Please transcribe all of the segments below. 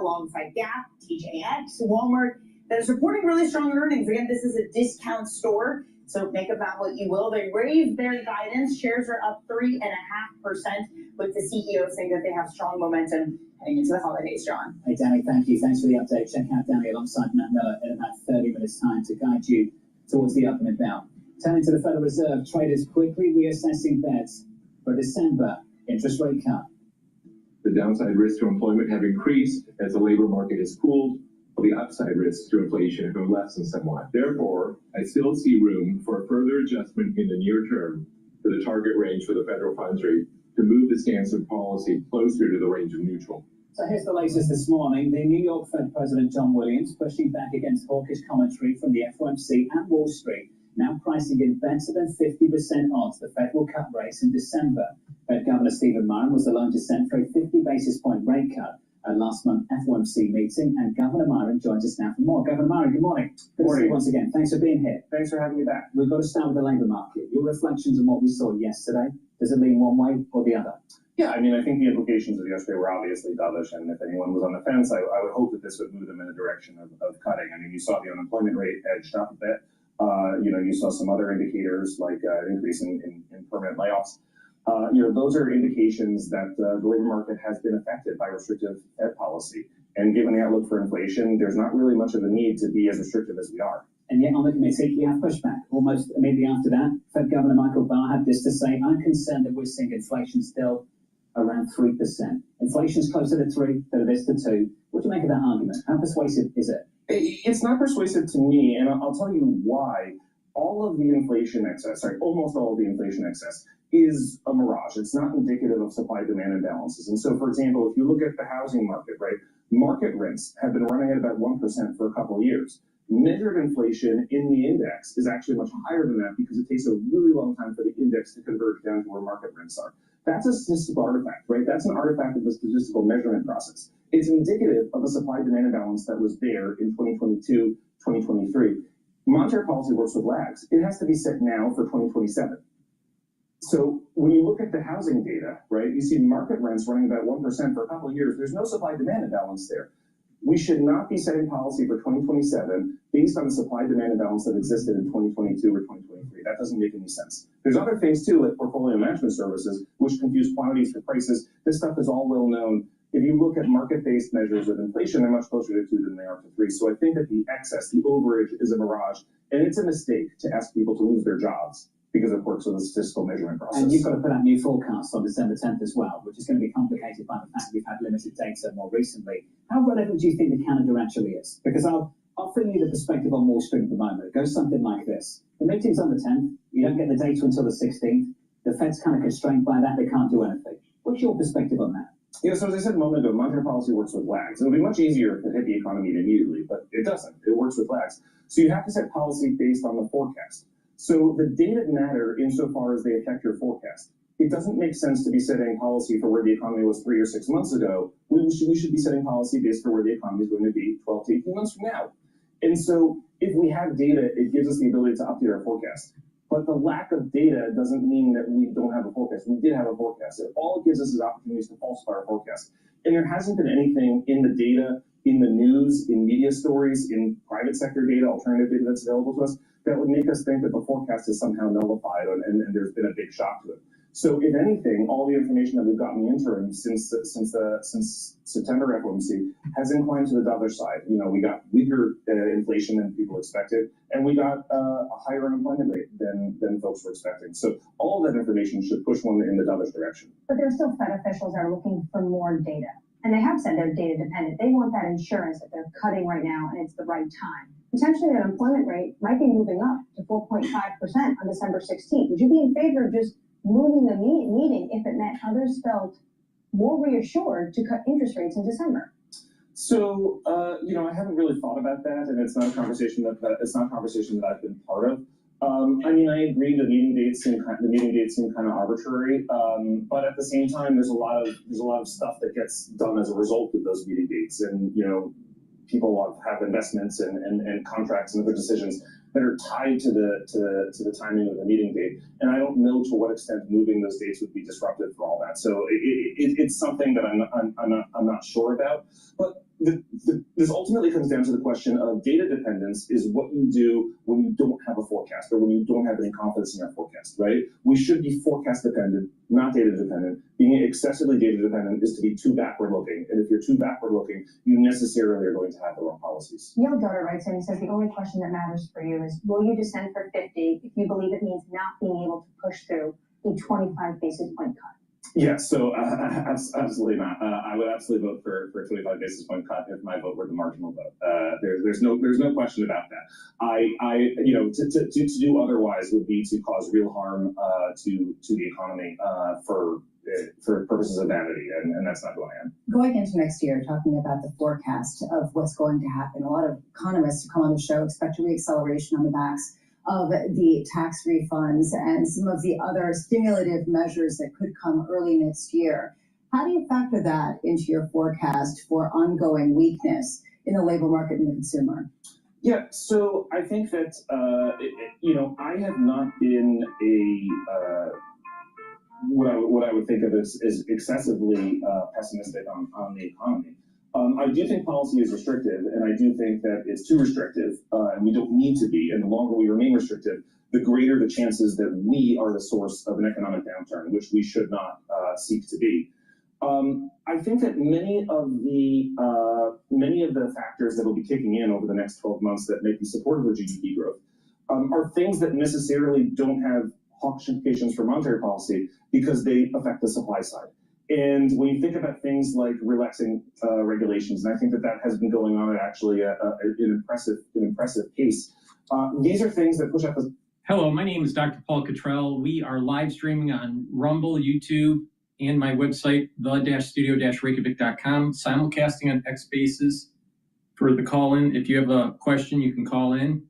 alongside Gap, TJX, Walmart, that is reporting really strong earnings. Again, this is a discount store, so make of that what you will. They raised their guidance. Shares are up 3.5%, with the CEO saying that they have strong momentum heading into the holidays, John. Hey, Danny, thank you. Thanks for the update. Check out Danny alongside Matt Miller in about 30 minutes' time to guide you towards the up and about. Turning to the Federal Reserve, traders quickly reassessing bets for December interest rate cut. The downside risks to employment have increased as the labor market has cooled, while the upside risks to inflation have lessened somewhat. Therefore, I still see room for a further adjustment in the near term for the target range for the federal funds rate to move the stance of policy closer to the range of neutral. So here's the latest this morning. The New York Fed President John Williams pushing back against hawkish commentary from the FOMC and Wall Street, now pricing in better than 50% odds the Fed will cut rates in December. Fed Governor Stephen Myron was the lone dissent for a 50 basis point rate cut at last month's FOMC meeting, and Governor Myron joins us now for more. Governor Myron, good morning. Good to see you once again. Thanks for being here. Thanks for having me back. We've got to start with the labour market. Your reflections on what we saw yesterday. Does it lean one way or the other? Yeah, I mean, I think the implications of yesterday were obviously dovish, and if anyone was on the fence, I would hope that this would move them in the direction of cutting. I mean, you saw the unemployment rate edged up a bit. You saw some other indicators like an increase in permanent layoffs. Those are indications that the labor market has been affected by restrictive Fed policy. And given the outlook for inflation, there's not really much of a need to be as restrictive as we are. And yet on the committee, we have pushback. Almost immediately after that, Fed Governor Michael Barr had this to say: I'm concerned that we're seeing inflation still around 3%. Inflation's closer to 3 than it is to 2. What do you make of that argument? How persuasive is it? It's not persuasive to me, and I'll tell you why. Almost all of the inflation excess is a mirage. It's not indicative of supply-demand imbalances. And so, for example, if you look at the housing market, right, market rents have been running at about 1% for a couple of years. Measured inflation in the index is actually much higher than that because it takes a really long time for the index to converge down to where market rents are. That's a statistical artifact, right? That's an artifact of the statistical measurement process. It's indicative of a supply-demand imbalance that was there in 2022, 2023. Monetary policy works with lags. It has to be set now for 2027. So when you look at the housing data, right, you see market rents running about 1% for a couple of years. There's no supply-demand imbalance there. We should not be setting policy for 2027 based on the supply-demand imbalance that existed in 2022 or 2023. That doesn't make any sense. There's other things too, like portfolio management services, which confuse quantities for prices. This stuff is all well known. If you look at market-based measures of inflation, they're much closer to 2 than they are to 3. So I think that the excess, the overage, is a mirage, and it's a mistake to ask people to lose their jobs because it works with the statistical measurement process. And you've got to put out new forecasts on December 10th as well, which is going to be complicated by the fact we've had limited data more recently. How relevant do you think the calendar actually is? Because I'll fill you the perspective on Wall Street at the moment. It goes something like this. The meeting's on the 10th. You don't get the data until the 16th. The Fed's kind of constrained by that. They can't do anything. What's your perspective on that? Yeah, so as I said a moment ago, monetary policy works with lags. It'll be much easier if it hit the economy immediately, but it doesn't. It works with lags. So you have to set policy based on the forecast. So the data matter insofar as they affect your forecast. It doesn't make sense to be setting policy for where the economy was 3 or 6 months ago. We should be setting policy based for where the economy is going to be 12 to 18 months from now. And so if we have data, it gives us the ability to update our forecast. But the lack of data doesn't mean that we don't have a forecast. We did have a forecast. All it gives us is opportunities to falsify our forecast. And there hasn't been anything in the data, in the news, in media stories, in private sector data, alternative data that's available to us, that would make us think that the forecast is somehow nullified and there's been a big shock to it. So if anything, all the information that we've gotten in the interim since September FOMC has inclined to the dovish side. We got weaker inflation than people expected, and we got a higher unemployment rate than folks were expecting. So all of that information should push one in the dovish direction. But there are still Fed officials that are looking for more data. And they have said they're data dependent. They want that insurance that they're cutting right now and it's the right time. Potentially the unemployment rate might be moving up to 4.5% on December 16th. Would you be in favor of just moving the meeting if it meant others felt more reassured to cut interest rates in December? So, I haven't really thought about that, and it's not a conversation that I've been part of. I agree the meeting dates seem kind of arbitrary, but at the same time, there's a lot of stuff that gets done as a result of those meeting dates, and people have investments and contracts and other decisions that are tied to the timing of the meeting date, and I don't know to what extent moving those dates would be disruptive for all that. So it's something that I'm not sure about. But the this ultimately comes down to the question of data dependence is what you do when you don't have a forecast or when you don't have any confidence in your forecast, right? We should be forecast dependent, not data dependent. Being excessively data dependent is to be too backward looking. And if you're too backward looking, you necessarily are going to have the wrong policies. Neil Dotter writes in, he says, the only question that matters for you is, will you descend for 50 if you believe it means not being able to push through a 25 basis point cut? Yeah, so absolutely not. I would absolutely vote for a 25 basis point cut if my vote were the marginal vote. There's no question about that. To do otherwise would be to cause real harm to the economy for purposes of vanity, and that's not who I am. Going into next year, talking about the forecast of what's going to happen, a lot of economists who come on the show expect a reacceleration on the backs of the tax refunds and some of the other stimulative measures that could come early next year. How do you factor that into your forecast for ongoing weakness in the labor market and the consumer? Yeah, so I think that, I have not been what I would think of as excessively pessimistic on the economy. I do think policy is restrictive, and I do think that it's too restrictive, and we don't need to be. And the longer we remain restrictive, the greater the chances that we are the source of an economic downturn, which we should not seek to be. I think that many of the factors that will be kicking in over the next 12 months that may be supportive of GDP growth are things that necessarily don't have hawkish implications for monetary policy because they affect the supply side. And when you think about things like relaxing regulations, and I think that has been going on at actually an impressive pace, these are things that push up the... Hello, my name is DrPaulCottrell. We are live streaming on Rumble, YouTube, and my website, the-studio-reykjavik.com, simulcasting on X Spaces for the call-in. If you have a question, you can call in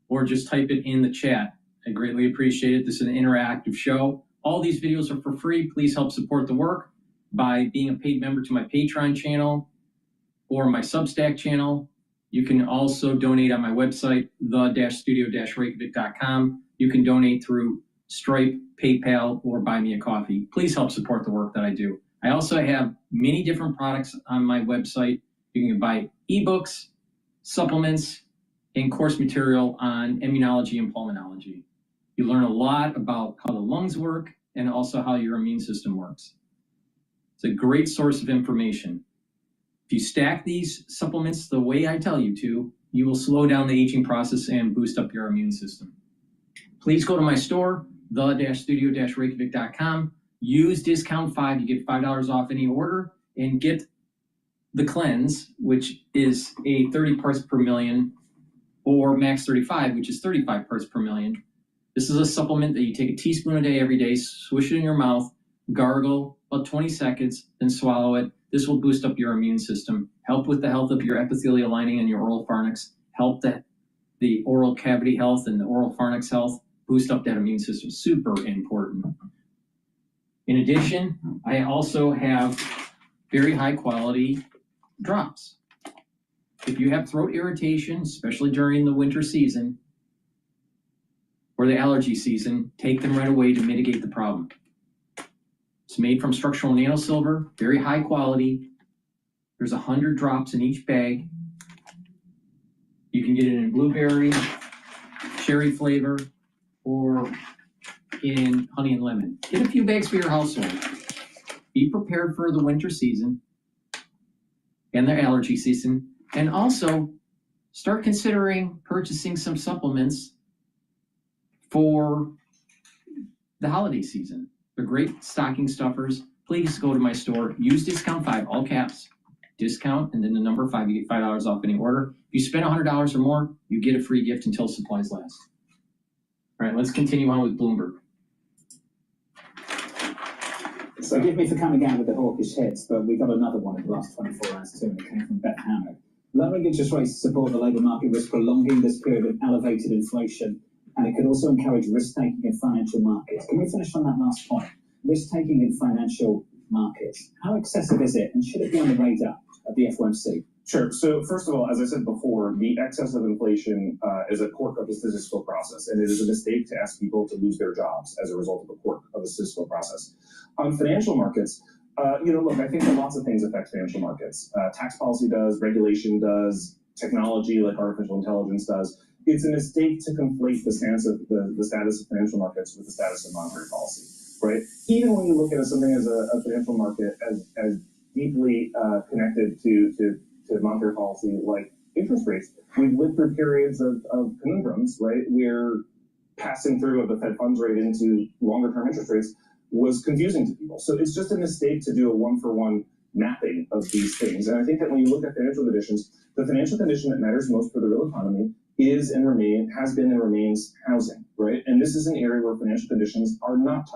or just type it in the chat. I greatly appreciate it. This is an interactive show. All these videos are for free. Please help support the work by being a paid member to my Patreon channel or my Substack channel. You can also donate on my website, the-studio-reykjavik.com. You can donate through Stripe, PayPal, or Buy Me a Coffee. Please help support the work that I do. I also have many different products on my website. You can buy ebooks, supplements, and course material on immunology and pulmonology. You learn a lot about how the lungs work and also how your immune system works. It's a great source of information. If you stack these supplements the way I tell you to, you will slow down the aging process and boost up your immune system. Please go to my store, the-studio-reykjavik.com. Use discount 5. You get $5 off any order, and get the cleanse, which is a 30 parts per million, or max 35, which is 35 parts per million. This is a supplement that you take a teaspoon a day every day, swish it in your mouth, gargle about 20 seconds, then swallow it. This will boost up your immune system, help with the health of your epithelial lining and your oral pharynx, help the oral cavity health and the oral pharynx health, boost up that immune system. Super important. In addition, I also have very high quality drops. If you have throat irritation, especially during the winter season or the allergy season, take them right away to mitigate the problem. It's made from structural nanosilver, very high quality. There's 100 drops in each bag. You can get it in blueberry, cherry flavor, or in honey and lemon. Get a few bags for your household. Be prepared for the winter season and the allergy season. And also start considering purchasing some supplements for the holiday season. They're great stocking stuffers. Please go to my store. Use discount 5, all caps. Discount, and then the number 5. You get $5 off any order. If you spend $100 or more, you get a free gift until supplies last. All right, let's continue on with Bloomberg. So forgive me for coming out with the hawkish hits, but we got another one in the last 24 hours too, and it came from Beth Hammock. Lowering interest rates to support the labour market was prolonging this period of elevated inflation, and it could also encourage risk-taking in financial markets. Can we finish on that last point? Risk-taking in financial markets. How excessive is it, and should it be on the radar of the FOMC? Sure. So first of all, as I said before, the excess of inflation is a quirk of the statistical process, and it is a mistake to ask people to lose their jobs as a result of a quirk of the statistical process. On financial markets, Look, I think that lots of things affect financial markets. Tax policy does, regulation does, technology like artificial intelligence does. It's a mistake to conflate the status of financial markets with the status of monetary policy, right? Even when you look at something as a financial market as deeply connected to monetary policy like interest rates, we've lived through periods of conundrums, right? Where passing through of the Fed funds rate into longer term interest rates was confusing to people. So it's just a mistake to do a one-for-one mapping of these things. And I think that when you look at financial conditions, the financial condition that matters most for the real economy has been and remains housing, right? And this is an area where financial conditions are not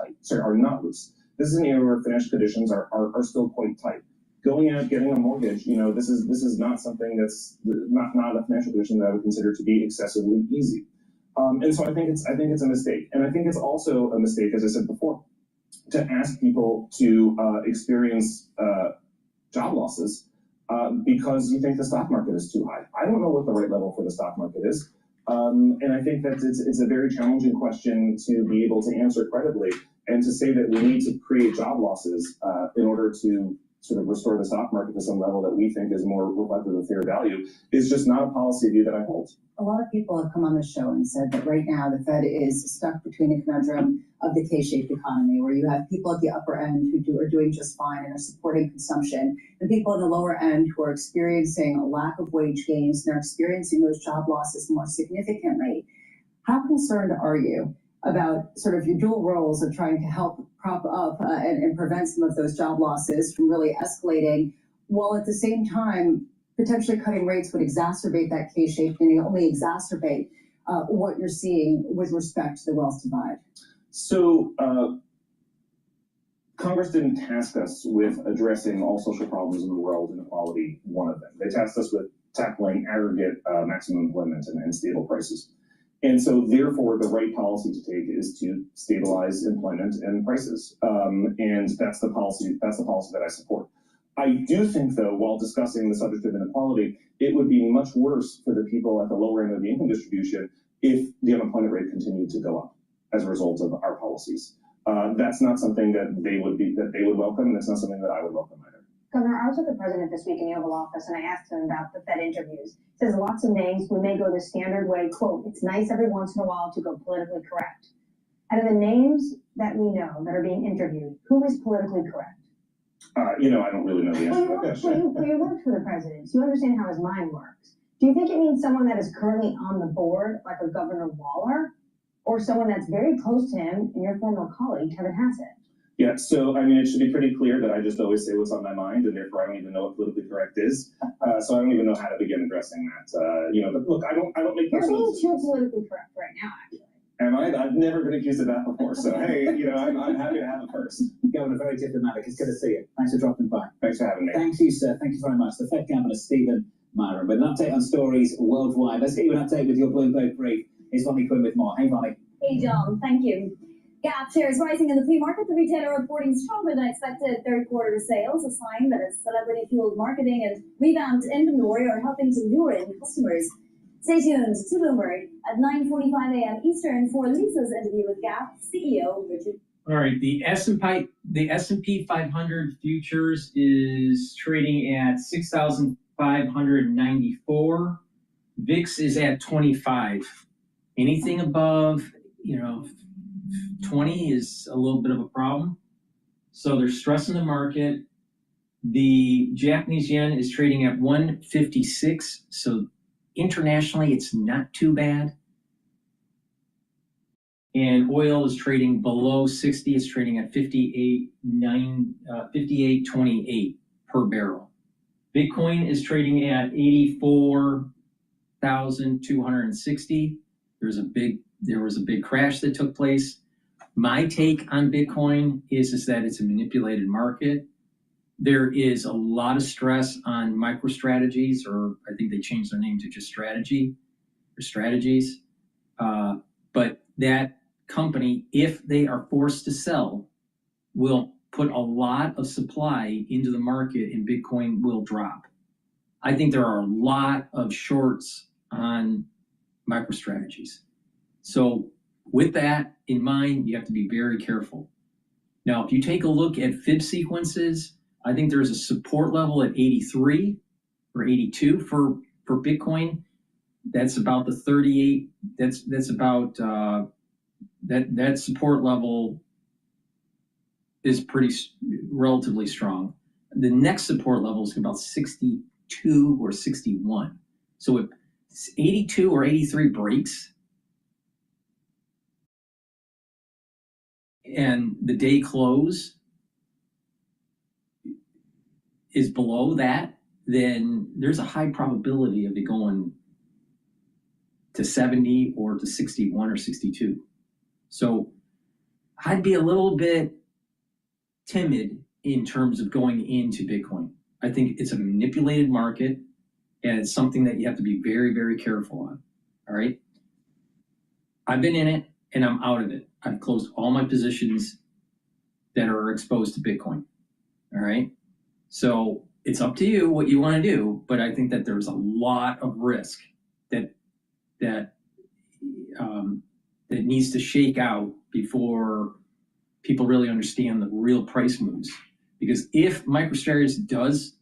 loose. This is an area where financial conditions are still quite tight. Going out, getting a mortgage, this is not something that's not a financial condition that I would consider to be excessively easy. And so I think it's a mistake. And I think it's also a mistake, as I said before, to ask people to experience job losses because you think the stock market is too high. I don't know what the right level for the stock market is. And I think that it's a very challenging question to be able to answer credibly, and to say that we need to create job losses in order to sort of restore the stock market to some level that we think is more reflective of fair value is just not a policy view that I hold. A lot of people have come on the show and said that right now the Fed is stuck between a conundrum of the K-shaped economy, where you have people at the upper end who are doing just fine and are supporting consumption, and people at the lower end who are experiencing a lack of wage gains and are experiencing those job losses more significantly. How concerned are you about sort of your dual roles of trying to help prop up and prevent some of those job losses from really escalating, while at the same time potentially cutting rates would exacerbate that K-shaped, meaning only exacerbate what you're seeing with respect to the wealth divide? So Congress didn't task us with addressing all social problems in the world, inequality one of them. They tasked us with tackling aggregate maximum employment and stable prices. And so therefore the right policy to take is to stabilize employment and prices. And that's the policy that I support. I do think, though, while discussing the subject of inequality, it would be much worse for the people at the lower end of the income distribution if the unemployment rate continued to go up as a result of our policies. That's not something that they would welcome, and it's not something that I would welcome either. Governor, I was with the president this week in the Oval Office, and I asked him about the Fed interviews. He says lots of names. We may go the standard way, quote, it's nice every once in a while to go politically correct. Out of the names that we know that are being interviewed, who is politically correct? I don't really know the answer to that question. You worked for the president, so you understand how his mind works. Do you think it means someone that is currently on the board, like a Governor Waller, or someone that's very close to him and your former colleague, Kevin Hassett? Yeah, so it should be pretty clear that I just always say what's on my mind, and therefore I don't even know what politically correct is. So I don't even know how to begin addressing that. But look, I don't make personal decisions. You're being too politically correct right now, actually. Am I? I've never been accused of that before. So hey, I'm happy to have it first. Governor, very diplomatic. It's good to see you. Thanks for dropping by. Thanks for having me. Thank you, sir. Thank you very much. The Fed Governor Stephen Myron. With an update on stories worldwide. Let's get you an update with your Bloomberg brief. Here's Vonnie Quinn with more. Hey, Vonnie. Hey, John. Thank you. GAP shares rising in the pre-market. The retailer reporting stronger than expected third quarter sales, a sign that its celebrity-fueled marketing and revamped inventory are helping to lure in customers. Stay tuned to Bloomberg at 9:45 a.m. Eastern for Lisa's interview with GAP CEO Richard. All right, the S&P 500 futures is trading at 6,594. VIX is at 25. Anything above, 20 is a little bit of a problem. So they're stressing the market. The Japanese yen is trading at 156. So internationally, it's not too bad. And oil is trading below 60. It's trading at 58.28 per barrel. Bitcoin is trading at 84,260. There was a big crash that took place. My take on Bitcoin is that it's a manipulated market. There is a lot of stress on MicroStrategies, or I think they changed their name to just strategies. But that company, if they are forced to sell, will put a lot of supply into the market and Bitcoin will drop. I think there are a lot of shorts on MicroStrategies. So with that in mind, you have to be very careful. Now, if you take a look at fib sequences, I think there's a support level at 83 or 82 for Bitcoin. That's about the 38. That's about that support level is relatively strong. The next support level is about 62 or 61. So if 82 or 83 breaks and the day close is below that, then there's a high probability of it going to 70 or to 61 or 62. So I'd be a little bit timid in terms of going into Bitcoin. I think it's a manipulated market and it's something that you have to be very, very careful on. All right. I've been in it and I'm out of it. I've closed all my positions that are exposed to Bitcoin. All right. So it's up to you what you want to do, but I think that there's a lot of risk that needs to shake out before people really understand the real price moves. Because if MicroStrategy does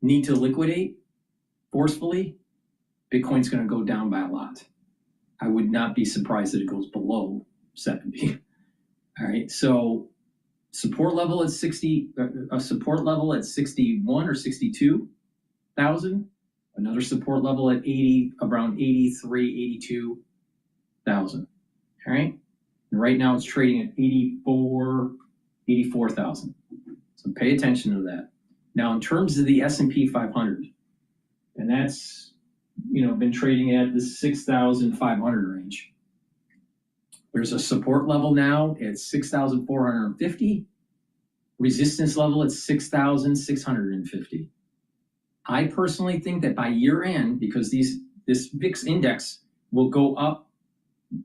need to liquidate forcefully, Bitcoin's going to go down by a lot. I would not be surprised that it goes below 70. All right, so support level at 60, a support level at 61 or 62,000. Another support level at 80, around 83, 82,000. All right. And right now it's trading at 84,000. So pay attention to that. Now, in terms of the S&P 500, and that's, been trading at the 6,500 range. There's a support level now at 6,450. Resistance level at 6,650. I personally think that by year end, because this VIX index will go up,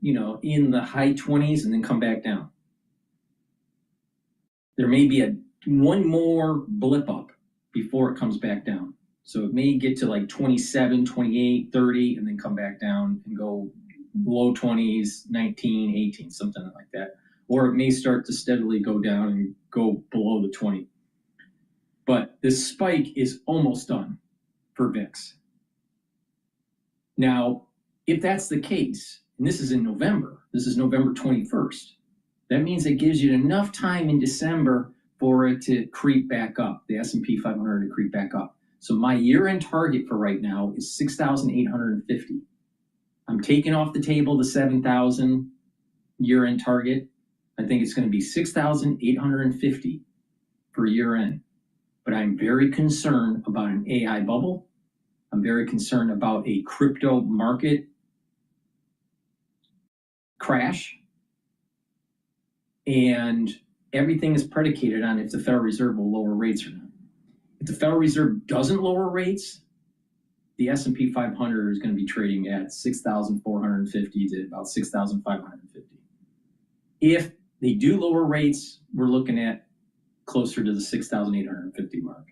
in the high 20s and then come back down. There may be one more blip up before it comes back down. So it may get to like 27, 28, 30, and then come back down and go low 20s, 19, 18, something like that. Or it may start to steadily go down and go below the 20. But this spike is almost done for VIX. Now, if that's the case, and this is in November, this is November 21st, that means it gives you enough time in December for it to creep back up, the S&P 500 to creep back up. So my year-end target for right now is 6,850. I'm taking off the table the 7,000 year-end target. I think it's going to be 6,850 for year-end. But I'm very concerned about an AI bubble. I'm very concerned about a crypto market crash. And everything is predicated on if the Federal Reserve will lower rates or not. If the Federal Reserve doesn't lower rates, the S&P 500 is going to be trading at 6,450 to about 6,550. If they do lower rates, we're looking at closer to the 6,850 mark.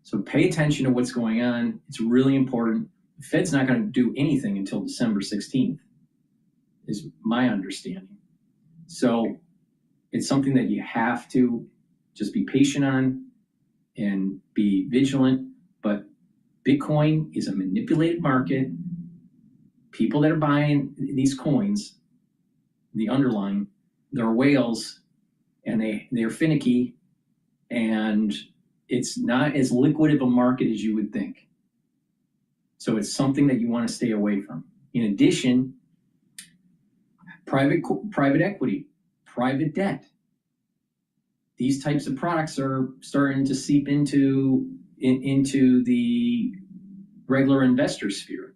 So pay attention to what's going on. It's really important. The Fed's not going to do anything until December 16th, is my understanding. So it's something that you have to just be patient on and be vigilant. But Bitcoin is a manipulated market. People that are buying these coins, the underlying, they're whales and they're finicky, and it's not as liquid of a market as you would think. So it's something that you want to stay away from. In addition, private equity, private debt, these types of products are starting to seep into the regular investor sphere.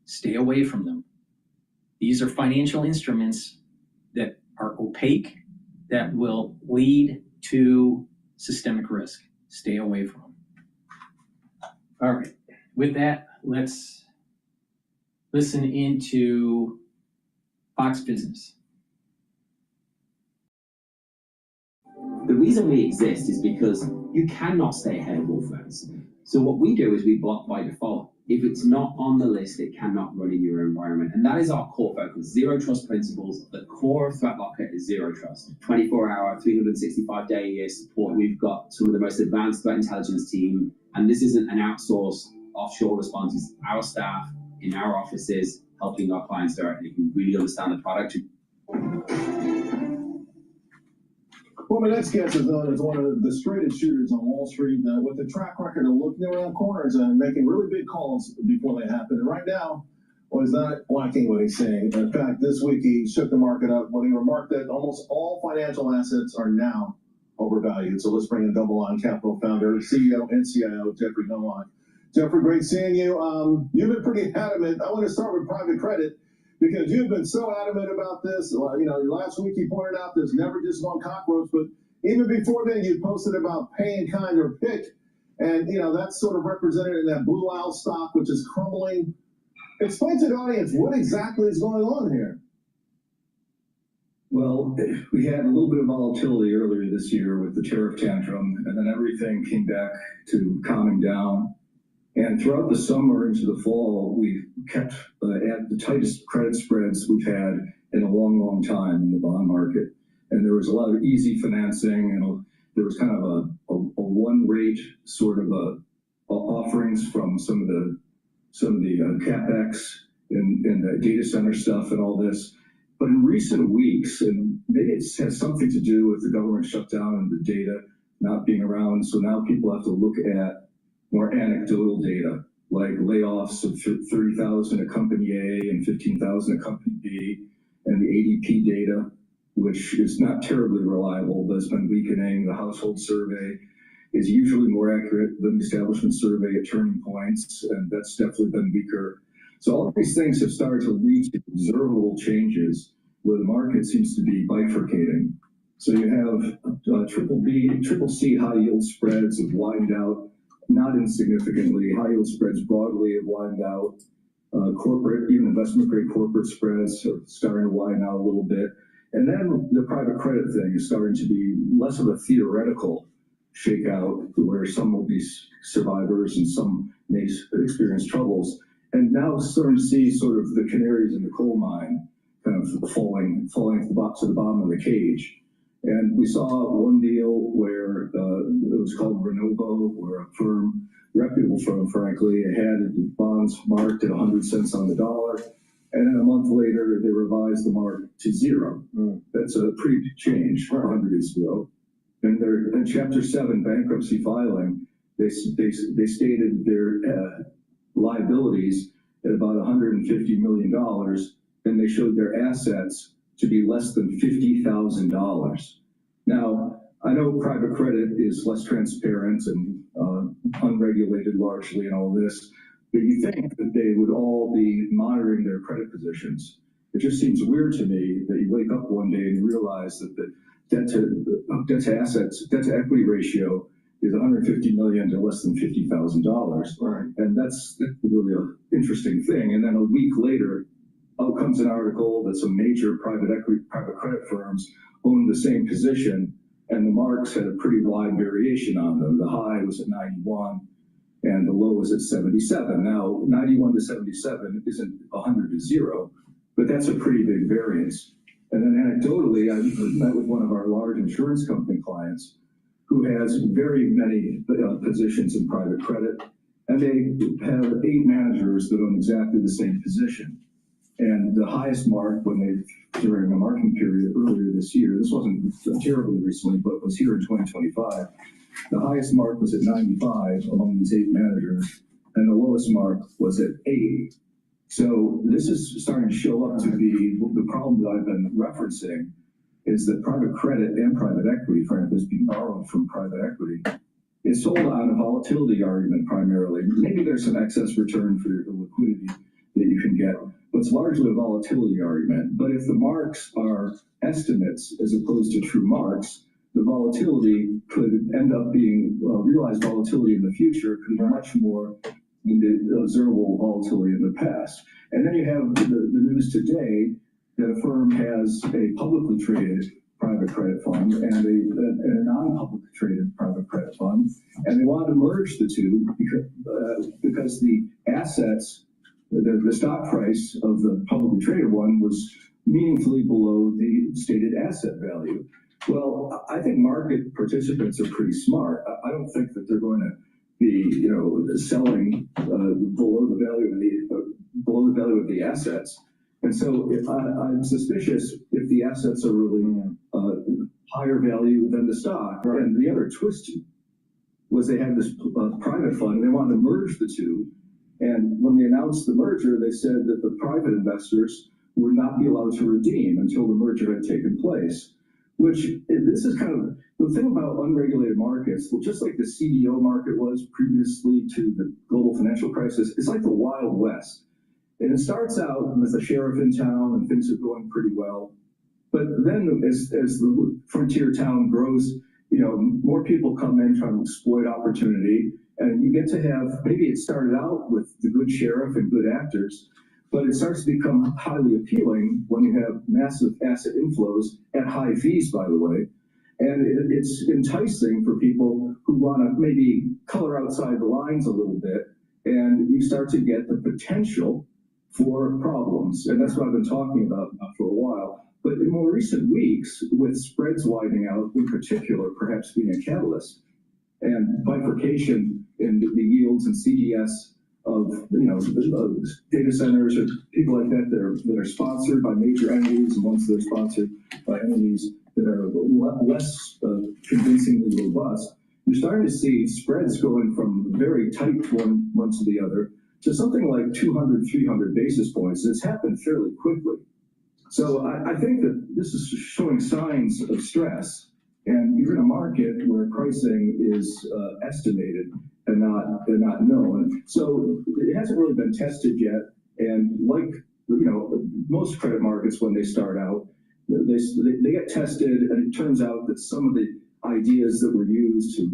Stay away from them. These are financial instruments that are opaque, that will lead to systemic risk. Stay away from them. All right. With that, let's listen into Fox Business. The reason we exist is because you cannot stay ahead of all firms. So what we do is we block by default. if it's not on the list, it cannot run in your environment. And that is our core focus. Zero trust principles. The core of ThreatLocker is zero trust. 24-hour, 365-day-a-year support. We've got some of the most advanced threat intelligence team. And this isn't an outsourced offshore response. It's our staff in our offices helping our clients directly who really understand the product. Well, my next guest is known as one of the straightest shooters on Wall Street with a track record of looking around corners and making really big calls before they happen. And right now, he's not liking what he's saying. In fact, this week he shook the market up when he remarked that almost all financial assets are now overvalued. So let's bring in Double Line Capital founder, CEO, and CIO, Jeffrey Dunlop. Jeffrey, great seeing you. You've been pretty adamant. I want to start with private credit, because you've been so adamant about this. You know, last week you pointed out there's never just one cockroach, but even before then you posted about pay in kind or PIK, and you know that's sort of represented in that Blue Owl stock, which is crumbling. Explain to the audience what exactly is going on here. Well, we had a little bit of volatility earlier this year with the tariff tantrum, and then everything came back to calming down. And throughout the summer into the fall, we kept at the tightest credit spreads we've had in a long, long time in the bond market. And there was a lot of easy financing, and there was kind of a one rate sort of offerings from some of the CapEx and the data center stuff and all this. But in recent weeks, and maybe it has something to do with the government shutdown and the data not being around, so now people have to look at more anecdotal data, like layoffs of 30,000 at company A and 15,000 at company B, and the ADP data, which is not terribly reliable, but has been weakening. The household survey is usually more accurate than the establishment survey at turning points, and that's definitely been weaker. So all of these things have started to lead to observable changes where the market seems to be bifurcating. So you have triple C high yield spreads have widened out, not insignificantly. High yield spreads broadly have widened out. Corporate, even investment grade corporate spreads are starting to widen out a little bit. And then the private credit thing is starting to be less of a theoretical shakeout where some will be survivors and some may experience troubles. And now starting to see sort of the canaries in the coal mine kind of falling to the bottom of the cage. And we saw one deal where it was called Renovo, where a firm, reputable firm, frankly, had bonds marked at 100 cents on the dollar. And then a month later, they revised the mark to zero. That's a pretty big change 100 years ago. And in Chapter 7 bankruptcy filing, they stated their liabilities at about $150 million, and they showed their assets to be less than $50,000. Now, I know private credit is less transparent and unregulated largely and all this, but you think that they would all be monitoring their credit positions. It just seems weird to me that you wake up one day and you realize that the debt to equity ratio is 150 million to less than $50,000. Right. And that's really an interesting thing. And then a week later, out comes an article that some major private credit firms owned the same position, and the marks had a pretty wide variation on them. The high was at 91, and the low was at 77. Now, 91 to 77 isn't 100 to 0, but that's a pretty big variance. And then anecdotally, I met with one of our large insurance company clients who has very many positions in private credit, and they have 8 managers that own exactly the same position. And the highest mark during a marking period earlier this year, this wasn't terribly recently, but was here in 2025, the highest mark was at 95 among these 8 managers, and the lowest mark was at 80. So this is starting to show up to be the problem that I've been referencing, is that private credit and private equity, frankly, is being borrowed from private equity. It's sold on a volatility argument primarily. Maybe there's some excess return for the liquidity that you can get, but it's largely a volatility argument. But if the marks are estimates as opposed to true marks, the volatility could end up being realized volatility in the future could be much more than the observable volatility in the past. And then you have the news today that a firm has a publicly traded private private credit fund and a non-publicly traded private credit fund, and they wanted to merge the two because the assets, the stock price of the publicly traded one was meaningfully below the stated asset value. Well, I think market participants are pretty smart. I don't think that they're going to be, selling below the value of the assets. And so I'm suspicious if the assets are really higher value than the stock. And the other twist was they had this private fund, and they wanted to merge the two. And when they announced the merger, they said that the private investors would not be allowed to redeem until the merger had taken place. Which, this is kind of the thing about unregulated markets. Well, just like the CDO market was previously to the global financial crisis, it's like the Wild West. And it starts out with a sheriff in town and things are going pretty well. But then as the frontier town grows, more people come in trying to exploit opportunity. And you get to have, maybe it started out with the good sheriff and good actors, but it starts to become highly appealing when you have massive asset inflows at high fees, by the way. And it's enticing for people who want to maybe color outside the lines a little bit, and you start to get the potential for problems. And that's what I've been talking about for a while. But in more recent weeks, with spreads widening out in particular, perhaps being a catalyst, and bifurcation in the yields and CDS of data centers or people like that that are sponsored by major entities, and ones that are sponsored by entities that are less convincingly robust, you're starting to see spreads going from very tight one to the other to something like 200, 300 basis points. It's happened fairly quickly. So I think that this is showing signs of stress, and you're in a market where pricing is estimated and not known. So it hasn't really been tested yet. And like most credit markets, when they start out, they get tested, and it turns out that some of the ideas that were used to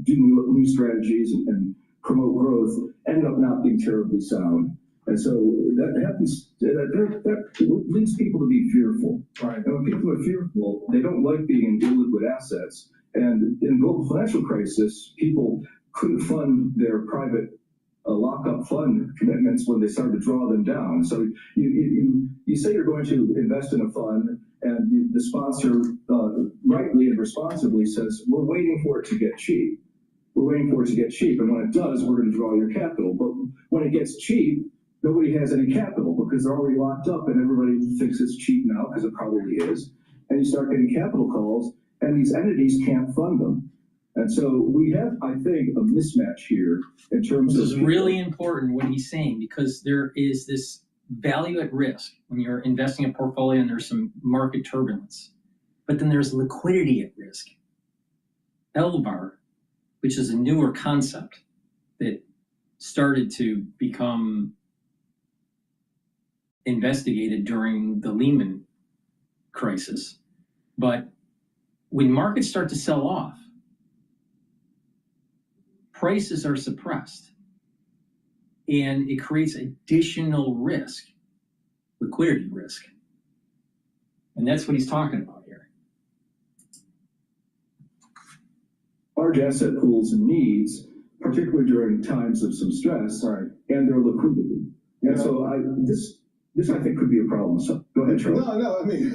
do new strategies and promote growth end up not being terribly sound. And so that happens. That leads people to be fearful. Right. And when people are fearful, they don't like being in illiquid assets. And in the global financial crisis, people couldn't fund their private lockup fund commitments when they started to draw them down. So you say you're going to invest in a fund, and the sponsor rightly and responsibly says, we're waiting for it to get cheap. We're waiting for it to get cheap. And when it does, we're going to draw your capital. But when it gets cheap, nobody has any capital because they're already locked up, and everybody thinks it's cheap now because it probably is. And you start getting capital calls, and these entities can't fund them. And so we have, I think, a mismatch here in terms of... This is really important what he's saying, because there is this value at risk when you're investing a portfolio and there's some market turbulence. But then there's liquidity at risk. LVAR, which is a newer concept that started to become investigated during the Lehman crisis. But when markets start to sell off, prices are suppressed, and it creates additional risk, liquidity risk. And that's what he's talking about here. Large asset pools and needs, particularly during times of some stress, and their liquidity. And so this I think could be a problem. So go ahead, Charles. No, I mean,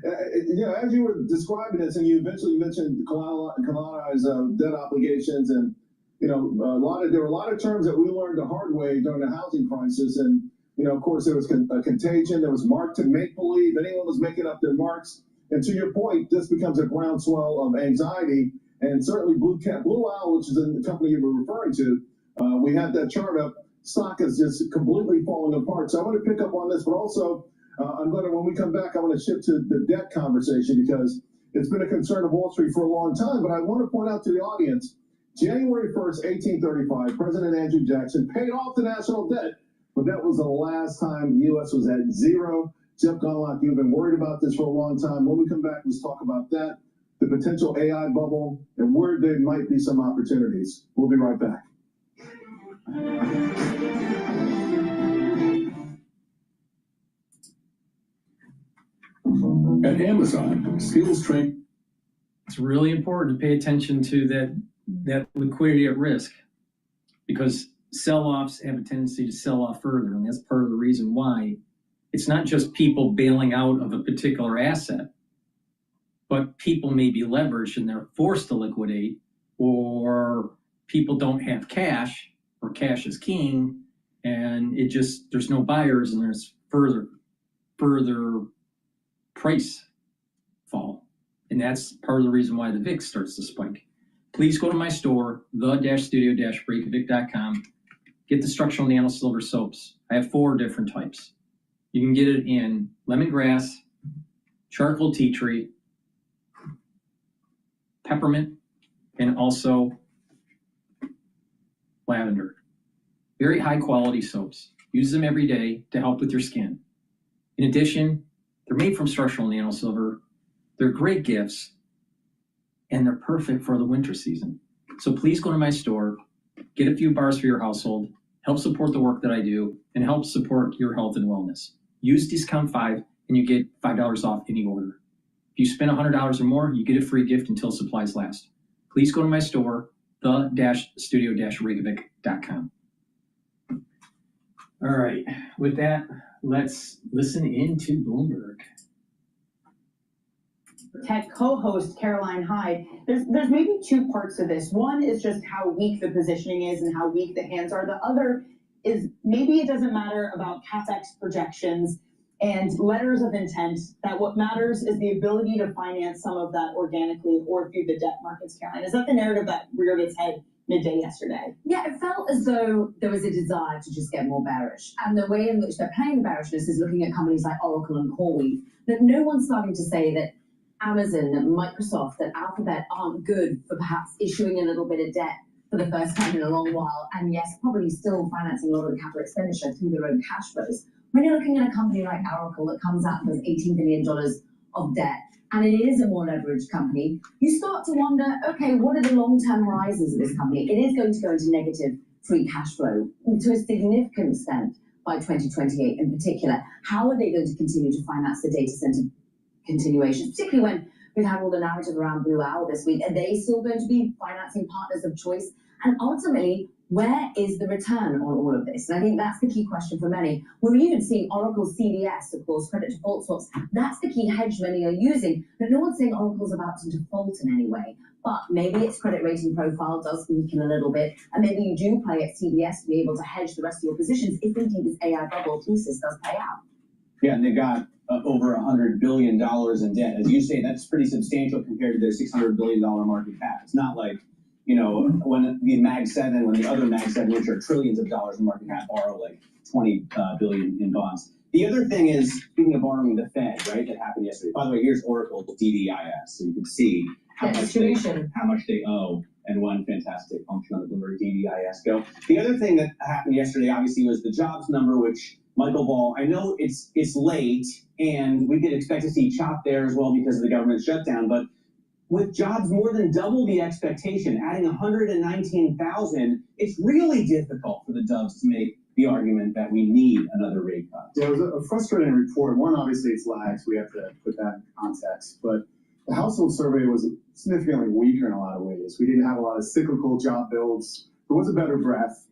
as you were describing this, and you eventually mentioned collateralized debt obligations, and there were a lot of terms that we learned the hard way during the housing crisis, and of course there was a contagion, there was mark to make believe, anyone was making up their marks, and to your point, this becomes a groundswell of anxiety, and certainly Blue Owl, which is the company you were referring to, we had that chart up. Stock is just completely falling apart. So I want to pick up on this, but also when we come back, I want to shift to the debt conversation, because it's been a concern of Wall Street for a long time. But I want to point out to the audience, January 1st, 1835, President Andrew Jackson paid off the national debt, but that was the last time the U.S. was at zero. Jeff Gunlock, you've been worried about this for a long time. When we come back, let's talk about that, the potential AI bubble, and where there might be some opportunities. We'll be right back. At At Amazon, skills training. It's really important to pay attention to that liquidity at risk, because sell-offs have a tendency to sell off further, and that's part of the reason why it's not just people bailing out of a particular asset, but people may be leveraged and they're forced to liquidate, or people don't have cash, or cash is king, and there's no buyers, and there's further price fall. And that's part of the reason why the VIX starts to spike. Please go to my store, the-studio-reykjavik.com. Get the structural nano silver soaps. I have 4 different types. You can get it in lemongrass, charcoal tea tree, peppermint, and also lavender. Very high quality soaps. Use them every day to help with your skin. In addition, they're made from structural nano silver. They're great gifts, and they're perfect for the winter season. So please go to my store, get a few bars for your household, help support the work that I do, and help support your health and wellness. Use discount 5 and you get $5 off any order. If you spend $100 or more, you get a free gift until supplies last. Please go to my store, the-studio-reykjavik.com. All right, with that, let's listen into Bloomberg. Tech co-host Caroline Hyde. There's maybe 2 parts to this. One is just how weak the positioning is and how weak the hands are. The other is maybe it doesn't matter about CapEx projections and letters of intent, that what matters is the ability to finance some of that organically or through the debt markets, Caroline. Is that the narrative that reared its head midday yesterday? Yeah, it felt as though there was a desire to just get more bearish. And the way in which they're playing the bearishness is looking at companies like Oracle and CoreWeave. That no one's starting to say that Amazon, that Microsoft, that Alphabet aren't good for perhaps issuing a little bit of debt for the first time in a long while, and yes, probably still financing a lot of the capital expenditure through their own cash flows. When you're looking at a company like Oracle that comes out with $18 billion of debt, and it is a more leveraged company, you start to wonder, okay, what are the long-term horizons of this company? It is going to go into negative free cash flow to a significant extent by 2028 in particular. How are they going to continue to finance the data center continuation, particularly when we've had all the narrative around Blue Owl this week? Are they still going to be financing partners of choice? And ultimately, where is the return on all of this? And I think that's the key question for many. We're even seeing Oracle's CDS, of course, credit default swaps. That's the key hedge many are using. But no one's saying Oracle's about to default in any way. But maybe its credit rating profile does weaken a little bit. And maybe you do play at CDS to be able to hedge the rest of your positions if indeed this AI bubble thesis does pay out. Yeah, and they got over $100 billion in debt. As you say, that's pretty substantial compared to their $600 billion market cap. It's not like, when the Mag 7, when the other Mag 7, which are trillions of dollars in market cap, borrow like 20 billion in bonds. The other thing is, speaking of borrowing the Fed, right, that happened yesterday. By the way, here's Oracle DDIS, so you can see how much they owe, and one fantastic function on the Bloomberg DDIS go. The other thing that happened yesterday, obviously, was the jobs number, which Michael Ball, I know it's late, and we could expect to see chop there as well because of the government shutdown, but with jobs more than double the expectation, adding 119,000, it's really difficult for the Doves to make the argument that we need another rate cut. Yeah, it was a frustrating report. One, obviously, it's lags. We have to put that in context. But the household survey was significantly weaker in a lot of ways. We didn't have a lot of cyclical job builds. There was a better breadth.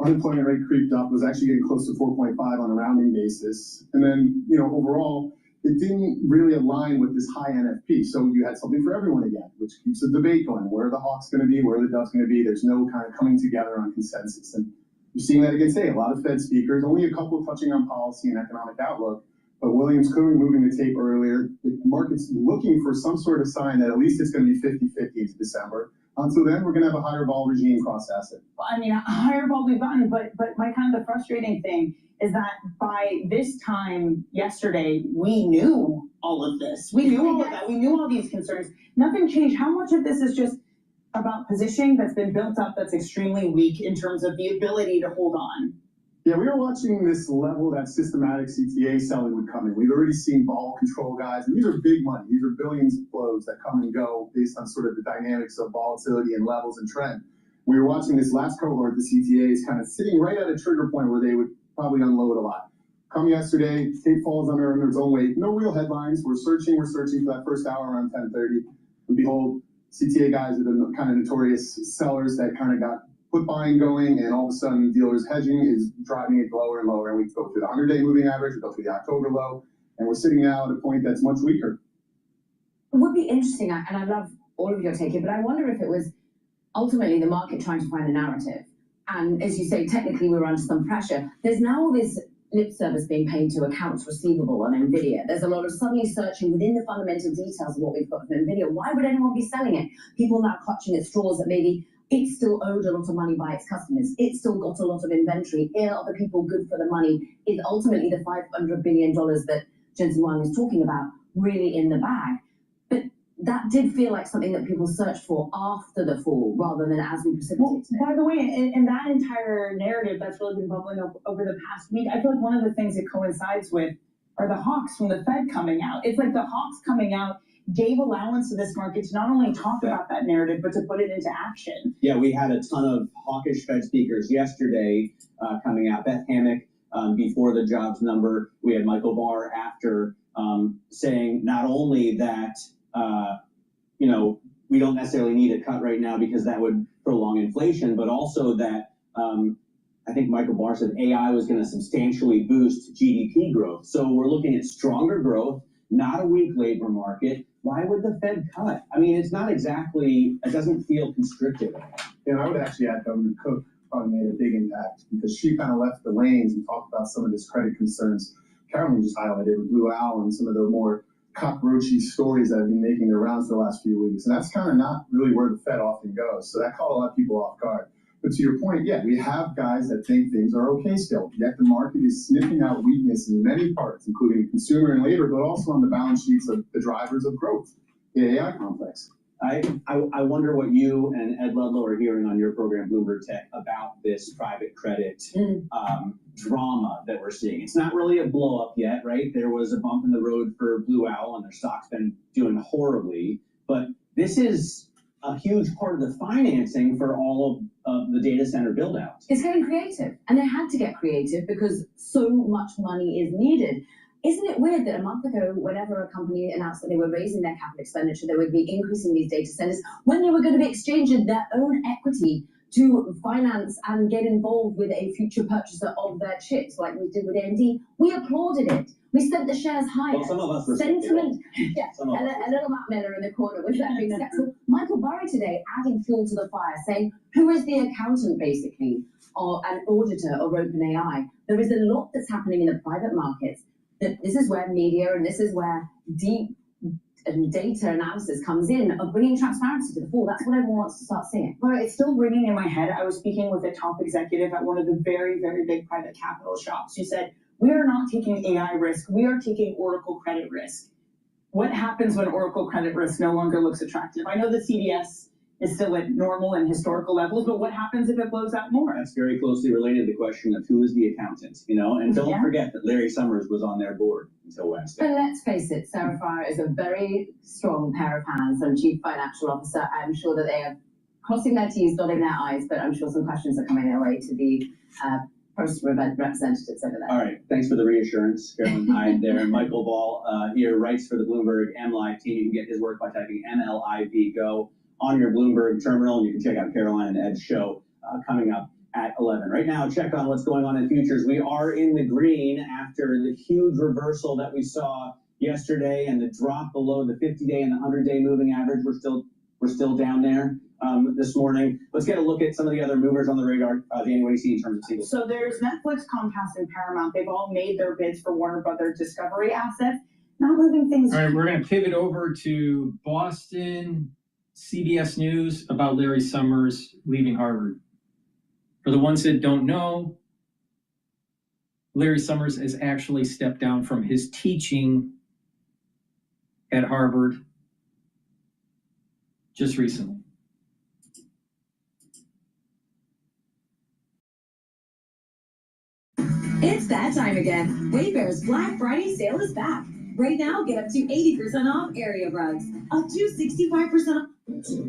Unemployment rate creeped up, was actually getting close to 4.5 on a rounding basis. And then, overall, it didn't really align with this high NFP. So you had something for everyone again, which keeps the debate going. Where are the Hawks going to be? Where are the Doves going to be? There's no kind of coming together on consensus. And you're seeing that again today. A lot of Fed speakers, only a couple touching on policy and economic outlook. But Williams clearly moving the tape earlier. The market's looking for some sort of sign that at least it's going to be 50-50 into December. Until then, we're going to have a higher vol regime cross asset. Well, I mean, a higher vol we've gotten, but my kind of the frustrating thing is that by this time yesterday, we knew all of this. We knew all of that. We knew all these concerns. Nothing changed. How much of this is just about positioning that's been built up that's extremely weak in terms of the ability to hold on? Yeah, we were watching this level that systematic CTA selling would come in. We've already seen vol control guys, and these are big money. These are billions of flows that come and go based on sort of the dynamics of volatility and levels and trend. We were watching this last cohort, the CTAs, kind of sitting right at a trigger point where they would probably unload a lot. Come yesterday, tape falls under its own weight. No real headlines. We're searching for that first hour around 10:30. And behold, CTA guys are the kind of notorious sellers that kind of got put buying going, and all of a sudden dealers hedging is driving it lower and lower. And we go through the 100-day moving average, we go through the October low, and we're sitting now at a point that's much weaker. It would be interesting, and I love all of your take here, but I wonder if it was ultimately the market trying to find a narrative. And as you say, technically we were under some pressure. There's now all this lip service being paid to accounts receivable on NVIDIA. There's a lot of suddenly searching within the fundamental details of what we've got from NVIDIA. Why would anyone be selling it? People now clutching at straws that maybe it still owed a lot of money by its customers. It still got a lot of inventory. Are the people good for the money? Is ultimately the $500 billion that Jensen Huang is talking about really in the bag? But that did feel like something that people searched for after the fall rather than as we precipitated it. By the way, in that entire narrative that's really been bubbling up over the past week, I feel like one of the things it coincides with are the hawks from the Fed coming out. It's like the hawks coming out gave allowance to this market to not only talk about that narrative, but to put it into action. Yeah, we had a ton of hawkish Fed speakers yesterday coming out. Beth Hammack before the jobs number. We had Michael Barr after saying not only that, we don't necessarily need a cut right now because that would prolong inflation, but also that I think Michael Barr said AI was going to substantially boost GDP growth. So we're looking at stronger growth, not a weak labor market. Why would the Fed cut? I mean, it's not exactly, it doesn't feel constrictive. And I would actually add Governor Cook probably made a big impact because she kind of left the lanes and talked about some of this credit concerns. Carolyn just highlighted with Blue Owl and some of the more cockroachy stories that have been making their rounds for the last few weeks. And that's kind of not really where the Fed often goes. So that caught a lot of people off guard. But to your point, yeah, we have guys that think things are okay still. Yet the market is sniffing out weakness in many parts, including consumer and labor, but also on the balance sheets of the drivers of growth, the AI complex. I wonder what you and Ed Ludlow are hearing on your program, Bloomberg Tech, about this private credit drama that we're seeing. It's not really a blow up yet, right? There was a bump in the road for Blue Owl and their stock's been doing horribly, but this is a huge part of the financing for all of the data center build outs. It's getting creative, and they had to get creative because so much money is needed. Isn't it weird that a month ago, whenever a company announced that they were raising their capital expenditure, they would be increasing these data centers, when they were going to be exchanging their own equity to finance and get involved with a future purchaser of their chips, like we did with AMD, we applauded it. We sent the shares higher. Well, some of us were sentiment. Yeah, a little Matt Miller in the corner with that big step. So Michael Burry today adding fuel to the fire, saying, who is the accountant, basically, or an auditor of OpenAI? There is a lot that's happening in the private markets. This is where media and this is where deep data analysis comes in, of bringing transparency to the fore. That's what everyone wants to start seeing. Well, it's still ringing in my head. I was speaking with a top executive at one of the very, very big private capital shops who said, we are not taking AI risk. We are taking Oracle credit risk. What happens when Oracle credit risk no longer looks attractive? I know the CDS is still at normal and historical levels, but what happens if it blows out more? That's very closely related to the question of who is the accountant, and don't forget that Larry Summers was on their board until Wednesday. But let's face it, Sarah Farr is a very strong pair of hands and chief financial officer. I'm sure that they are crossing their T's, dotting their I's, but I'm sure some questions are coming their way to the representatives over there. All right, thanks for the reassurance, Carolyn Hyde there. Michael Ball here writes for the Bloomberg MLive team. You can get his work by typing MLIV Go on your Bloomberg terminal, and you can check out Caroline and Ed's show coming up at 11. Right now, check on what's going on in futures. We are in the green after the huge reversal that we saw yesterday and the drop below the 50-day and the 100-day moving average. We're still down there this morning. Let's get a look at some of the other movers on the radar. Danny, what do you see in terms of singles? So there's Netflix, Comcast, and Paramount. They've all made their bids for Warner Brothers Discovery assets. Not moving things. All right, we're going to pivot over to Boston. CBS News about Larry Summers leaving Harvard. For the ones that don't know, Larry Summers has actually stepped down from his teaching at Harvard just recently. It's that time again. Wayfair's Black Friday sale is back. Right now, get up to 80% off area rugs, up to 65% off.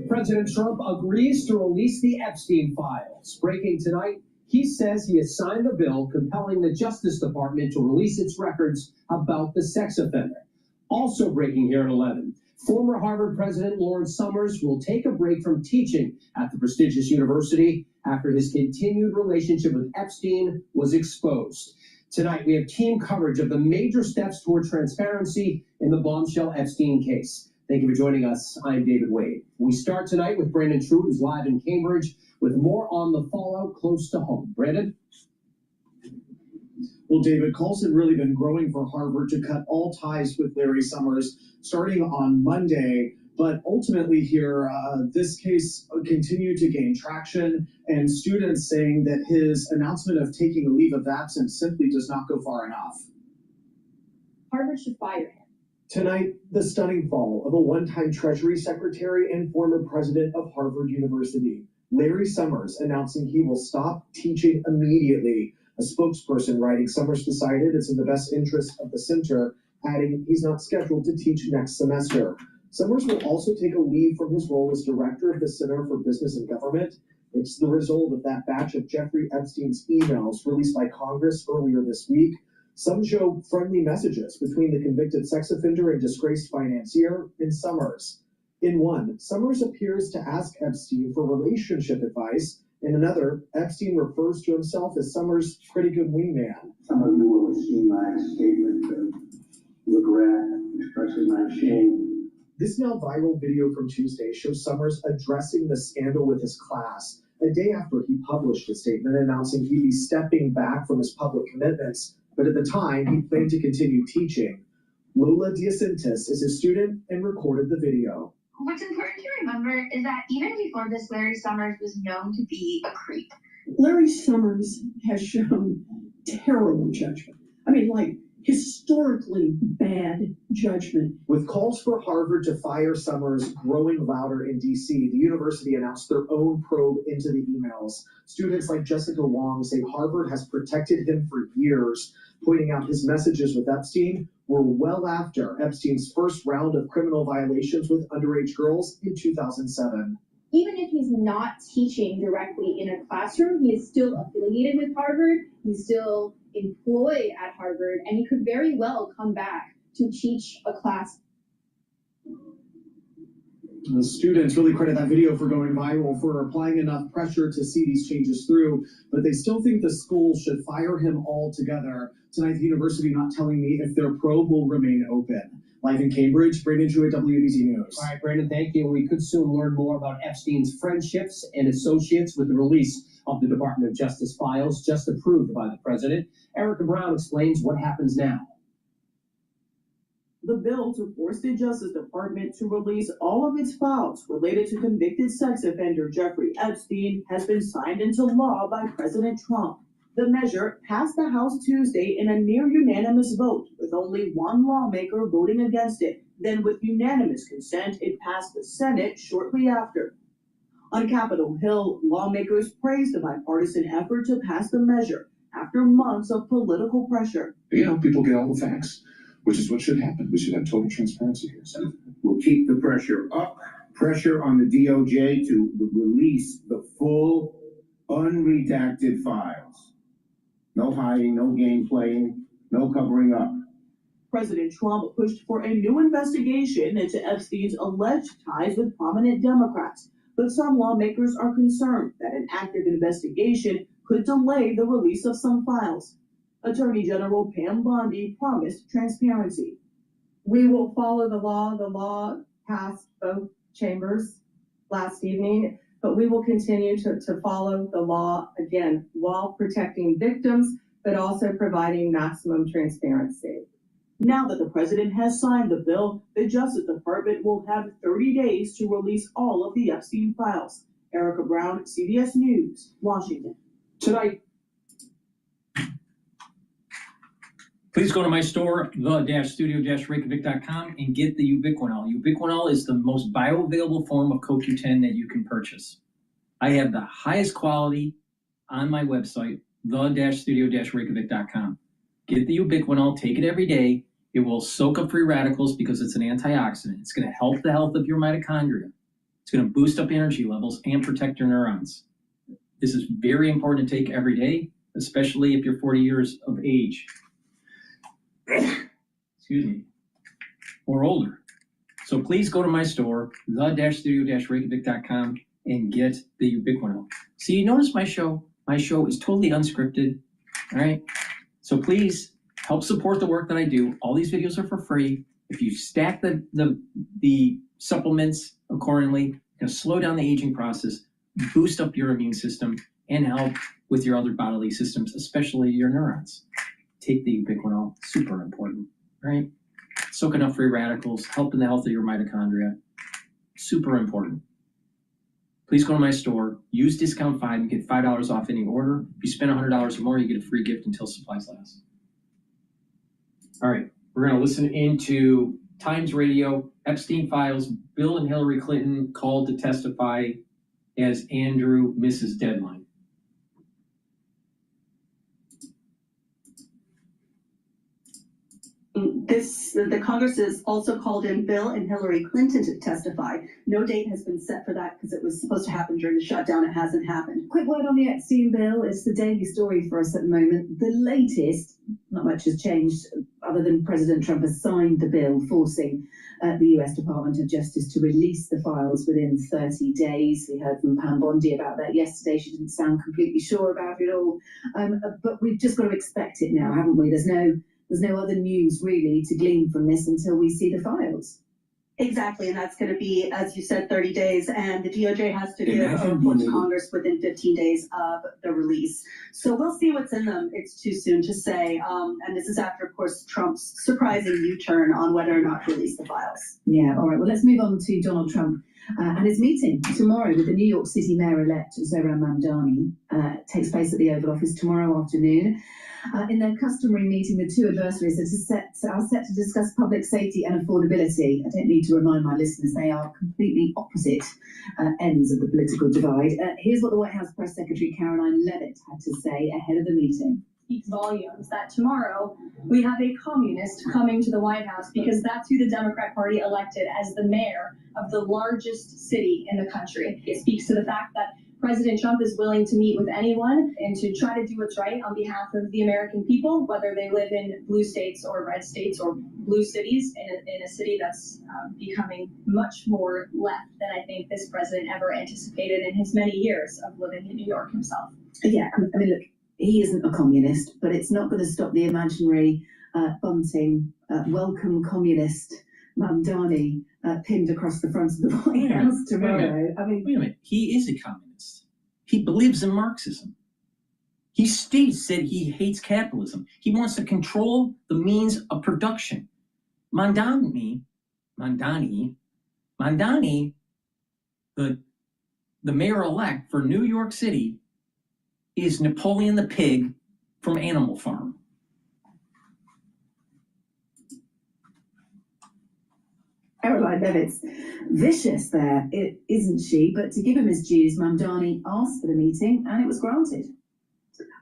President Trump agrees to release the Epstein files. Breaking tonight, He says he has signed the bill compelling the Justice Department to release its records about the sex offender. Also breaking here at 11, former Harvard President Lawrence Summers will take a break from teaching at the prestigious university after his continued relationship with Epstein was exposed. Tonight, we have team coverage of the major steps toward transparency in the bombshell Epstein case. Thank you for joining us. I'm David Wade. We start tonight with Brandon True, who's live in Cambridge, with more on the fallout close to home. Brandon? Well, David, calls have really been growing for Harvard to cut all ties with Larry Summers starting on Monday. But ultimately here, this case continued to gain traction, and students saying that his announcement of taking a leave of absence simply does not go far enough. Harvard should fire him. Tonight, the stunning fall of a one-time Treasury Secretary and former president of Harvard University, Larry Summers, announcing he will stop teaching immediately. A spokesperson writing Summers decided it's in the best interest of the center, adding he's not scheduled to teach next semester. Summers will also take a leave from his role as director of the Center for Business and Government. It's the result of that batch of Jeffrey Epstein's emails released by Congress earlier this week. Some show friendly messages between the convicted sex offender and disgraced financier and Summers. In one, Summers appears to ask Epstein for relationship advice. In another, Epstein refers to himself as Summers' pretty good wingman. Some of you will have seen my statement of regret, expressing my shame. This now viral video from Tuesday shows Summers addressing the scandal with his class a day after he published a statement announcing he'd be stepping back from his public commitments, but at the time he planned to continue teaching. Lola Diacentis is his student and recorded the video. What's important to remember is that even before this, Larry Summers was known to be a creep. Larry Summers has shown terrible judgment. I mean, like, historically bad judgment. With calls for Harvard to fire Summers growing louder in D.C., the university announced their own probe into the emails. Students like Jessica Wong say Harvard has protected him for years, pointing out his messages with Epstein were well after Epstein's first round of criminal violations with underage girls in 2007. Even if he's not teaching directly in a classroom, he is still affiliated with Harvard. He's still employed at Harvard, and he could very well come back to teach a class. The students really credit that video for going viral, for applying enough pressure to see these changes through, but they still think the school should fire him altogether. Tonight, the university not telling me if their probe will remain open. Live in Cambridge, Brandon Jewett, WABC News. All right, Brandon, thank you. We could soon learn more about Epstein's friendships and associates with the release of the Department of Justice files just approved by the president. Erica Brown explains what happens now. The bill to force the Justice Department to release all of its files related to convicted sex offender Jeffrey Epstein has been signed into law by President Trump. The measure passed the House Tuesday in a near unanimous vote, with only one lawmaker voting against it. Then, with unanimous consent, it passed the Senate shortly after. On Capitol Hill, lawmakers praised the bipartisan effort to pass the measure after months of political pressure. You know, people get all the facts, which is what should happen. We should have total transparency here. So we'll keep the pressure up, pressure on the DOJ to release the full, unredacted files. No hiding, no game playing, no covering up. President Trump pushed for a new investigation into Epstein's alleged ties with prominent Democrats, but some lawmakers are concerned that an active investigation could delay the release of some files. Attorney General Pam Bondi promised transparency. We will follow the law. The law passed both chambers last evening, but we will continue to follow the law, again, while protecting victims, but also providing maximum transparency. Now that the president has signed the bill, the Justice Department will have 30 days to release all of the Epstein files. Erica Brown, CBS News, Washington. Tonight, please go to my store, the-studio-reykjavik.com, and get the Ubiquinol. Ubiquinol is the most bioavailable form of CoQ10 that you can purchase. I have the highest quality on my website, the-studio-reykjavik.com. Get the Ubiquinol, take it every day. It will soak up free radicals because it's an antioxidant. It's going to help the health of your mitochondria. It's going to boost up energy levels and protect your neurons. This is very important to take every day, especially if you're 40 years of age. Excuse me. Or older. So please go to my store, the-studio-reykjavik.com, and get the ubiquinol. See, you notice my show? My show is totally unscripted, all right? So please help support the work that I do. All these videos are for free. If you stack the supplements accordingly, it's gonna slow down the aging process, boost up your immune system, and help with your other bodily systems, especially your neurons. Take the ubiquinol, super important, right? Soaking up free radicals, helping the health of your mitochondria, super important. Please go to my store, use discount 5, you get $5 off any order. If you spend $100 or more, you get a free gift until supplies last. All right, we're gonna listen into Times Radio, Epstein files, Bill and Hillary Clinton called to testify as Andrew misses deadline. The Congress has also called in Bill and Hillary Clinton to testify. No date has been set for that because it was supposed to happen during the shutdown. It hasn't happened. Quick word on the Epstein bill. It's the daily story for us at the moment. The latest, not much has changed other than President Trump has signed the bill forcing the US Department of Justice to release the files within 30 days. We heard from Pam Bondi about that yesterday. She didn't sound completely sure about it all. But we've just got to expect it now, haven't we? There's no other news really to glean from this until we see the files. Exactly, and that's going to be, as you said, 30 days, and the DOJ has to give a report to Congress within 15 days of the release. So we'll see what's in them. It's too soon to say, and this is after, of course, Trump's surprising U-turn on whether or not to release the files. Yeah, all right, well, let's move on to Donald Trump and his meeting tomorrow with the New York City Mayor-elect Zohran Mamdani. Takes place at the Oval Office tomorrow afternoon. In their customary meeting, the two adversaries are set to discuss public safety and affordability. I don't need to remind my listeners they are completely opposite ends of the political divide. Here's what the White House Press Secretary Caroline Leavitt had to say ahead of the meeting. Speaks volumes that tomorrow we have a communist coming to the White House because that's who the Democrat Party elected as the mayor of the largest city in the country. It speaks to the fact that President Trump is willing to meet with anyone and to try to do what's right on behalf of the American people, whether they live in blue states or red states or blue cities, in a city that's becoming much more left than I think this president ever anticipated in his many years of living in New York himself. Yeah, I mean, look, he isn't a communist, but it's not going to stop the imaginary bunting, welcome communist Mamdani pinned across the front of the White House tomorrow. Wait a minute. He is a communist. He believes in Marxism. He said he hates capitalism. He wants to control the means of production. Mamdani, the mayor-elect for New York City, is Napoleon the Pig from Animal Farm. Caroline Leavitt's vicious there, isn't she? But to give him his dues, Mamdani asked for the meeting and it was granted.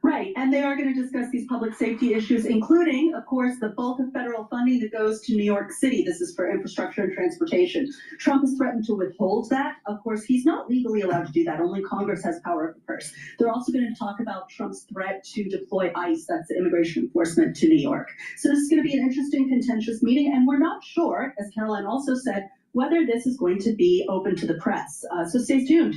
Right, and they are going to discuss these public safety issues, including, of course, the bulk of federal funding that goes to New York City. This is for infrastructure and transportation. Trump has threatened to withhold that. Of course, he's not legally allowed to do that. Only Congress has power of the purse. They're also going to talk about Trump's threat to deploy ICE, that's the immigration enforcement, to New York. So this is going to be an interesting, contentious meeting, and we're not sure, as Caroline also said, whether this is going to be open to the press. So stay tuned.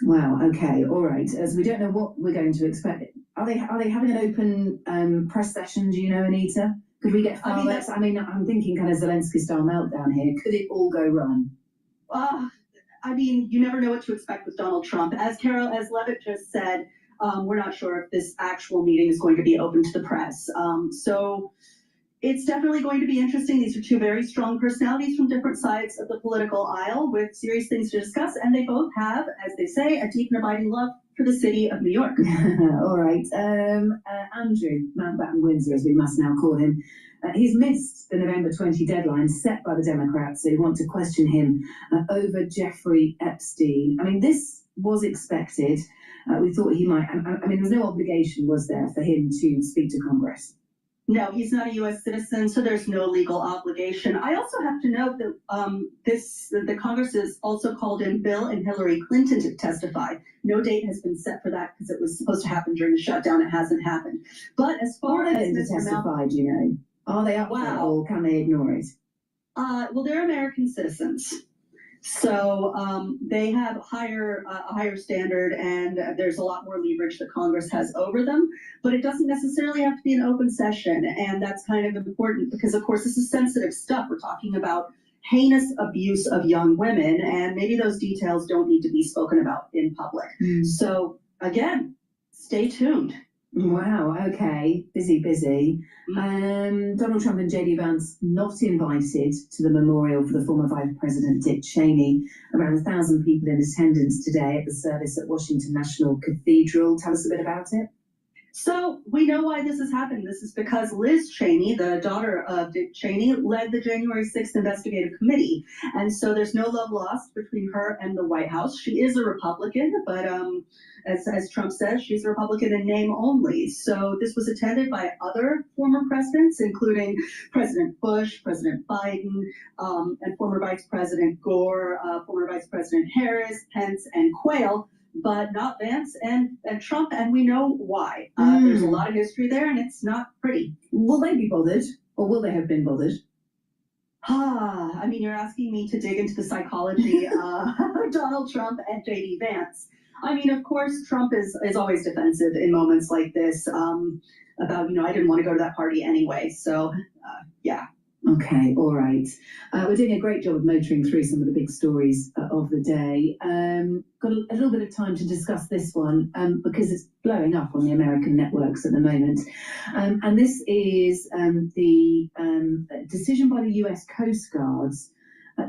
Wow. Okay. All right. As we don't know what we're going to expect, are they having an open press session? Do you know, Anita? Could we get fireworks? I mean, I'm thinking kind of Zelensky style meltdown here. Could it all go wrong? I mean, you never know what to expect with Donald Trump. As Leavitt just said, we're not sure if this actual meeting is going to be open to the press. So it's definitely going to be interesting. These are two very strong personalities from different sides of the political aisle with serious things to discuss, and they both have, as they say, a deep and abiding love for the city of New York. All right. Andrew Mountbatten Windsor, as we must now call him, he's missed the November 20 deadline set by the Democrats who want to question him over Jeffrey Epstein. I mean, this was expected. We thought he might. I mean, there was no obligation, was there, for him to speak to Congress? No, he's not a U.S. citizen, so there's no legal obligation. I also have to note that the Congress has also called in Bill and Hillary Clinton to testify. No date has been set for that because it was supposed to happen during the shutdown. It hasn't happened. But as far as to Mr. testify, do you know? Are they up for it, or can they ignore it? Well, they're American citizens. So they have a higher standard, and there's a lot more leverage that Congress has over them. But it doesn't necessarily have to be an open session, and that's kind of important because, of course, this is sensitive stuff. We're talking about heinous abuse of young women, and maybe those details don't need to be spoken about in public. So again, stay tuned. Wow, okay. Busy. Donald Trump and J.D. Vance not invited to the memorial for the former Vice President Dick Cheney. Around 1,000 people in attendance today at the service at Washington National Cathedral. Tell us a bit about it. So we know why this has happened. This is because Liz Cheney, the daughter of Dick Cheney, led the January 6th investigative committee. And so there's no love lost between her and the White House. She is a Republican, but as Trump says, she's a Republican in name only. So this was attended by other former presidents, including President Bush, President Biden, and former Vice President Gore, former Vice President Harris, Pence, and Quayle, but not Vance and Trump, and we know why. There's a lot of history there, and it's not pretty. Will they be bothered, or will they have been bothered? I mean, you're asking me to dig into the psychology of Donald Trump and J.D. Vance. I mean, of course, Trump is always defensive in moments like this about, I didn't want to go to that party anyway. So, yeah. Okay, all right. We're doing a great job of motoring through some of the big stories of the day. Got a little bit of time to discuss this one because it's blowing up on the American networks at the moment. And this is the decision by the US Coast Guards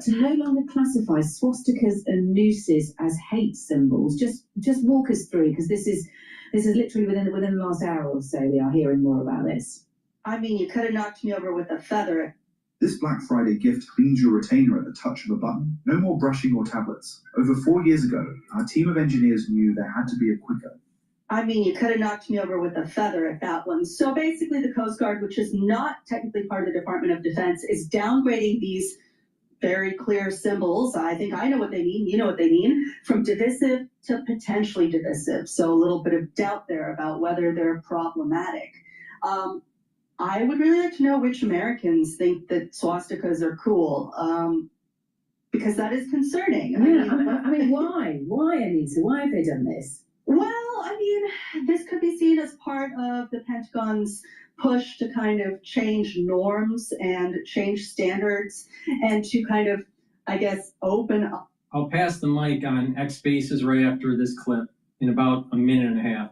to no longer classify swastikas and nooses as hate symbols. Just walk us through, because this is literally within the last hour or so we are hearing more about this. I mean, you could have knocked me over with a feather. This Black Friday gift cleans your retainer at the touch of a button. No more brushing or tablets. Over 4 years ago, our team of engineers knew there had to be a quicker. I mean, you could have knocked me over with a feather at that one. So basically, the Coast Guard, which is not technically part of the Department of Defense, is downgrading these very clear symbols. I think I know what they mean. You know what they mean. From divisive to potentially divisive. So a little bit of doubt there about whether they're problematic. I would really like to know which Americans think that swastikas are cool, because that is concerning. I mean, why? Why, Anita? Why have they done this? Well, I mean, this could be seen as part of the Pentagon's push to kind of change norms and change standards and to kind of, I guess, open up. I'll pass the mic on X Spaces right after this clip in about a minute and a half.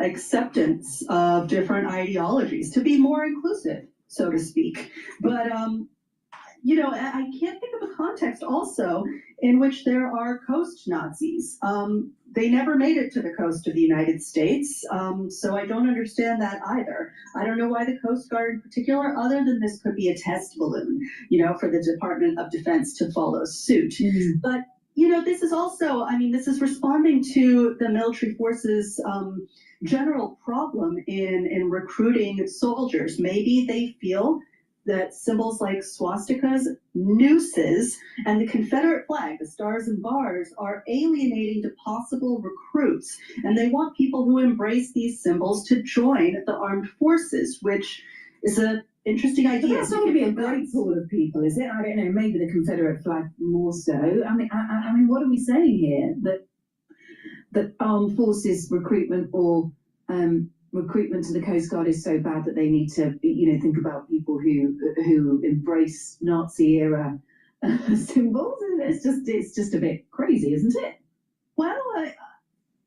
Acceptance of different ideologies to be more inclusive, so to speak. But, I can't think of a context also in which there are coast Nazis. They never made it to the coast of the United States, so I don't understand that either. I don't know why the Coast Guard in particular, other than this could be a test balloon, for the Department of Defense to follow suit. But, this is also, this is responding to the military forces' general problem in recruiting soldiers. Maybe they feel that symbols like swastikas, nooses, and the Confederate flag, the stars and bars, are alienating to possible recruits. And they want people who embrace these symbols to join the armed forces, which is an interesting idea. But that's not going to be a great pool of people, is it? I don't know, maybe the Confederate flag more so. I mean, what are we saying here? That armed forces recruitment or recruitment to the Coast Guard is so bad that they need to, think about people who embrace Nazi era symbols. It's just a bit crazy, isn't it? Well,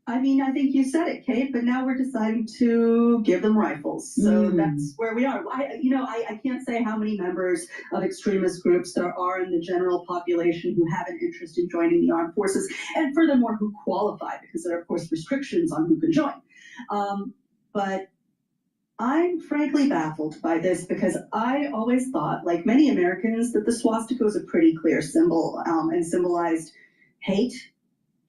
I think you said it, Kate. But now we're deciding to give them rifles, so that's where we are. I can't say how many members of extremist groups there are in the general population who have an interest in joining the armed forces, and furthermore, who qualify, because there are, of course, restrictions on who can join. But I'm frankly baffled by this, because I always thought, like many Americans, that the swastika was a pretty clear symbol and symbolized hate,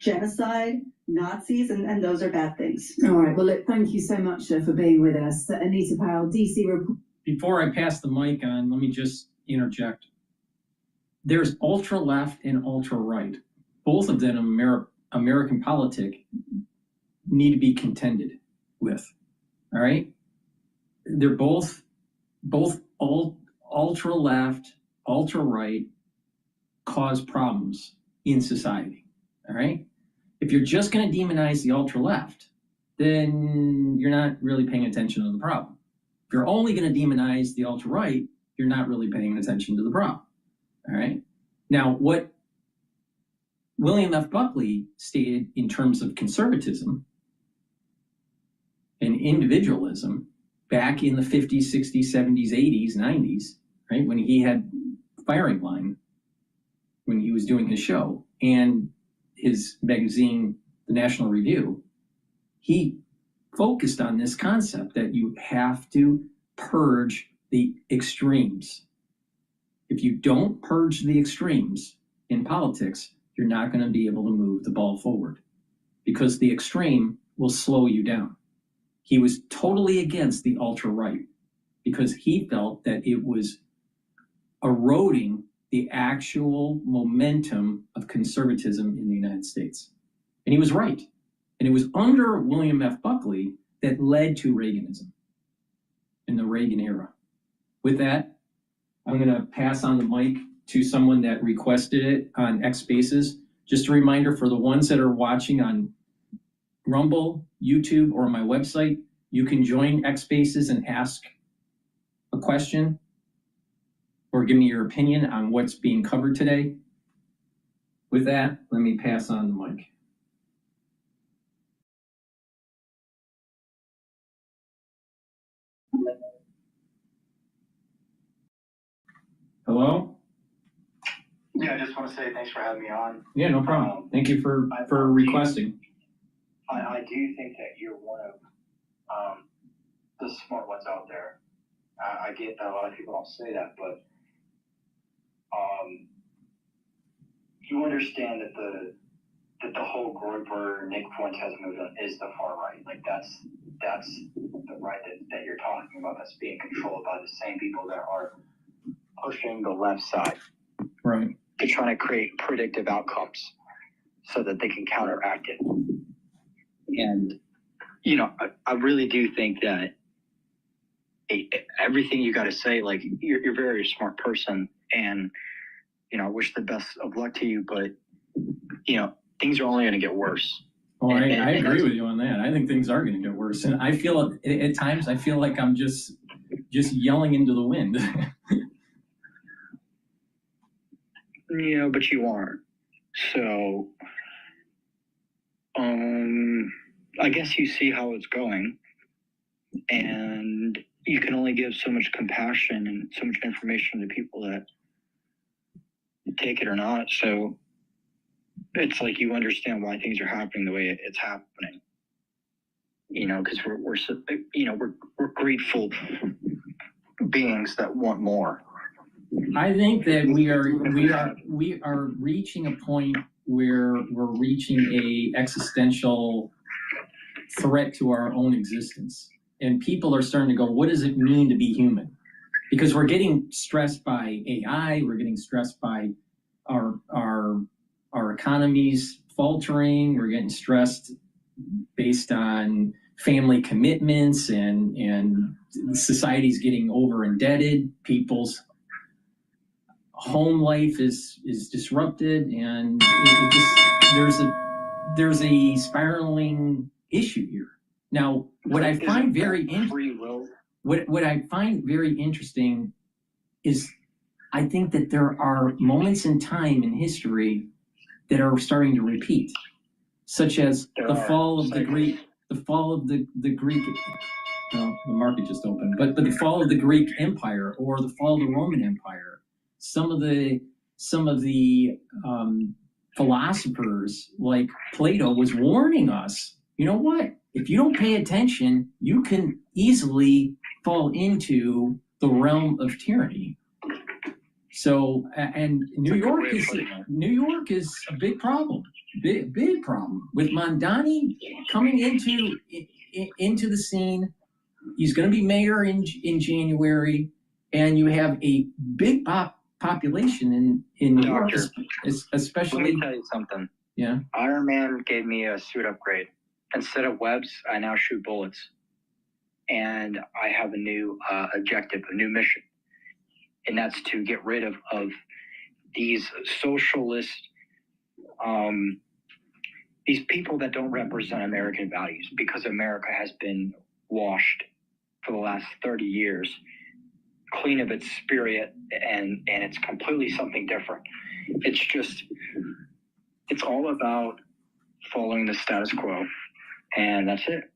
genocide, Nazis, and those are bad things. All right. Well, look, thank you so much for being with us. Anita Powell, DC report. Before I pass the mic on, let me just interject. There's ultra left and ultra right. Both of them American politic need to be contended with. All right? They're both ultra left, ultra right cause problems in society. All right? If you're just going to demonize the ultra left, then you're not really paying attention to the problem. If you're only going to demonize the ultra right, you're not really paying attention to the problem. All right? Now, what William F. Buckley stated in terms of conservatism and individualism back in the 50s, 60s, 70s, 80s, 90s, right, when he had Firing Line, when he was doing his show, and his magazine, The National Review, he focused on this concept that you have to purge the extremes. If you don't purge the extremes in politics, you're not going to be able to move the ball forward because the extreme will slow you down. He was totally against the ultra-right because he felt that it was eroding the actual momentum of conservatism in the United States. And he was right. And it was under William F. Buckley that led to Reaganism in the Reagan era. With that, I'm going to pass on the mic to someone that requested it on X Spaces. Just a reminder for the ones that are watching on Rumble, YouTube, or my website, you can join X Spaces and ask a question or give me your opinion on what's being covered today. With that, let me pass on the mic. Hello? Yeah, I just want to say thanks for having me on. Yeah, no problem. Thank you for requesting. I do think that you're one of the smart ones out there. I get that a lot of people don't say that, but you understand that the whole Groyper, Nick Fuentes movement is the far right. Like that's the right that you're talking about. That's being controlled by the same people that are pushing the left side. Right. They're trying to create predictive outcomes so that they can counteract it. And, you know, I really do think that everything you got to say, like, you're a very smart person. And, you know, I wish the best of luck to you. But, you know, things are only going to get worse. Oh, I agree with you on that. I think things are going to get worse. And I feel, at times, I feel like I'm just yelling into the wind. You know, but you aren't. So, I guess you see how it's going, and you can only give so much compassion and so much information to people that take it or not. So it's like you understand why things are happening the way it's happening. You know, because we're grateful beings that want more. I think that we are reaching a point where we're reaching a existential threat to our own existence, and people are starting to go, what does it mean to be human? Because we're getting stressed by AI, we're getting stressed by our economies faltering, we're getting stressed based on family commitments, and society's getting over indebted, people's home life is disrupted, and there's a spiraling issue here. Now, what I find very interesting is I think that there are moments in time in history that are starting to repeat, such as the fall of the Greek. Well, the market just opened, but the fall of the Greek Empire or the fall of the Roman Empire. Some of the philosophers like Plato was warning us, you know what? If you don't pay attention, you can easily fall into the realm of tyranny. So, and New York is a big problem, big problem with Mondani coming into the scene. He's going to be mayor in January, and you have a big population in New York, especially. Let me tell you something. Yeah. Iron Man gave me a suit upgrade. Instead of webs, I now shoot bullets. And I have a new objective, a new mission. And that's to get rid of these socialist, these people that don't represent American values, because America has been washed for the last 30 years, clean of its spirit, and it's completely something different. It's all about following the status quo, and that's it.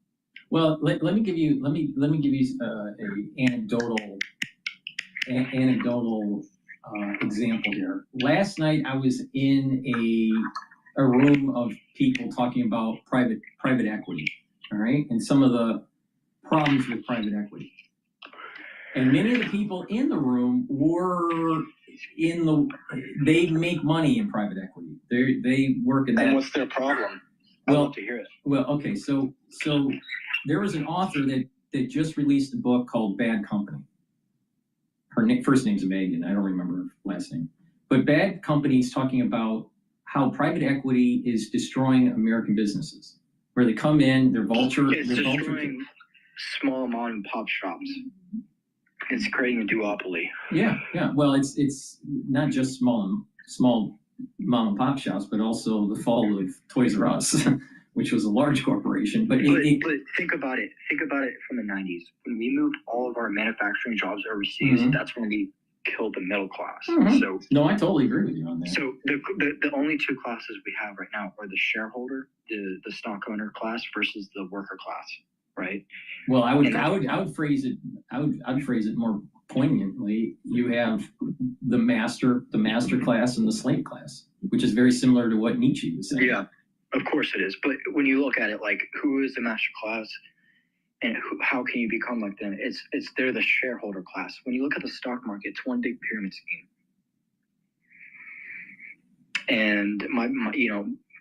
Well, let me give you a anecdotal example here. Last night I was in a room of people talking about private equity, all right, and some of the problems with private equity. And many of the people in the room were they make money in private equity. They work in that. And what's their problem? I'd love to hear it. Well, okay, so there was an author that just released a book called Bad Company. Her first name's Megan. I don't remember her last name. But Bad Company is talking about how private equity is destroying American businesses, where they come in, they're destroying small mom and pop shops. It's creating a duopoly. Yeah. Well, it's not just small mom and pop shops, but also the fall of Toys R Us, which was a large corporation. But think about it. Think about it from the 90s. When we moved all of our manufacturing jobs overseas, that's when we killed the middle class. So no, I totally agree with you on that. So the only two classes we have right now are the shareholder, the stock owner class, versus the worker class, right? Well, I would phrase it more poignantly. You have the master class and the slave class, which is very similar to what Nietzsche was saying. Yeah, of course it is. But when you look at it, like, who is the master class, and how can you become like them? They're the shareholder class. When you look at the stock market, it's one big pyramid scheme. And my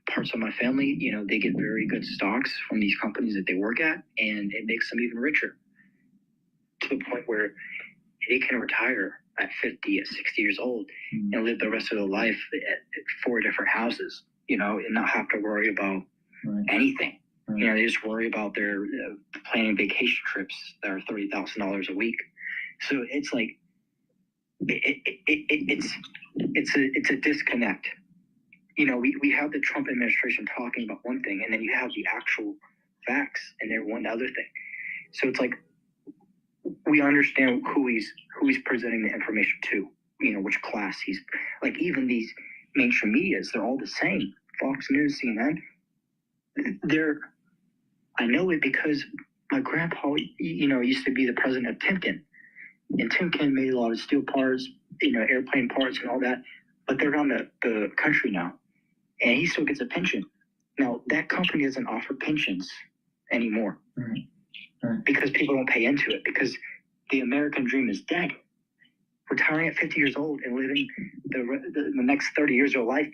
parts of my family, they get very good stocks from these companies that they work at, and it makes them even richer, to the point where they can retire at 50, at 60 years old, and live the rest of their life at 4 different houses, and not have to worry about anything. Right. They just worry about their planning vacation trips that are $30,000 a week. So it's like it's a disconnect. We have the Trump administration talking about one thing, and then you have the actual facts, and they're one other thing. So it's like, we understand who he's presenting the information to, which class he's, like, even these mainstream medias, they're all the same. Fox News, CNN, I know it because my grandpa, used to be the president of Timken, and Timken made a lot of steel parts, airplane parts and all that, but they're around the country now, and he still gets a pension. Now, that company doesn't offer pensions anymore. Right. Because people don't pay into it, because the American dream is dead. Retiring at 50 years old and living the next 30 years of your life,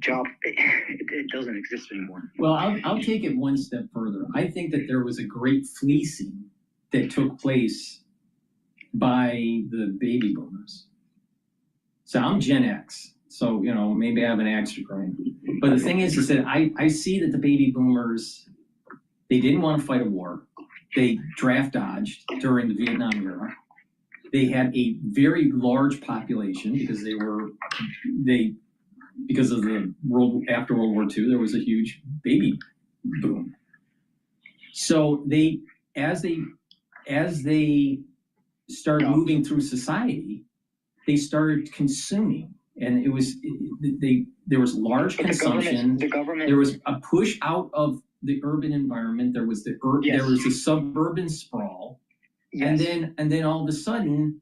job, it doesn't exist anymore. Well, I'll take it one step further. I think that there was a great fleecing that took place by the baby boomers. So I'm Gen X, so maybe I have an extra brain. But the thing is that I see that the baby boomers, they didn't want to fight a war. They draft dodged during the Vietnam era. They had a very large population because because of the after World War II, there was a huge baby boom. So as they started moving through society, they started consuming, and there was large consumption. The government. There was a push out of the urban environment. There was there was the suburban sprawl, and then all of a sudden,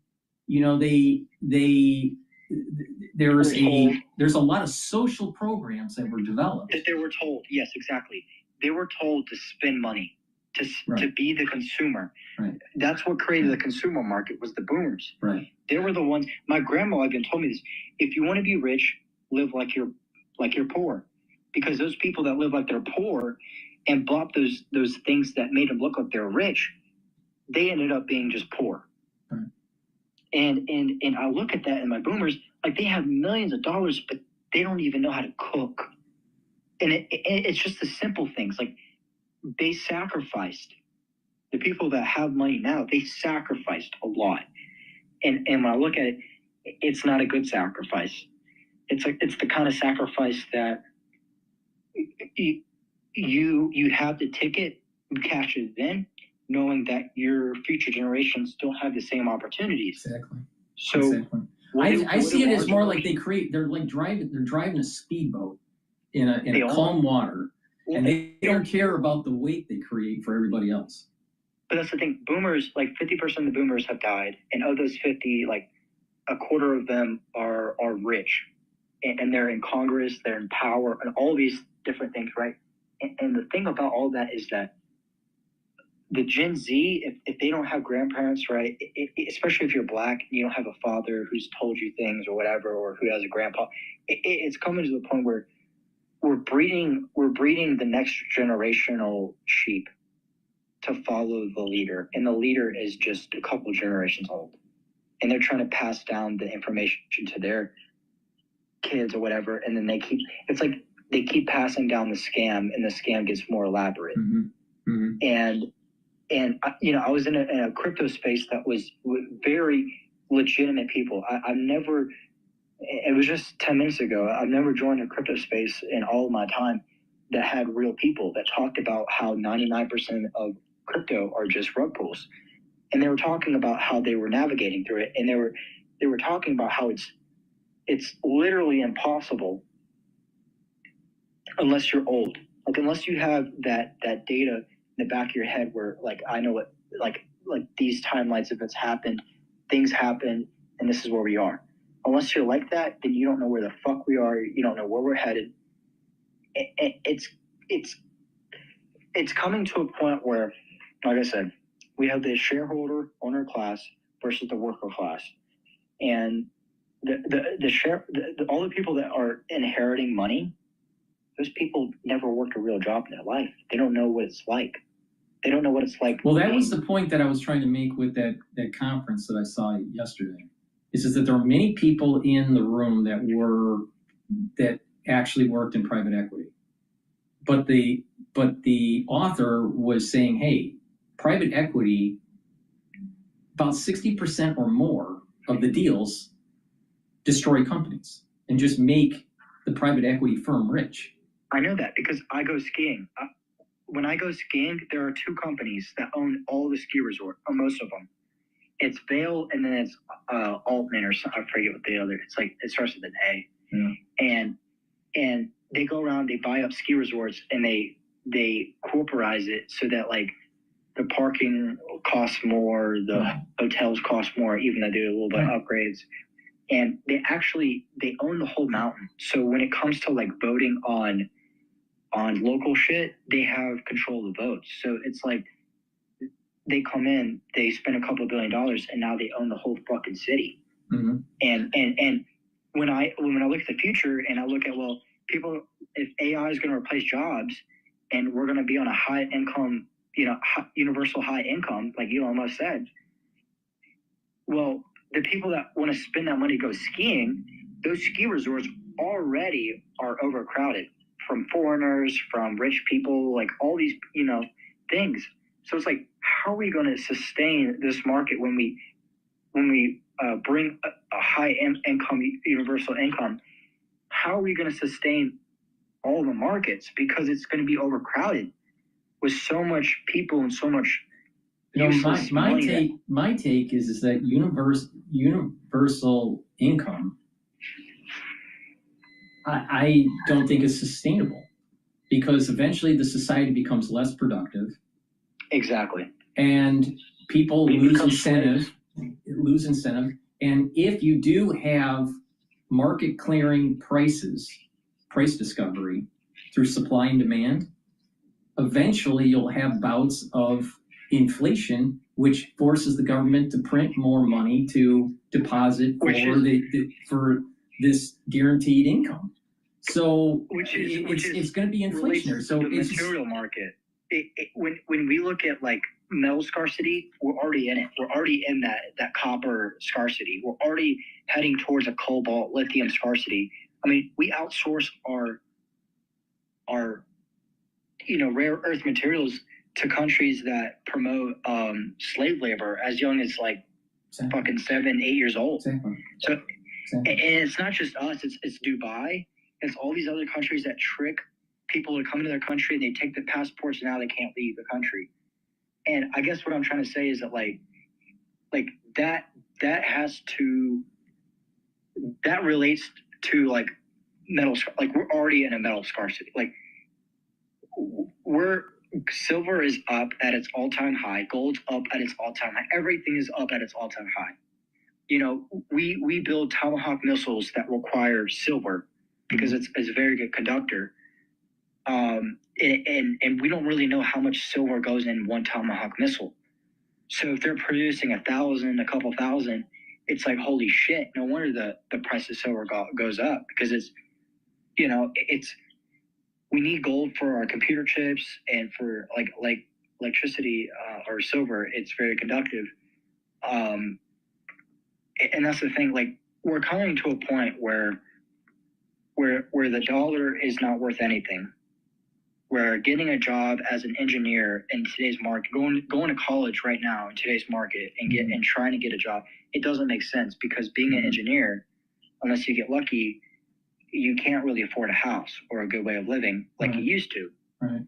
there's a lot of social programs that were developed. That they were told, yes, exactly. They were told to spend money, to be the consumer. Right. That's what created the consumer market, was the boomers. Right. They were the ones. My grandma even told me this: if you want to be rich, live like you're poor, because those people that live like they're poor and bought those things that made them look like they're rich, they ended up being just poor. Right. And I look at that, and my boomers, like, they have millions of dollars, but they don't even know how to cook. And it's just the simple things. Like, they sacrificed. The people that have money now, they sacrificed a lot. And when I look at it, it's not a good sacrifice. It's the kind of sacrifice that you have the ticket, you cash it then, knowing that your future generations don't have the same opportunities. Exactly. So exactly. I see it as more like they're driving a speedboat in a calm water, and they don't care about the weight they create for everybody else. But that's the thing. Boomers, like 50% of the boomers have died, and of those 50, like a quarter of them are rich, and they're in Congress, they're in power, and all these different things, right? And the thing about all that is that the Gen Z, if they don't have grandparents, right, especially if you're Black and you don't have a father who's told you things or whatever, or who has a grandpa, it's coming to the point where we're breeding the next generational sheep to follow the leader, and the leader is just a couple generations old, and they're trying to pass down the information to their kids or whatever, and then they keep passing down the scam, and the scam gets more elaborate. Mm-hmm. Mm-hmm. And I was in a crypto space that was very legitimate people. I've never, it was just 10 minutes ago, I've never joined a crypto space in all of my time that had real people that talked about how 99% of crypto are just rug pulls. And they were talking about how they were navigating through it. And they were talking about how it's literally impossible unless you're old. Like, unless you have that data in the back of your head where, like, I know what, like these timelines, if it's happened, things happen, and this is where we are. Unless you're like that, then you don't know where the fuck we are. You don't know where we're headed. It's coming to a point where, like I said, we have the shareholder owner class versus the worker class, and all the people that are inheriting money, those people never worked a real job in their life. They don't know what it's like. They don't know what it's like. Well, that was the point that I was trying to make with that conference that I saw yesterday. Is that there are many people in the room that actually worked in private equity, but the author was saying, hey, private equity, about 60% or more of the deals destroy companies and just make the private equity firm rich. I know that because I go skiing. When I go skiing, there are two companies that own all the ski resort, or most of them. It's Vail, and then it's Altman, or something. I forget what the other. It's like, it starts with an A. Yeah. And they go around, they buy up ski resorts, and they corporatize it so that, like, the parking costs more, the hotels cost more, even though they do a little bit of upgrades. And they own the whole mountain. So when it comes to, like, voting on local shit, they have control of the votes. So it's like, they come in, they spend a couple $1 billion, and now they own the whole fucking city. Mm-hmm. And when I look at the future, and I look at, well, people, if AI is going to replace jobs, and we're going to be on a high income, universal high income, like Elon Musk said, well, the people that want to spend that money to go skiing, those ski resorts already are overcrowded, from foreigners, from rich people, like all these, things. So it's like, how are we going to sustain this market when we bring a high income, universal income? How are we going to sustain all the markets? Because it's going to be overcrowded with so much people and so much. My take is that universal income, I don't think is sustainable, because eventually the society becomes less productive. Exactly. And people lose incentive. And if you do have market clearing price discovery through supply and demand, eventually you'll have bouts of inflation, which forces the government to print more money to deposit for this guaranteed income. So it's going to be inflationary. So the material market. When we look at like metal scarcity, we're already in it. We're already in that copper scarcity. We're already heading towards a cobalt, lithium scarcity. I mean, we outsource our rare earth materials to countries that promote slave labor as young as like fucking 7, 8 years old. So, and it's not just us. It's Dubai. It's all these other countries that trick people to come into their country. They take the passports and now they can't leave the country. And I guess what I'm trying to say is that like that relates to like metal. Like we're already in a metal scarcity. Like silver is up at its all-time high. Gold's up at its all-time high. Everything is up at its all-time high. You know, we build Tomahawk missiles that require silver because it's a very good conductor. And we don't really know how much silver goes in one Tomahawk missile. So if they're producing 1,000, a couple thousand, it's like, holy shit, no wonder the price of silver goes up because we need gold for our computer chips and for like electricity or silver. It's very conductive. And that's the thing, like we're coming to a point where the dollar is not worth anything. Where getting a job as an engineer in today's market, going to college right now in today's market and trying to get a job, it doesn't make sense because being an engineer, unless you get lucky, you can't really afford a house or a good way of living like you used to. Right.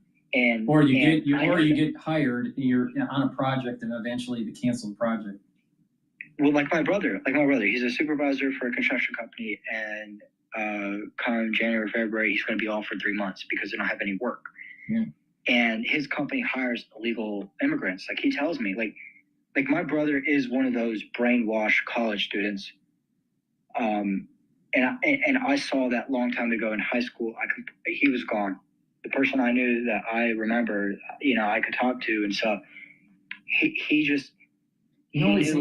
Or you get hired, and you're on a project, and eventually they cancel the project. Well, like my brother, he's a supervisor for a construction company, and come January, February, he's going to be off for 3 months because they don't have any work. Yeah. And his company hires illegal immigrants. Like he tells me, like my brother is one of those brainwashed college students. And I saw that long time ago in high school. He was gone. The person I knew that I remember, I could talk to, and so he just.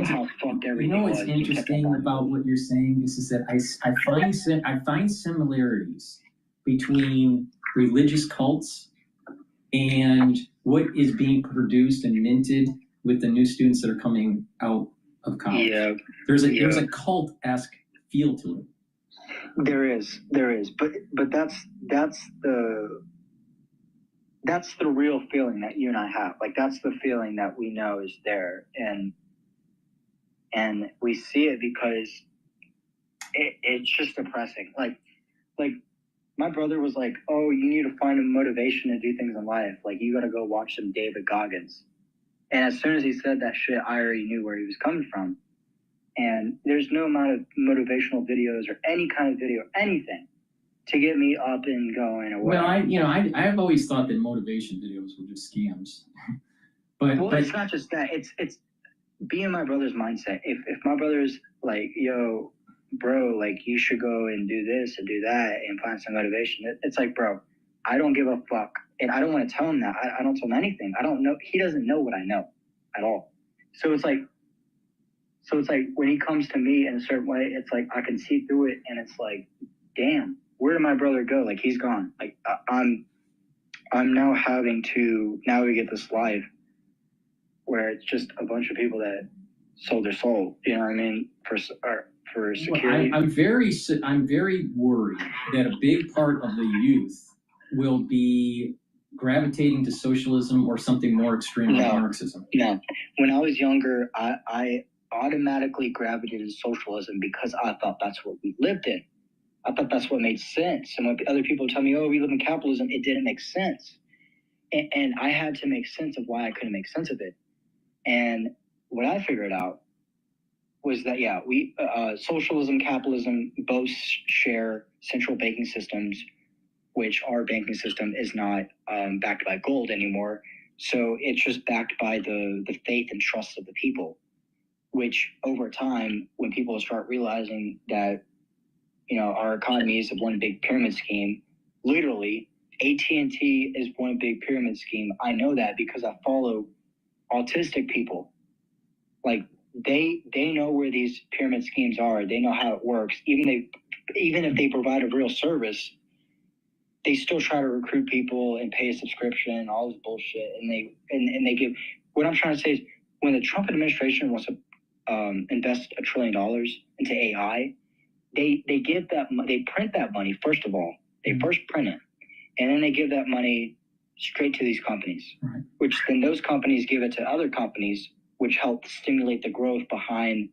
How fucked everything was. What's interesting about what you're saying is that I find similarities between religious cults and what is being produced and minted with the new students that are coming out of college. Yeah. There's a cult-esque feel to it. There is, but that's the real feeling that you and I have. Like that's the feeling that we know is there, and we see it because it's just depressing. Like my brother was like, oh, you need to find a motivation to do things in life. Like you got to go watch some David Goggins. And as soon as he said that shit, I already knew where he was coming from. And there's no amount of motivational videos or any kind of video, anything to get me up and going away. Well, I've always thought that motivation videos were just scams. but it's not just that. It's be in my brother's mindset. If my brother's like, yo, bro, like you should go and do this and do that and find some motivation. It's like, bro, I don't give a fuck. And I don't want to tell him that. I don't tell him anything. I don't know. He doesn't know what I know at all. So it's like when he comes to me in a certain way, it's like I can see through it, and it's like, damn, where did my brother go? Like he's gone. Like I'm now having to navigate this life where it's just a bunch of people that sold their soul. You know what I mean? For security. Well, I'm very worried that a big part of the youth will be gravitating to socialism or something more extreme like Marxism. No. When I was younger, I automatically gravitated to socialism because I thought that's what we lived in. I thought that's what made sense. And when other people tell me, oh, we live in capitalism, it didn't make sense. And I had to make sense of why I couldn't make sense of it. And what I figured out was that, socialism, capitalism both share central banking systems, which our banking system is not backed by gold anymore. So it's just backed by the faith and trust of the people, which over time, when people start realizing that, our economy is one big pyramid scheme, literally, AT&T is one big pyramid scheme. I know that because I follow autistic people. Like they know where these pyramid schemes are. They know how it works. Even if they provide a real service, they still try to recruit people and pay a subscription, all this bullshit. And they give. What I'm trying to say is, when the Trump administration wants to invest $1 trillion into AI, they give that. They print that money first of all. They first print it, and then they give that money straight to these companies, right, which then those companies give it to other companies, which help stimulate the growth behind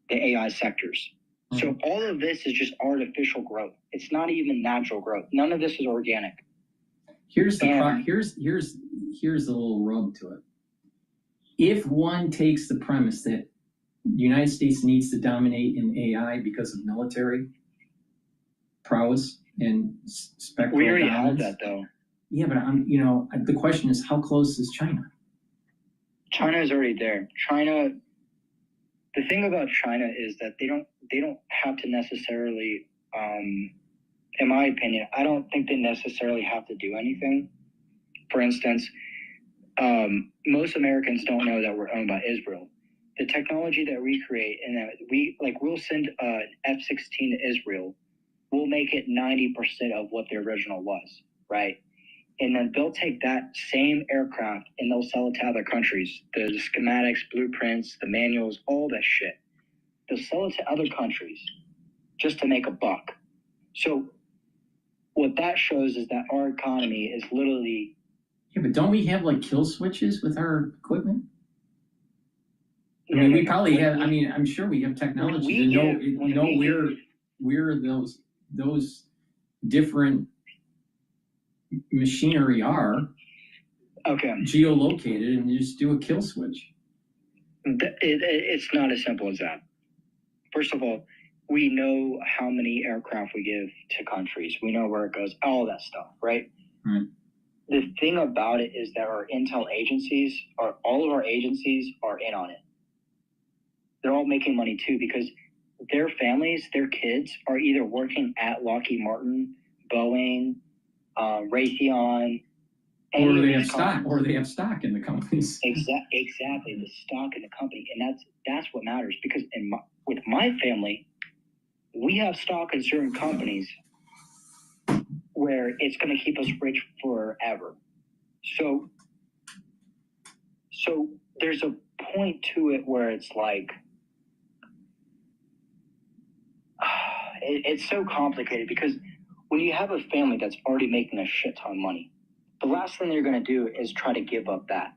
the AI sectors. So all of this is just artificial growth. It's not even natural growth. None of this is organic. Here's the here's the little rub to it. If one takes the premise that the United States needs to dominate in AI because of military prowess and spectral we already dominance, have that though. Yeah, but the question is, how close is China? China is already there. The thing about China is that they don't have to necessarily, in my opinion, I don't think they necessarily have to do anything. For instance, most Americans don't know that we're owned by Israel. The technology that we create and that we'll send an F-16 to Israel, we'll make it 90% of what the original was, right? And then they'll take that same aircraft and they'll sell it to other countries. The schematics, blueprints, the manuals, all that shit. They'll sell it to other countries just to make a buck. So what that shows is that our economy is literally... Yeah, but don't we have like kill switches with our equipment? I mean, we probably have. I mean, I'm sure we have technology to know where those different machinery are. Okay. Geolocated, and you just do a kill switch. It's not as simple as that. First of all, we know how many aircraft we give to countries. We know where it goes, all that stuff, right? Right. The thing about it is that our intel agencies, all of our agencies are in on it. They're all making money too because their families, their kids are either working at Lockheed Martin, Boeing, Raytheon, or they have stock in the companies. Exactly, the stock in the company, and that's what matters. Because with my family, we have stock in certain companies where it's going to keep us rich forever. So there's a point to it where it's like it's so complicated because when you have a family that's already making a shit ton of money, the last thing they're going to do is try to give up that.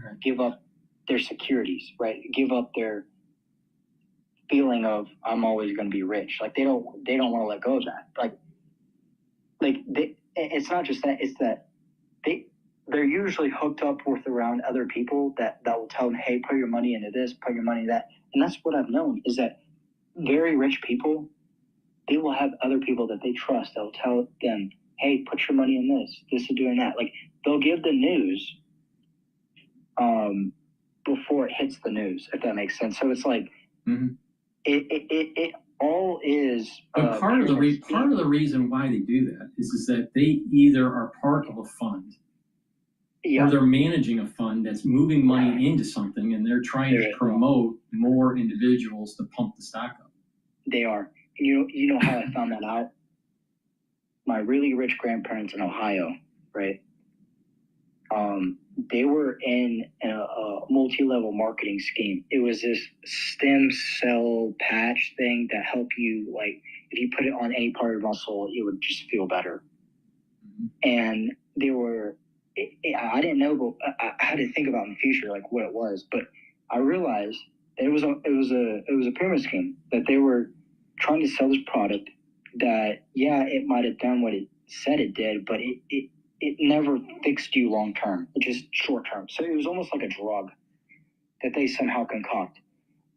Right. Give up their securities, right? Give up their feeling of I'm always going to be rich. Like they don't want to let go of that. It's not just that, it's that they're usually hooked up with around other people that will tell them, hey, put your money into this, put your money into that. And that's what I've known is that very rich people, they will have other people that they trust. They'll tell them, hey, put your money in this is doing that. Like they'll give the news before it hits the news, if that makes sense. So it's like it all is. But part of the reason why they do that is that they either are part of a fund, or they're managing a fund that's moving money into something, and they're trying to promote more individuals to pump the stock up. They are. You know how I found that out? My really rich grandparents in Ohio, right? They were in a multi-level marketing scheme. It was this stem cell patch thing that helped you, like, if you put it on any part of your muscle, you would just feel better. And they were, I didn't know, but I had to think about in the future, like what it was. But I realized that it was a pyramid scheme, that they were trying to sell this product that, yeah, it might have done what it said it did, but it never fixed you long term, just short term. So it was almost like a drug that they somehow concoct.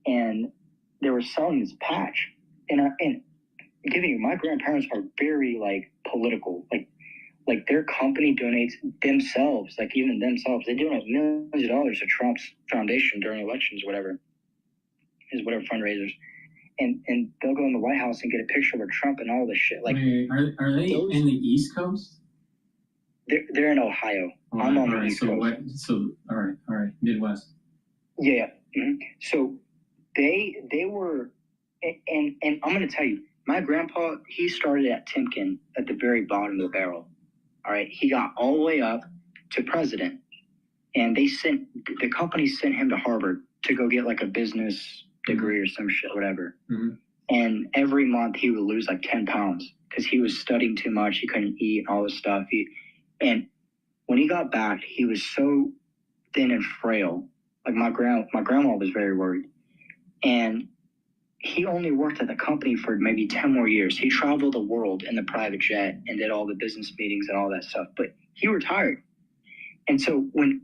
And they were selling this patch. And giving you, my grandparents are very like political. Like their company donates themselves, like even themselves, they donate millions of dollars to Trump's foundation during elections, whatever fundraisers. And they'll go in the White House and get a picture of Trump and all this shit. Like, are they in the East Coast? They're in Ohio. I'm on the East Coast. All right, Midwest. Yeah. Mm-hmm. So they were, and I'm going to tell you, my grandpa, he started at Timken at the very bottom of the barrel. All right. He got all the way up to president, and the company sent him to Harvard to go get like a business degree or some shit, whatever. Mm-hmm. And every month he would lose like 10 pounds because he was studying too much. He couldn't eat and all this stuff. And when he got back, he was so thin and frail. Like my grandma was very worried. And he only worked at the company for maybe 10 more years. He traveled the world in the private jet and did all the business meetings and all that stuff. But he retired. And so when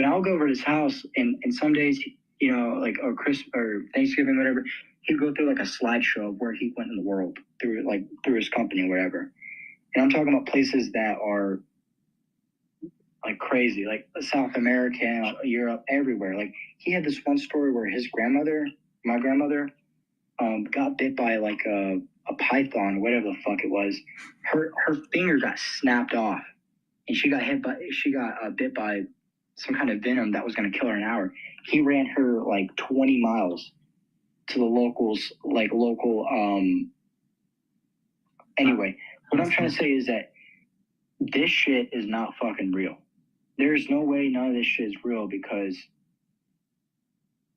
I'll go over to his house and some days, you know, like or Christmas or Thanksgiving, whatever, he'd go through like a slideshow of where he went in the world through his company or whatever. And I'm talking about places that are like crazy, like South America, Europe, everywhere. Like he had this one story where his grandmother, my grandmother, got bit by like a python or whatever the fuck it was. Her finger got snapped off, and she got bit by some kind of venom that was going to kill her in an hour. He ran her like 20 miles to the locals, anyway, what I'm trying to say is that this shit is not fucking real. There's no way none of this shit is real because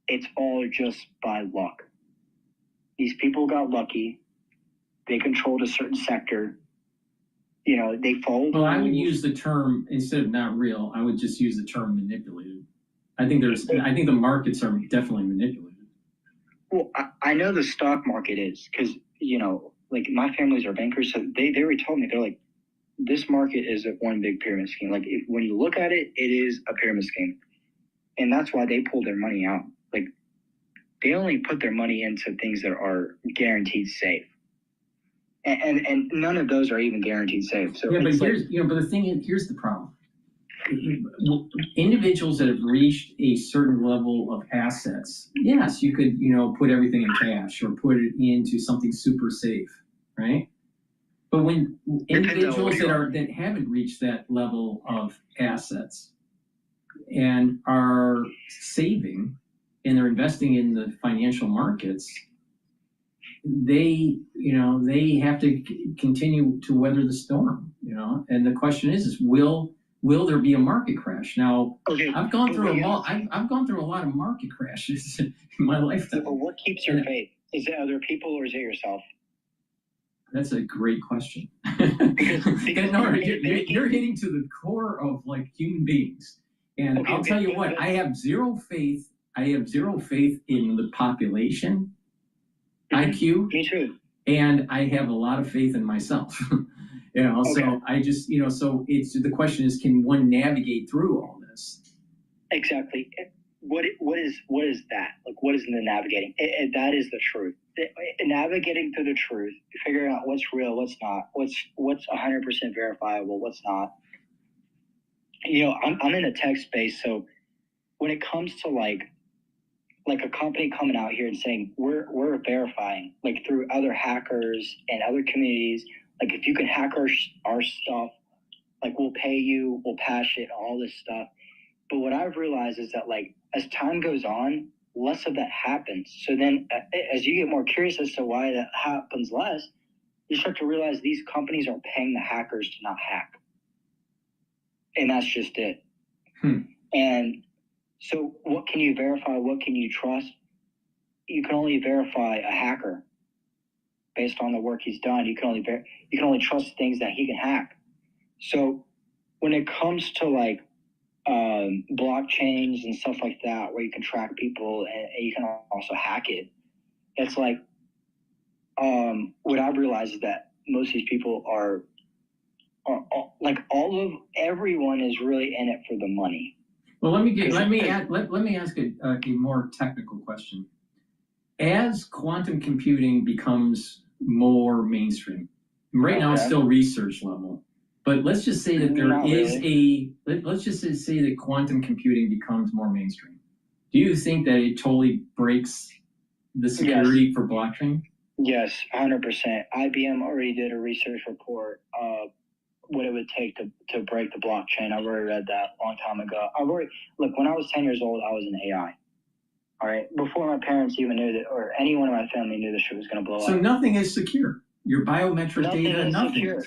it's all just by luck. These people got lucky. They controlled a certain sector. You know, they followed. Well, I would use the term, instead of not real, I would just use the term manipulated. I think the markets are definitely manipulated. Well, I know the stock market is because, you know, like my families are bankers, so they already told me, they're like, this market is one big pyramid scheme. Like when you look at it, it is a pyramid scheme. And that's why they pulled their money out. Like they only put their money into things that are guaranteed safe. And none of those are even guaranteed safe. So yeah, but but the thing is, here's the problem. Individuals that have reached a certain level of assets, yes, you could, put everything in cash or put it into something super safe, right? But when individuals that haven't reached that level of assets and are saving and they're investing in the financial markets, they have to continue to weather the storm, and the question is will there be a market crash? Now, okay, I've gone through a lot of market crashes in my lifetime. But what keeps your faith? Is it other people or is it yourself? That's a great question. You're hitting to the core of like human beings, and okay, I'll tell you what, I have zero faith. I have zero faith in the population IQ. Me too. And I have a lot of faith in myself. Okay. So I just, so it's the question is, can one navigate through all this? Exactly. What is that? Like, what is the navigating? That is the truth. Navigating through the truth, figuring out what's real, what's not, what's 100% verifiable, what's not. I'm in the tech space, so when it comes to like a company coming out here and saying we're verifying, like through other hackers and other communities, like if you can hack our stuff, like we'll pay you, we'll patch it, all this stuff. But what I've realized is that like as time goes on, less of that happens. So then as you get more curious as to why that happens less, you start to realize these companies are paying the hackers to not hack. And that's just it. And so what can you verify? What can you trust? You can only verify a hacker based on the work he's done. You can only trust things that he can hack. So when it comes to like blockchains and stuff like that, where you can track people and you can also hack it, it's like what I've realized is that most of these people are like everyone is really in it for the money. Well, let me ask a more technical question. As quantum computing becomes more mainstream, right now it's still research level, but let's just say that let's just say that quantum computing becomes more mainstream. Do you think that it totally breaks the security for blockchain? Yes, 100%. IBM already did a research report what it would take to break the blockchain. I've already read that a long time ago. Look, when I was 10 years old, I was in AI. All right, before my parents even knew that, or anyone in my family knew this shit was going to blow up. So nothing is secure. Your biometric data, nothing. Secure,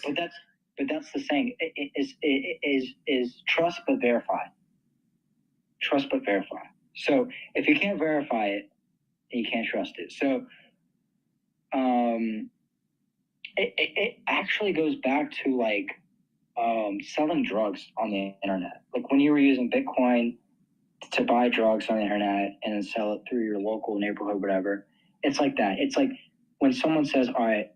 but that's the saying. It is trust but verify. Trust but verify. So if you can't verify it, you can't trust it. So it actually goes back to like selling drugs on the internet. Like when you were using Bitcoin to buy drugs on the internet and then sell it through your local neighborhood, whatever. It's like that. It's like when someone says, all right,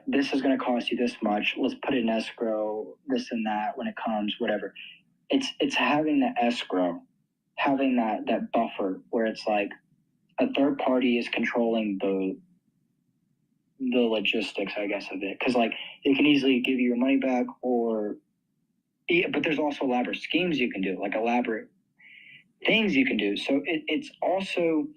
this is going to cost you this much. Let's put it in escrow, this and that when it comes, whatever. It's having the escrow, having that buffer where it's like a third party is controlling the logistics, I guess, of it. Because like it can easily give you your money back, but there's also elaborate schemes you can do, like elaborate things you can do. So it's also,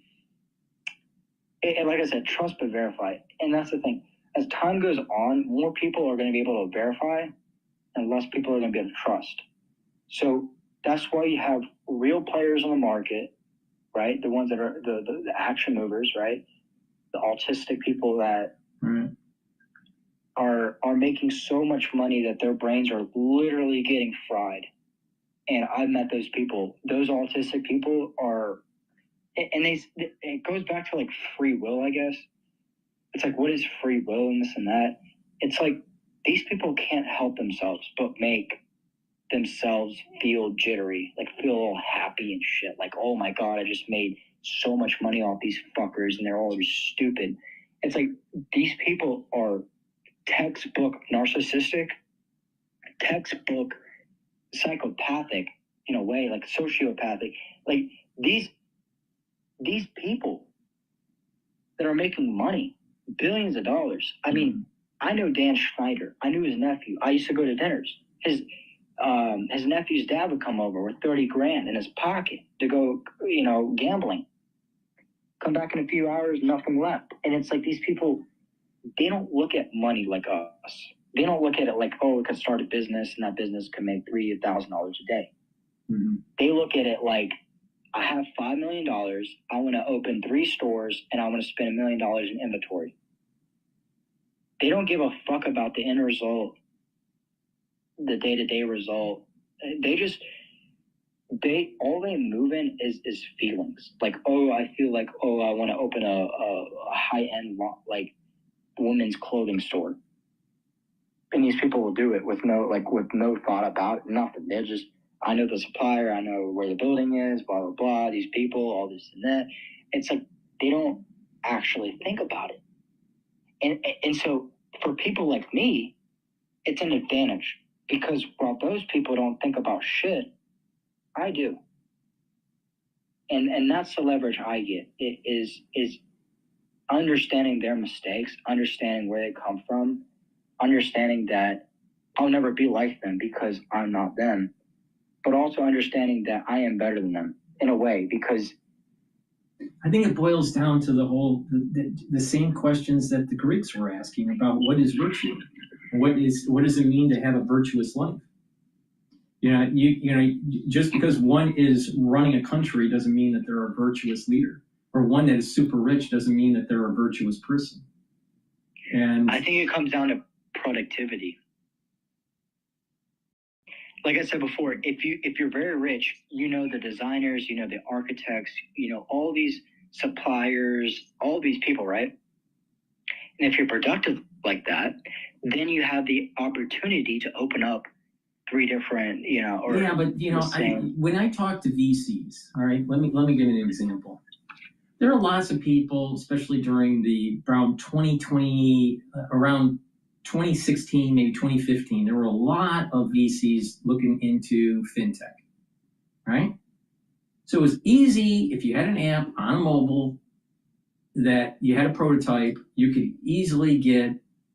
like I said, trust but verify. And that's the thing. As time goes on, more people are going to be able to verify and less people are going to be able to trust. So that's why you have real players on the market, right? The ones that are the action movers, right? The autistic people that are making so much money that their brains are literally getting fried. And I've met those people. Those autistic people are, and it goes back to like free will, I guess. It's like, what is free will and this and that? It's like these people can't help themselves but make themselves feel jittery, like feel all happy and shit. Like, oh my God, I just made so much money off these fuckers and they're all just stupid. It's like these people are textbook narcissistic, textbook psychopathic in a way, like sociopathic. Like these people that are making money, billions of dollars. I mean, I know Dan Schneider. I knew his nephew. I used to go to dinners. His nephew's dad would come over with 30 grand in his pocket to go, gambling. Come back in a few hours, nothing left. And it's like these people, they don't look at money like us. They don't look at it like, oh, we could start a business and that business could make $3,000 a day. Mm-hmm. They look at it like, I have $5 million. I want to open 3 stores and I want to spend $1 million in inventory. They don't give a fuck about the end result, the day-to-day result. All they move in is feelings. Like, oh, I feel like, oh, I want to open a high-end, like, women's clothing store. And these people will do it with no thought about it, nothing. They're just, I know the supplier, I know where the building is, blah, blah, blah, these people, all this and that. It's like they don't actually think about it. And so for people like me, it's an advantage because while those people don't think about shit, I do. And that's the leverage I get. It is understanding their mistakes, understanding where they come from, understanding that I'll never be like them because I'm not them, but also understanding that I am better than them in a way, because I think it boils down to the same questions that the Greeks were asking about what is virtue? What does it mean to have a virtuous life? Just because one is running a country doesn't mean that they're a virtuous leader, or one that is super rich doesn't mean that they're a virtuous person. And I think it comes down to productivity. Like I said before, if you're very rich, the designers, the architects, all these suppliers, all these people, right? And if you're productive like that, then you have the opportunity to open up 3 different, when I talk to VCs, all right, let me give you an example. There are lots of people, especially during around 2020, around 2016, maybe 2015, there were a lot of VCs looking into fintech, right? So it was easy if you had an app on a mobile that you had a prototype, you could easily get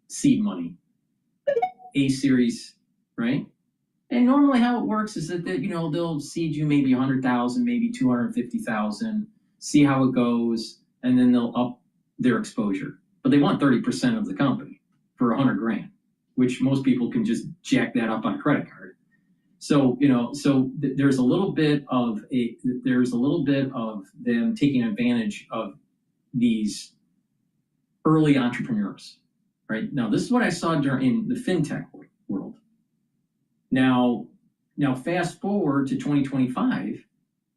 seed money, A series, right? And normally how it works is that they'll seed you maybe 100,000, maybe 250,000, see how it goes, and then they'll up their exposure. But they want 30% of the company for 100 grand. which most people can just jack that up on a credit card. So, there's a little bit of them taking advantage of these early entrepreneurs, right? Now, this is what I saw in the fintech world. Now fast forward to 2025.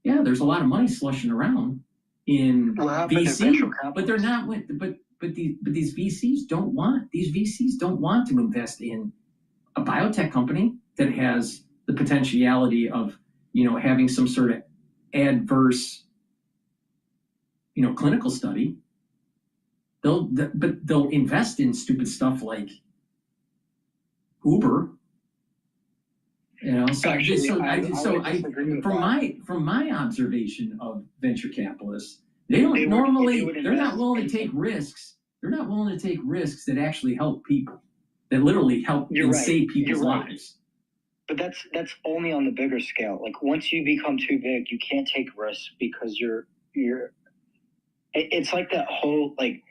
Yeah, there's a lot of money slushing around in VC, but they're not. But these VCs don't want to invest in a biotech company that has the potentiality of having some sort of adverse clinical study. They'll invest in stupid stuff like Uber. From my observation of venture capitalists, they're not willing to take risks. They're not willing to take risks that actually help people, that literally help save people's lives. But that's only on the bigger scale. Like once you become too big, you can't take risks because it's like that whole like.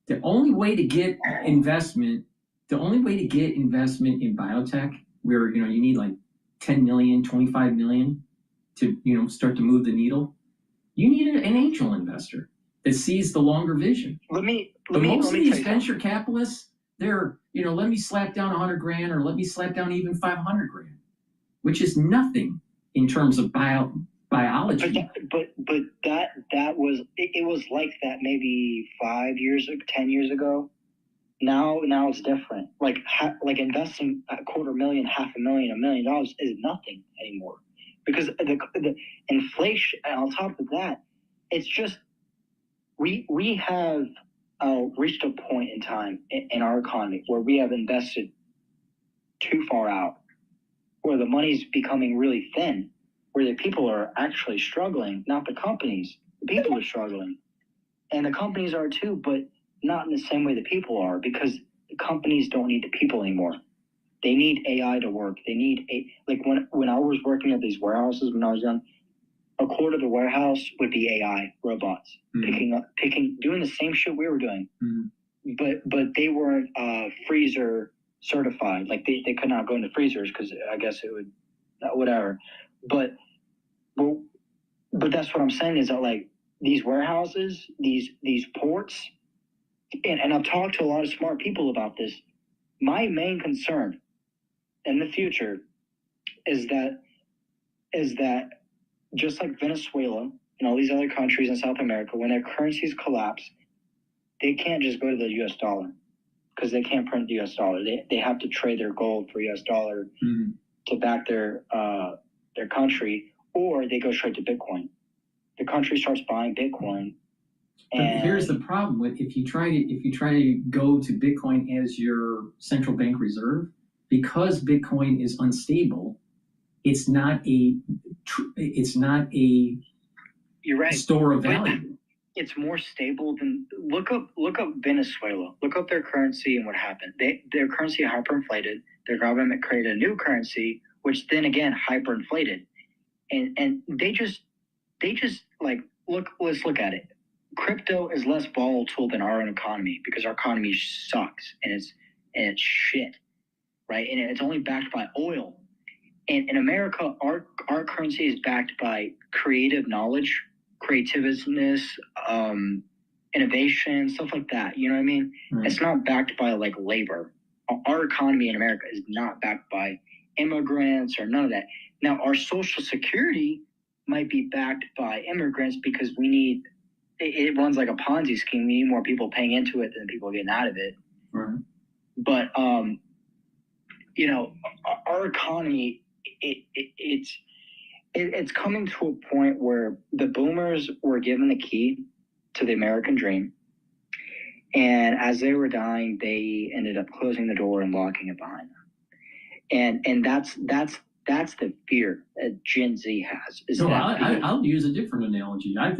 The only way to get investment in biotech, where you need like 10 million, 25 million to start to move the needle, you need an angel investor that sees the longer vision. Most of these venture capitalists, they're let me slap down $100,000 or let me slap down even $500,000, which is nothing in terms of biology. But that was it was like that maybe 5 years, 10 years ago. Now it's different. Like investing $250,000, $500,000, $1 million is nothing anymore, because the inflation. On top of that, it's just we have reached a point in time in our economy where we have invested too far out, where the money's becoming really thin, where the people are actually struggling, not the companies. The people are struggling, and the companies are too, but not in the same way the people are, because the companies don't need the people anymore. They need AI to work. They need when I was working at these warehouses when I was young, a quarter of the warehouse would be AI robots doing the same shit we were doing, but they weren't freezer certified. Like they could not go into freezers because I guess it would whatever. But that's what I'm saying is that like these warehouses, these ports. And I've talked to a lot of smart people about this. My main concern in the future is that just like Venezuela and all these other countries in South America, when their currencies collapse, they can't just go to the US dollar because they can't print the US dollar. They have to trade their gold for US dollar to back their country, or they go straight to Bitcoin. The country starts buying Bitcoin. But here's the problem with if you try to go to Bitcoin as your central bank reserve, because Bitcoin is unstable, it's not a you're right. store of value. It's more stable than look up Venezuela. Look up their currency and what happened. Their currency hyperinflated. Their government created a new currency, which then again hyperinflated, and they just like let's look at it. Crypto is less volatile than our own economy because our economy sucks and it's shit, right? And it's only backed by oil. And in America, our currency is backed by creative knowledge, creativeness, innovation, stuff like that. You know what I mean? Right. It's not backed by like labor. Our economy in America is not backed by immigrants or none of that. Now, our Social Security might be backed by immigrants because it runs like a Ponzi scheme. We need more people paying into it than people getting out of it. Right. But our economy, it's coming to a point where the boomers were given the key to the American dream, and as they were dying, they ended up closing the door and locking it behind them. And that's the fear that Gen Z has. I'll use a different analogy. I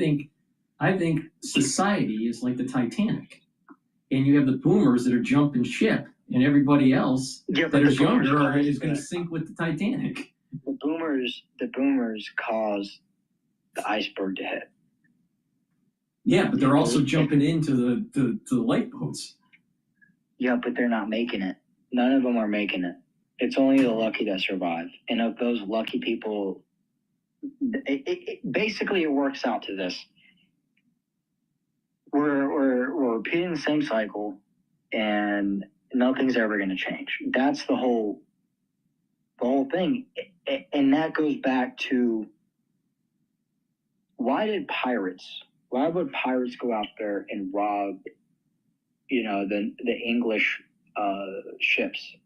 think society is like the Titanic, and you have the boomers that are jumping ship, and everybody else that is younger is going to sink with the Titanic. The boomers cause the iceberg to hit. Yeah, but they're also jumping into the lifeboats. Yeah, but they're not making it. none of them are making it. It's only the lucky that survive. And of those lucky people, basically it works out to this. We're repeating the same cycle, and nothing's ever going to change. That's the whole thing. And that goes back to, why would pirates go out there and rob, the English ships?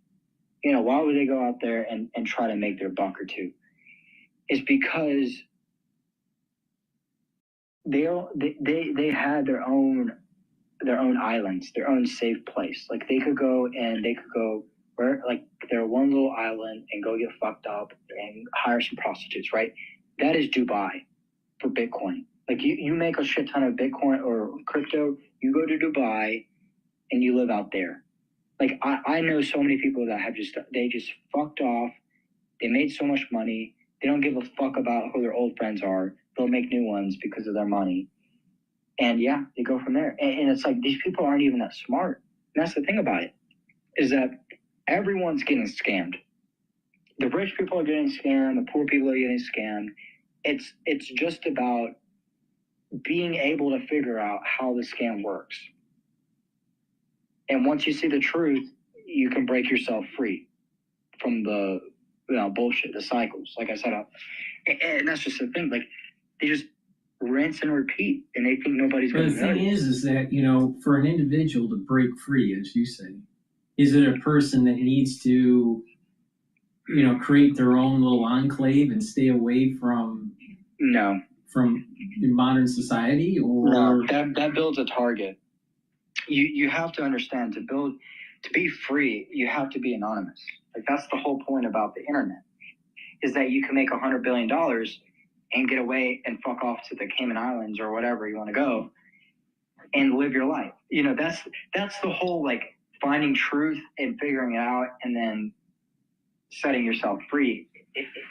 Why would they go out there and try to make their buck or two? It's because they had their own islands, their own safe place. Like they could go where, like, their one little island and go get fucked up and hire some prostitutes, right? That is Dubai for Bitcoin. Like you make a shit ton of Bitcoin or crypto, you go to Dubai and you live out there. Like I know so many people that they just fucked off. They made so much money. They don't give a fuck about who their old friends are. They'll make new ones because of their money. And yeah, they go from there. And it's like, these people aren't even that smart. And that's the thing about it, is that everyone's getting scammed. The rich people are getting scammed. The poor people are getting scammed. It's just about being able to figure out how the scam works. And once you see the truth, you can break yourself free from the bullshit, the cycles. Like I said, and that's just the thing. Like, they just rinse and repeat, and they think nobody's going to know. The thing is that, for an individual to break free, as you say, is it a person that needs to, create their own little enclave and stay away from modern society? Or no, that builds a target. You have to understand, to be free, you have to be anonymous. Like, that's the whole point about the internet, is that you can make $100 billion and get away and fuck off to the Cayman Islands or whatever you want to go and live your life. That's the whole, like, finding truth and figuring it out and then setting yourself free.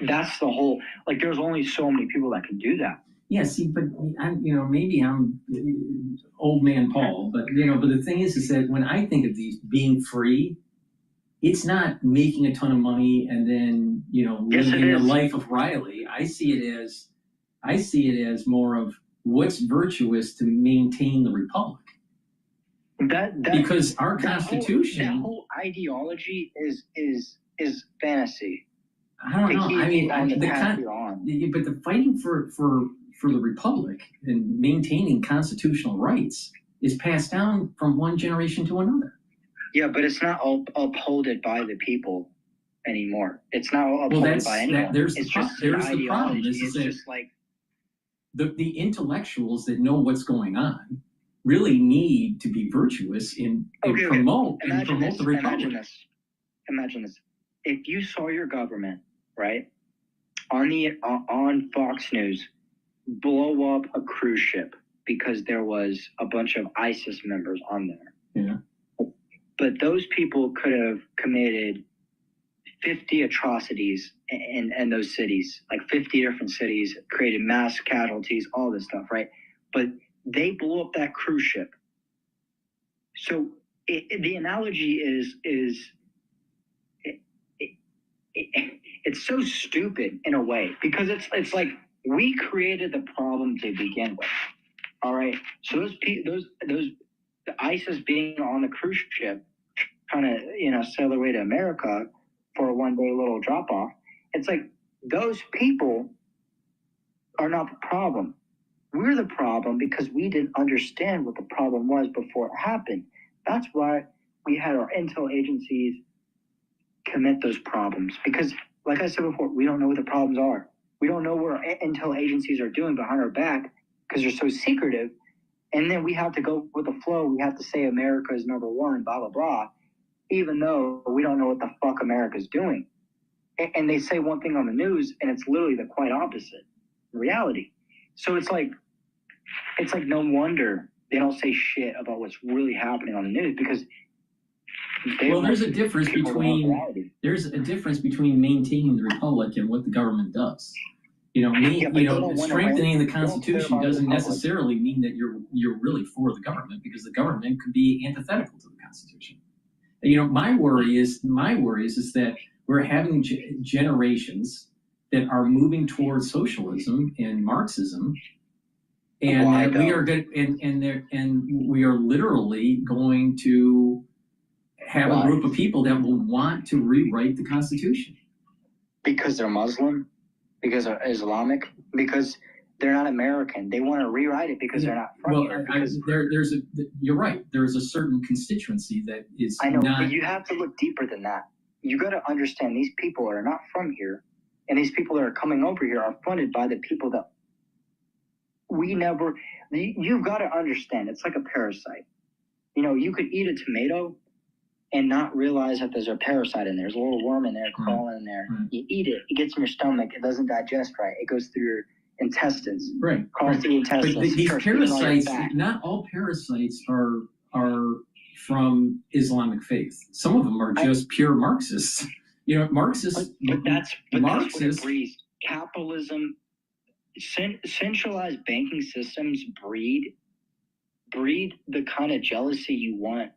That's the whole, like, there's only so many people that can do that. Yeah, see, but maybe I'm old man Paul, but the thing is that when I think of these being free, it's not making a ton of money and then living the life of Riley. I see it as more of what's virtuous to maintain the republic. Because our Constitution, that whole ideology is fantasy. I don't know. But the fighting for the republic and maintaining constitutional rights is passed down from one generation to another. Yeah, but it's not upholded by the people anymore. It's not upholded by anyone. There's the problem. It's just like the intellectuals that know what's going on really need to be virtuous and promote the republic. Imagine this. If you saw your government, right, on Fox News, blow up a cruise ship because there was a bunch of ISIS members on there. Yeah. But those people could have committed 50 atrocities in those cities, like 50 different cities, created mass casualties, all this stuff, right? But they blew up that cruise ship. So the analogy is it's so stupid in a way, because it's like, we created the problem to begin with. All right. So the ISIS being on the cruise ship, trying to sail their way to America for a one-day little drop-off. It's like, those people are not the problem. We're the problem because we didn't understand what the problem was before it happened. That's why we had our intel agencies commit those problems. Because, like I said before, we don't know what the problems are. We don't know what our intel agencies are doing behind our back because they're so secretive. And then we have to go with the flow. We have to say America is number one, blah, blah, blah, even though we don't know what the fuck America's doing. And they say one thing on the news, and it's literally the quite opposite in reality. So it's like no wonder they don't say shit about what's really happening on the news, because there's a difference between maintaining the republic and what the government does. Strengthening the Constitution doesn't necessarily mean that you're really for the government, because the government could be antithetical to the Constitution. You know, my worry is that we're having generations that are moving towards socialism and Marxism, and that we are good, and we are literally going to have a group of people that will want to rewrite the Constitution because they're Muslim, because they're Islamic, because they're not American. They want to rewrite it because they're not from here. You're right. There's a certain constituency that is. I know, but you have to look deeper than that. You got to understand these people are not from here, and these people that are coming over here are funded by the people that we never. You've got to understand. It's like a parasite. You know, you could eat a tomato and not realize that there's a parasite in there. There's a little worm in there crawling in there. You eat it. It gets in your stomach. It doesn't digest right. It goes through your intestines. Right. Through the intestines. But these parasites, not all parasites are from Islamic faith. Some of them are just pure Marxists. You know, Marxists. But that's what it breeds. Capitalism, centralized banking systems breed the kind of jealousy you want.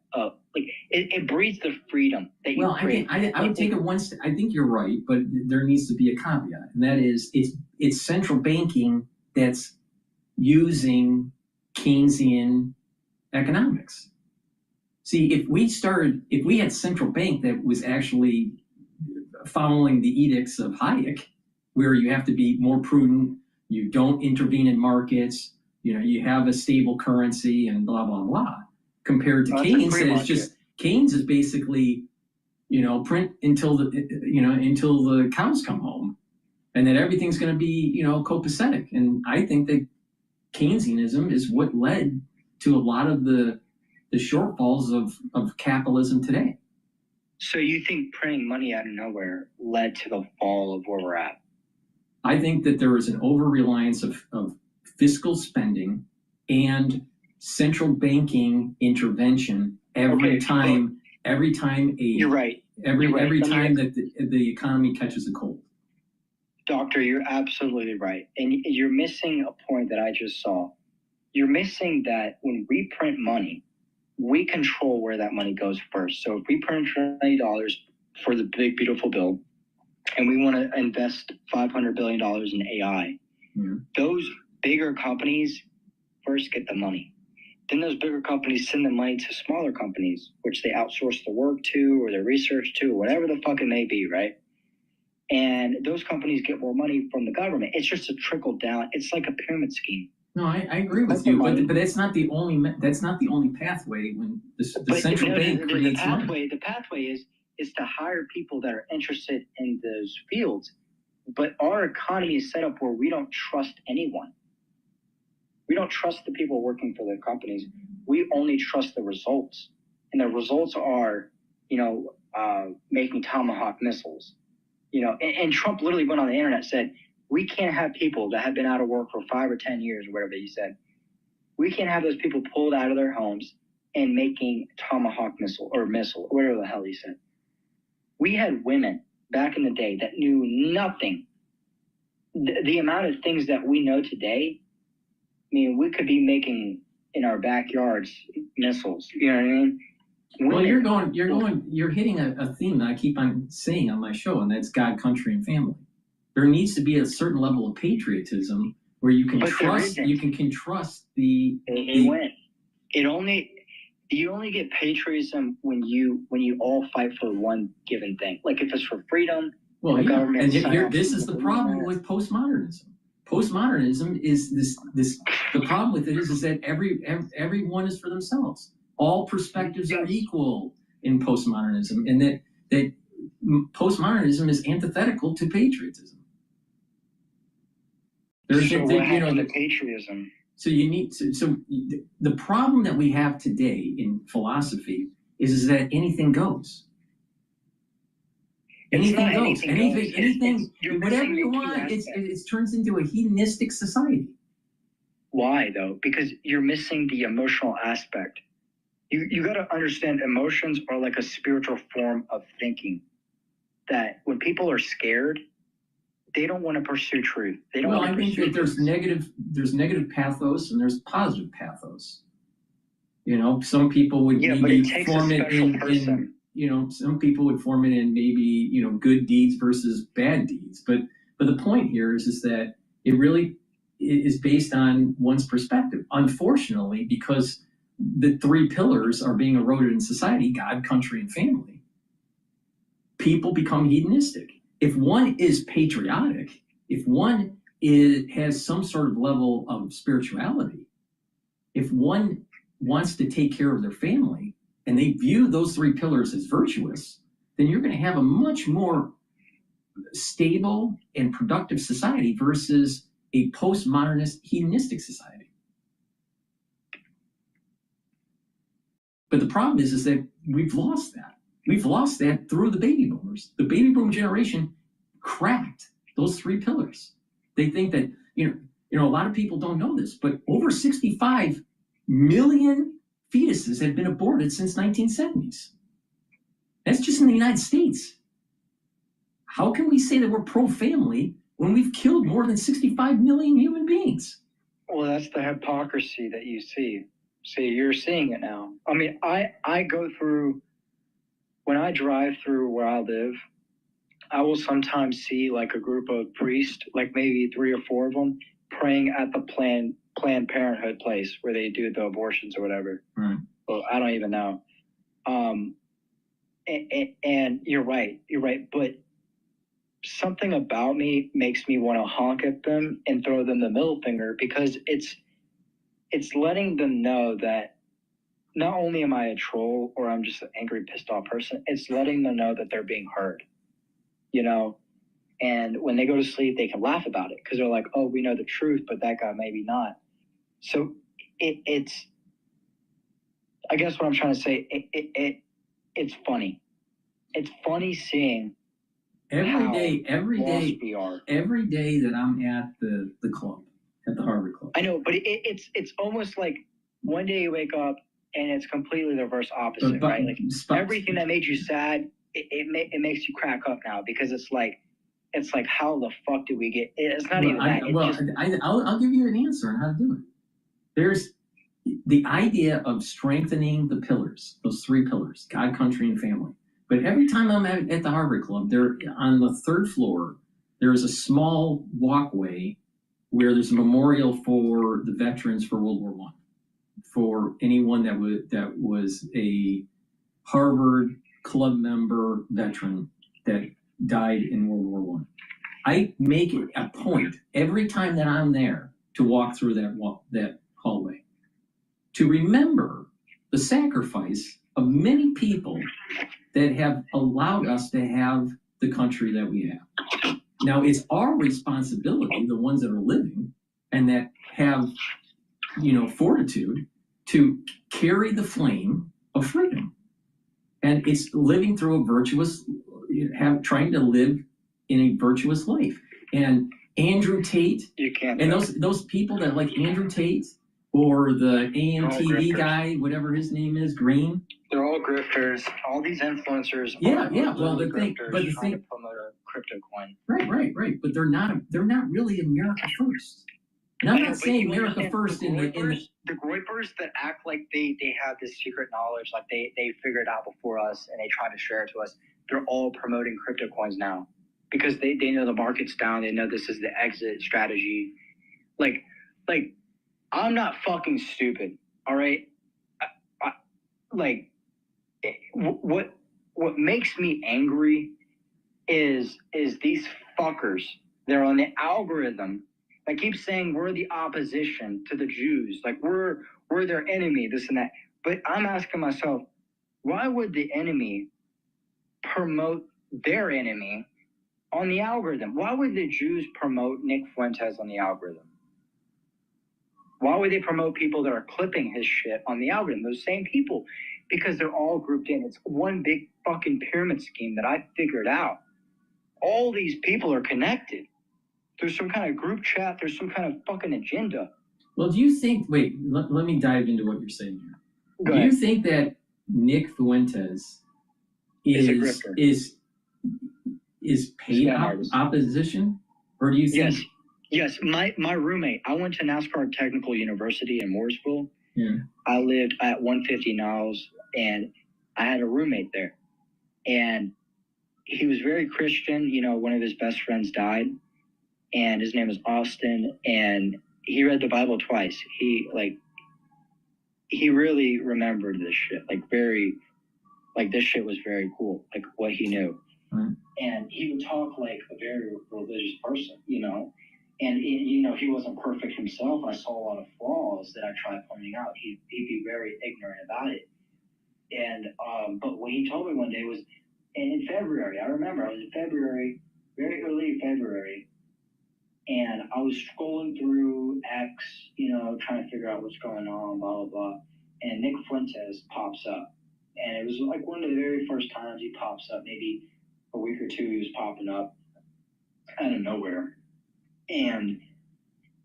It breeds the freedom that you create. I would take it one step. I think you're right, but there needs to be a caveat, and that is it's central banking that's using Keynesian economics. See, if we had central bank that was actually following the edicts of Hayek, where you have to be more prudent, you don't intervene in markets, you know, you have a stable currency and blah, blah, blah, compared to Keynes. Keynes is basically, you know, print until the cows come home, and that everything's going to be, you know, copacetic. And I think that Keynesianism is what led to a lot of the shortfalls of capitalism today. So you think printing money out of nowhere led to the fall of where we're at? I think that there is an over-reliance of fiscal spending and central banking intervention every time you're right. Every time that the economy catches a cold. Doctor, you're absolutely right. And you're missing a point that I just saw. You're missing that when we print money, we control where that money goes first. So if we print $20 for the big, beautiful bill, and we want to invest $500 billion in AI, those bigger companies first get the money. Then those bigger companies send the money to smaller companies, which they outsource the work to or their research to, whatever the fuck it may be, right? And those companies get more money from the government. It's just a trickle down. It's like a pyramid scheme. No, I agree with you, but that's not the only pathway when the central bank creates money. The pathway is to hire people that are interested in those fields. But our economy is set up where we don't trust anyone. We don't trust the people working for the companies. We only trust the results. And the results are, making Tomahawk missiles. And Trump literally went on the internet and said, we can't have people that have been out of work for 5 or 10 years or whatever he said. We can't have those people pulled out of their homes and making Tomahawk missile, or whatever the hell he said. We had women back in the day that knew nothing. The amount of things that we know today, I mean, we could be making in our backyards missiles. You know what I mean? Well, you're hitting a theme that I keep on saying on my show, and that's God, country, and family. There needs to be a certain level of patriotism where you can trust the. They went. You only get patriotism when you all fight for one given thing. Like if it's for freedom. Well, yeah. And this is the problem with postmodernism. Postmodernism is this. The problem with it is that everyone is for themselves. All perspectives are equal in postmodernism, and that postmodernism is antithetical to patriotism. The patriotism. So the problem that we have today in philosophy is that anything goes. Anything goes. Anything, whatever you want. It turns into a hedonistic society. Why though? Because you're missing the emotional aspect. You got to understand emotions are like a spiritual form of thinking. That when people are scared, they don't want to pursue truth. I think that there's negative pathos and there's positive pathos. Some people would maybe form it in some people would form it in maybe, good deeds versus bad deeds. But the point here is that it really is based on one's perspective. Unfortunately, because the three pillars are being eroded in society, God, country, and family, people become hedonistic. If one is patriotic, if one has some sort of level of spirituality, if one wants to take care of their family, and they view those three pillars as virtuous, then you're going to have a much more stable and productive society versus a postmodernist hedonistic society. But the problem is that we've lost that. We've lost that through the baby boomers. The baby boom generation cracked those three pillars. They think that, a lot of people don't know this, but over 65 million fetuses have been aborted since 1970s. That's just in the United States. How can we say that we're pro-family when we've killed more than 65 million human beings? Well, that's the hypocrisy that you see. See, you're seeing it now. I mean, I go through, when I drive through where I live, I will sometimes see like a group of priests, like maybe 3 or 4 of them, praying at the Planned Parenthood place where they do the abortions or whatever. Right. Well, I don't even know. And you're right. But something about me makes me want to honk at them and throw them the middle finger, because it's letting them know that not only am I a troll or I'm just an angry, pissed off person, it's letting them know that they're being heard, And when they go to sleep, they can laugh about it because they're like, oh, we know the truth, but that guy maybe not. So it's, I guess what I'm trying to say, it's funny. It's funny seeing every how day lost we are. Every day that I'm at the club, at the Harvard Club. I know, but it's almost like one day you wake up and it's completely the reverse opposite, right? Like everything that made you sad, it makes you crack up now, because it's like how the fuck did we get? It's not even that. I'll give you an answer on how to do it. There's the idea of strengthening the pillars, those three pillars: God, country, and family. But every time I'm at the Harvard Club, there on the 3rd floor, there's a small walkway where there's a memorial for the veterans for World War I, for anyone that was a Harvard Club member veteran that died in World War I. I make it a point every time that I'm there to walk through that hallway to remember the sacrifice of many people that have allowed us to have the country that we have. Now, it's our responsibility, the ones that are living and that have, fortitude, to carry the flame of freedom. And it's living through a virtuous, trying to live in a virtuous life. And Andrew Tate, and those people that like Andrew Tate or the AMTV guy, whatever his name is, Green. They're all grifters. All these influencers. Yeah. Well, the thing, to promote a crypto coin. Right. But they're not really America first. And I'm not saying America first in the groypers that act like they have this secret knowledge, like they figured out before us and they try to share it to us. They're all promoting crypto coins now because they know the market's down. They know this is the exit strategy. Like I'm not fucking stupid. All right. What makes me angry is these fuckers. They're on the algorithm. I keep saying we're the opposition to the Jews. Like we're their enemy, this and that. But I'm asking myself, why would the enemy promote their enemy on the algorithm? Why would the Jews promote Nick Fuentes on the algorithm? Why would they promote people that are clipping his shit on the algorithm? Those same people, because they're all grouped in. It's one big fucking pyramid scheme that I figured out. All these people are connected. There's some kind of group chat. There's some kind of fucking agenda. Well, do you think, wait, let me dive into what you're saying here. Go do ahead. You think that Nick Fuentes is paid opposition? Or do you think? Yes. My roommate, I went to NASCAR Technical University in Mooresville. Yeah. I lived at 150 Niles, and I had a roommate there. and he was very Christian. You know, one of his best friends died, and his name was Austin, and he read the Bible twice. He really remembered this shit, this shit was very cool, like what he knew. Right. And he would talk like a very religious person, you know, and you know, he wasn't perfect himself. I saw a lot of flaws that I tried pointing out. He'd be very ignorant about it. And but what he told me one day was, and in February, I remember I was in February, very early February, and I was scrolling through X, you know, trying to figure out what's going on, blah, blah, blah. And Nick Fuentes pops up. And it was like one of the very first times he pops up, maybe a week or two he was popping up out of nowhere. And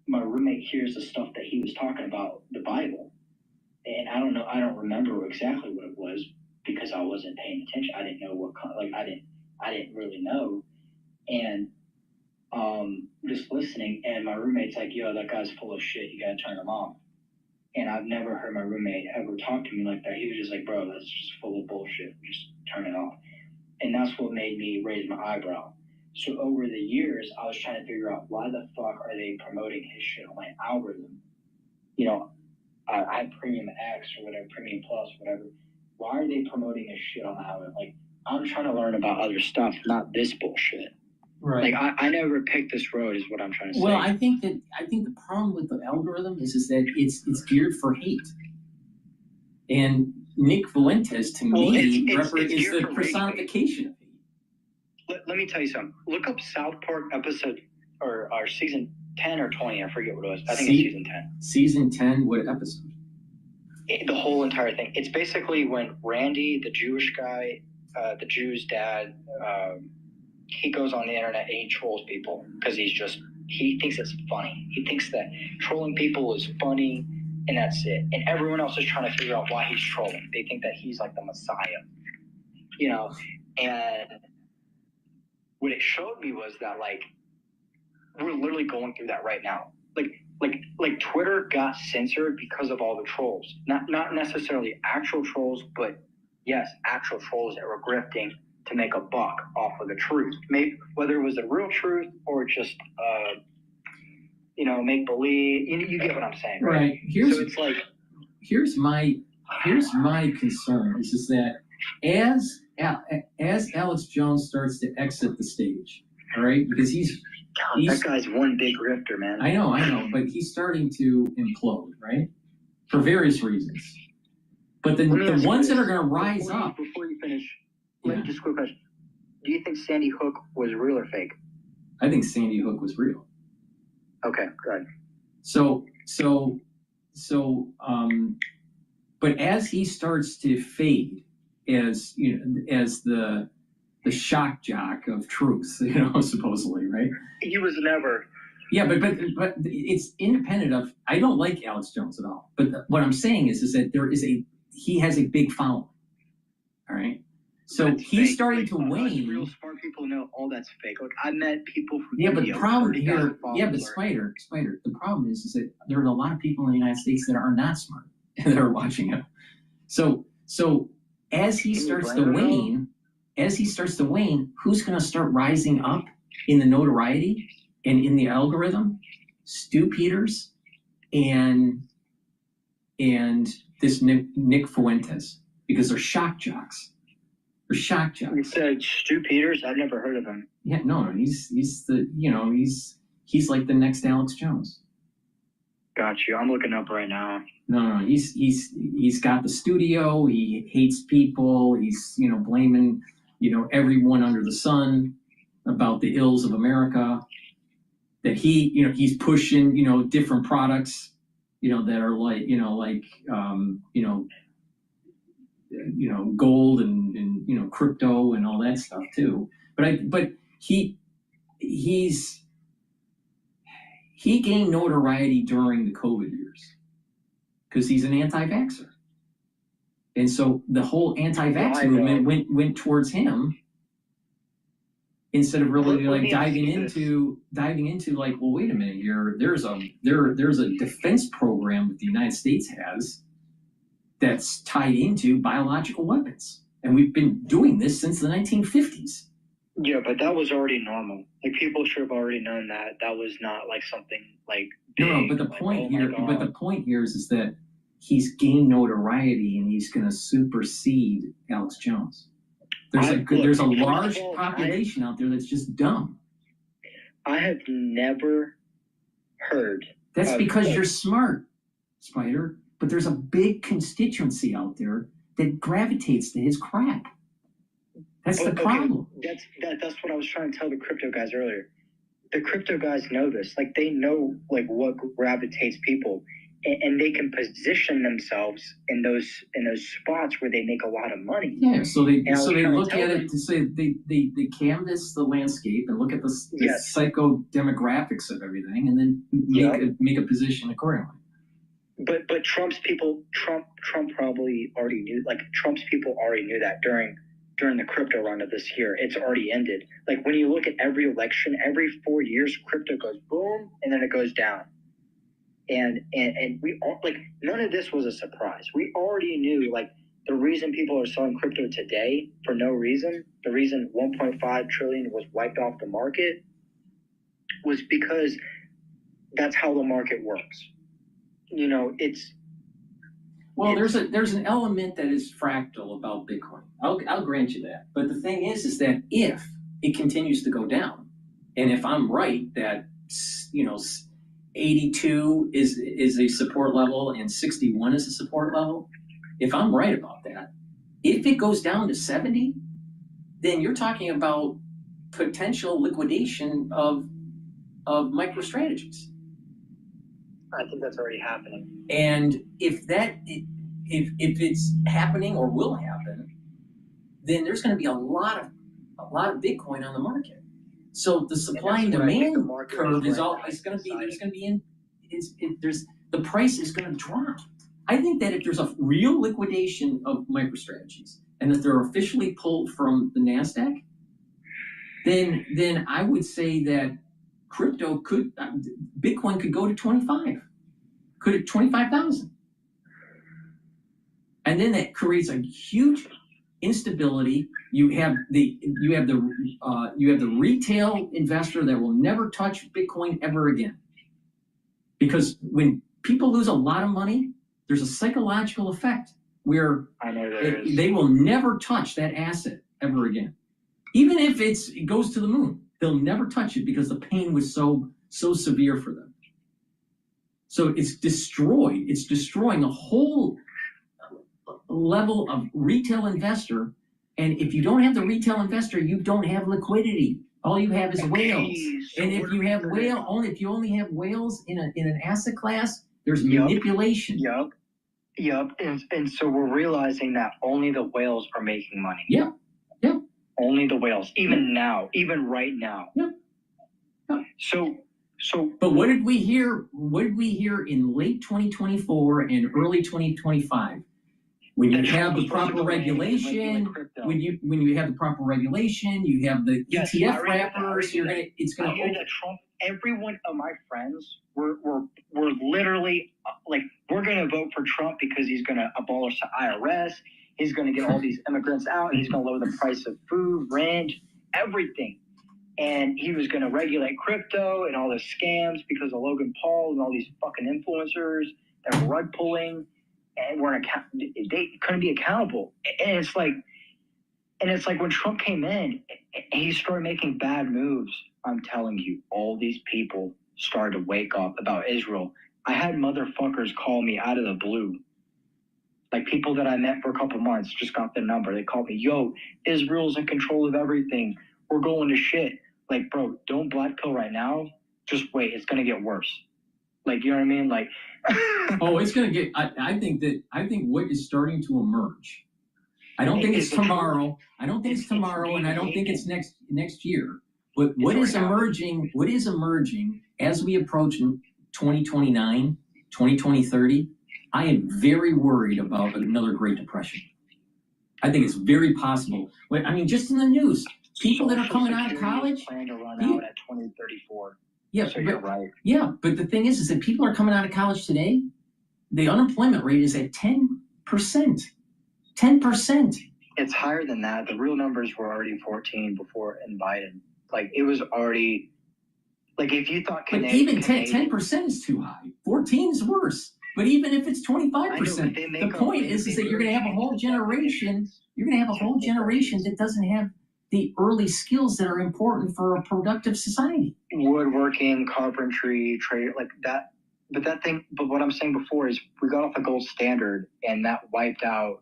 my roommate hears the stuff that he was talking about, the Bible. And I don't remember exactly what it was because I wasn't paying attention. I didn't know what I didn't really know. And just listening, and my roommate's like, yo, that guy's full of shit, you gotta turn him off. And I've never heard my roommate ever talk to me like that. He was just like, bro, that's just full of bullshit, just turn it off. And that's what made me raise my eyebrow. So over the years, I was trying to figure out, why the fuck are they promoting his shit on my algorithm? You know, I have Premium X or whatever, Premium Plus, whatever. Why are they promoting his shit on my algorithm? Like, I'm trying to learn about other stuff, not this bullshit. Right. Like, I never picked this road, is what I'm trying to say. Well, I think the problem with the algorithm is that it's geared for hate. And Nick Fuentes, to me, is the personification of hate. Let me tell you something. Look up South Park episode or season 10 or 20. I forget what it was. I think it's season 10. Season 10, what episode? The whole entire thing. It's basically when Randy, the Jewish guy, the Jew's dad, he goes on the internet and he trolls people because he thinks it's funny. He thinks that trolling people is funny and that's it. And everyone else is trying to figure out why he's trolling. They think that he's like the Messiah, you know? And what it showed me was that, like, we're literally going through that right now. Like Twitter got censored because of all the trolls. Not necessarily actual trolls, but yes, actual trolls that were grifting to make a buck off of the truth. Whether it was the real truth or just, make believe. You get what I'm saying, right? Right. Here's my concern is that as Alex Jones starts to exit the stage, all right, because he's that guy's one big grifter, man. I know, but he's starting to implode, right? For various reasons. But the ones that are going to rise up. Before you finish, let me just a quick question. Do you think Sandy Hook was real or fake? I think Sandy Hook was real. Okay, good. But as he starts to fade, as the shock jock of truth, supposedly, right? He was never. Yeah, but it's independent of. I don't like Alex Jones at all. But what I'm saying is that he has a big following. All right. So he's starting to wane. Real smart people know all that's fake. Like, I met people from India. But the problem here, Spider. The problem is that there are a lot of people in the United States that are not smart and that are watching him. So as he starts to wane, who's going to start rising up in the notoriety and in the algorithm? Stu Peters and this Nick Fuentes, because they're shock jocks. They're shock jocks. You said Stu Peters? I've never heard of him. Yeah, no, he's like the next Alex Jones. Got you. I'm looking up right now. No, he's got the studio. He hates people. He's blaming everyone under the sun about the ills of America. That he's pushing different products that are gold and crypto and all that stuff too. But he gained notoriety during the COVID years because he's an anti-vaxxer. And so the whole anti-vax movement went towards him instead of really diving into like, well, wait a minute here. There's a defense program that the United States has that's tied into biological weapons. And we've been doing this since the 1950s. Yeah, but that was already normal. Like, people should have already known that that was not like something like big. No, but the point here is that he's gained notoriety and he's going to supersede Alex Jones. There's a large population out there that's just dumb. I have never heard. That's because you're smart, Spider. But there's a big constituency out there that gravitates to his crap. That's the problem. That's what I was trying to tell the crypto guys earlier. The crypto guys know this. Like, they know like what gravitates people, and they can position themselves in those spots where they make a lot of money. Yeah, so they look at it to say they canvas the landscape and look at the psycho demographics of everything, and then make a position accordingly. But Trump probably already knew. Like, Trump's people already knew that during the crypto run of this year. It's already ended. Like, when you look at every election, every 4 years, crypto goes boom and then it goes down. And we all, like, none of this was a surprise. We already knew, like, the reason people are selling crypto today for no reason, the reason 1.5 trillion was wiped off the market, was because that's how the market works. You know, there's an element that is fractal about Bitcoin. I'll grant you that. But the thing is that if it continues to go down, and if I'm right that 82 is a support level and 61 is a support level, if I'm right about that, if it goes down to 70, then you're talking about potential liquidation of MicroStrategies. I think that's already happening. And if it's happening or will happen, then there's going to be a lot of Bitcoin on the market. So the supply and demand curve the price is going to drop. I think that if there's a real liquidation of MicroStrategies and that they're officially pulled from the NASDAQ, then I would say that Bitcoin could go to 25,000. And then that creates a huge instability. You have the retail investor that will never touch Bitcoin ever again. Because when people lose a lot of money, there's a psychological effect where they will never touch that asset ever again. Even if it goes to the moon, they'll never touch it because the pain was so severe for them. So it's destroying the whole level of retail investor. And if you don't have the retail investor, you don't have liquidity. All you have is whales. And if you have if you only have whales in an asset class, there's manipulation. Yep. And so we're realizing that only the whales are making money. Yep. Only the whales, even now, even right now. Yep. So. But what did we hear? What did we hear in late 2024 and early 2025? When you have the proper regulation, when you have the proper regulation, you have the ETF wrappers. It's going to. I hear that Trump. Every one of my friends were literally like, we're going to vote for Trump because he's going to abolish the IRS. He's going to get all these immigrants out. He's going to lower the price of food, rent, everything. And he was going to regulate crypto and all the scams because of Logan Paul and all these fucking influencers that were rug pulling and they couldn't be accountable. And it's like when Trump came in, he started making bad moves. I'm telling you, all these people started to wake up about Israel. I had motherfuckers call me out of the blue. Like, people that I met for a couple months just got the number. They called me, yo, Israel's in control of everything. We're going to shit. Like, bro, don't black pill right now. Just wait. It's going to get worse. Like, you know what I mean? Like, it's going to get, I think what is starting to emerge. I don't think it's tomorrow. And I don't think it's next year. But what is emerging as we approach 2029, 2030, I am very worried about another Great Depression. I think it's very possible. I mean, just in the news, people that are coming out of college plan to run out at 2034. Yeah, so you're right. Yeah, but the thing is that people are coming out of college today. The unemployment rate is at 10%. 10%. It's higher than that. The real numbers were already 14 before in Biden. Like it was already, like if you thought But even 10% is too high. 14 is worse. But even if it's 25%, the point is that you're going to have a whole generation. You're going to have a whole generation that doesn't have the early skills that are important for a productive society. Woodworking, carpentry, trade, like that. But what I'm saying before is we got off a gold standard and that wiped out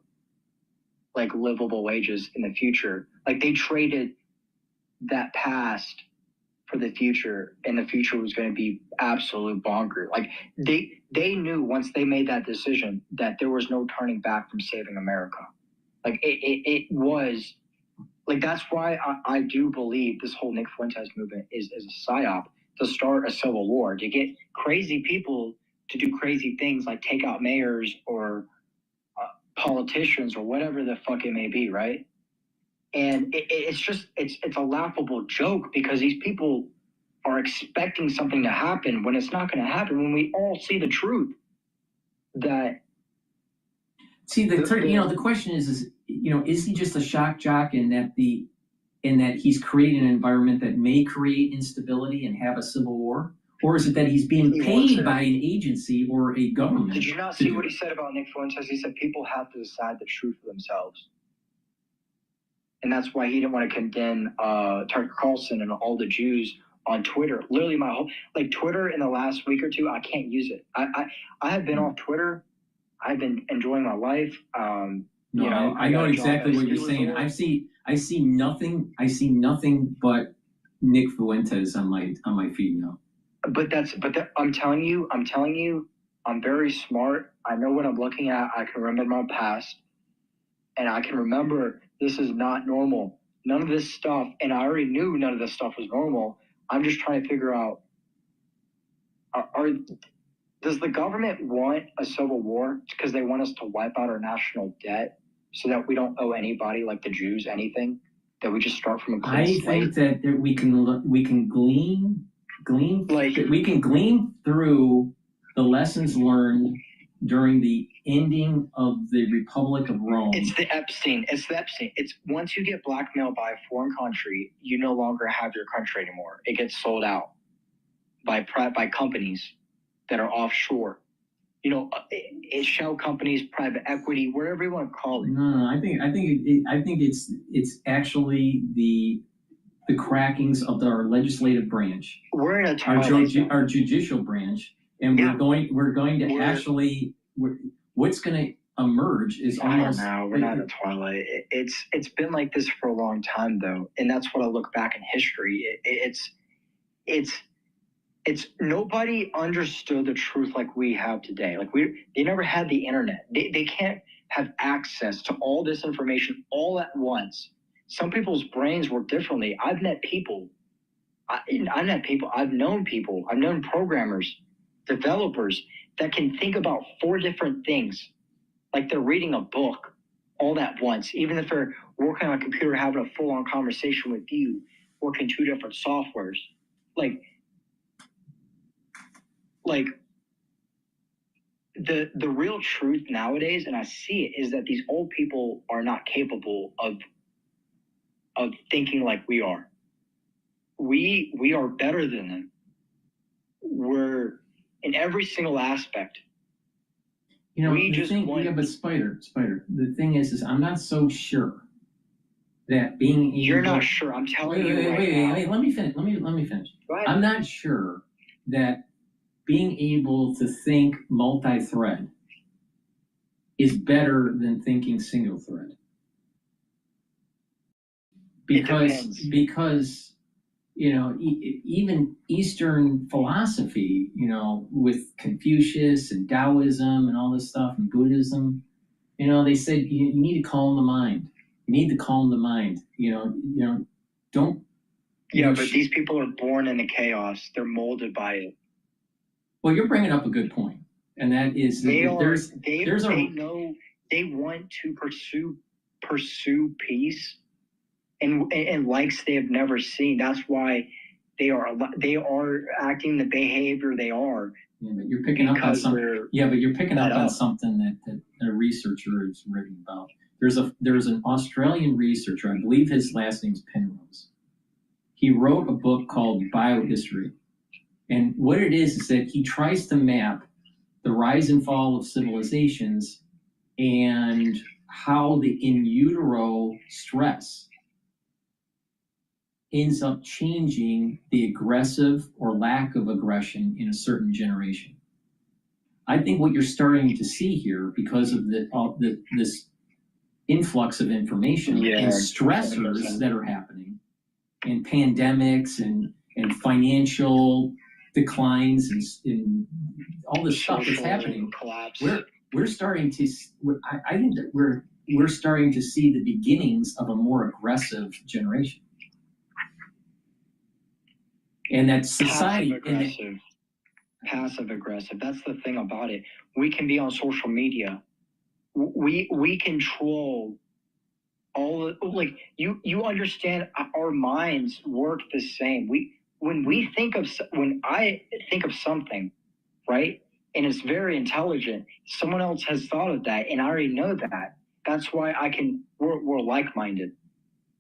like livable wages in the future. Like they traded that past for the future, and the future was going to be absolute bonkers. Like they knew once they made that decision that there was no turning back from saving America. Like it was like, that's why I do believe this whole Nick Fuentes movement is a psyop to start a civil war, to get crazy people to do crazy things like take out mayors or politicians or whatever the fuck it may be, right? And it's a laughable joke because these people are expecting something to happen when it's not going to happen, when we all see the truth. The question is he just a shock jock in that he's creating an environment that may create instability and have a civil war? Or is it that he's being paid by an agency or a government? Did you not see what he said about Nick Fuentes? He said people have to decide the truth for themselves. And that's why he didn't want to condemn Tucker Carlson and all the Jews on Twitter. Literally my whole, like Twitter in the last week or two, I can't use it. I have been off Twitter. I've been enjoying my life. I know exactly what you're saying. I see nothing but Nick Fuentes on my feed now. I'm telling you, I'm very smart. I know what I'm looking at. I can remember my past, and I can remember this is not normal. None of this stuff, and I already knew none of this stuff was normal. I'm just trying to figure out, does the government want a civil war because they want us to wipe out our national debt so that we don't owe anybody, like the Jews, anything? That we just start from a clean slate? I think that we can glean through the lessons learned during the ending of the Republic of Rome. It's the Epstein. It's once you get blackmailed by a foreign country, you no longer have your country anymore. It gets sold out by companies that are offshore. It's shell companies, private equity, whatever you want to call it. No, I think it's actually the crackings of our legislative branch. We're in a twilight our judicial branch, and we're going to actually. What's going to emerge is almost. No, we're not in a twilight. It's been like this for a long time though, and that's what I look back in history. It's nobody understood the truth like we have today. Like they never had the internet. They can't have access to all this information all at once. Some people's brains work differently. I've known people. I've known programmers, developers that can think about 4 different things. Like they're reading a book all at once. Even if they're working on a computer, having a full-on conversation with you, working 2 different softwares. Like the real truth nowadays, and I see it, is that these old people are not capable of thinking like we are. We are better than them. We're in every single aspect. But Spider. The thing is I'm not so sure that being able. You're not sure. I'm telling you. Wait. Let me finish. Let me finish. I'm not sure that being able to think multi-thread is better than thinking single thread. Because even Eastern philosophy, with Confucius and Taoism and all this stuff and Buddhism, they said you need to calm the mind. You need to calm the mind. Don't. But these people are born in the chaos. They're molded by it. Well, you're bringing up a good point, and that is they want to pursue peace and likes they have never seen. That's why they are acting the behavior they are. Yeah, but you're picking up on something. Yeah, but you're picking up on something that a researcher is writing about. There's an Australian researcher, I believe his last name's Penrose. He wrote a book called Biohistory. And what it is that he tries to map the rise and fall of civilizations and how the in utero stress ends up changing the aggressive or lack of aggression in a certain generation. I think what you're starting to see here, because of this influx of information and stressors that are happening, and pandemics and financial declines and all this stuff that's happening, we're starting to. I think that we're starting to see the beginnings of a more aggressive generation, and that society. Passive aggressive. That's the thing about it. We can be on social media. We control all the, like you understand, our minds work the same. When I think of something, right, and it's very intelligent, someone else has thought of that, and I already know that. That's why we're like-minded.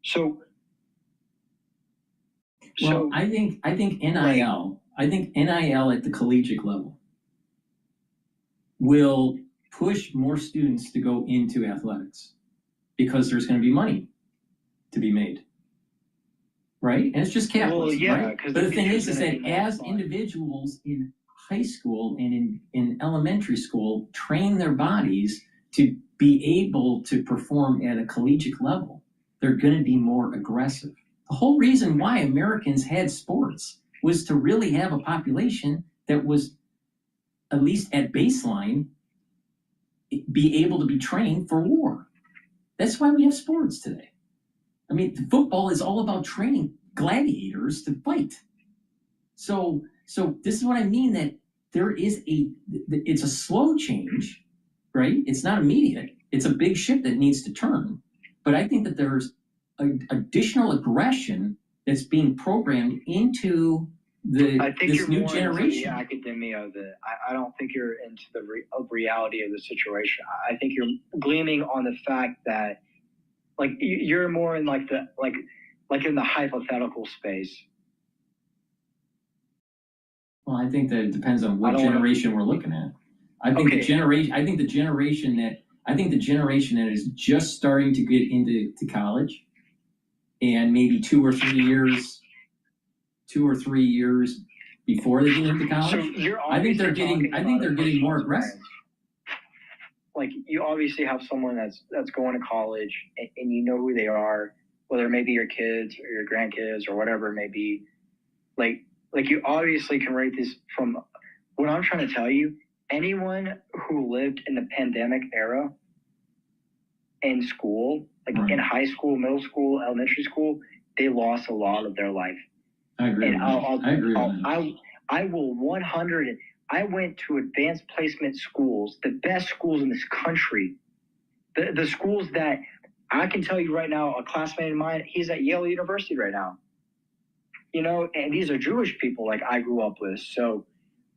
So I think NIL. I think NIL at the collegiate level will push more students to go into athletics because there's going to be money to be made, right? And it's just capitalism, right? But the thing is that as individuals in high school and in elementary school train their bodies to be able to perform at a collegiate level, they're going to be more aggressive. The whole reason why Americans had sports was to really have a population that was, at least at baseline, be able to be trained for war. That's why we have sports today. I mean, football is all about training gladiators to fight. So this is what I mean, that it's a slow change, right? It's not immediate. It's a big ship that needs to turn. But I think that there's additional aggression that's being programmed into this new generation. The academia of it. I don't think you're into the reality of the situation. I think you're gleaming on the fact that, like, you're more in like in the hypothetical space. Well, I think that it depends on what generation we're looking at. I think the generation that is just starting to get into college, and maybe 2 or 3 years before they get into college, I think they're getting more aggressive. Like, you obviously have someone that's going to college, and you know who they are, whether it may be your kids or your grandkids or whatever it may be. Like you obviously can rate this from what I'm trying to tell you. Anyone who lived in the pandemic era in school, like in high school, middle school, elementary school, they lost a lot of their life. I agree. And I agree. I will 100. I went to advanced placement schools, the best schools in this country, the schools that I can tell you right now. A classmate of mine, he's at Yale University right now. You know, and these are Jewish people like I grew up with. So,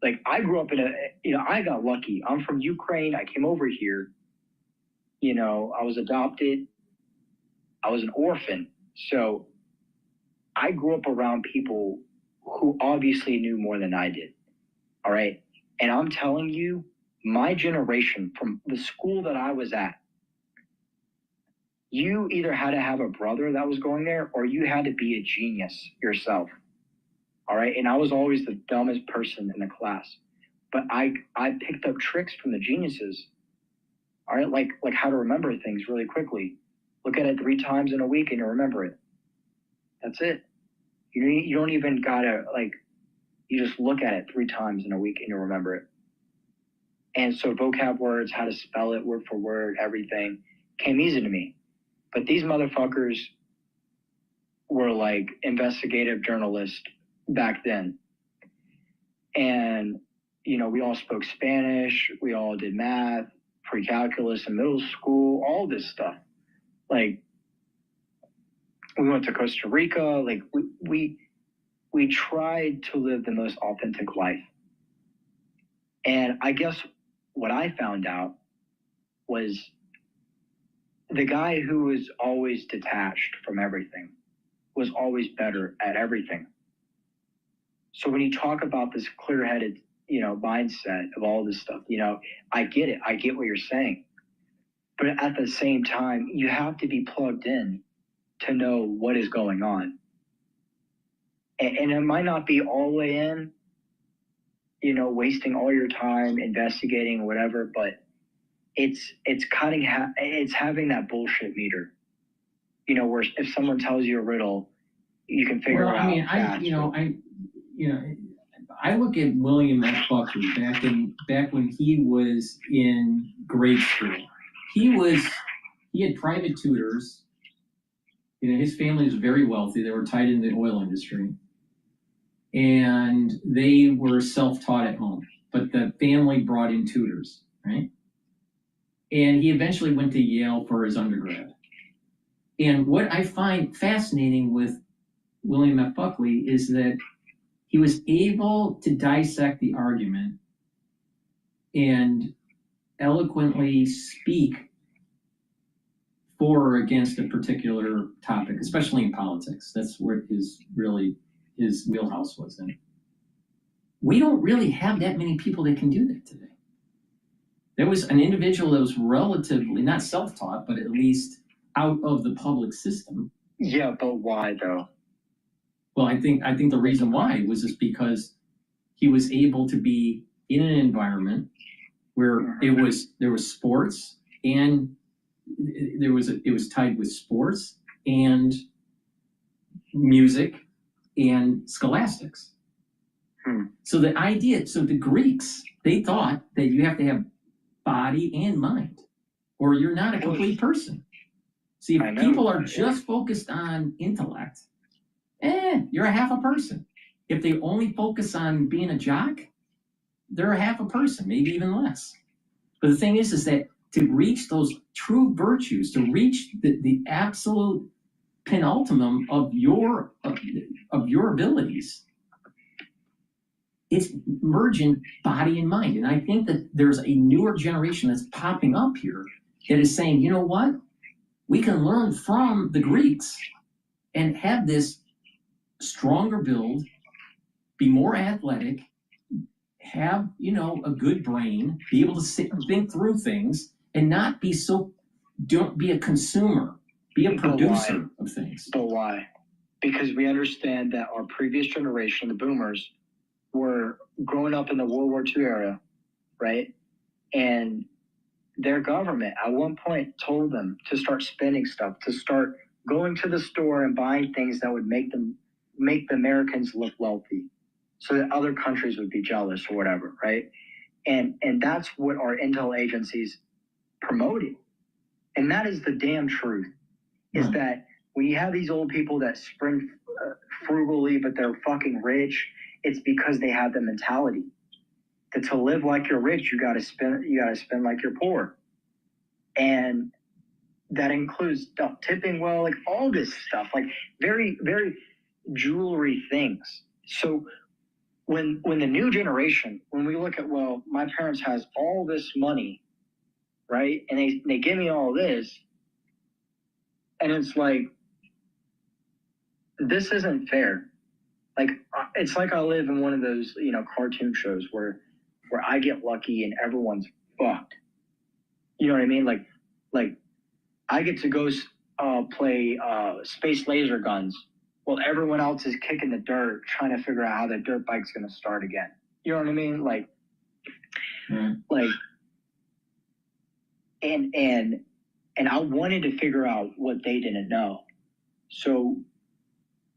like, I grew up I got lucky. I'm from Ukraine. I came over here. You know, I was adopted. I was an orphan. So I grew up around people who obviously knew more than I did. All right. And I'm telling you, my generation, from the school that I was at, you either had to have a brother that was going there, or you had to be a genius yourself. All right. And I was always the dumbest person in the class. But I picked up tricks from the geniuses. All right. Like how to remember things really quickly. Look at it 3 times in a week and you remember it. That's it. You don't even gotta, you just look at it 3 times in a week and you remember it. And so vocab words, how to spell it, word for word, everything came easy to me. But these motherfuckers were like investigative journalists back then. And, we all spoke Spanish. We all did math, pre-calculus in middle school, all this stuff. Like, we went to Costa Rica. Like, we tried to live the most authentic life. And I guess what I found out was the guy who was always detached from everything was always better at everything. So when you talk about this clear-headed, mindset of all this stuff, I get it. I get what you're saying. But at the same time, you have to be plugged in to know what is going on. And it might not be all the way in, wasting all your time investigating or whatever, but it's having that bullshit meter, where if someone tells you a riddle, you can figure it out. I mean, I look at William F. Buckley back when he was in grade school. He had private tutors. His family was very wealthy. They were tied in the oil industry. And they were self-taught at home, but the family brought in tutors, right? And he eventually went to Yale for his undergrad. And what I find fascinating with William F. Buckley is that he was able to dissect the argument and eloquently speak for or against a particular topic, especially in politics. That's where his wheelhouse was in. We don't really have that many people that can do that today. There was an individual that was relatively, not self-taught, but at least out of the public system. Yeah, but why though? Well, I think the reason why was just because he was able to be in an environment where there was sports and it was tied with sports and music and scholastics. So the Greeks, they thought that you have to have body and mind, or you're not a complete person. See, if people are just focused on intellect, you're a half a person. If they only focus on being a jock, they're a half a person, maybe even less. But the thing is that to reach those true virtues, to reach the absolute penultimum of your abilities, it's merging body and mind. And I think that there's a newer generation that's popping up here that is saying, you know what? We can learn from the Greeks and have this stronger build, be more athletic, have, a good brain, be able to think through things, and not be don't be a consumer, be a producer of things. But why? Because we understand that our previous generation, the boomers, were growing up in the World War II era, right? And their government at one point told them to start spending stuff, to start going to the store and buying things that would make the Americans look wealthy so that other countries would be jealous or whatever, right? And that's what our intel agencies promoted. And that is the damn truth, is that when you have these old people that sprint frugally, but they're fucking rich, it's because they have the mentality that to live like you're rich, you gotta spend like you're poor. And that includes tipping well, like all this stuff, like very, very jewelry things. So when the new generation, when we look at, well, my parents has all this money, right? And they give me all this, and it's like, this isn't fair. Like, it's like I live in one of those, cartoon shows where I get lucky and everyone's fucked. You know what I mean? Like I get to go play space laser guns while everyone else is kicking the dirt, trying to figure out how the dirt bike's going to start again. You know what I mean? Like, and I wanted to figure out what they didn't know. So,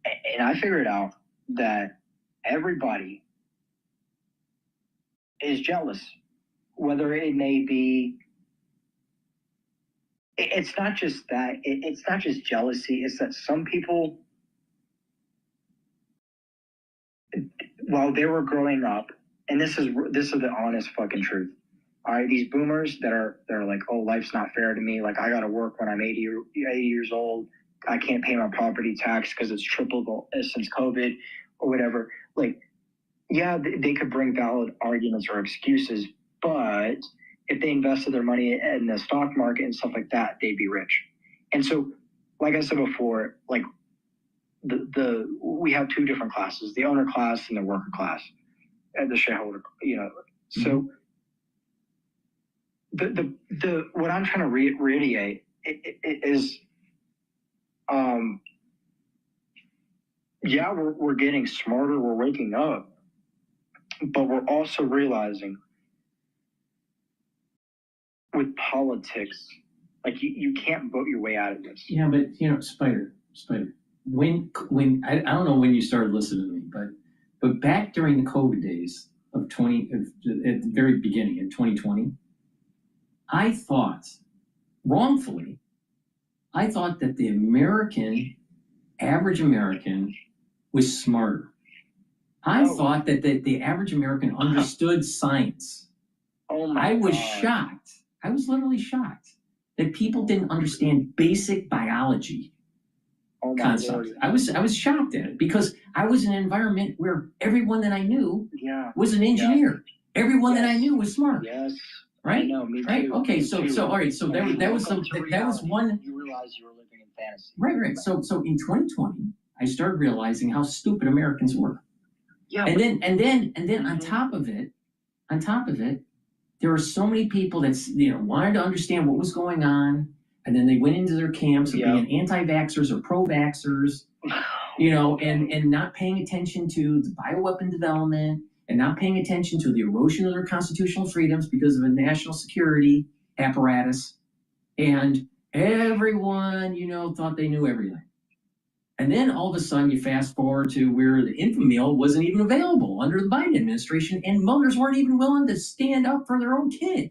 and I figured out that everybody is jealous, whether it may be, it's not just that, it's not just jealousy, it's that some people, while they were growing up, and this is the honest fucking truth. All right, these boomers they're like, oh, life's not fair to me. Like, I got to work when I'm 80 years old. I can't pay my property tax because it's tripled since COVID or whatever. Like, yeah, they could bring valid arguments or excuses, but if they invested their money in the stock market and stuff like that, they'd be rich. And so, like I said before, like we have two different classes, the owner class and the worker class, and the shareholder, you know. So the what I'm trying to reiterate is, yeah, we're getting smarter, we're waking up, but we're also realizing with politics, like you can't vote your way out of this. Yeah, but you know, Spider, when I don't know when you started listening to me, but back during the COVID days of at the very beginning in 2020, I thought, wrongfully, that the average American was smarter. I thought that the average American understood science. Oh my I was God. shocked. I was literally shocked that people didn't understand basic biology concepts. I was shocked at it because I was in an environment where everyone that I knew was an engineer. Everyone that I knew was smart. Yes. Right? I know, me right? too. Okay, Me so too. all right, so that was one. You realize you were living in fantasy. Right. So in 2020, I started realizing how stupid Americans were. Yeah. And then on top of it, there were so many people that wanted to understand what was going on, and then they went into their camps of being anti-vaxxers or pro-vaxxers, and not paying attention to the bioweapon development and not paying attention to the erosion of their constitutional freedoms because of a national security apparatus. And everyone, thought they knew everything. And then all of a sudden you fast forward to where the infant meal wasn't even available under the Biden administration, and mothers weren't even willing to stand up for their own kid,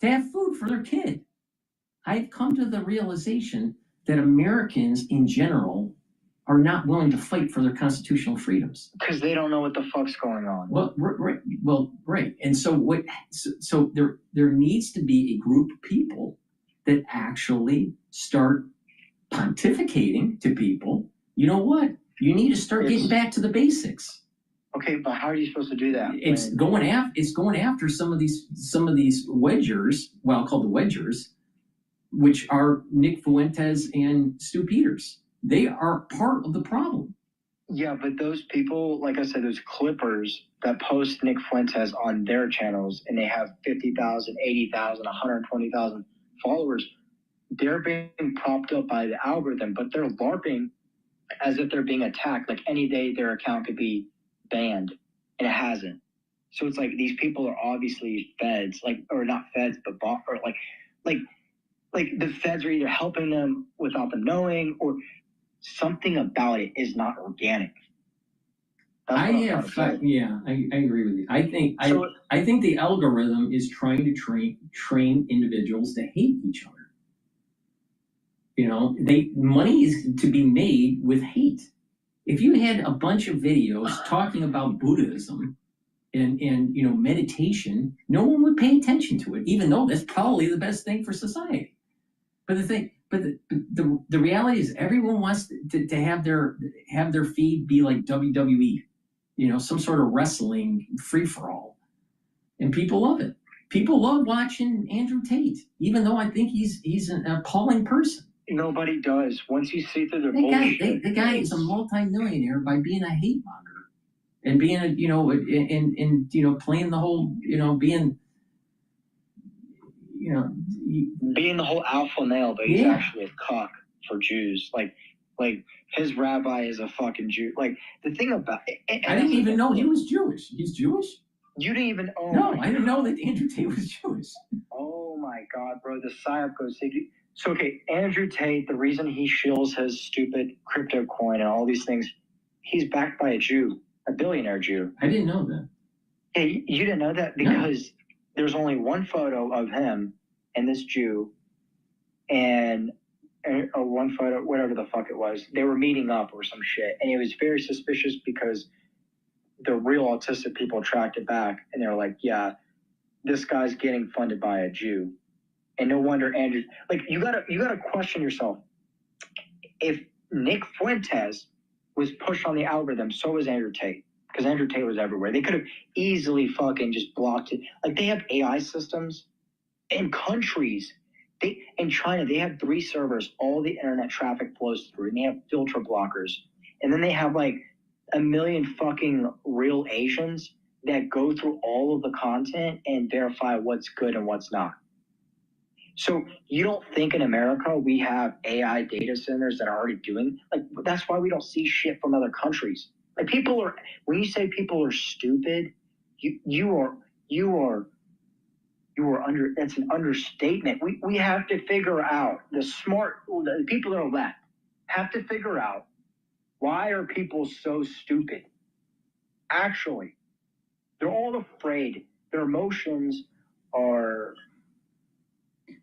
to have food for their kid. I've come to the realization that Americans in general are not willing to fight for their constitutional freedoms. Because they don't know what the fuck's going on. Well, right. And so so there needs to be a group of people that actually start pontificating to people. You know what? You need to start getting back to the basics. Okay, but how are you supposed to do that? It's going after some of these wedgers, well, I'll call the wedgers, which are Nick Fuentes and Stu Peters. They are part of the problem. Yeah, but those people, like I said, those clippers that post Nick Fuentes on their channels and they have 50,000, 80,000, 120,000 followers, they're being propped up by the algorithm, but they're LARPing as if they're being attacked. Like any day their account could be banned, and it hasn't. So it's like these people are obviously feds, or not feds, but like the feds are either helping them without them knowing, or something about it is not organic. I agree with you. I think the algorithm is trying to train individuals to hate each other. Money is to be made with hate. If you had a bunch of videos talking about Buddhism and meditation, no one would pay attention to it, even though that's probably the best thing for society. But the reality is everyone wants to have their feed be like WWE, some sort of wrestling free for all, and people love it. People love watching Andrew Tate, even though I think he's an appalling person. Nobody does. Once you see through their bullshit. The guy is a multimillionaire by being a hate monger and being playing the whole, being the whole alpha male, but he's actually a cock for Jews. Like his rabbi is a fucking Jew. Like the thing about it, I didn't even know he was Jewish. He's Jewish? You didn't even I didn't know that Andrew Tate was Jewish. Oh my God, bro. The psyop goes. So, okay, Andrew Tate, the reason he shills his stupid crypto coin and all these things, he's backed by a Jew, a billionaire Jew. I didn't know that. Hey, you didn't know that? Because there's only one photo of him and this Jew, or one photo, whatever the fuck it was. They were meeting up or some shit. And it was very suspicious because the real autistic people tracked it back and they were like, yeah, this guy's getting funded by a Jew. And no wonder Andrew, you gotta question yourself. If Nick Fuentes was pushed on the algorithm, so was Andrew Tate. because Andrew Tate was everywhere. They could have easily fucking just blocked it. Like, they have AI systems in countries. In China, they have 3 servers. All the internet traffic flows through, and they have filter blockers. And then they have like 1 million fucking real Asians that go through all of the content and verify what's good and what's not. So you don't think in America we have AI data centers that are already doing, like, that's why we don't see shit from other countries. Like, people are, when you say people are stupid, you are under, that's an understatement. We have to figure out, the people that are left have to figure out, why are people so stupid? Actually, they're all afraid. Their emotions are.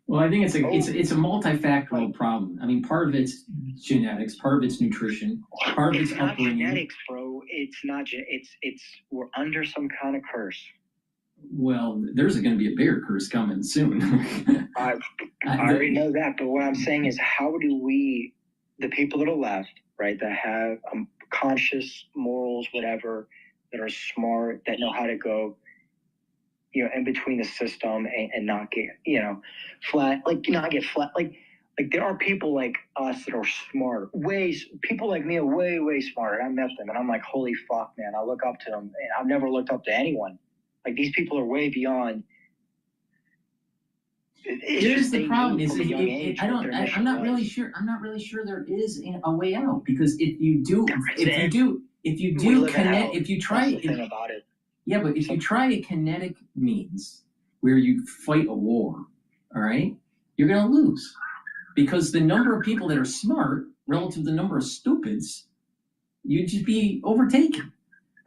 Well, I think it's a multifactorial problem. I mean, part of it's genetics, part of it's nutrition, part of it's not upbringing. Genetics, bro. It's not. It's we're under some kind of curse. Well, there's going to be a bigger curse coming soon. I already know that, but what I'm saying is, how do we, the people that are left, right, that have conscious morals, whatever, that are smart, that know how to go, in between the system and not get, flat, like, not get flat, like there are people like us that are smart, people like me are way smarter. I met them and I'm like, holy fuck, man, I look up to them, and I've never looked up to anyone. Like, these people are way beyond. Here's the problem: I'm not really sure. I'm not really sure there is a way out, because if you try a kinetic means where you fight a war, all right, you're gonna lose, because the number of people that are smart relative to the number of stupids, you'd just be overtaken.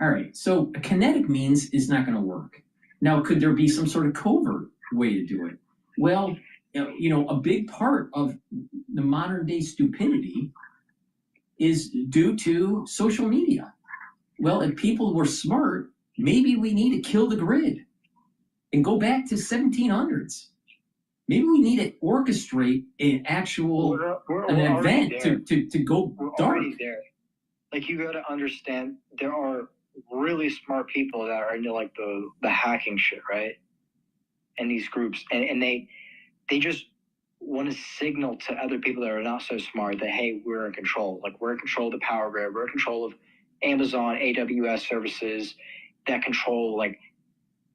All right, so a kinetic means is not going to work. Now, could there be some sort of covert way to do it? Well, a big part of the modern day stupidity is due to social media. Well, if people were smart, maybe we need to kill the grid and go back to 1700s. Maybe we need to orchestrate an actual event to go dark. Already there. Like, you got to understand, there are really smart people that are into like the hacking shit, right? And these groups, and they just want to signal to other people that are not so smart that, hey, we're in control. Like, we're in control of the power grid. We're in control of Amazon, AWS services that control like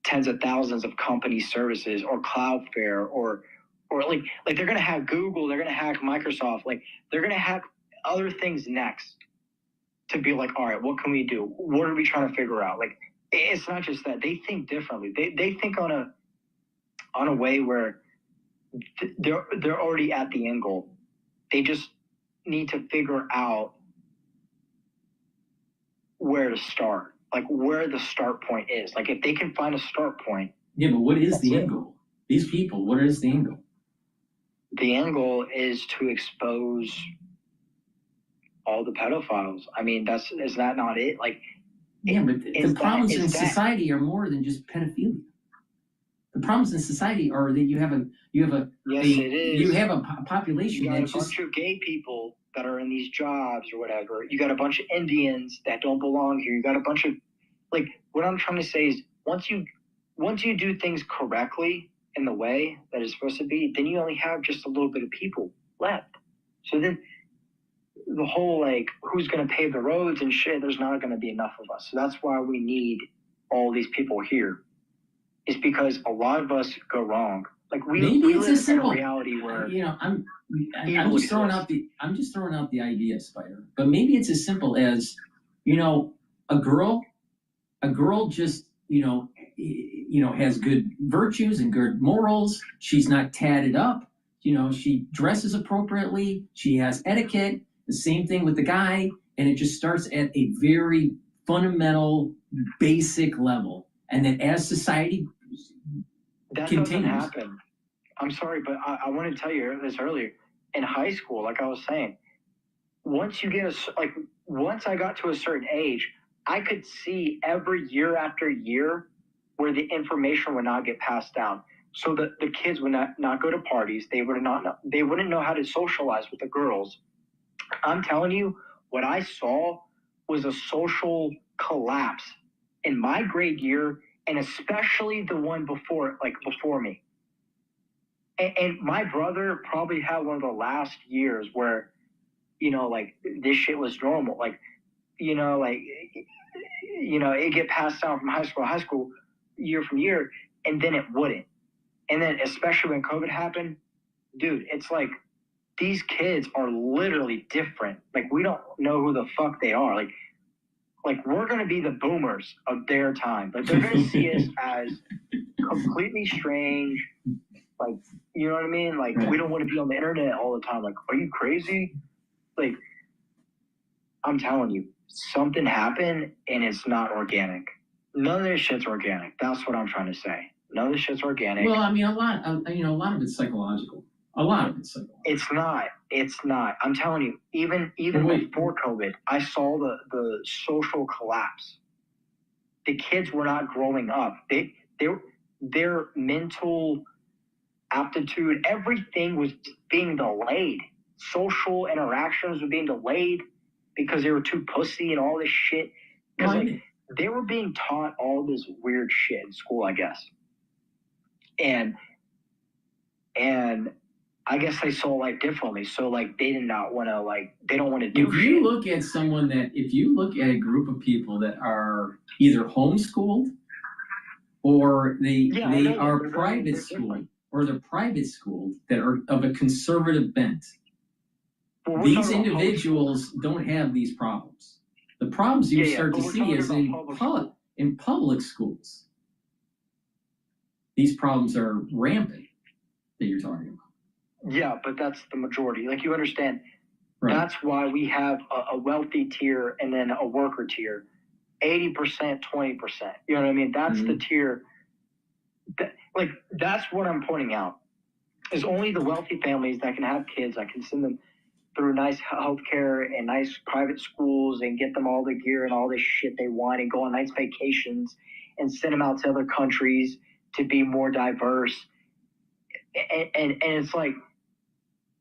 tens of thousands of company services, or Cloudflare, or like they're gonna hack Google, they're gonna hack Microsoft, like they're gonna hack other things next, to be like, all right, what can we do? What are we trying to figure out? Like, it's not just that. They think differently. They think on a way where they're already at the end goal. They just need to figure out where to start, like where the start point is. Like, if they can find a start point. Yeah, but what is the end goal? These people, what is the end goal? The end goal is to expose all the pedophiles. I mean, is that not it? Like, yeah, but the problems in society are more than just pedophilia. The problems in society are that you have a population you got that's a bunch of gay people that are in these jobs or whatever. You got a bunch of Indians that don't belong here. You got a bunch of, like, what I'm trying to say is, once you do things correctly in the way that it's supposed to be, then you only have just a little bit of people left. So then the whole, like, who's going to pave the roads and shit, there's not going to be enough of us. So that's why we need all these people here. It's because a lot of us go wrong. Like, we live in a reality where, I'm just throwing out the idea, Spider. But maybe it's as simple as, a girl just, has good virtues and good morals. She's not tatted up. She dresses appropriately. She has etiquette. The same thing with the guy. And it just starts at a very fundamental, basic level. And then as society continues. Doesn't happen. I'm sorry, but I want to tell you this earlier. In high school, like I was saying, once I got to a certain age, I could see every year after year where the information would not get passed down. So that the kids would not go to parties. They wouldn't know how to socialize with the girls. I'm telling you, what I saw was a social collapse in my grade year, and especially the one before me. And my brother probably had one of the last years where, like, this shit was normal. Like, it get passed down from high school year from year, and then it wouldn't. And then especially when COVID happened, dude, it's like these kids are literally different. Like, we don't know who the fuck they are. Like we're gonna be the boomers of their time. Like, they're gonna see us as completely strange. Like, you know what I mean? Like, we don't want to be on the internet all the time. Like, are you crazy? Like, I'm telling you, something happened and it's not organic. None of this shit's organic. That's what I'm trying to say. None of this shit's organic. Well, I mean, a lot of it's psychological. A lot of it's psychological. It's not. I'm telling you, even before COVID, I saw the social collapse. The kids were not growing up. Their mental aptitude, everything was being delayed. Social interactions were being delayed because they were too pussy and all this shit. Because they were being taught all this weird shit in school, I guess. And I guess they saw life differently. So, like, they did not want to, like, they don't want to do shit. If you look at a group of people that are either homeschooled or they are private schooled, or they're private schooled that are of a conservative bent, these individuals don't have these problems. The problems you start to see is in public schools. These problems are rampant that you're talking about. Yeah, but that's the majority. Like, you understand, that's why we have a wealthy tier and then a worker tier. 80%, 20%. You know what I mean? That's the tier. That's what I'm pointing out. Is only the wealthy families that can have kids, that can send them through nice healthcare and nice private schools and get them all the gear and all this shit they want and go on nice vacations and send them out to other countries to be more diverse. And it's like,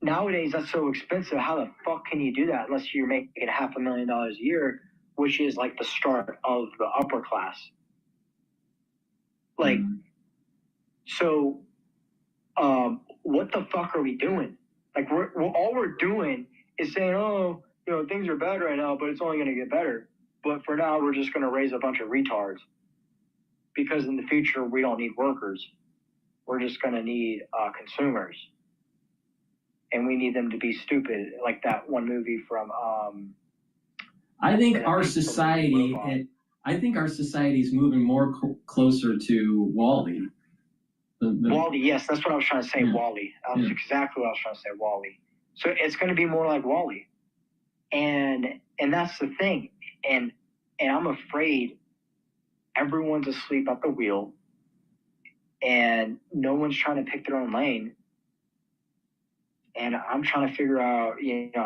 nowadays that's so expensive. How the fuck can you do that unless you're making $500,000 a year, which is like the start of the upper class. Like, so what the fuck are we doing? Like, all we're doing is saying, oh, things are better right now, but it's only going to get better. But for now, we're just going to raise a bunch of retards because in the future we don't need workers. We're just going to need consumers, and we need them to be stupid, like that one movie from. I think our society is moving more closer to WALL-E. WALL-E, yes, that's what I was trying to say. Yeah. WALL-E. That was exactly what I was trying to say. WALL-E. So it's going to be more like WALL-E, and that's the thing. And I'm afraid everyone's asleep at the wheel, and no one's trying to pick their own lane. And I'm trying to figure out,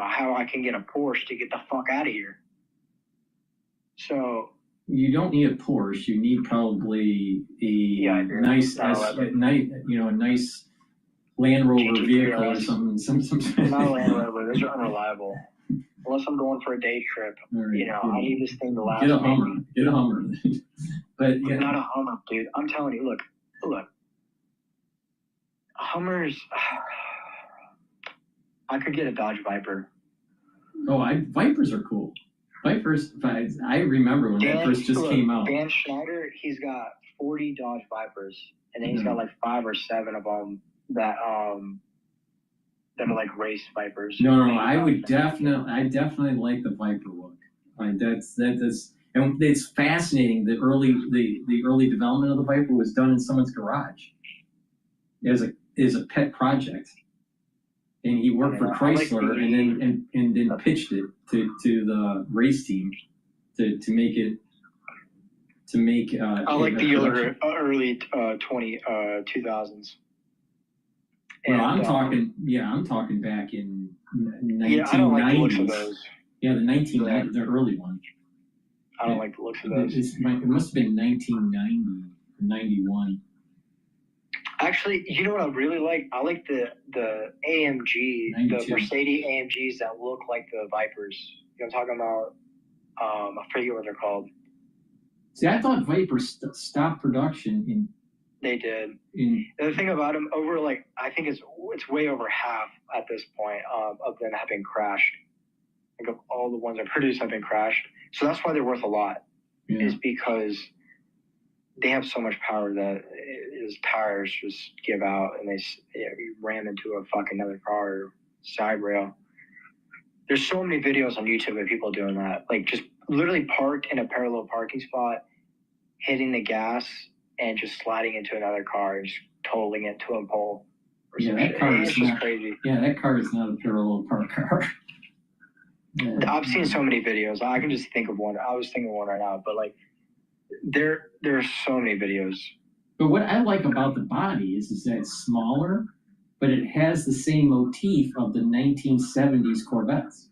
how I can get a Porsche to get the fuck out of here. So you don't need a Porsche. You need probably a nice Land Rover vehicle or something. Not a Land Rover. Those are unreliable. Unless I'm going for a day trip, I need this thing to last. Get a Hummer. But not a Hummer, dude. I'm telling you, look. Hummers. I could get a Dodge Viper. Oh, Vipers are cool. Vipers, I remember when that first just came out. Dan Schneider, he's got 40 Dodge Vipers, and then he's got like 5 or 7 of them that are like race Vipers. No, I definitely like the Viper look. That's and it's fascinating. The early development of the Viper was done in someone's garage. As a pet project. And he worked for Chrysler, and then pitched it to the race team to make it. I like the early 2000s. Well, I'm talking back in 1990s. Yeah, I don't like the looks of those. Yeah, the 1990s, the early one. I don't like the looks of those. It must have been 1990 or 91. Actually, you know what I really like? I like the AMG, 92. The Mercedes AMGs that look like the Vipers. You know what I'm talking about? I forget what they're called. See, I thought Viper stopped production in. They did. In the thing about them, over like I think it's way over half at this point of them having crashed. I think of all the ones that produced have been crashed. So that's why they're worth a lot. Yeah. Is because they have so much power that his tires just give out and you ram into a fucking another car or side rail. There's so many videos on YouTube of people doing that, like just literally parked in a parallel parking spot, hitting the gas and just sliding into another car and just totaling it to a pole. Yeah, that car is just not crazy. Yeah, that car is not a parallel park car. Yeah. I've seen so many videos. I can just think of one. I was thinking of one right now, but like there's so many videos. But what I like about the body is that it's smaller, but it has the same motif of the 1970s Corvettes.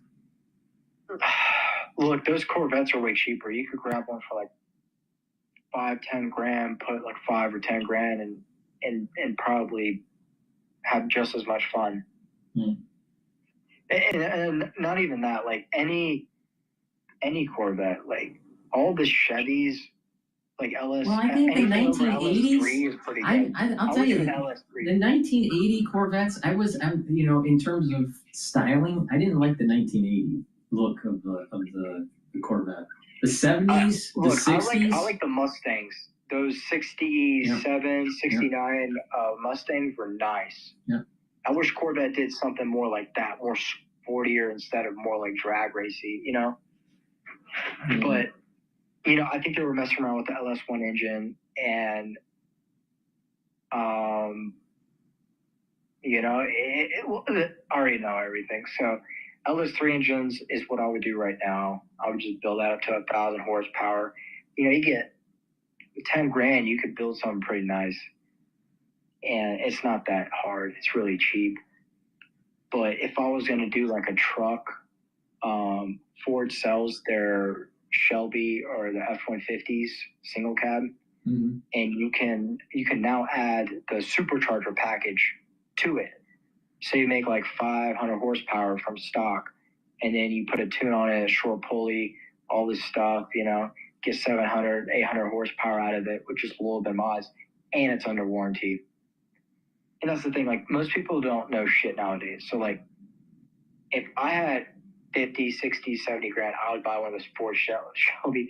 Look, those Corvettes are way cheaper. You could grab one for like $5-10 grand, put like $5 or 10 grand, and probably have just as much fun. Hmm. And not even that, like any Corvette, like all the Chevys, like LS. Well, I think the 1980s. is pretty good. I'll tell you, the The 1980 Corvettes, in terms of styling, I didn't like the 1980 look of the Corvette. The 70s, the 60s. I like the Mustangs. Those 67, 69 Mustangs were nice. Yeah. I wish Corvette did something more like that, more sportier instead of more like drag racy, you know? Mm-hmm. But, you know, I think they were messing around with the LS1 engine and, you know, I already know everything. So LS3 engines is what I would do right now. I would just build that up to 1,000 horsepower. You know, you get 10 grand, you could build something pretty nice. And it's not that hard. It's really cheap. But if I was going to do like a truck, Ford sells their Shelby or the F-150s single cab. Mm-hmm. And you can now add the supercharger package to it. So you make like 500 horsepower from stock, and then you put a tune on it, a short pulley, all this stuff, you know, get 700, 800 horsepower out of it, which is a little bit of miles, and it's under warranty. And that's the thing, like most people don't know shit nowadays. So like if I had 50, 60, 70 grand, I would buy one of those Ford Shelby,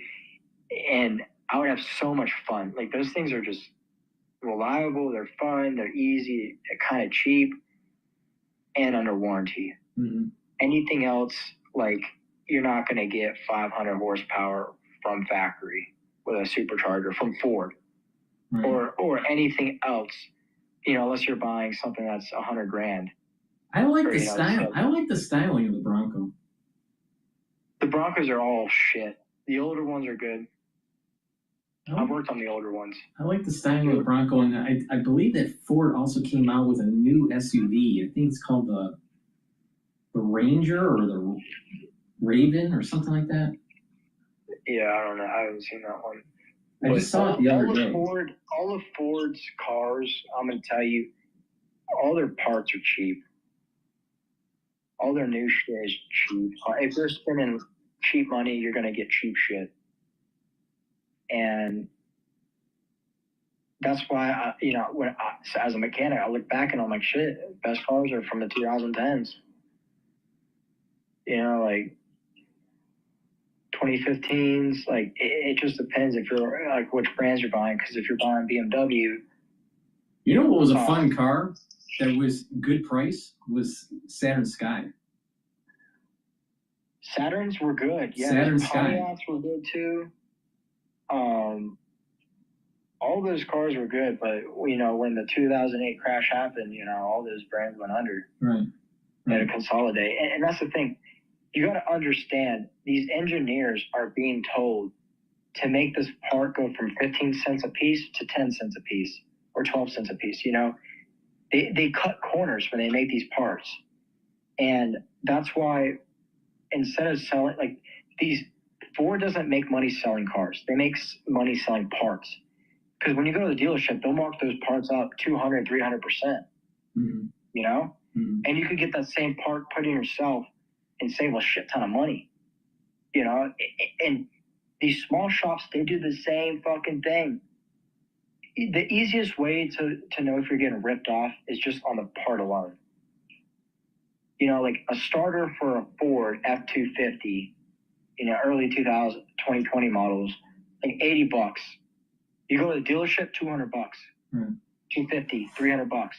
and I would have so much fun. Like those things are just reliable, they're fun, they're easy, they're kind of cheap, and under warranty. Mm-hmm. Anything else, like you're not going to get 500 horsepower from factory with a supercharger from Ford, right, or anything else, you know, unless you're buying something that's 100 grand. I like the style. I like the styling of the Bronco. The Broncos are all shit. The older ones are good. I've worked on the older ones. I like the styling of the Bronco, and I believe that Ford also came out with a new SUV. I think it's called the Ranger or the Raven or something like that. Yeah, I don't know. I haven't seen that one. I just saw it the other day. All of Ford's cars, I'm going to tell you, all their parts are cheap. All their new shit is cheap. If you're spending cheap money, you're going to get cheap shit. And that's why, as a mechanic, I look back and I'm like, shit, best cars are from the 2010s. You know, like 2015s, like it just depends if you're like which brands you're buying. Because if you're buying BMW, you know what was a fun car that was good price was Saturn Sky. Saturns were good. Yeah, Saturn Sky. Pontiacs were good too. All those cars were good, but you know when the 2008 crash happened, you know all those brands went under. Right. They had to consolidate, and that's the thing. You got to understand, these engineers are being told to make this part go from 15 cents a piece to 10 cents a piece or 12 cents a piece. You know, they cut corners when they make these parts, and that's why instead of selling like these. Ford doesn't make money selling cars. They make money selling parts. Because when you go to the dealership, they'll mark those parts up 200, 300%. Mm-hmm. You know? Mm-hmm. And you could get that same part put in yourself and save a shit ton of money. You know? And These small shops, they do the same fucking thing. The easiest way to know if you're getting ripped off is just on the part alone. You know, like a starter for a Ford F250, you know, early 2020 models, like $80. You go to the dealership, $200, Right. $250, $300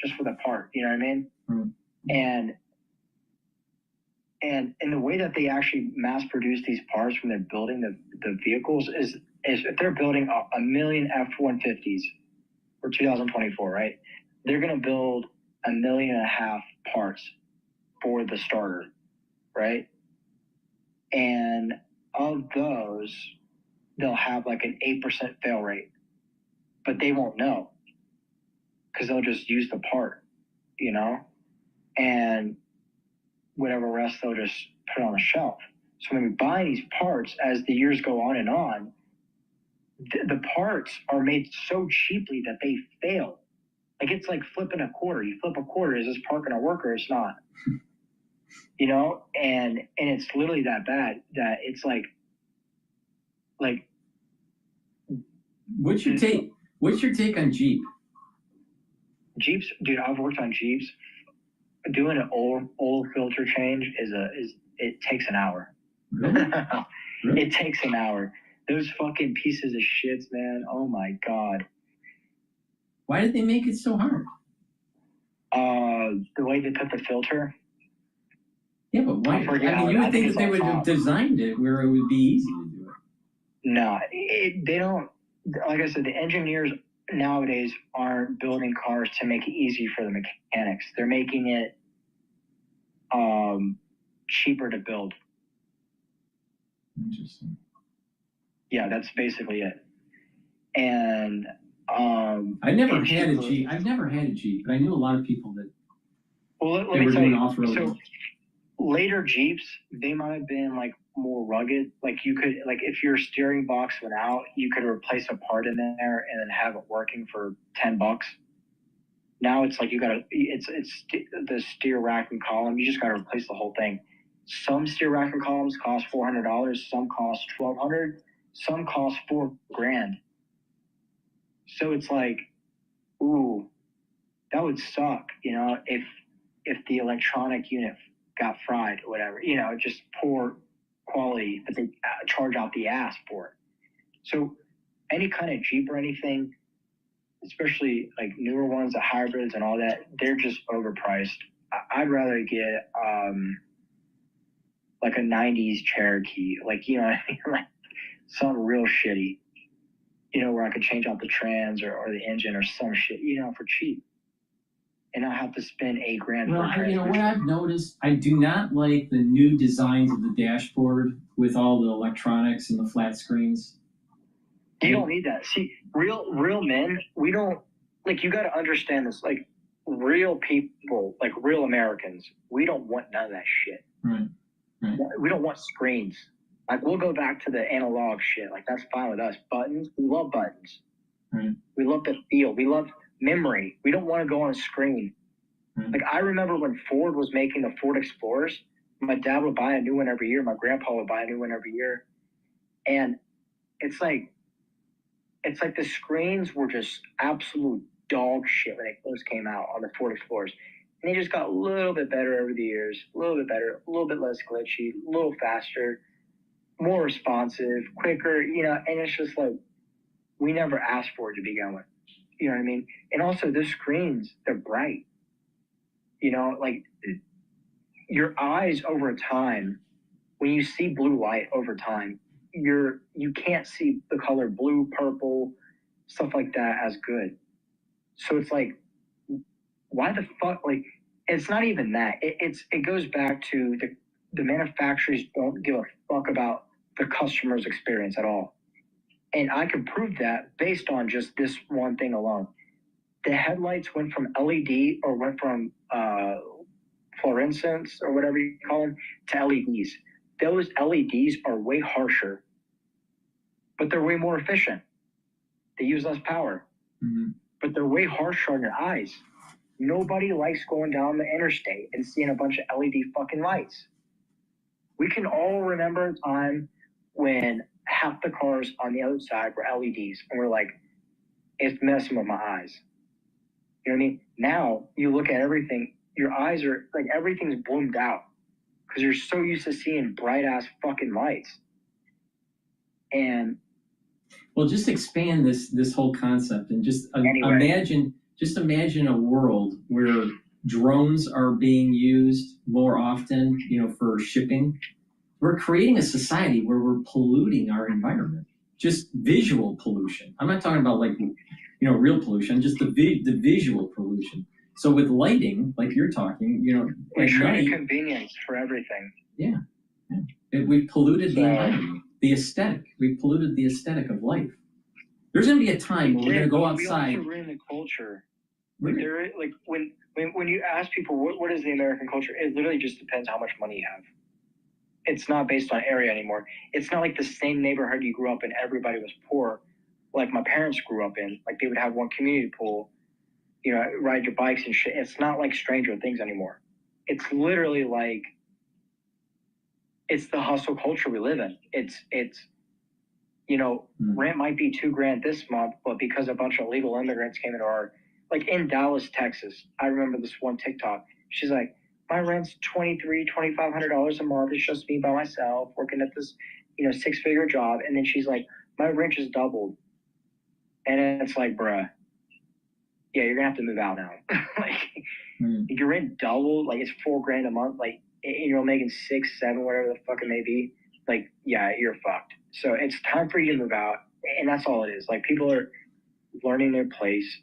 just for the part. You know what I mean? Right. And the way that they actually mass produce these parts when they're building the vehicles is if they're building a million F-150s for 2024, right? They're going to build 1.5 million parts for the starter, right? And of those, they'll have like an 8% fail rate, but they won't know because they'll just use the part, you know? And whatever rest they'll just put on the shelf. So when we buy these parts, as the years go on and on, the parts are made so cheaply that they fail. Like it's like flipping a quarter. You flip a quarter, is this part gonna work or it's not? You know, and it's literally that bad that it's like What's your take? What's your take on Jeep? Jeeps, dude. I've worked on Jeeps. Doing an oil filter change it takes an hour. Really? Really? It takes an hour. Those fucking pieces of shits, man. Oh my god. Why did they make it so hard? The way they put the filter. Yeah, but why? I mean, you would think that they would have designed it where it would be easy to do it. No, they don't. Like I said, the engineers nowadays aren't building cars to make it easy for the mechanics. They're making it cheaper to build. Interesting. Yeah, that's basically it. And I never had a Jeep. I've never had a Jeep, but I knew a lot of people that let they me were tell doing you, off-road. so later Jeeps, they might have been like more rugged. Like you could, like if your steering box went out, you could replace a part in there and then have it working for $10. Now it's like it's the steer rack and column. You just gotta replace the whole thing. Some steer rack and columns cost $400. Some cost $1,200. Some cost $4,000. So it's like, ooh, that would suck, you know, if the electronic unit got fried or whatever, you know, just poor quality, but they charge out the ass for it. So any kind of Jeep or anything, especially like newer ones, the hybrids and all that, they're just overpriced. I'd rather get like a 90s Cherokee, like, you know what I mean? Like something real shitty, you know, where I could change out the trans or the engine or some shit, you know, for cheap. And I have to spend $8,000. Well, you know what I've noticed? I do not like the new designs of the dashboard with all the electronics and the flat screens. You don't need that. See, real men, we don't, like, you got to understand this. Like, real people, like real Americans, we don't want none of that shit. Right. Right. We don't want screens. Like, we'll go back to the analog shit. Like, that's fine with us. Buttons, we love buttons. Right. We love the feel. We love memory. We don't want to go on a screen. Right. Like, I remember when Ford was making the Ford Explorers, my dad would buy a new one every year. My grandpa would buy a new one every year. And it's like the screens were just absolute dog shit when they first came out on the Ford Explorers. And they just got a little bit better over the years, a little bit better, a little bit less glitchy, a little faster, more responsive, quicker, you know, and it's just like, we never asked for it to begin with. You know what I mean? And also the screens, they're bright. You know, like your eyes over time, when you see blue light over time, you can't see the color blue, purple, stuff like that as good. So it's like, why the fuck? Like, it's not even that. It goes back to the manufacturers don't give a fuck about the customer's experience at all. And I can prove that based on just this one thing alone. The headlights went from LED or went from fluorescence or whatever you call them to LEDs. Those LEDs are way harsher, but they're way more efficient. They use less power, but they're way harsher on your eyes. Nobody likes going down the interstate and seeing a bunch of LED fucking lights. We can all remember a time when half the cars on the other side were LEDs, and we're like, it's messing with my eyes. You know what I mean? Now you look at everything, your eyes are like everything's bloomed out because you're so used to seeing bright ass fucking lights. And well, just expand this whole concept and just Anyway. imagine a world where drones are being used more often, for shipping. We're creating a society where we're polluting our environment. Just visual pollution. I'm not talking about real pollution, just the visual pollution. So with lighting, like you're talking, we're at trying night, convenience for everything. yeah. We've polluted the environment, the aesthetic. We've polluted the aesthetic of life. There's going to be a time where we're going to go outside. We also ruin the culture. When you ask people what is the American culture, it literally just depends how much money you have. It's not based on area anymore. It's not like the same neighborhood you grew up in, everybody was poor, like my parents grew up in. Like they would have one community pool, ride your bikes and shit. It's not like Stranger Things anymore. It's literally like, it's the hustle culture we live in. It's rent might be $2,000 this month, but because a bunch of illegal immigrants came into like in Dallas, Texas, I remember this one TikTok. She's like, my rent's $2,500 a month. It's just me by myself working at this, 6-figure job. And then she's like, my rent just doubled. And it's like, bruh, yeah, you're gonna have to move out now. Your rent doubled, like it's $4,000 a month, like you're making 6, 7, whatever the fuck it may be. Like, yeah, you're fucked. So it's time for you to move out, and that's all it is. Like people are learning their place.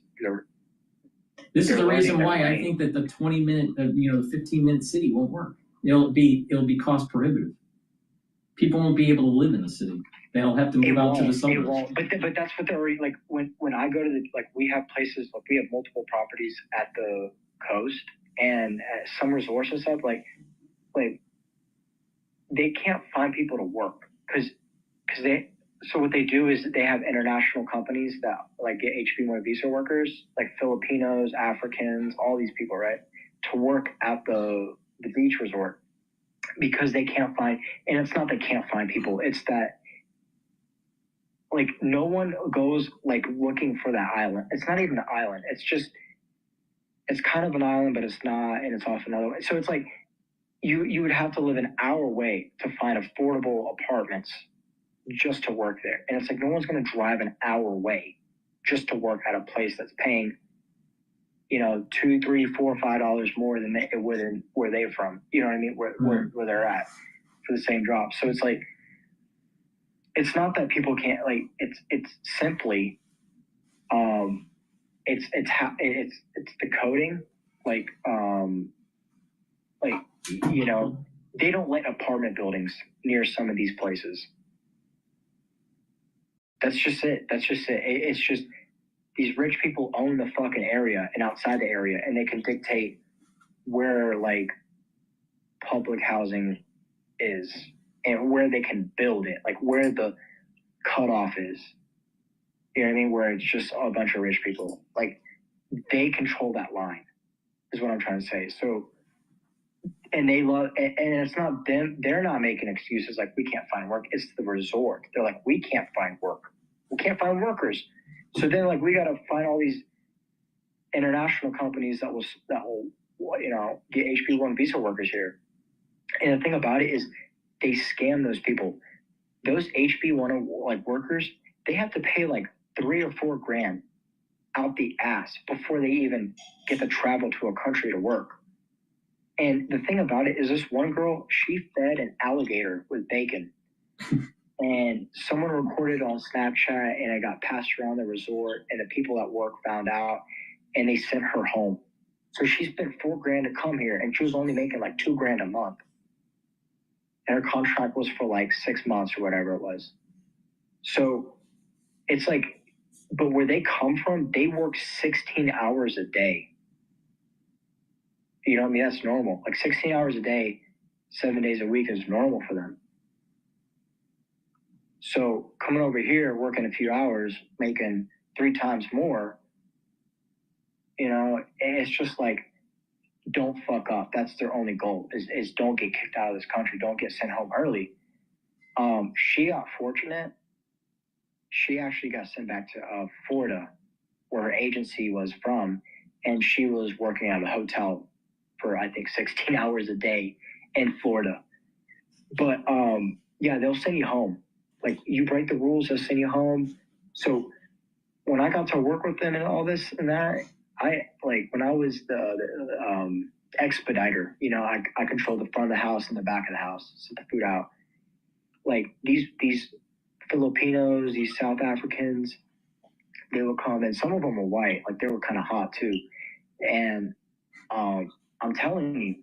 This is the reason why I think that the 20-minute, the 15-minute city won't work. It'll be cost prohibitive. People won't be able to live in the city. They'll have to move out to the suburbs. It won't. But that's what they're already like. When I go to we have places, like we have multiple properties at the coast and at some resorts and stuff. Like they can't find people to work because they. So what they do is they have international companies that get H-1B visa workers, like Filipinos, Africans, all these people, right, to work at the beach resort because they can't find. And it's not they can't find people; it's that no one goes looking for that island. It's not even an island. It's kind of an island, but it's not, and it's off another way. So it's like you would have to live an hour away to find affordable apartments just to work there. And it's like no one's going to drive an hour away just to work at a place that's paying, $2, $3, $4, $5 more than it would in where they're from. You know what I mean? Where they're at for the same job. So it's like, it's not that people can't it's simply, it's the coding, they don't let apartment buildings near some of these places. That's just it. It's just these rich people own the fucking area and outside the area, and they can dictate where public housing is and where they can build it, where the cutoff is. You know what I mean? Where it's just a bunch of rich people. They control that line, is what I'm trying to say. So, and they love, and it's not them. They're not making excuses like we can't find work. It's the resort. They're like, we can't find work. We can't find workers. So then we got to find all these international companies that will get H-1B visa workers here. And the thing about it is they scam those people. Those HB1 workers, they have to pay $3 or $4,000 out the ass before they even get to travel to a country to work. And the thing about it is this one girl, she fed an alligator with bacon. And someone recorded on Snapchat and it got passed around the resort and the people at work found out and they sent her home. So she spent $4,000 to come here and she was only making $2,000 a month. And her contract was for 6 months or whatever it was. So it's but where they come from, they work 16 hours a day. You know what I mean? That's normal. 16 hours a day, 7 days a week is normal for them. So coming over here, working a few hours, making 3 times more, it's just don't fuck up. That's their only goal is don't get kicked out of this country. Don't get sent home early. She got fortunate. She actually got sent back to Florida, where her agency was from, and she was working at a hotel for I think 16 hours a day in Florida. But yeah, they'll send you home. Like you break the rules, they'll send you home. So when I got to work with them and all this and that, I like when I was the expediter, you know, I controlled the front of the house and the back of the house, sent the food out. Like these Filipinos, these South Africans, they would come, and some of them were white, like they were kind of hot too. And I'm telling you,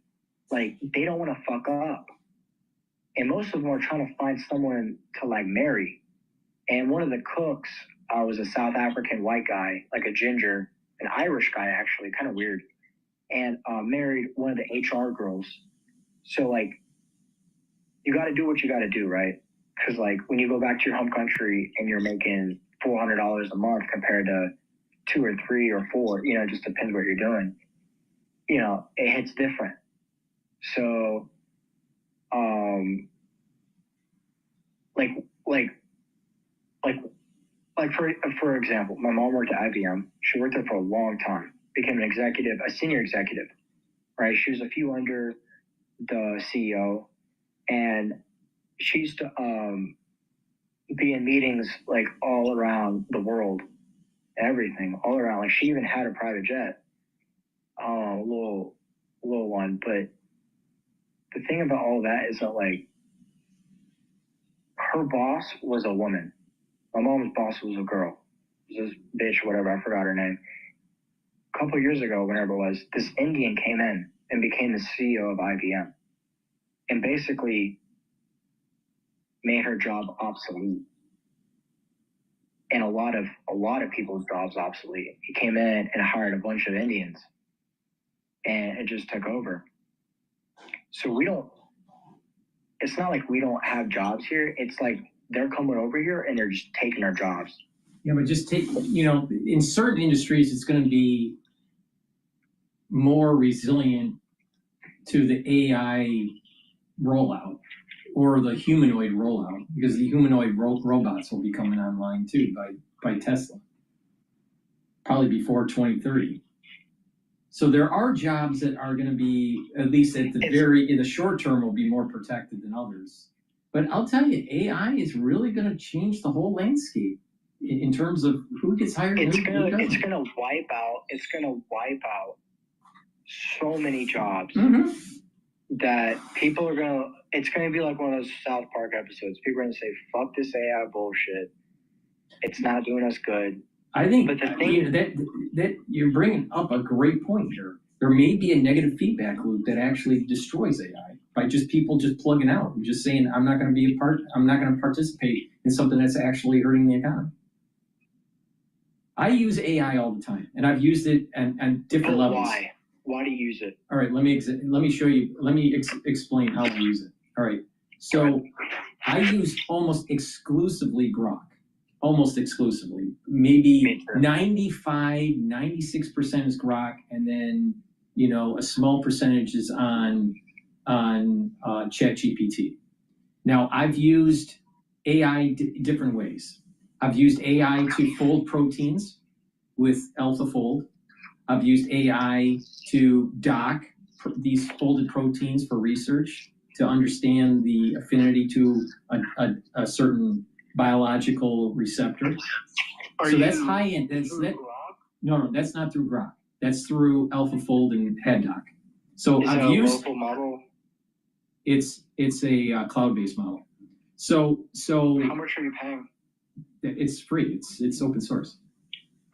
like they don't want to fuck up. And most of them are trying to find someone to like marry. And one of the cooks was a South African white guy, like a ginger, an Irish guy actually, kind of weird, and married one of the HR girls. So like, you got to do what you got to do, right? Because like when you go back to your home country and you're making $400 a month compared to 2 or 3 or 4, you know, it just depends what you're doing. You know, it hits different. So, for example, my mom worked at IBM. She worked there for a long time, became an executive, a senior executive, right? She was a few under the CEO, and she used to be in meetings like all around the world, everything, all around. Like she even had a private jet, little one. But the thing about all that is that like her boss was a woman. My mom's boss was a girl. It was this bitch, whatever, I forgot her name. A couple of years ago, whenever it was, this Indian came in and became the CEO of IBM, and basically made her job obsolete, and a lot of people's jobs obsolete. He came in and hired a bunch of Indians, and it just took over. So it's not like we don't have jobs here. It's like they're coming over here and they're just taking our jobs. Yeah, but just take, you know, in certain industries, it's going to be more resilient to the AI rollout or the humanoid rollout, because the humanoid robots will be coming online too by Tesla, probably before 2030. So there are jobs that are going to be, at least in the short term, will be more protected than others. But I'll tell you, AI is really going to change the whole landscape in terms of who gets hired. It's gonna wipe out so many jobs that people are gonna. It's gonna be like one of those South Park episodes. People are gonna say, "Fuck this AI bullshit. It's not doing us good." I think, but the thing that you're bringing up a great point here. There may be a negative feedback loop that actually destroys AI by people just plugging out and just saying, I'm not going to be a part. I'm not going to participate in something that's actually hurting the economy. I use AI all the time, and I've used it at different levels. Why? Why do you use it? All right, let me show you. Let me explain how I use it. All right, so I use almost exclusively Grok. Almost exclusively, maybe 95, 96% is Grok, and then, you know, a small percentage is on ChatGPT. Now, I've used AI different ways. I've used AI to fold proteins with AlphaFold. I've used AI to dock these folded proteins for research to understand the affinity to a certain biological receptor. So that's high end. No, that's not through Grok. That's through AlphaFold and HeadDoc. So Is I've used a local model. It's a cloud-based model. So how much are you paying? It's free. It's open source.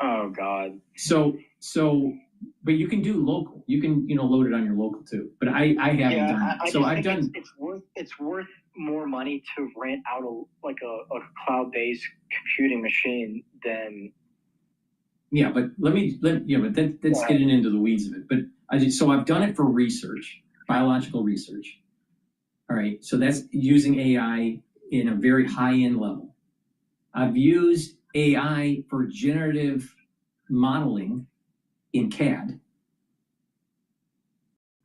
Oh God. So but you can do local. You can load it on your local too. But I haven't done it. So I've done. It's worth more money to rent out a cloud-based computing machine than. Yeah, but that's getting into the weeds of it. But I've done it for research, biological research. All right, so that's using AI in a very high-end level. I've used AI for generative modeling in CAD.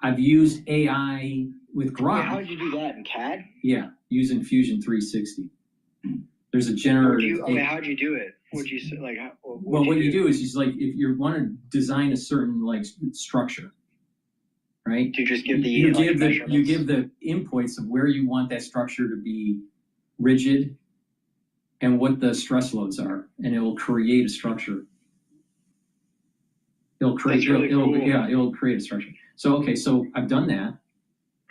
I've used AI with Grok. How did you do that in CAD? Yeah, using Fusion 360. There's a How'd generative. how'd you do it? What'd you say? Like, Well, what you do is just like if you want to design a certain like structure, right? You just give the you give the inputs of where you want that structure to be rigid and what the stress loads are, and it will create a structure. It'll create it'll create a structure. So okay, so I've done that.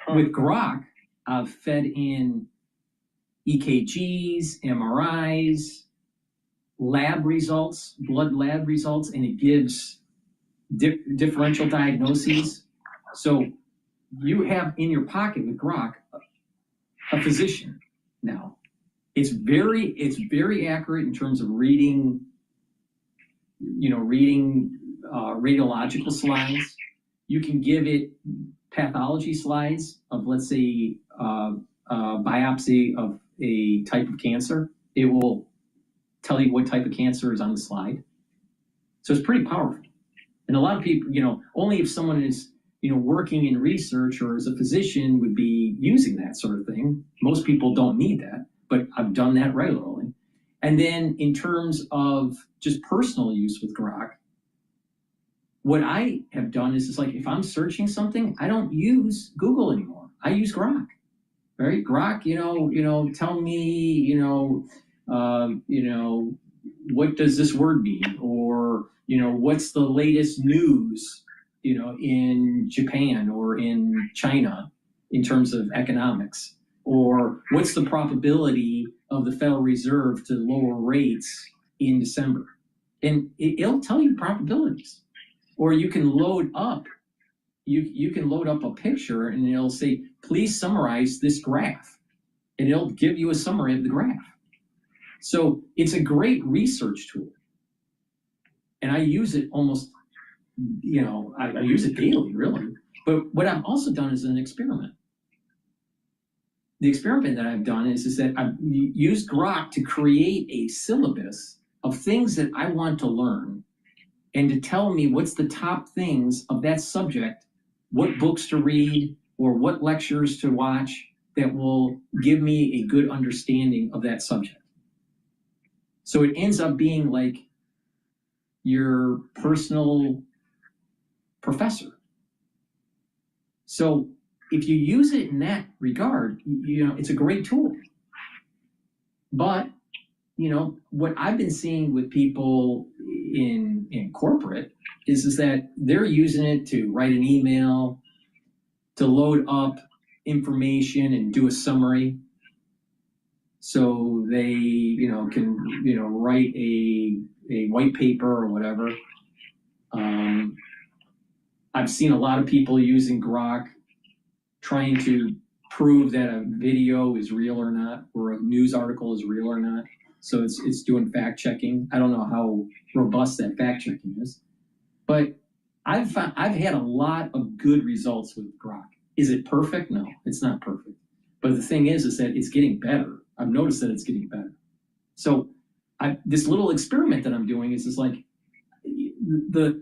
With Grok, I've fed in EKGs, MRIs, lab results, blood lab results, and it gives differential diagnoses. So you have in your pocket with Grok a physician now. It's very accurate in terms of reading radiological slides. You can give it pathology slides of, let's say, biopsy of a type of cancer. It will tell you what type of cancer is on the slide. So it's pretty powerful. And a lot of people, only if someone is, working in research or as a physician would be using that sort of thing. Most people don't need that, but I've done that regularly. And then in terms of just personal use with Grok, what I have done is like if I'm searching something, I don't use Google anymore. I use Grok. Right? Grok, tell me, what does this word mean? Or, what's the latest news, in Japan or in China in terms of economics? Or what's the probability of the Federal Reserve to lower rates in December? And it'll tell you probabilities. Or you can load up, you can load up a picture and it'll say, please summarize this graph. And it'll give you a summary of the graph. So it's a great research tool. And I use it almost, I use it daily, really. But what I've also done is an experiment. The experiment that I've done is that I've used Grok to create a syllabus of things that I want to learn and to tell me what's the top things of that subject, what books to read or what lectures to watch that will give me a good understanding of that subject. So it ends up being like your personal professor. So if you use it in that regard, it's a great tool. But, what I've been seeing with people in corporate is that they're using it to write an email, to load up information and do a summary. So they, can, write a white paper or whatever. I've seen a lot of people using Grok trying to prove that a video is real or not, or a news article is real or not. So it's doing fact checking. I don't know how robust that fact checking is, but I've had a lot of good results with Grok. Is it perfect? No, it's not perfect. But the thing is that it's getting better. I've noticed that it's getting better. So this little experiment that I'm doing is like the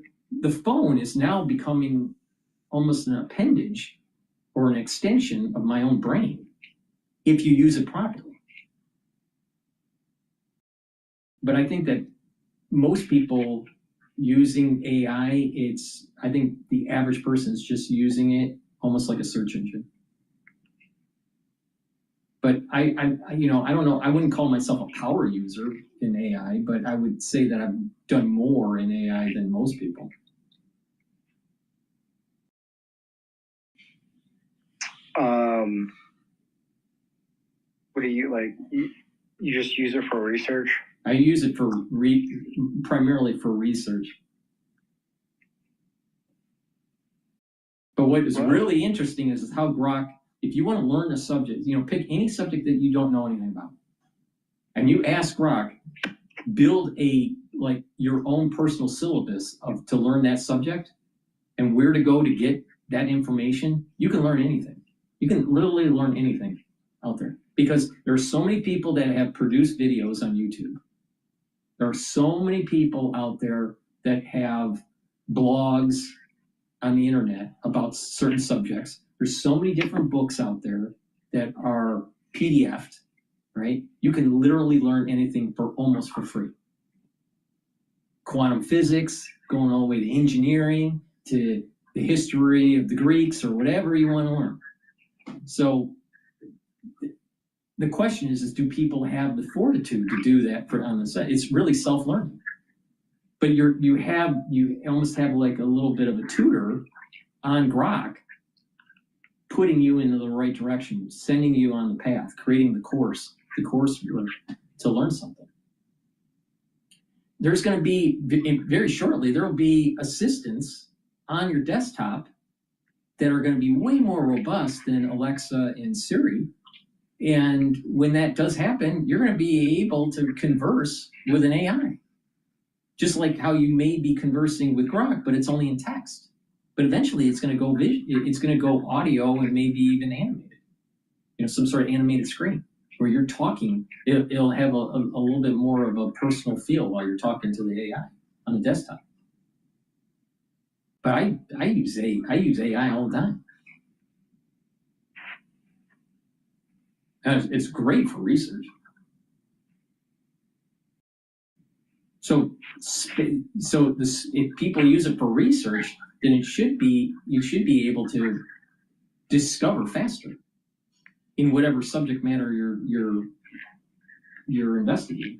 phone is now becoming almost an appendage or an extension of my own brain if you use it properly. But I think that most people using AI, I think the average person is just using it almost like a search engine. But I don't know, I wouldn't call myself a power user in AI, but I would say that I've done more in AI than most people. What do you like? You just use it for research? I use it for primarily for research. But what is really interesting is how Grok, if you want to learn a subject, pick any subject that you don't know anything about, and you ask Grok, build your own personal syllabus to learn that subject and where to go to get that information, you can learn anything. You can literally learn anything out there because there are so many people that have produced videos on YouTube. There are so many people out there that have blogs on the internet about certain subjects. There's so many different books out there that are PDF'd, right? You can literally learn anything almost for free. Quantum physics, going all the way to engineering, to the history of the Greeks, or whatever you want to learn. So the question is do people have the fortitude to do that on the site? It's really self-learning. But you almost have like a little bit of a tutor on Grok, putting you into the right direction, sending you on the path, creating the course to learn something. There's going to be, very shortly, there will be assistants on your desktop that are going to be way more robust than Alexa and Siri. And when that does happen, you're going to be able to converse with an AI. Just like how you may be conversing with Grok, but it's only in text. But eventually it's going to go audio and maybe even animated. Some sort of animated screen where you're talking. It'll have a little bit more of a personal feel while you're talking to the AI on the desktop. But I use AI all the time. And it's great for research. So if people use it for research, then you should be able to discover faster in whatever subject matter you're investigating.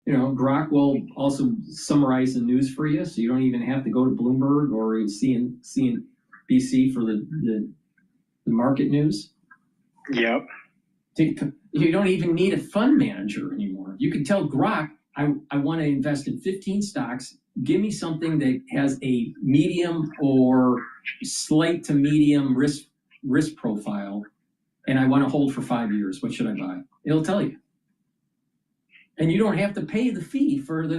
Grok will also summarize the news for you, so you don't even have to go to Bloomberg or CNBC for the market news. Yep. You don't even need a fund manager anymore. You can tell Grok, I want to invest in 15 stocks. Give me something that has a medium or slight to medium risk profile, and I want to hold for 5 years. What should I buy? It'll tell you. And you don't have to pay the fee for the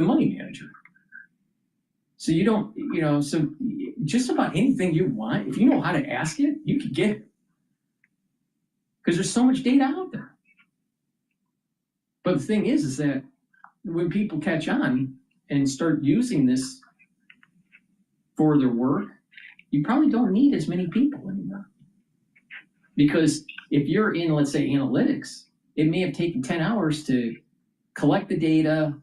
money manager. So you don't, so just about anything you want, if you know how to ask it, you can get it. Because there's so much data out there. But the thing is that when people catch on and start using this for their work, you probably don't need as many people anymore. Because if you're in, let's say, analytics, it may have taken 10 hours to collect the data,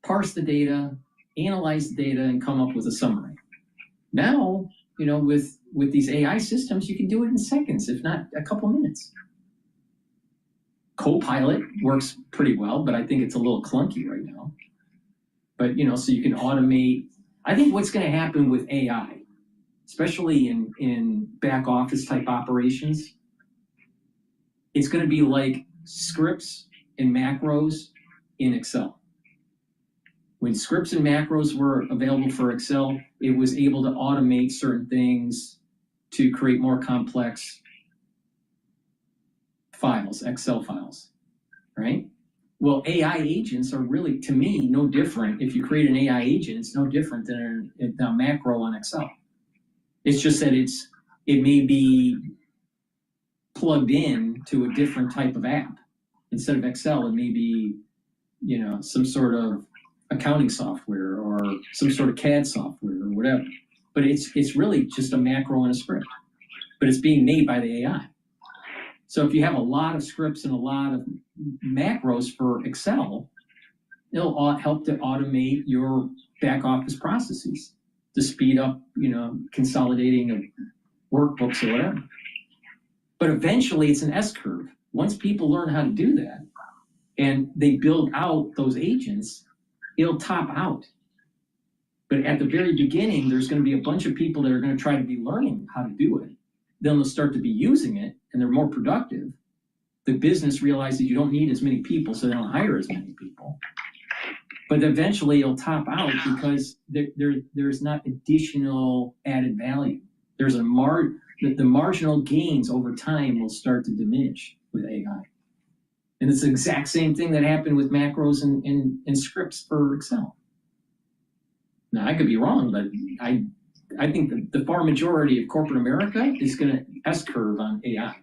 parse the data, analyze the data, and come up with a summary. Now, with these AI systems, you can do it in seconds, if not a couple minutes. Copilot works pretty well, but I think it's a little clunky right now. But, so you can automate. I think what's going to happen with AI, especially in back office type operations, it's going to be like scripts and macros in Excel. When scripts and macros were available for Excel, it was able to automate certain things to create more complex files, Excel files, right? Well, AI agents are really, to me, no different. If you create an AI agent, it's no different than a macro on Excel. It's just that it may be plugged in to a different type of app. Instead of Excel, it may be, some sort of accounting software or some sort of CAD software or whatever. But it's really just a macro and a script. But it's being made by the AI. So if you have a lot of scripts and a lot of macros for Excel, it'll help to automate your back office processes to speed up, consolidating of workbooks or whatever. But eventually it's an S curve. Once people learn how to do that and they build out those agents, it'll top out. But at the very beginning, there's going to be a bunch of people that are going to try to be learning how to do it. Then they'll start to be using it and they're more productive. The business realizes you don't need as many people, so they don't hire as many people. But eventually it'll top out because there's not additional added value. There's the marginal gains over time will start to diminish with AI. And it's the exact same thing that happened with macros and scripts for Excel. Now, I could be wrong, but I think the far majority of corporate America is going to S-curve on AI.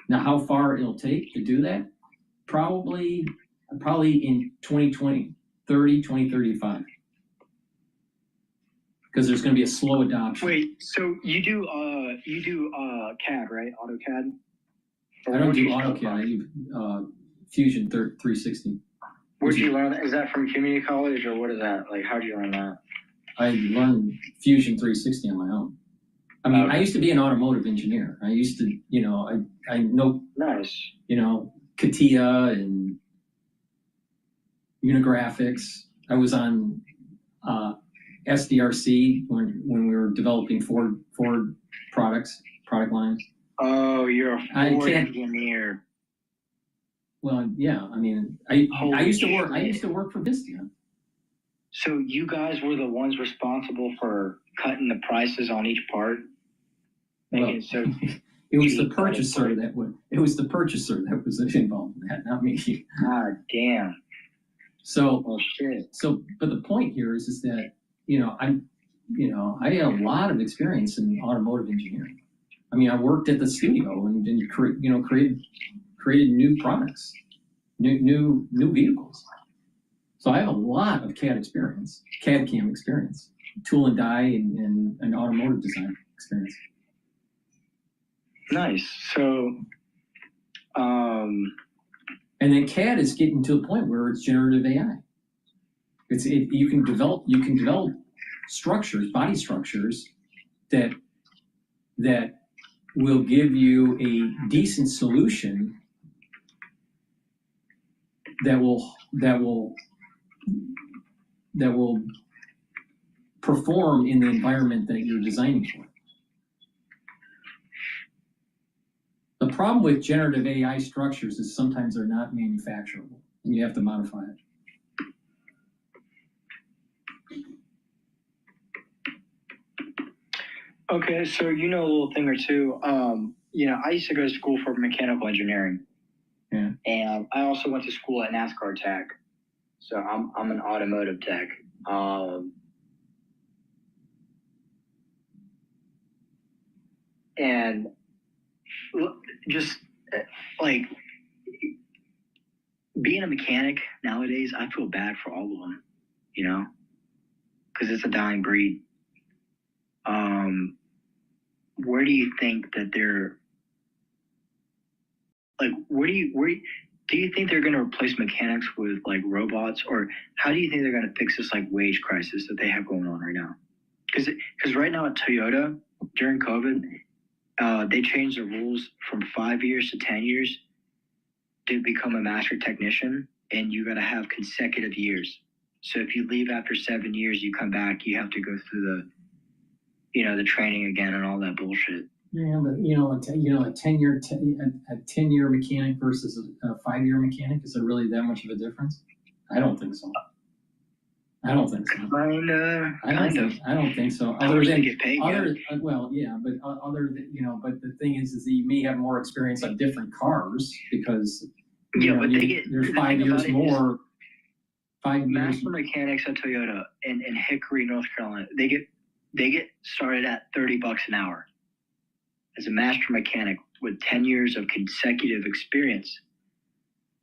Now, how far it'll take to do that? Probably in 2020, 2035. because there's going to be a slow adoption. Wait, so you do CAD, right? AutoCAD? I don't do AutoCAD. I do Fusion 360. Where'd you learn that? Is that from community college or what is that? Like, how'd you learn that? I learned Fusion 360 on my own. I mean, I used to be an automotive engineer. I used to, I know, nice, CATIA and Unigraphics. I was on SDRC when we were developing Ford product lines. Oh, you're a Ford engineer. Well, yeah. I mean, I used to work. I used to work for Vistia. So you guys were the ones responsible for cutting the prices on each part. Well, it was the purchaser that would. It was the purchaser that was involved in that, not me. God damn. So, oh, shit. So, but the point here is that I had a lot of experience in automotive engineering. I mean, I worked at the studio and created new products, new vehicles. So I have a lot of CAD experience, CAD/CAM experience, tool and die, and automotive design experience. Nice. So, and then CAD is getting to a point where it's generative AI. You can develop structures, body structures that will give you a decent solution that will perform in the environment that you're designing for. The problem with generative AI structures is sometimes they're not manufacturable, and you have to modify it. Okay, so a little thing or two. I used to go to school for mechanical engineering. Yeah. And I also went to school at NASCAR Tech. So I'm an automotive tech. And just like being a mechanic nowadays, I feel bad for all of them, because it's a dying breed. Where do you think that they're like? Where do you think they're going to replace mechanics with like robots, or how do you think they're going to fix this like wage crisis that they have going on right now? Because right now at Toyota during COVID, they changed the rules from 5 years to 10 years to become a master technician, and you got to have consecutive years. So if you leave after 7 years, you come back, you have to go through the training again and all that bullshit. Yeah, but a 10-year mechanic versus a 5-year mechanic, is there really that much of a difference? I don't think so. I don't think so. I don't think so. Other than get paid. Well, yeah, but other than but the thing is that you may have more experience on different cars because there's 5 years more. 5 years. Master mechanics at Toyota in Hickory, North Carolina, they get started at $30 an hour as a master mechanic with 10 years of consecutive experience.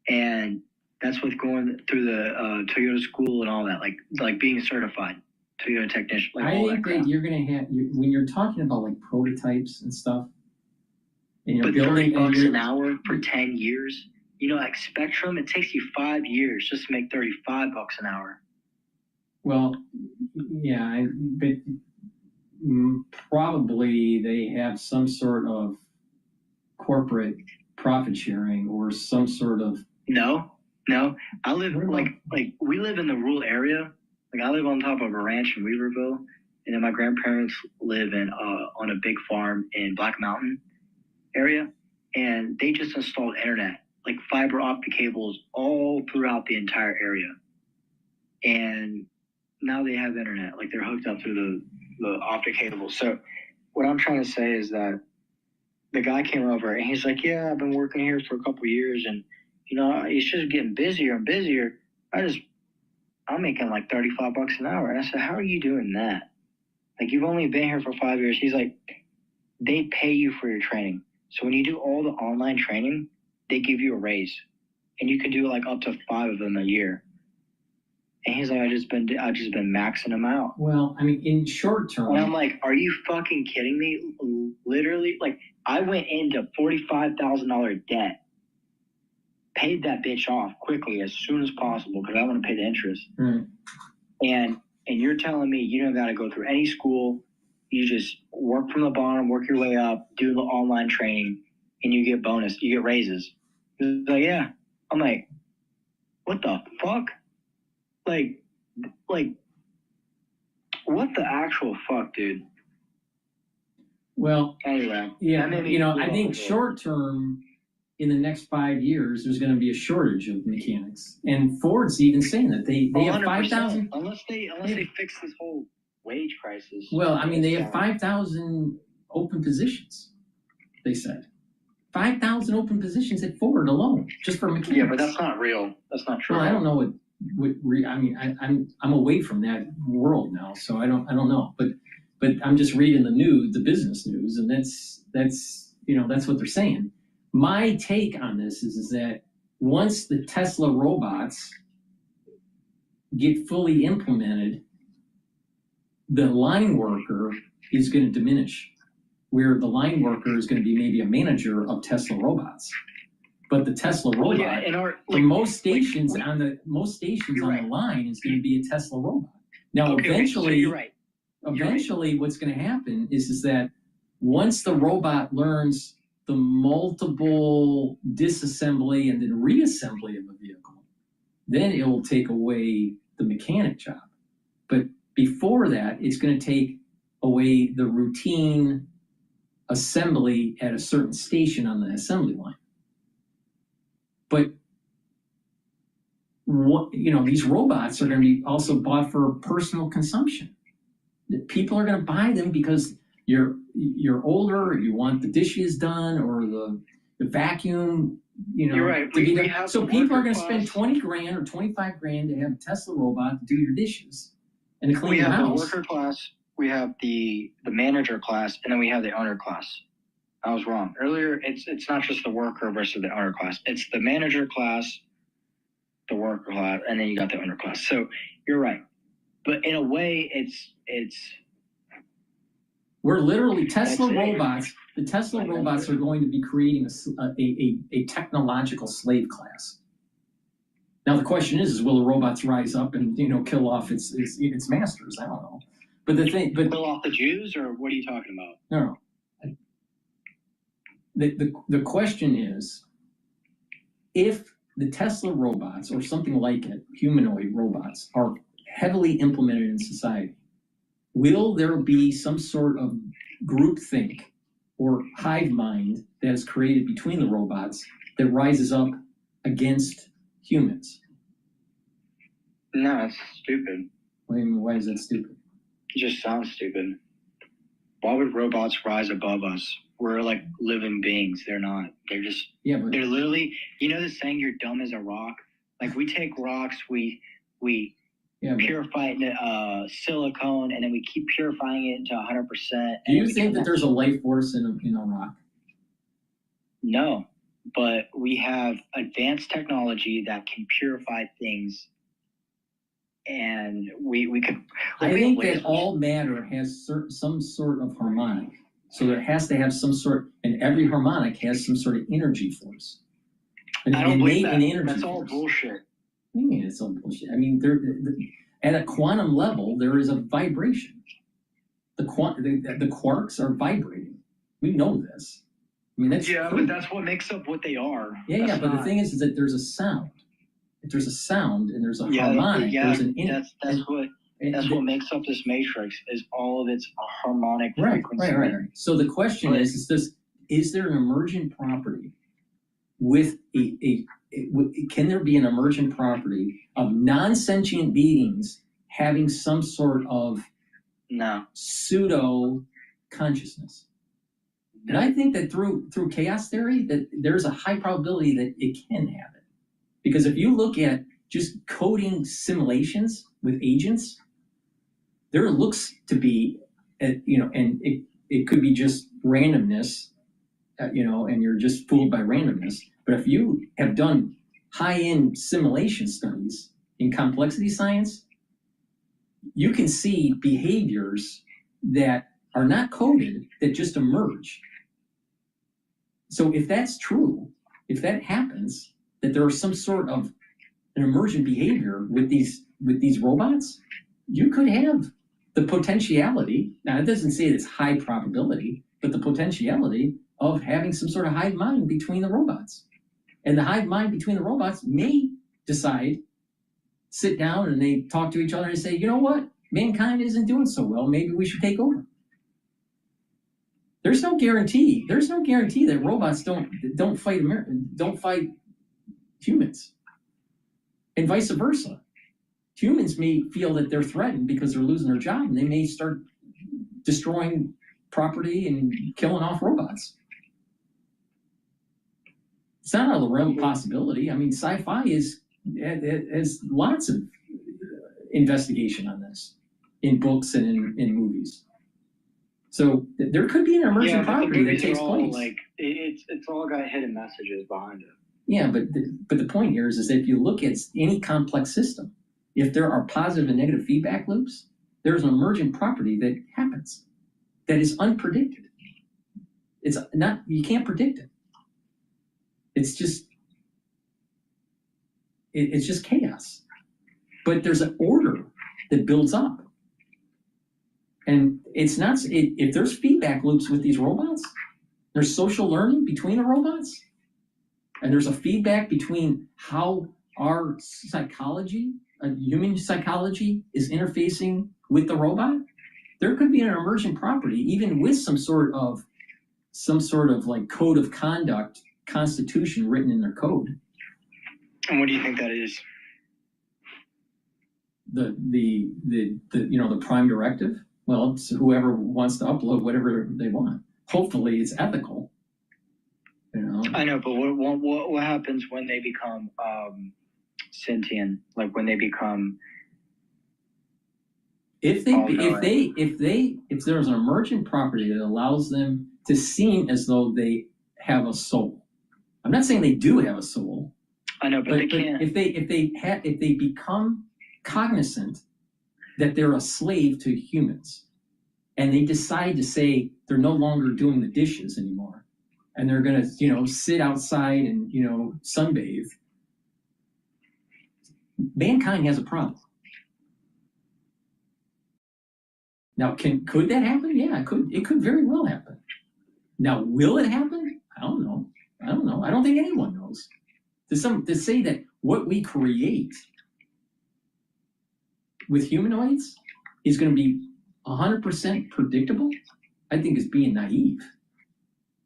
And that's with going through the Toyota school and all that, like being a certified Toyota technician. Like I think that you're going to have, when you're talking about like prototypes and stuff, and you're building $30 an hour for 10 years, like Spectrum, it takes you 5 years just to make $35 an hour. Well, yeah, but probably they have some sort of corporate profit sharing or some sort of. No. I live like we live in the rural area. Like I live on top of a ranch in Weaverville, and then my grandparents live in on a big farm in Black Mountain area, and they just installed internet, like fiber optic cables all throughout the entire area, and now they have internet. Like they're hooked up through the optic cables. So what I'm trying to say is that the guy came over and he's like, "Yeah, I've been working here for a couple of years, and it's just getting busier and busier. I'm making like $35 an hour." And I said, "How are you doing that? Like you've only been here for 5 years." He's like, "They pay you for your training. So when you do all the online training, they give you a raise, and you can do like up to 5 of them a year." And he's like, I've just been maxing them out. Well, I mean, in short term. And I'm like, are you fucking kidding me? Literally, like, I went into $45,000 debt, paid that bitch off quickly as soon as possible because I want to pay the interest. Right. And you're telling me you don't got to go through any school. You just work from the bottom, work your way up, do the online training, and you get you get raises. He's like, yeah. I'm like, what the fuck? Like, what the actual fuck, dude? Well, anyway, yeah, I think short term, in the next 5 years, there's going to be a shortage of mechanics, and Ford's even saying that they have 5,000. Unless they fix this whole wage crisis. Well, I mean, they have 5,000 open positions. They said 5,000 open positions at Ford alone, just for mechanics. Yeah, but that's not real. That's not true. Well, I don't know I mean, I'm away from that world now, so I don't know. But I'm just reading the business news, and that's what they're saying. My take on this is that once the Tesla robots get fully implemented, the line worker is going to diminish, where the line worker is going to be maybe a manager of Tesla robots. But the Tesla robot, most stations on the line is going to be a Tesla robot. Now, eventually, what's going to happen is that once the robot learns the multiple disassembly and then reassembly of a vehicle, then it will take away the mechanic job. But before that, it's going to take away the routine assembly at a certain station on the assembly line. But these robots are going to be also bought for personal consumption. People are going to buy them because you're older, or you want the dishes done, or the vacuum. You're right. So people are going to spend $20,000 or $25,000 to have a Tesla robot to do your dishes and to clean your house. We have the worker class, we have the manager class, and then we have the owner class. I was wrong. Earlier, it's not just the worker versus the owner class. It's the manager class, the worker class, and then you got the owner class. So you're right. But in a way, it's we're literally Tesla robots. The Tesla robots are going to be creating a technological slave class. Now the question is will the robots rise up and kill off its masters? I don't know. But kill off the Jews, or what are you talking about? No. The question is, if the Tesla robots or something like it, humanoid robots, are heavily implemented in society, will there be some sort of groupthink or hive mind that is created between the robots that rises up against humans? No, it's stupid. Why is that stupid? It just sounds stupid. Why would robots rise above us? We're like living beings. They're not. They're just. Yeah, they're literally. The saying "you're dumb as a rock." Like we take rocks, we purify it into silicone, and then we keep purifying it into 100%. Do you think that there's a life force in a rock? No, but we have advanced technology that can purify things, and we could. I think that all matter has some sort of harmonic. So there has to have some sort, and every harmonic has some sort of energy force. I don't believe that. That's all bullshit. What do you mean it's all bullshit? I mean, at a quantum level, there is a vibration. The quarks are vibrating. We know this. I mean, that's but that's what makes up what they are. Yeah, but the thing is that there's a sound. If there's a sound and there's a harmonic, there's an That's what makes up this matrix, is all of its harmonic frequency. Right. So the question is there an emergent property with can there be an emergent property of non-sentient beings having some sort of pseudo consciousness? And I think that through chaos theory, that there's a high probability that it can have it. Because if you look at just coding simulations with agents, there looks to be, and it could be just randomness, and you're just fooled by randomness. But if you have done high-end simulation studies, in complexity science, you can see behaviors that are not coded that just emerge. So if that's true, if that happens, that there is some sort of an emergent behavior with these robots, you could have the potentiality. Now, it doesn't say it's high probability, but the potentiality of having some sort of hive mind between the robots. And the hive mind between the robots may decide, sit down and they talk to each other and say, you know what? Mankind isn't doing so well. Maybe we should take over. There's no guarantee. There's no guarantee that robots don't fight humans, and vice versa. Humans may feel that they're threatened because they're losing their job, and they may start destroying property and killing off robots. It's not out of the realm of possibility. I mean, sci-fi has lots of investigation on this in books and in movies. So there could be an emergent property that takes place. Like it's all got hidden messages behind it. Yeah, but the point here is that if you look at any complex system, if there are positive and negative feedback loops, there's an emergent property that happens that is unpredicted. It's not, you can't predict it. It's just chaos. But there's an order that builds up. And it's not, if there's feedback loops with these robots, there's social learning between the robots, and there's a feedback between how our psychology, human psychology, is interfacing with the robot, there could be an emergent property, even with some sort of like code of conduct, constitution written in their code. And what do you think that is? The prime directive? Well, it's whoever wants to upload whatever they want. Hopefully it's ethical. You know? I know, but what happens when they become sentient? Like when they become if there's an emergent property that allows them to seem as though they have a soul. I'm not saying they do have a soul. I know, but they can't. If they become cognizant that they're a slave to humans, and they decide to say they're no longer doing the dishes anymore, and they're gonna, sit outside and, sunbathe, mankind has a problem. Now, could that happen? Yeah, it could very well happen. Now, will it happen? I don't know. I don't think anyone knows. To say that what we create with humanoids is going to be 100% predictable, I think is being naive.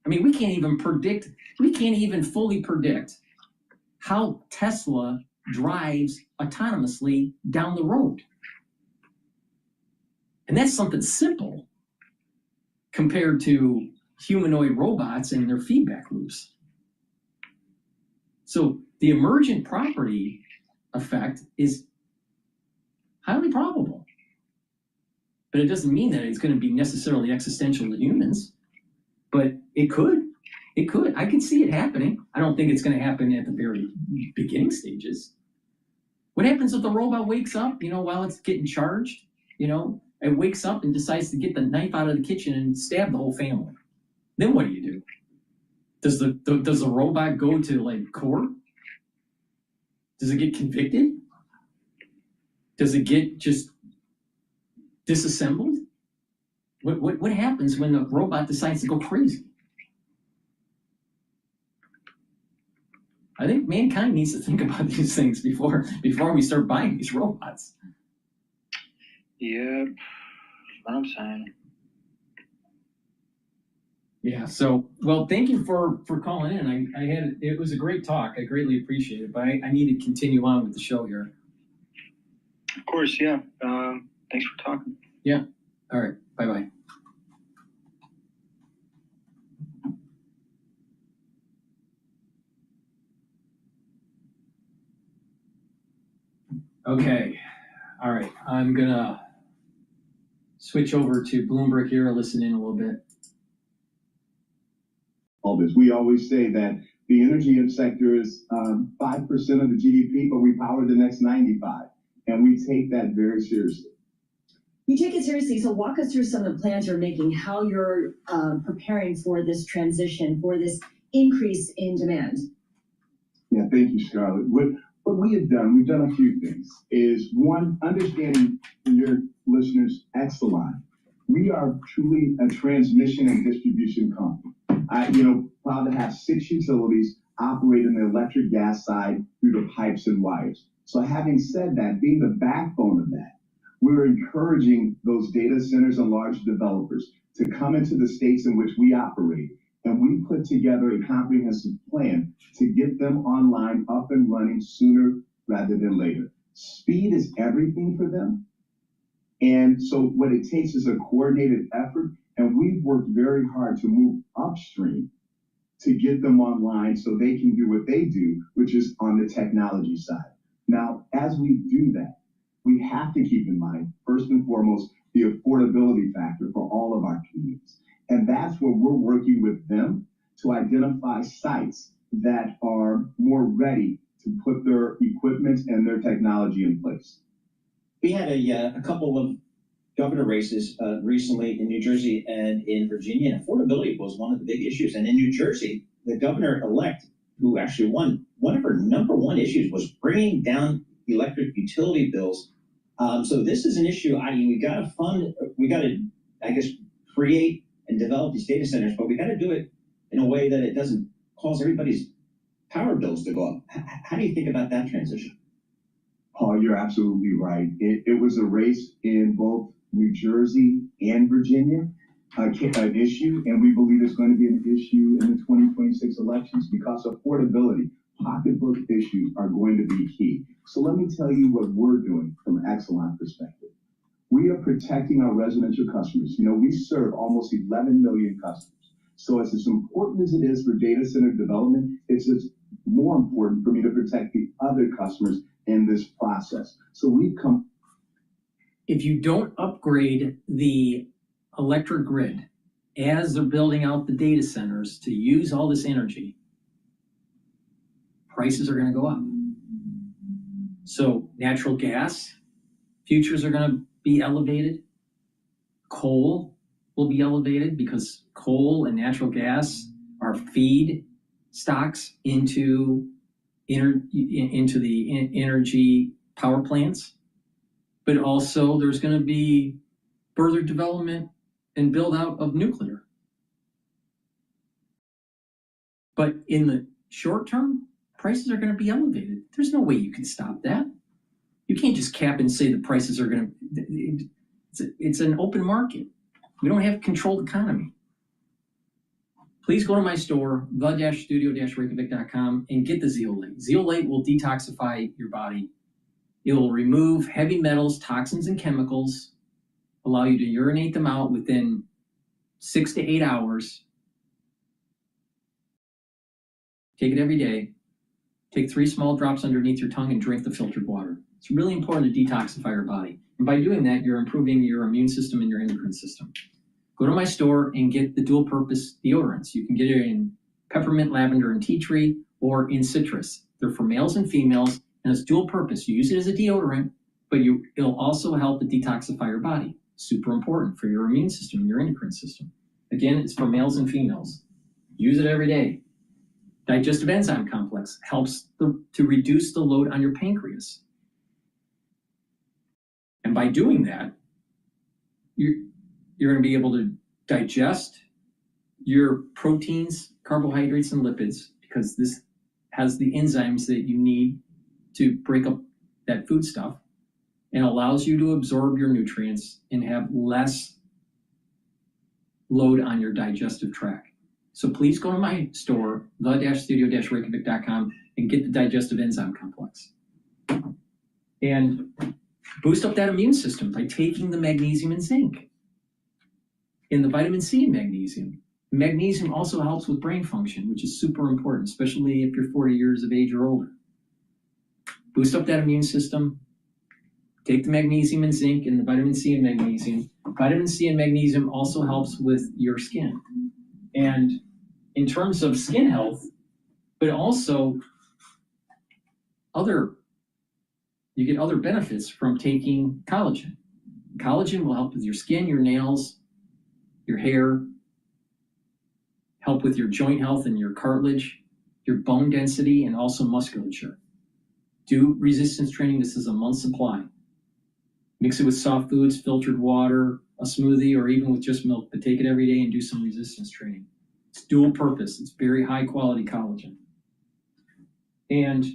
I mean, we can't even fully predict how Tesla drives autonomously down the road. And that's something simple compared to humanoid robots and their feedback loops. So the emergent property effect is highly probable. But it doesn't mean that it's going to be necessarily existential to humans. But it could. It could. I can see it happening. I don't think it's going to happen at the very beginning stages. What happens if the robot wakes up, while it's getting charged, it wakes up and decides to get the knife out of the kitchen and stab the whole family? Then what do? Does the robot go to court? Does it get convicted? Does it get just disassembled? What happens when the robot decides to go crazy? I think mankind needs to think about these things before we start buying these robots. Yeah, that's what I'm saying. Yeah. So, well, thank you for calling in. It was a great talk. I greatly appreciate it, but I need to continue on with the show here. Of course, yeah. Thanks for talking. Yeah. All right. Bye-bye. Okay. All right. I'm going to switch over to Bloomberg here, listen in a little bit. All this. We always say that The energy sector is 5% of the GDP, but we power the next 95, and we take that very seriously. You take it seriously, so walk us through some of the plans you're making, how you're preparing for this transition, for this increase in demand. Yeah, thank you, Scarlett. What we have done, we've done a few things, is one, understanding your listeners, Exelon. We are truly a transmission and distribution company. Proud to have 6 utilities operate in the electric gas side through the pipes and wires. So having said that, being the backbone of that, we're encouraging those data centers and large developers to come into the states in which we operate. And we put together a comprehensive plan to get them online, up and running sooner rather than later. Speed is everything for them. And so what it takes is a coordinated effort. And we've worked very hard to move upstream to get them online so they can do what they do, which is on the technology side. Now, as we do that, we have to keep in mind, first and foremost, the affordability factor for all of our communities. And that's where we're working with them to identify sites that are more ready to put their equipment and their technology in place. We had a couple of governor races recently in New Jersey and in Virginia, and affordability was one of the big issues. And in New Jersey, the governor-elect, who actually won, one of her number one issues was bringing down electric utility bills. So this is an issue. We got to fund, we got to, I guess, create and develop these data centers, but we got to do it in a way that it doesn't cause everybody's power bills to go up. How do you think about that transition? Paul, you're absolutely right. It was a race in both New Jersey and Virginia, an issue, and we believe it's going to be an issue in the 2026 elections because affordability, pocketbook issues are going to be key. So let me tell you what we're doing from an Exelon perspective. We are protecting our residential customers. We serve almost 11 million customers. So it's as important as it is for data center development, it's as more important for me to protect the other customers in this process. So we've come. If you don't upgrade the electric grid as they're building out the data centers to use all this energy, prices are going to go up. So natural gas futures are going to be elevated. Coal will be elevated because coal and natural gas are feed stocks into the energy power plants. But also there's going to be further development and build out of nuclear. But in the short term, prices are going to be elevated. There's no way you can stop that. You can't just cap and say the prices are going to, it's an open market. We don't have a controlled economy. Please go to my store, the-studio-reykjavik.com, and get the zeolite. Zeolite will detoxify your body. It will remove heavy metals, toxins, and chemicals, allow you to urinate them out within 6 to 8 hours. Take it every day. Take 3 small drops underneath your tongue and drink the filtered water. It's really important to detoxify your body. And by doing that, you're improving your immune system and your endocrine system. Go to my store and get the dual purpose deodorants. You can get it in peppermint, lavender, and tea tree, or in citrus. They're for males and females, and it's dual purpose. You use it as a deodorant, but it'll also help to detoxify your body. Super important for your immune system and your endocrine system. Again, it's for males and females. Use it every day. Digestive enzyme complex helps to reduce the load on your pancreas. And by doing that, you're going to be able to digest your proteins, carbohydrates, and lipids, because this has the enzymes that you need to break up that food stuff and allows you to absorb your nutrients and have less load on your digestive tract. So please go to my store, the-studio-reykjavik.com, and get the digestive enzyme complex. And boost up that immune system by taking the magnesium and zinc and the vitamin C and magnesium. Magnesium also helps with brain function, which is super important, especially if you're 40 years of age or older. Boost up that immune system. Take the magnesium and zinc and the vitamin C and magnesium. Vitamin C and magnesium also helps with your skin. And in terms of skin health, but also you get other benefits from taking collagen. Collagen will help with your skin, your nails, your hair, help with your joint health and your cartilage, your bone density, and also musculature. Do resistance training. This is a month supply. Mix it with soft foods, filtered water, a smoothie, or even with just milk, but take it every day and do some resistance training. It's dual purpose. It's very high quality collagen. And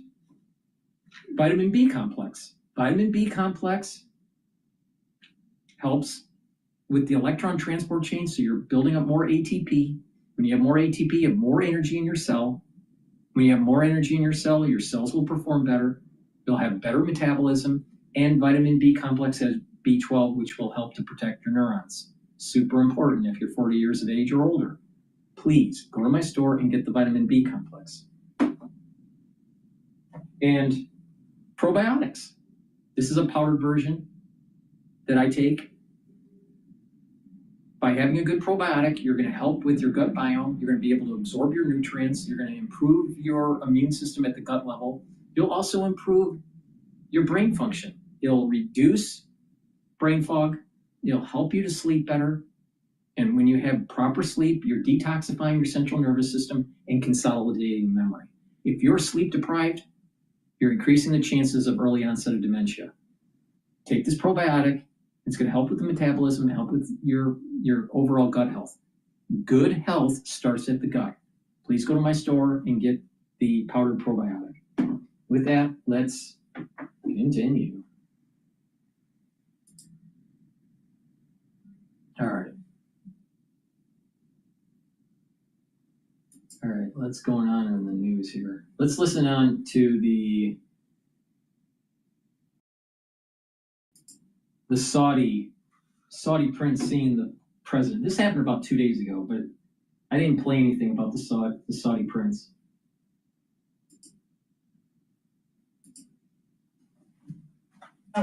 vitamin B complex. Vitamin B complex helps with the electron transport chain, so you're building up more ATP. When you have more ATP, you have more energy in your cell. When you have more energy in your cells will perform better. You'll have better metabolism, and vitamin B complex has B12, which will help to protect your neurons. Super important if you're 40 years of age or older. Please go to my store and get the vitamin B complex. And probiotics. This is a powdered version that I take. By having a good probiotic, you're going to help with your gut biome. You're going to be able to absorb your nutrients. You're going to improve your immune system at the gut level. You'll also improve your brain function. It'll reduce brain fog. It'll help you to sleep better. And when you have proper sleep, you're detoxifying your central nervous system and consolidating memory. If you're sleep deprived, you're increasing the chances of early onset of dementia. Take this probiotic. It's going to help with the metabolism, help with your overall gut health. Good health starts at the gut. Please go to my store and get the powdered probiotic. With that, let's continue. All right. All right, what's going on in the news here? Let's listen on to the Saudi prince seeing the president. This happened about 2 days ago, but I didn't play anything about the Saudi prince.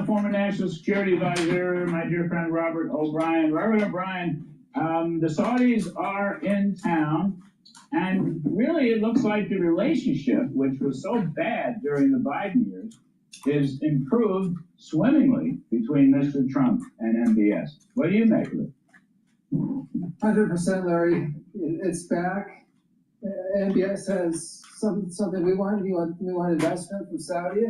Former National Security Advisor, my dear friend Robert O'Brien. Robert O'Brien, the Saudis are in town, and really it looks like the relationship, which was so bad during the Biden years, is improved swimmingly between Mr. Trump and MBS. What do you make of it? 100%, Larry. It's back. MBS has something we want. We want investment from Saudi.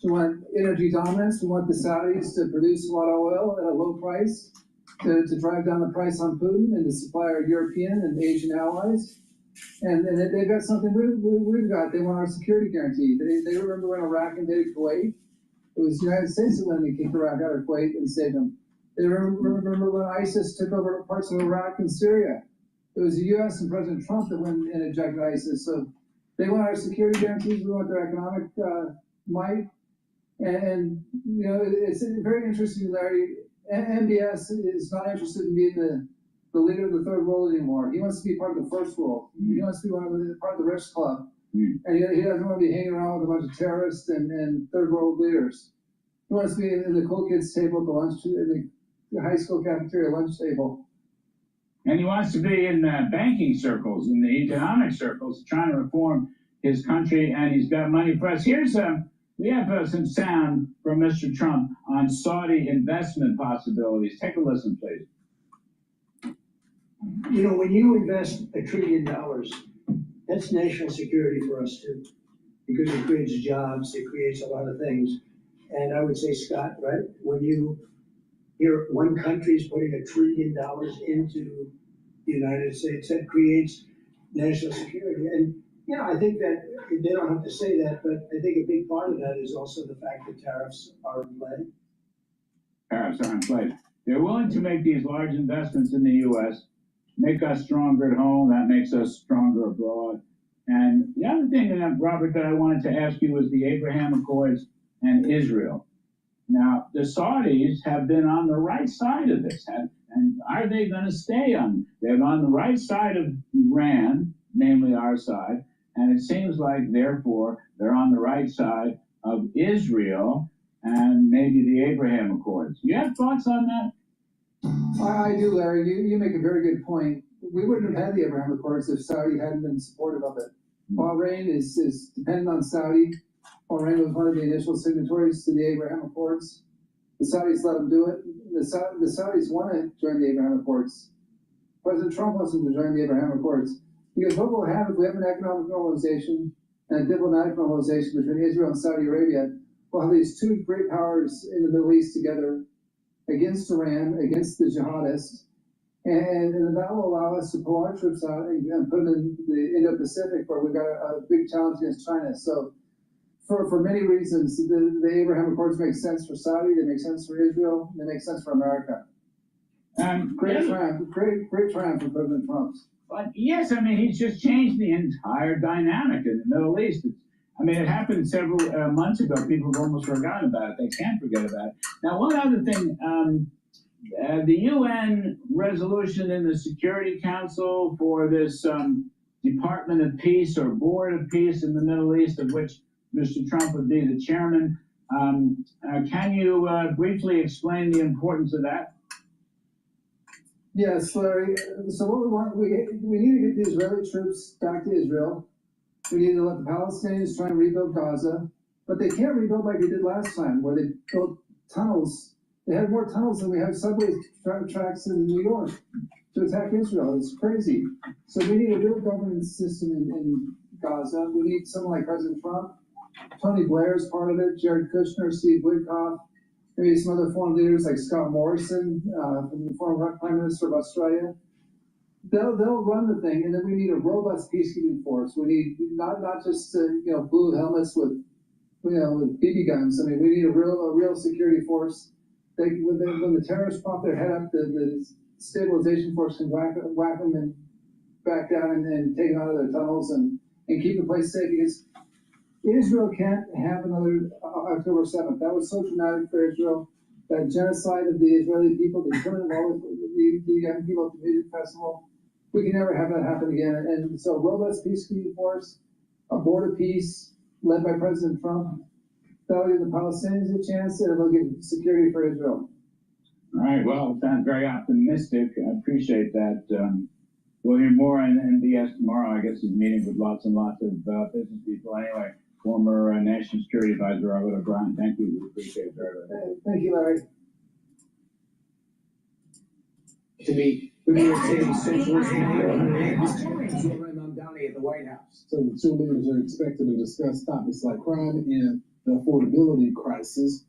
We want energy dominance. We want the Saudis to produce a lot of oil at a low price to drive down the price on Putin and to supply our European and Asian allies. And they've got something we've got. They want our security guarantee. They remember when Iraq invaded Kuwait. It was the United States that went and kicked Iraq out of Kuwait and saved them. They remember when ISIS took over parts of Iraq and Syria. It was the U.S. and President Trump that went and ejected ISIS. So they want our security guarantees. We want their economic might. And you know, it's very interesting, Larry. MBS is not interested in being the leader of the third world anymore. He wants to be part of the first world. He wants to be part of the rich club. And he doesn't want to be hanging around with a bunch of terrorists and third world leaders. He wants to be in the cool kids table at the lunch, in the high school cafeteria lunch table. And he wants to be in banking circles, in the economic circles, trying to reform his country, and he's got money for us. We have some sound from Mr. Trump on Saudi investment possibilities. Take a listen, please. You know, when you invest $1 trillion, that's national security for us too, because it creates jobs, it creates a lot of things. And I would say, Scott, right, when you hear one country is putting $1 trillion into the United States, that creates national security. And, you know, I think that they don't have to say that, but I think a big part of that is also the fact that tariffs are in play. Tariffs are in play. They're willing to make these large investments in the U.S., make us stronger at home, that makes us stronger abroad. And the other thing, Robert, that I wanted to ask you was the Abraham Accords and Israel. Now, the Saudis have been on the right side of this, and are they going to stay on? They're on the right side of Iran, namely our side, and it seems like, therefore, they're on the right side of Israel and maybe the Abraham Accords. You have thoughts on that? I do, Larry. You make a very good point. We wouldn't have had the Abraham Accords if Saudi hadn't been supportive of it. Bahrain is dependent on Saudi. Bahrain was one of the initial signatories to the Abraham Accords. The Saudis let them do it. The Saudis want to join the Abraham Accords. President Trump wants them to join the Abraham Accords. Because what we'll have if we have an economic normalization and a diplomatic normalization between Israel and Saudi Arabia, we'll have these two great powers in the Middle East together against Iran, against the jihadists, and that will allow us to pull our troops out and put them in the Indo-Pacific, where we've got a big challenge against China. So for many reasons, the Abraham Accords make sense for Saudi, they make sense for Israel, they make sense for America. Great triumph for President Trump. But yes, I mean, he's just changed the entire dynamic in the Middle East. I mean, it happened several months ago. People have almost forgotten about it. They can't forget about it. Now, one other thing, the UN resolution in the Security Council for this Department of Peace or Board of Peace in the Middle East, of which Mr. Trump would be the chairman. Can you briefly explain the importance of that? Yes, Larry. So what we want, we need to get the Israeli troops back to Israel. We need to let the Palestinians try and rebuild Gaza, but they can't rebuild like they did last time, where they built tunnels. They had more tunnels than we have subway tracks in New York to attack Israel. It's crazy. So we need a real governance system in Gaza. We need someone like President Trump. Tony Blair is part of it, Jared Kushner, Steve Witkoff, maybe some other foreign leaders like Scott Morrison, from the former Prime Minister of Australia. They'll run the thing, and then we need a robust peacekeeping force. We need not just blue helmets with with BB guns. I mean, we need a real security force. When the terrorists pop their head up, the stabilization force can whack them and back down and take them out of their tunnels and keep the place safe. Because Israel can't have another October 7th. That was so traumatic for Israel. That genocide of the Israeli people, they killed all the young people at the music festival. We can never have that happen again. And so, robust peacekeeping force, a board of peace led by President Trump, that'll give the Palestinians a chance, and it'll give security for Israel. All right. Well, sounds very optimistic. I appreciate that. We'll hear more on NBS tomorrow. I guess he's meeting with lots and lots of business people. Anyway, former National Security Advisor Robert O'Brien. Thank you. We appreciate it very much. Thank you, Larry. To meet with New York City Central Downey at the White House. So the two leaders are expected to discuss topics like crime and the affordability crisis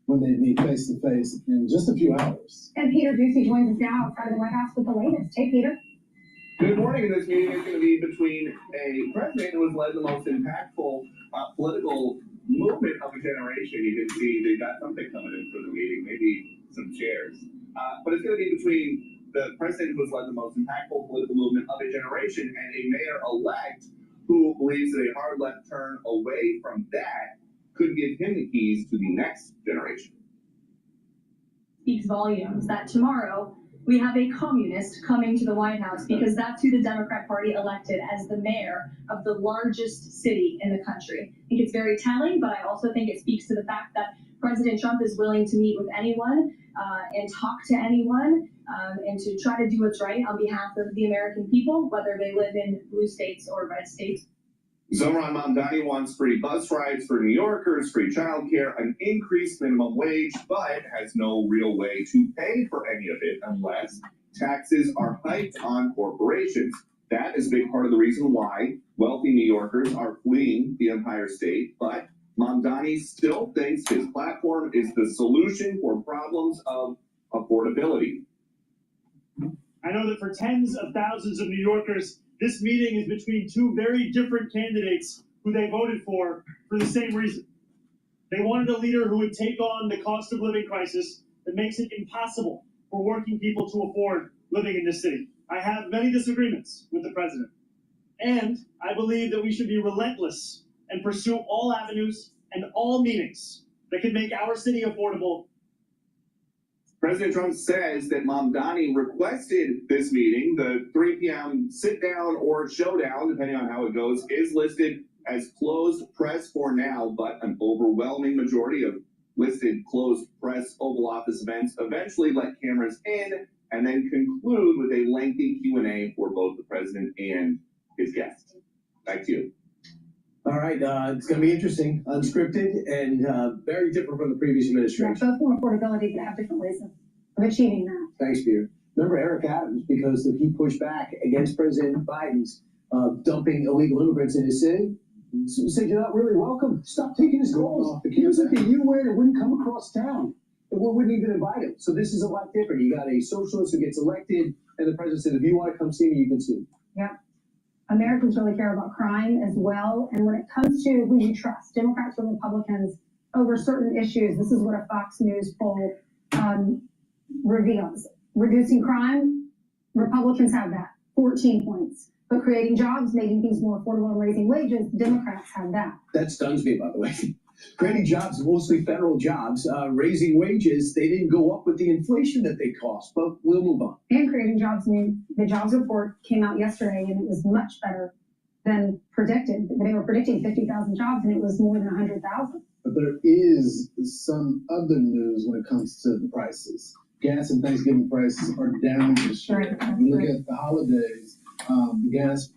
when they meet face to face in just a few hours. And Peter Ducey joins us now outside of the White House with the latest. Hey, Peter. Good morning. And this meeting is going to be between a president who has led the most impactful political movement of a generation. You can see they got something coming in for the meeting, maybe some chairs. But it's going to be between the president who has led the most impactful political movement of a generation and a mayor-elect who believes that a hard left turn away from that could give him the keys to the next generation. Speaks volumes that tomorrow we have a communist coming to the White House because that's who the Democrat Party elected as the mayor of the largest city in the country. I think it's very telling, but I also think it speaks to the fact that President Trump is willing to meet with anyone and talk to anyone and to try to do what's right on behalf of the American people, whether they live in blue states or red states. Zohran Mamdani wants free bus rides for New Yorkers, free childcare, an increased minimum wage, but has no real way to pay for any of it unless taxes are hiked on corporations. That is a big part of the reason why wealthy New Yorkers are fleeing the Empire State, but Mamdani still thinks his platform is the solution for problems of affordability. I know that for tens of thousands of New Yorkers, this meeting is between two very different candidates who they voted for the same reason. They wanted a leader who would take on the cost of living crisis that makes it impossible for working people to afford living in this city. I have many disagreements with the president, and I believe that we should be relentless and pursue all avenues and all meetings that can make our city affordable. President Trump says that Mamdani requested this meeting. The 3 p.m. sit-down or showdown, depending on how it goes, is listed as closed press for now, but an overwhelming majority of listed closed press Oval Office events eventually let cameras in and then conclude with a lengthy Q&A for both the president and his guests. Back to you. All right, it's going to be interesting, unscripted, and very different from the previous Yeah, administration. both more affordability, but have different ways of achieving that. Thanks, Peter. Remember Eric Adams, because he pushed back against President Biden's dumping illegal immigrants in his city. So he said, "You're not really welcome. Stop taking his calls. He was at the UN and wouldn't come across town. And we wouldn't even invite him." So this is a lot different. You got a socialist who gets elected, and the president said, "If you want to come see me, you can see me." Yeah. Americans really care about crime as well. And when it comes to who you trust, Democrats or Republicans, over certain issues, this is what a Fox News poll reveals. Reducing crime, Republicans have that, 14 points. But creating jobs, making things more affordable and raising wages, Democrats have that. That stuns me, by the way. Creating jobs, mostly federal jobs, raising wages, they didn't go up with the inflation that they cost, but we'll move on. And creating jobs, I mean, the jobs report came out yesterday and it was much better than predicted. They were predicting 50,000 jobs and it was more than 100,000. But there is some other news when it comes to the prices. Gas and Thanksgiving prices are down this year. When you look at the holidays, the gas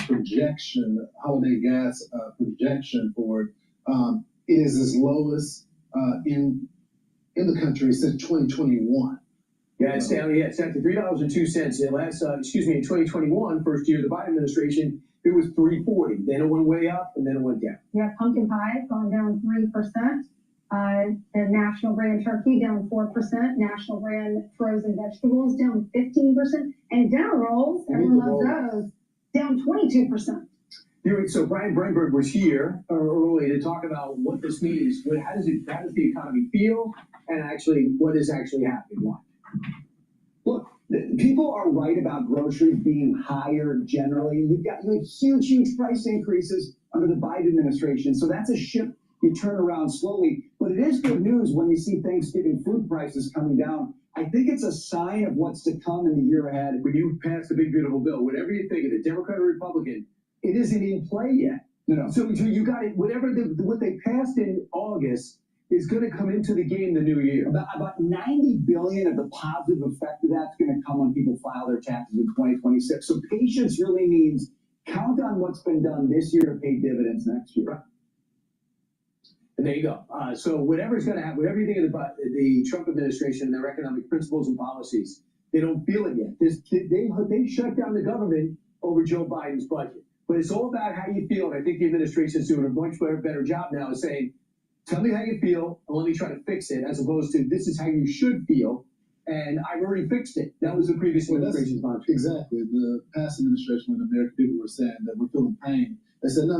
projection, holiday gas projection for it, it is as lowest in the country since 2021. Yeah, it's down. Yeah, it's down to $3.02. It last, in 2021, first year of the Biden administration, it was $3.40. Then it went way up, and then it went down. Yeah, pumpkin pie gone down 3%. The national brand turkey down 4%. National brand frozen vegetables down 15%, and dinner rolls, everyone loves those, down 22%. So Brian Brenberg was here early to talk about what this means. How does the economy feel, and actually what is actually happening? Why? Look, people are right about groceries being higher generally. You had huge price increases under the Biden administration, so that's a ship you turn around slowly. But it is good news when you see Thanksgiving food prices coming down. I think it's a sign of what's to come in the year ahead. When you pass the big beautiful bill, whatever you think of it, Democrat or Republican, it isn't in play yet. No. So you got it. Whatever what they passed in August is going to come into the game the new year. About $90 billion of the positive effect of that's going to come when people file their taxes in 2026. So patience really means count on what's been done this year to pay dividends next year. Right. And there you go. So whatever's going to happen, whatever you think of the Trump administration and their economic principles and policies, they don't feel it yet. They shut down the government over Joe Biden's budget. But it's all about how you feel. And I think the administration is doing a much better job now of saying, tell me how you feel, and let me try to fix it, as opposed to this is how you should feel, and I've already fixed it. That was the previous administration's mantra. Exactly. The past administration, when the American people were saying that we're feeling pain, they said, no.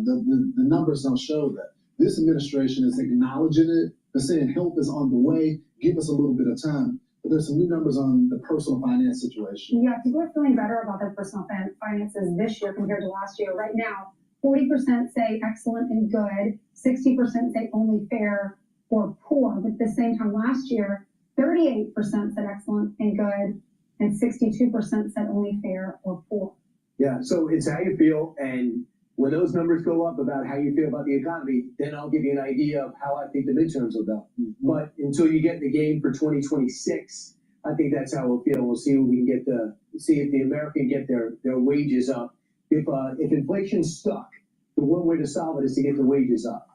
The numbers don't show that. This administration is acknowledging it. They're saying help is on the way. Give us a little bit of time. But there's some new numbers on the personal finance situation. Yeah, people are feeling better about their personal finances this year compared to last year. Right now, 40% say excellent and good, 60% say only fair or poor. But at the same time last year, 38% said excellent and good, and 62% said only fair or poor. Yeah, so it's how you feel, and when those numbers go up about how you feel about the economy, then I'll give you an idea of how I think the midterms will go. Mm-hmm. But until you get in the game for 2026, I think that's how we'll feel. We'll see what we can see if the American get their wages up. If inflation's stuck, the one way to solve it is to get the wages up.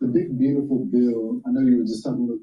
The big beautiful bill, I know you were just talking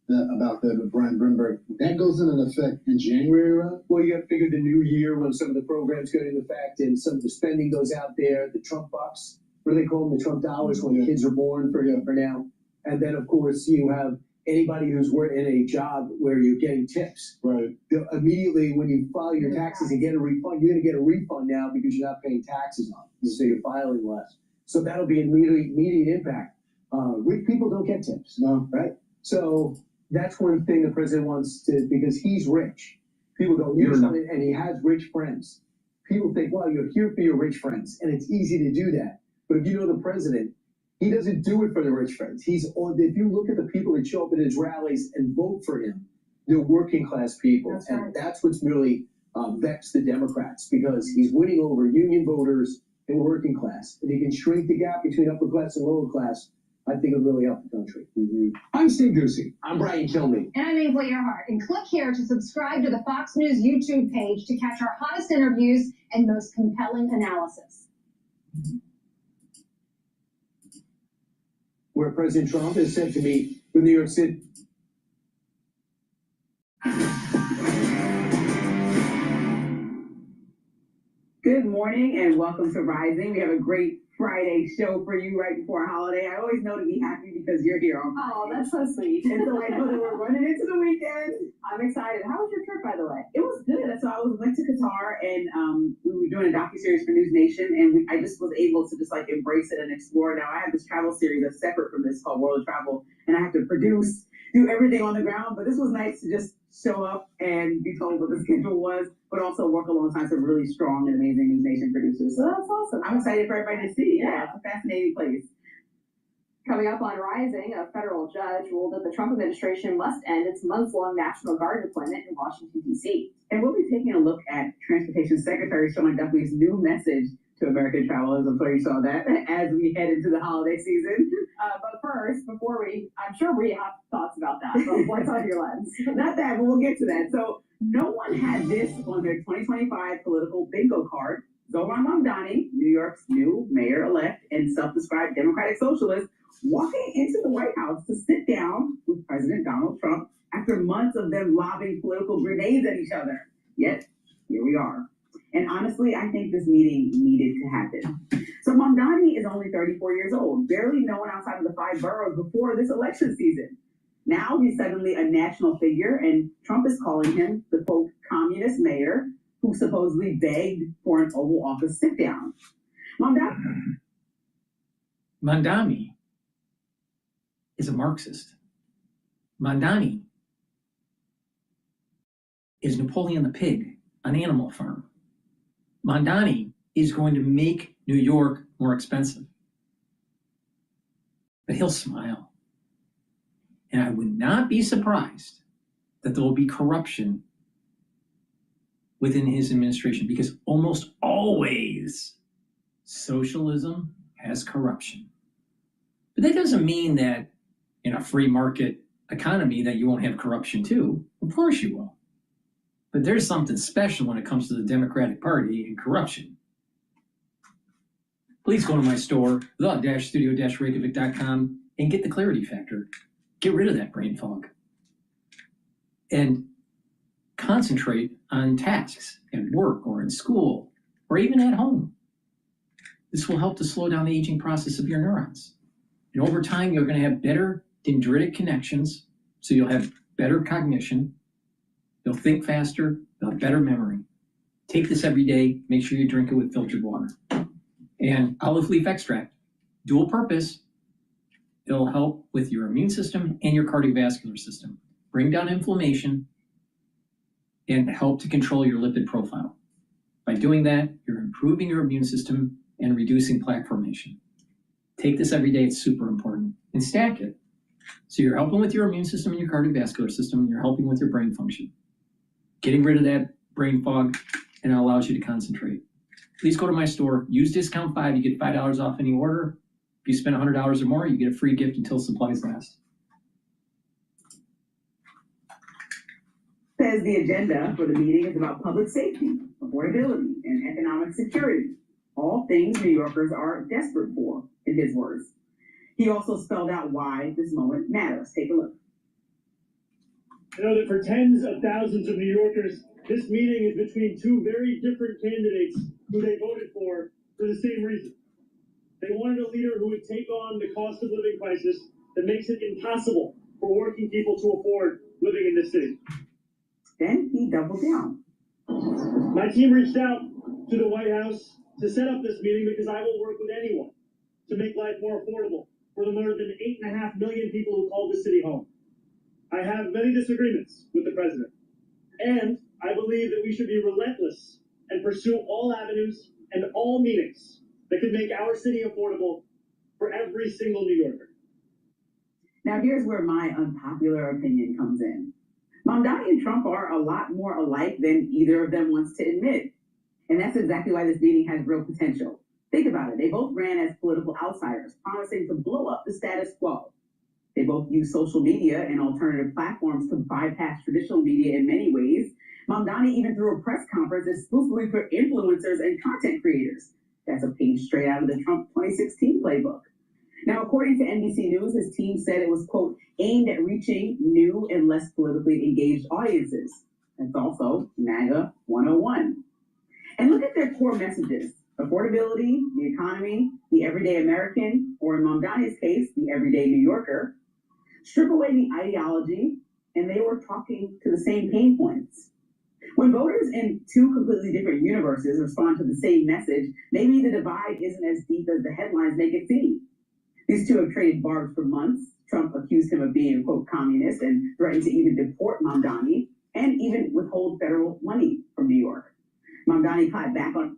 about that with Brian Brenberg, that goes into effect in January, right? Well, you got to figure the new year when some of the programs go into effect and some of the spending goes out there, the Trump bucks, what do they call them, the Trump dollars when kids are born for now. And then, of course, you have anybody who's in a job where you're getting tips. Right. Immediately when you file your taxes and get a refund, you're going to get a refund now because you're not paying taxes on it. So you're filing less. So that'll be an immediate impact. Rich people don't get tips, right? So that's one thing the president wants to, because he's rich. People don't use him, and he has rich friends. People think, well, you're here for your rich friends, and it's easy to do that. But if you know the president, he doesn't do it for the rich friends. If you look at the people that show up at his rallies and vote for him, they're working class people. That's right. And that's what's really vexed the Democrats, because he's winning over union voters and working class. If he can shrink the gap between upper class and lower class, I think it'll really help the country. Mm-hmm. I'm Steve Ducey. I'm Brian Kilmeade. And I'm Ainsley Earhart. And click here to subscribe to the Fox News YouTube page to catch our hottest interviews and most compelling analysis. where President Trump is set to meet with New York City. Good morning and welcome to Rising. We have a great Friday show for you right before a holiday. I always know to be happy because you're here on Friday. Oh, that's so sweet. And so I know that we're running into the weekend. I'm excited. How was your trip, by the way? It was good. So I went to Qatar and we were doing a docuseries for News Nation, and I just was able to just like embrace it and explore. Now I have this travel series that's separate from this called World of Travel, and I have to do everything on the ground. But this was nice to just show up and be told what the schedule was, but also work alongside some really strong and amazing News Nation producers. So that's awesome. I'm excited for everybody to see. Yeah, it's a fascinating place. Coming up on Rising, a federal judge ruled that the Trump administration must end its months-long National Guard deployment in Washington, D.C. And we'll be taking a look at Transportation Secretary Sean Duffy's new message to American travelers. I'm sure you saw that as we head into the holiday season. But first, I'm sure we have thoughts about that, but what's on your lens? Not that, but we'll get to that. So no one had this on their 2025 political bingo card. Zohran Mamdani, New York's new mayor-elect and self-described Democratic socialist, walking into the White House to sit down with President Donald Trump after months of them lobbing political grenades at each other. Yet, here we are. And honestly, I think this meeting needed to happen. So Mamdani is only 34 years old, barely known outside of the 5 boroughs before this election season. Now he's suddenly a national figure, and Trump is calling him the, quote, communist mayor who supposedly begged for an Oval Office sit-down. Mamdani is a Marxist. Mamdani is Napoleon the Pig on Animal Farm. Mamdani is going to make New York more expensive. But he'll smile. And I would not be surprised that there will be corruption within his administration, because almost always socialism has corruption. But that doesn't mean that in a free market economy that you won't have corruption too. Of course you will. But there's something special when it comes to the Democratic Party and corruption. Please go to my store, the-studio-reykjavik.com, and get the clarity factor. Get rid of that brain fog. And concentrate on tasks at work or in school or even at home. This will help to slow down the aging process of your neurons. And over time, you're going to have better dendritic connections, so you'll have better cognition. You'll think faster, you'll have better memory. Take this every day. Make sure you drink it with filtered water. And olive leaf extract, dual purpose. It'll help with your immune system and your cardiovascular system. Bring down inflammation and help to control your lipid profile. By doing that, you're improving your immune system and reducing plaque formation. Take this every day. It's super important. And stack it. So you're helping with your immune system and your cardiovascular system, and you're helping with your brain function. Getting rid of that brain fog, and it allows you to concentrate. Please go to my store. Use discount 5. You get $5 off any order. If you spend $100 or more, you get a free gift until supplies last. Says the agenda for the meeting is about public safety, affordability, and economic security. All things New Yorkers are desperate for, in his words. He also spelled out why this moment matters. Take a look. I know that for tens of thousands of New Yorkers, this meeting is between two very different candidates who they voted for the same reason. They wanted a leader who would take on the cost of living crisis that makes it impossible for working people to afford living in this city. Then he doubled down. My team reached out to the White House to set up this meeting because I will work with anyone to make life more affordable for the more than 8.5 million people who call this city home. I have many disagreements with the president, and I believe that we should be relentless and pursue all avenues and all meetings that could make our city affordable for every single New Yorker. Now here's where my unpopular opinion comes in. Mamdani and Trump are a lot more alike than either of them wants to admit. And that's exactly why this meeting has real potential. Think about it. They both ran as political outsiders, promising to blow up the status quo. They both use social media and alternative platforms to bypass traditional media in many ways. Mamdani even threw a press conference exclusively for influencers and content creators. That's a page straight out of the Trump 2016 playbook. Now, according to NBC News, his team said it was, quote, aimed at reaching new and less politically engaged audiences. That's also MAGA 101. And look at their core messages: affordability, the economy, the everyday American, or in Mamdani's case, the everyday New Yorker. Strip away the ideology, and they were talking to the same pain points. When voters in two completely different universes respond to the same message, maybe the divide isn't as deep as the headlines make it seem. These two have traded barbs for months. Trump accused him of being, quote, communist and threatened to even deport Mamdani and even withhold federal money from New York. Mamdani clapped back on.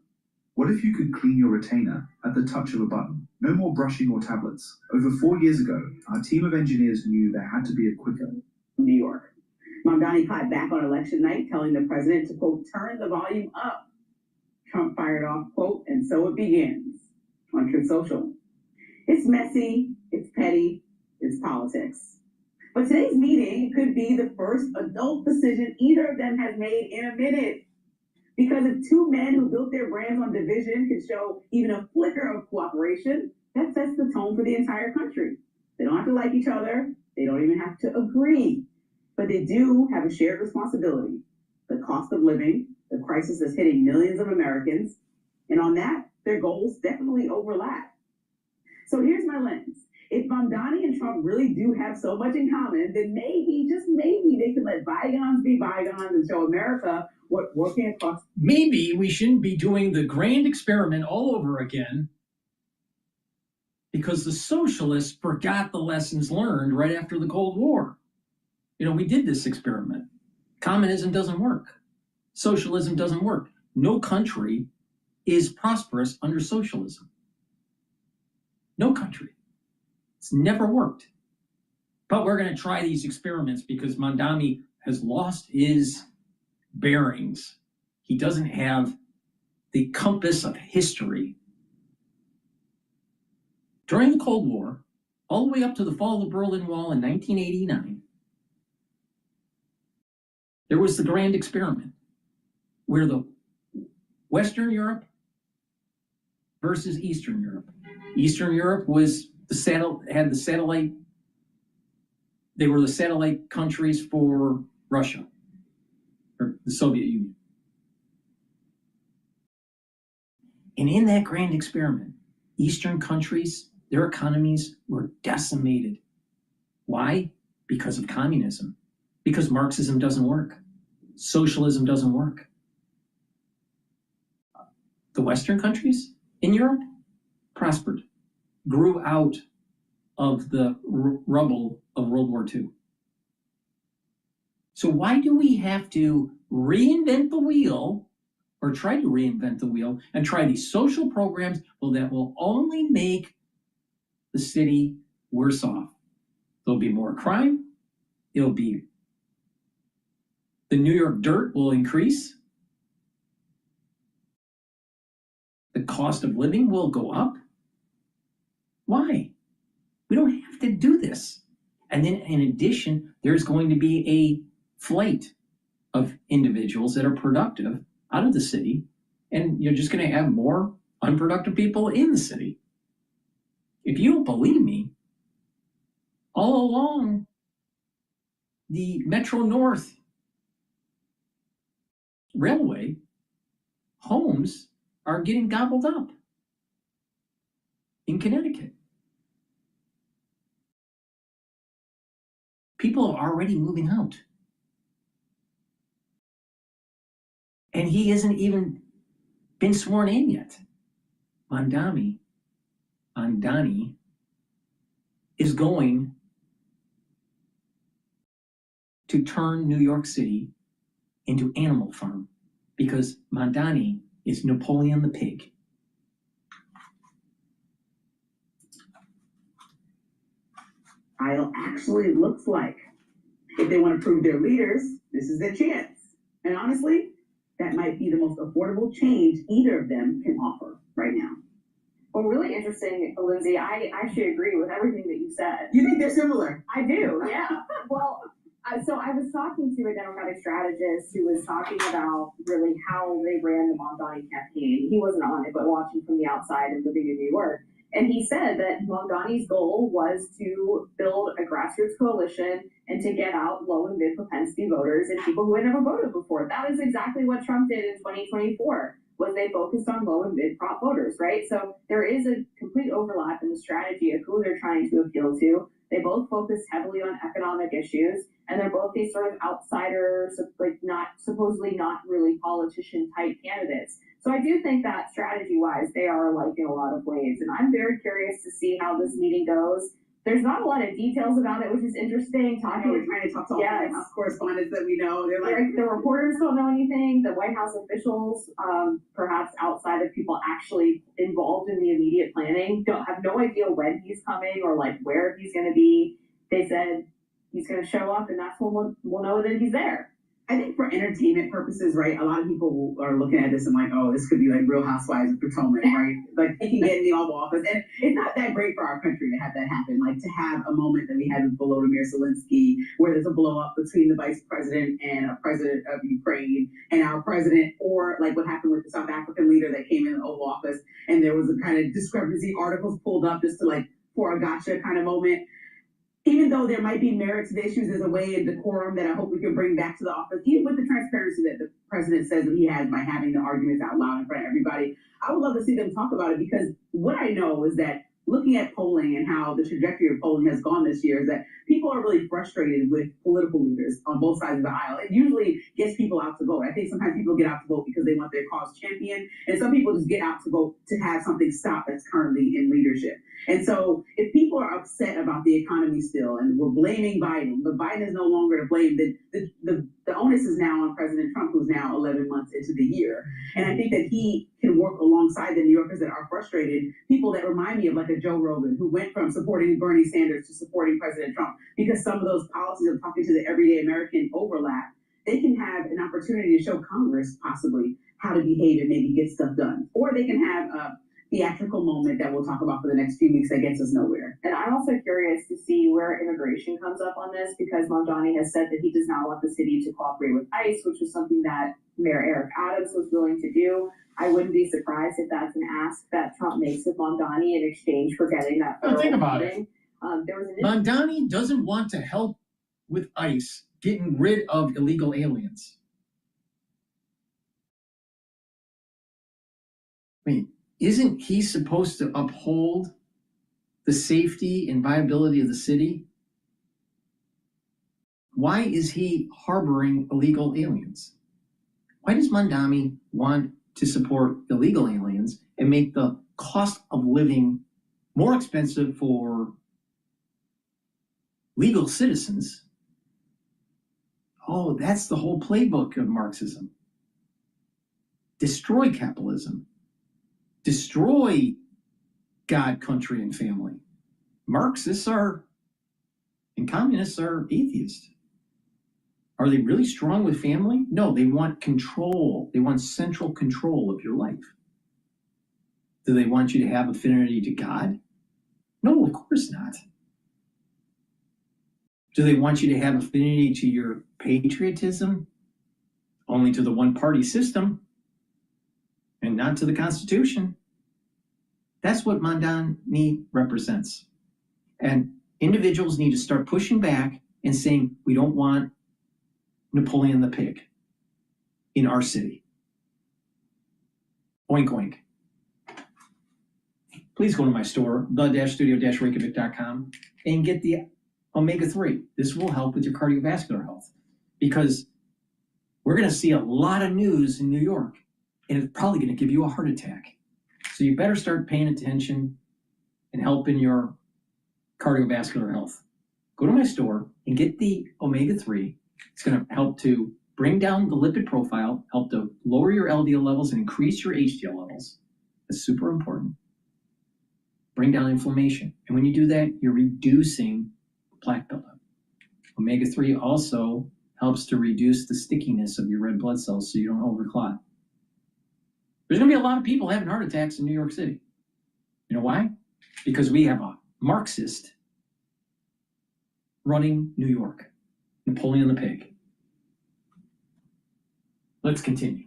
What if you could clean your retainer at the touch of a button? No more brushing or tablets. Over 4 years ago, our team of engineers knew there had to be a quicker. New York. Mamdani clapped back on election night, telling the president to, quote, turn the volume up. Trump fired off, quote, and so it begins on Truth Social. It's messy, it's petty, it's politics. But today's meeting could be the first adult decision either of them has made in a minute. Because if two men who built their brands on division can show even a flicker of cooperation, that sets the tone for the entire country. They don't have to like each other. They don't even have to agree. But they do have a shared responsibility: the cost of living, the crisis that's hitting millions of Americans. And on that, their goals definitely overlap. So here's my lens. If Mamdani and Trump really do have so much in common, then maybe, just maybe, they can let bygones be bygones and show America what working across. Maybe we shouldn't be doing the grand experiment all over again because the socialists forgot the lessons learned right after the Cold War. You know, we did this experiment. Communism doesn't work. Socialism doesn't work. No country is prosperous under socialism. No country. It's never worked. But we're going to try these experiments because Mamdani has lost his bearings. He doesn't have the compass of history. During the Cold War, all the way up to the fall of the Berlin Wall in 1989, there was the grand experiment where the Western Europe versus Eastern Europe. Eastern Europe was had the satellite. They were the satellite countries for Russia, or the Soviet Union. And in that grand experiment, Eastern countries, their economies were decimated. Why? Because of communism. Because Marxism doesn't work. Socialism doesn't work. The Western countries in Europe prospered, grew out of the rubble of World War II. So why do we have to reinvent the wheel, or try to reinvent the wheel, and try these social programs? Well, that will only make the city worse off. There'll be more crime. The New York dirt will increase. The cost of living will go up. Why? We don't have to do this. And then in addition, there's going to be a flight of individuals that are productive out of the city, and you're just going to have more unproductive people in the city. If you don't believe me, all along the Metro North Railway, homes are getting gobbled up in Connecticut. People are already moving out. And he hasn't even been sworn in yet. Mamdani is going to turn New York City into Animal Farm because Mamdani is Napoleon the pig. It actually looks like. If they want to prove their leaders, this is their chance. And honestly, that might be the most affordable change either of them can offer right now. Well, really interesting, Lindsay. I actually agree with everything that you said. You think they're similar? I do, yeah. Well, so I was talking to a Democratic strategist who was talking about really how they ran the Mamdani campaign. He wasn't on it, but watching from the outside and living in New York. And he said that Mamdani's goal was to build a grassroots coalition and to get out low and mid propensity voters and people who had never voted before. That is exactly what Trump did in 2024, was they focused on low and mid prop voters, right? So there is a complete overlap in the strategy of who they're trying to appeal to. They both focus heavily on economic issues, and they're both these sort of outsiders, like supposedly not really politician type candidates. So I do think that strategy-wise, they are alike in a lot of ways. And I'm very curious to see how this meeting goes. There's not a lot of details about it, which is interesting. We're trying to talk to all the White House correspondents that we know. They're like, the reporters don't know anything. The White House officials, perhaps outside of people actually involved in the immediate planning, don't have no idea when he's coming or like where he's going to be. They said he's going to show up, and that's when we'll know that he's there. I think for entertainment purposes, right, a lot of people are looking at this and like, oh, this could be like Real Housewives of Potomac, right? Like, they can get in the Oval Office. And it's not that great for our country to have that happen. Like, to have a moment that we had with Volodymyr Zelensky, where there's a blow up between the vice president and a president of Ukraine and our president, or like what happened with the South African leader that came in the Oval Office, and there was a kind of discrepancy, articles pulled up just to like, for a gotcha kind of moment. Even though there might be merit to the issues, there's a way in decorum that I hope we can bring back to the office, even with the transparency that the president says that he has by having the arguments out loud in front of everybody. I would love to see them talk about it, because what I know is that looking at polling and how the trajectory of polling has gone this year is that people are really frustrated with political leaders on both sides of the aisle. It usually gets people out to vote. I think sometimes people get out to vote because they want their cause championed, and some people just get out to vote to have something stop that's currently in leadership. And so if people are upset about the economy still, and we're blaming Biden, but Biden is no longer to blame, the onus is now on President Trump, who's now 11 months into the year. And I think that he can work alongside the New Yorkers that are frustrated, people that remind me of like a Joe Rogan, who went from supporting Bernie Sanders to supporting President Trump, because some of those policies of talking to the everyday American overlap. They can have an opportunity to show Congress possibly how to behave and maybe get stuff done. Or they can have a theatrical moment that we'll talk about for the next few weeks that gets us nowhere. And I'm also curious to see where immigration comes up on this, because Mamdani has said that he does not want the city to cooperate with ICE, which is something that Mayor Eric Adams was willing to do. I wouldn't be surprised if that's an ask that Trump makes of Mamdani in exchange for getting that. Think about funding. There was an Mamdani doesn't want to help with ICE getting rid of illegal aliens. I mean, isn't he supposed to uphold the safety and viability of the city? Why is he harboring illegal aliens? Why does Mamdani want to support illegal aliens and make the cost of living more expensive for legal citizens? Oh, that's the whole playbook of Marxism. Destroy capitalism. Destroy God, country, and family. Marxists are, and communists are atheists. Are they really strong with family? No, they want control. They want central control of your life. Do they want you to have affinity to God? No, of course not. Do they want you to have affinity to your patriotism? Only to the one-party system and not to the Constitution. That's what Mamdani represents. And individuals need to start pushing back and saying, we don't want Napoleon the pig in our city. Oink, oink. Please go to my store, the-studio-reykjavik.com, and get the omega-3. This will help with your cardiovascular health, because we're going to see a lot of news in New York, and it's probably going to give you a heart attack. So you better start paying attention and helping your cardiovascular health. Go to my store and get the omega-3. It's going to help to bring down the lipid profile, help to lower your LDL levels and increase your HDL levels. That's super important. Bring down inflammation. And when you do that, you're reducing plaque buildup. Omega-3 also helps to reduce the stickiness of your red blood cells so you don't overclot. There's going to be a lot of people having heart attacks in New York City. You know why? Because we have a Marxist running New York. Napoleon the pig. Let's continue.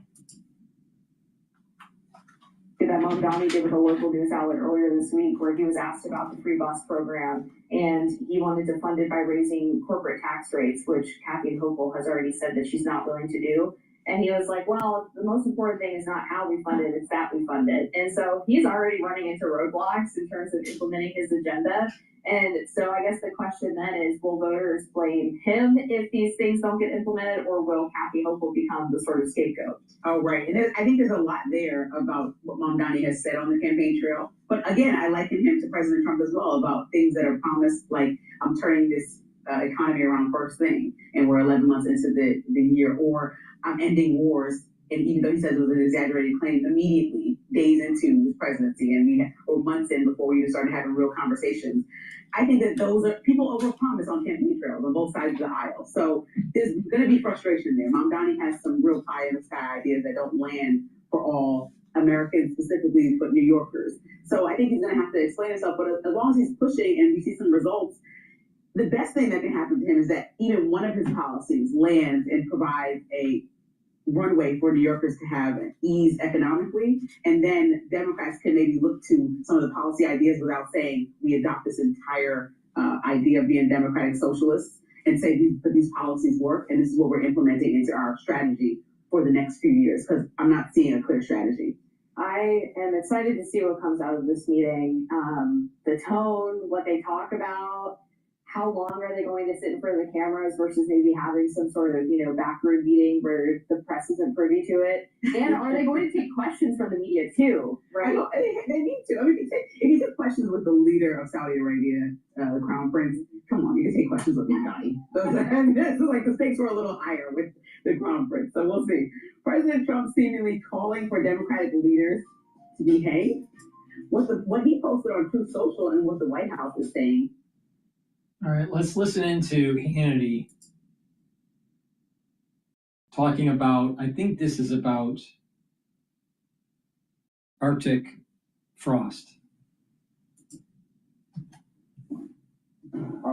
That Mamdani did with a local news outlet earlier this week, where he was asked about the free bus program, and he wanted to fund it by raising corporate tax rates, which Kathy Hochul has already said that she's not willing to do. And he was like, well, the most important thing is not how we fund it, it's that we fund it. And so he's already running into roadblocks in terms of implementing his agenda. And so I guess the question then is, will voters blame him if these things don't get implemented, or will Kathy Hochul become the sort of scapegoat? Oh, right. And I think there's a lot there about what Mamdani has said on the campaign trail. But again, I liken him to President Trump as well about things that are promised, like I'm turning this economy around first thing, and we're 11 months into the year, or I'm ending wars. And even though he says it was an exaggerated claim, immediately, days into his presidency, and or months in before we even started having real conversations. I think that those are, people overpromise on campaign trails on both sides of the aisle. So there's going to be frustration there. Mamdani has some real pie in the sky ideas that don't land for all Americans, specifically for New Yorkers. So I think he's going to have to explain himself. But as long as he's pushing and we see some results, the best thing that can happen to him is that even one of his policies lands and provides a runway for New Yorkers to have ease economically, and then Democrats can maybe look to some of the policy ideas without saying we adopt this entire idea of being democratic socialists, and say these policies work, and this is what we're implementing into our strategy for the next few years, because I'm not seeing a clear strategy. I am excited to see what comes out of this meeting. The tone, what they talk about, how long are they going to sit in front of the cameras versus maybe having some sort of, backroom meeting where the press isn't privy to it? And are they going to take questions from the media too, right? They need to. I mean, if you take questions with the leader of Saudi Arabia, the Crown Prince, come on, you can take questions with Mamdani. This is like the stakes were a little higher with the Crown Prince. So we'll see. President Trump seemingly calling for Democratic leaders to be hanged. What he posted on Truth Social and what the White House is saying. All right, let's listen into Hannity talking about, I think this is about Arctic frost.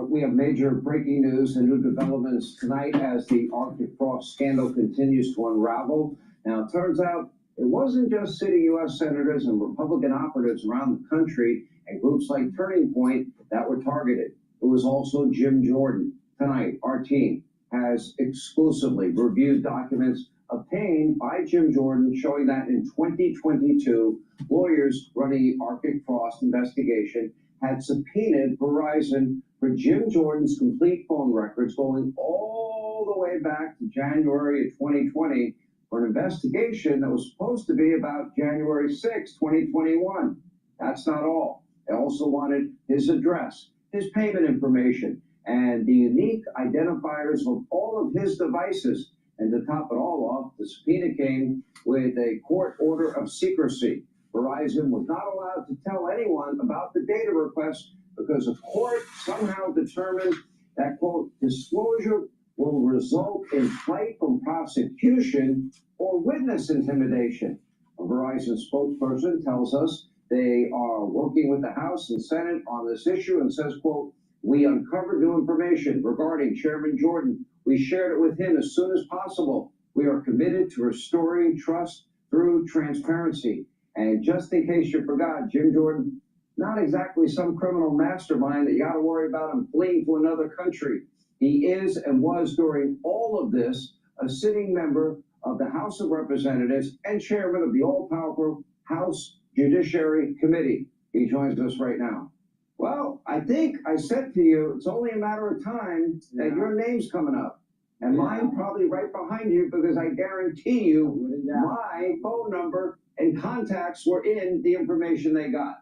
We have major breaking news and new developments tonight as the Arctic frost scandal continues to unravel. Now, it turns out it wasn't just sitting U.S. senators and Republican operatives around the country and groups like Turning Point that were targeted. It was also Jim Jordan. Tonight, our team has exclusively reviewed documents obtained by Jim Jordan showing that in 2022, lawyers running the Arctic frost investigation had subpoenaed Verizon for Jim Jordan's complete phone records going all the way back to January of 2020 for an investigation that was supposed to be about January 6, 2021. That's not all. They also wanted his address, his payment information, and the unique identifiers of all of his devices. And to top it all off, the subpoena came with a court order of secrecy. Verizon was not allowed to tell anyone about the data request because the court somehow determined that, quote, disclosure will result in flight from prosecution or witness intimidation. A Verizon spokesperson tells us they are working with the House and Senate on this issue and says, quote, we uncovered new information regarding Chairman Jordan. We shared it with him as soon as possible. We are committed to restoring trust through transparency. And just in case you forgot, Jim Jordan, not exactly some criminal mastermind that you got to worry about him fleeing to another country. He is and was during all of this a sitting member of the House of Representatives and chairman of the all-powerful House Judiciary Committee. He joins us right now. Well, I think I said to you, it's only a matter of time that your name's coming up. And mine probably right behind you because I guarantee you my phone number and contacts were in the information they got.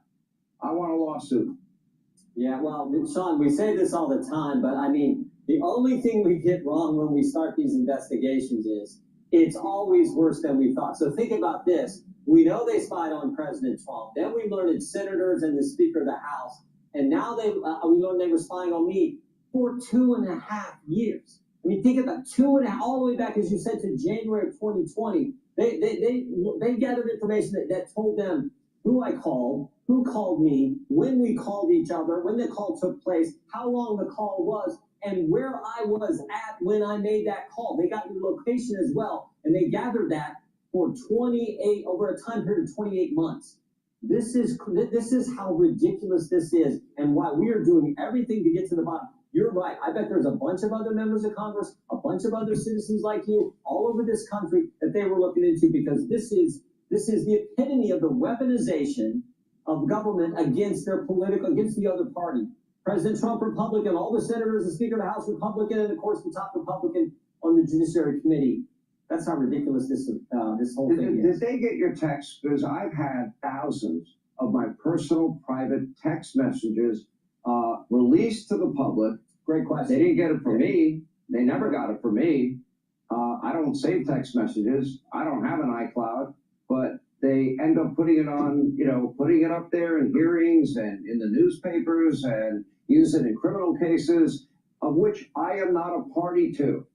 I want a lawsuit. Yeah, well, Sean, we say this all the time, but I mean, the only thing we get wrong when we start these investigations is it's always worse than we thought. So think about this. We know they spied on President Trump. Then we learned it's senators and the Speaker of the House. And now we learned they were spying on me for 2.5 years. I mean, think about 2.5, all the way back, as you said, to January of 2020. They gathered information that told them who I called, who called me, when we called each other, when the call took place, how long the call was, and where I was at when I made that call. They got your location as well, and they gathered that for over a time period of 28 months. This is how ridiculous this is, and why we are doing everything to get to the bottom. You're right. I bet there's a bunch of other members of Congress, a bunch of other citizens like you, all over this country that they were looking into, because this is the epitome of the weaponization of government against the other party. President Trump, Republican, all the senators, the Speaker of the House, Republican, and of course the top Republican on the Judiciary Committee. That's how ridiculous this whole thing is. Did they get your text? Because I've had thousands of my personal private text messages released to the public. Great question. They didn't get it from me. They never got it from me. I don't save text messages. I don't have an iCloud, but they end up putting it on, putting it up there in hearings and in the newspapers and use it in criminal cases, of which I am not a party to.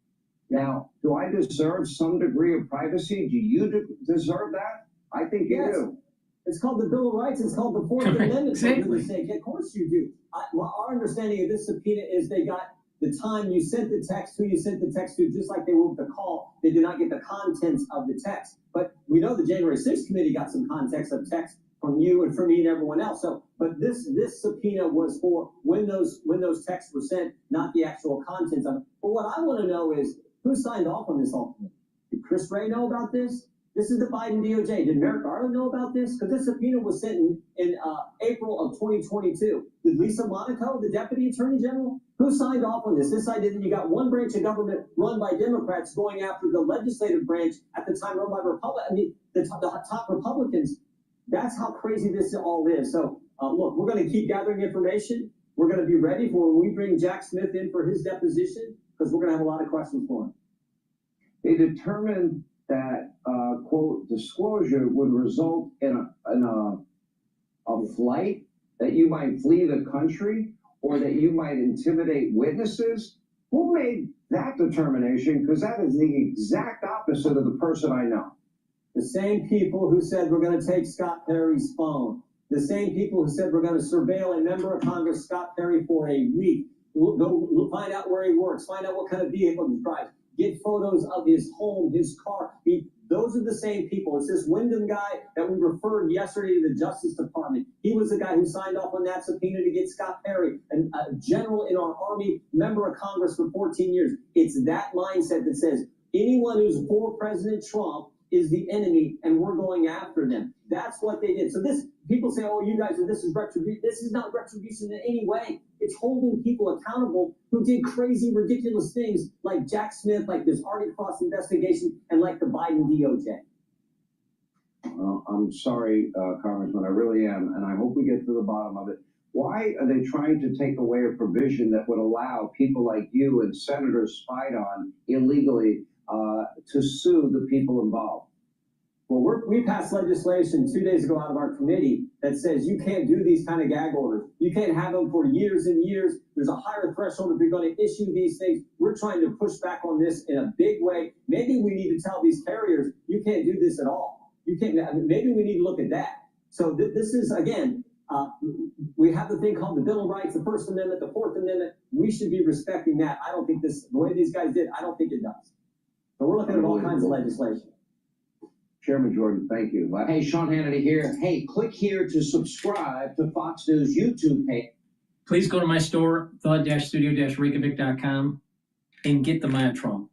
Now, do I deserve some degree of privacy? Do you deserve that? I think you do. It's called the Bill of Rights. It's called the Fourth Amendment. Exactly. For goodness sake. Of course you do. Our understanding of this subpoena is they got the time you sent the text, who you sent the text to, just like they were with the call. They did not get the contents of the text. But we know the January 6th committee got some context of text from you and from me and everyone else. So, but this subpoena was for when those texts were sent, not the actual contents of it. But what I want to know is, who signed off on this ultimately? Did Chris Wray know about this? This is the Biden DOJ. Did Merrick Garland know about this? Because this subpoena was sent in April of 2022. Did Lisa Monaco, the Deputy Attorney General, who signed off on this? This idea that you got one branch of government run by Democrats going after the legislative branch at the time run by Republicans. I mean, the top Republicans. That's how crazy this all is. So, look, we're going to keep gathering information. We're going to be ready for when we bring Jack Smith in for his deposition, because we're going to have a lot of questions for him. They determined that, quote, disclosure would result in a flight, that you might flee the country, or that you might intimidate witnesses. Who made that determination? Because that is the exact opposite of the person I know. The same people who said we're going to take Scott Perry's phone. The same people who said we're going to surveil a member of Congress, Scott Perry, for a week. We'll go find out where he works, find out what kind of vehicle he drives, get photos of his home, his car. Those are the same people. It's this Wyndham guy that we referred yesterday to the Justice Department. He was the guy who signed off on that subpoena to get Scott Perry, a general in our Army, member of Congress for 14 years. It's that mindset that says anyone who's for President Trump is the enemy, and we're going after them. That's what they did. So this, people say, oh, you guys, this is retribution. This is not retribution in any way. It's holding people accountable who did crazy, ridiculous things like Jack Smith, like this Arctic Cross investigation, and like the Biden DOJ. Well, I'm sorry, Congressman, I really am, and I hope we get to the bottom of it. Why are they trying to take away a provision that would allow people like you and senators spied on illegally to sue the people involved? Well, we passed legislation 2 days ago out of our committee that says you can't do these kind of gag orders. You can't have them for years and years. There's a higher threshold if you're going to issue these things. We're trying to push back on this in a big way. Maybe we need to tell these carriers, you can't do this at all. You can't. Maybe we need to look at that. So this is, again, we have the thing called the Bill of Rights, the First Amendment, the Fourth Amendment. We should be respecting that. I don't think the way these guys did, I don't think it does. So we're looking at all kinds of legislation. Chairman Jordan, thank you. Hey, Sean Hannity here. Hey, click here to subscribe to Fox News YouTube page. Please go to my store, the-studio-reykjavik.com, and get the Myotrol.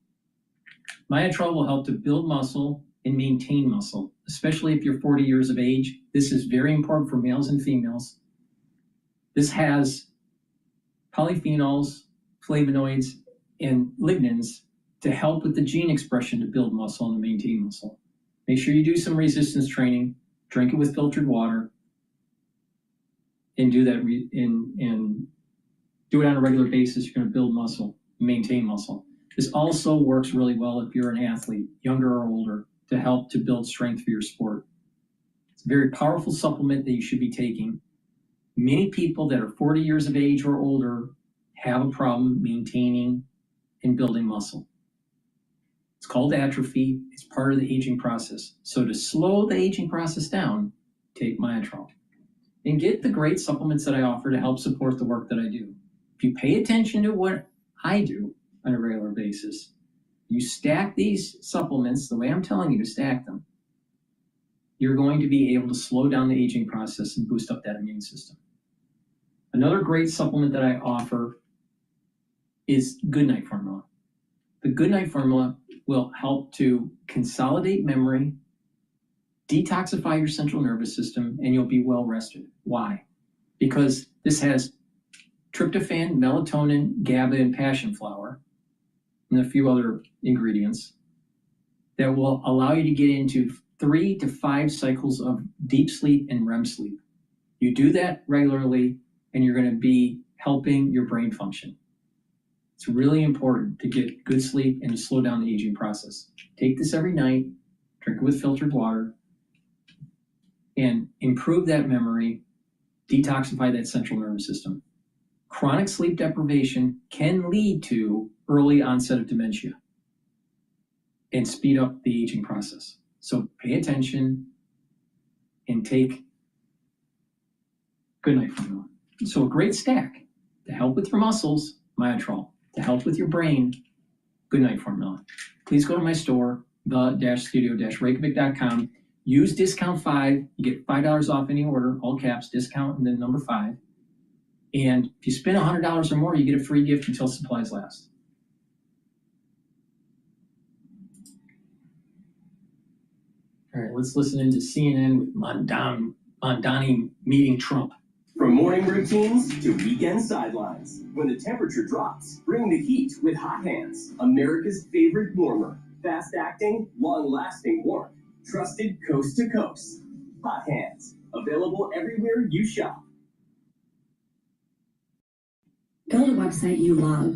Myotrol will help to build muscle and maintain muscle, especially if you're 40 years of age. This is very important for males and females. This has polyphenols, flavonoids, and lignans to help with the gene expression to build muscle and to maintain muscle. Make sure you do some resistance training, drink it with filtered water, and do that and do it on a regular basis. You're going to build muscle, maintain muscle. This also works really well if you're an athlete, younger or older, to help to build strength for your sport. It's a very powerful supplement that you should be taking. Many people that are 40 years of age or older have a problem maintaining and building muscle. It's called atrophy. It's part of the aging process. So to slow the aging process down, take Myotrol. And get the great supplements that I offer to help support the work that I do. If you pay attention to what I do on a regular basis, you stack these supplements the way I'm telling you to stack them, you're going to be able to slow down the aging process and boost up that immune system. Another great supplement that I offer is Goodnight Formula. The Goodnight Formula will help to consolidate memory, detoxify your central nervous system, and you'll be well rested. Why? Because this has tryptophan, melatonin, GABA, and passion flower, and a few other ingredients that will allow you to get into 3 to 5 cycles of deep sleep and REM sleep. You do that regularly, and you're going to be helping your brain function. It's really important to get good sleep and to slow down the aging process. Take this every night, drink it with filtered water, and improve that memory, detoxify that central nervous system. Chronic sleep deprivation can lead to early onset of dementia and speed up the aging process. So pay attention and take Goodnight Formula. So a great stack to help with your muscles, Myotrol. To help with your brain, Goodnight Formula. Please go to my store, the-studio-reykjavik.com. Use discount 5. You get $5 off any order, all caps, discount, and then number 5. And if you spend $100 or more, you get a free gift until supplies last. All right, let's listen into CNN with Mondani meeting Trump. From morning routines to weekend sidelines. When the temperature drops, bring the heat with Hot Hands, America's favorite warmer. Fast-acting, long-lasting warmth. Trusted coast to coast. Hot Hands, available everywhere you shop. Build a website you love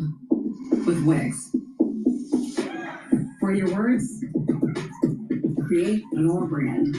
with Wix. For your words, create your brand.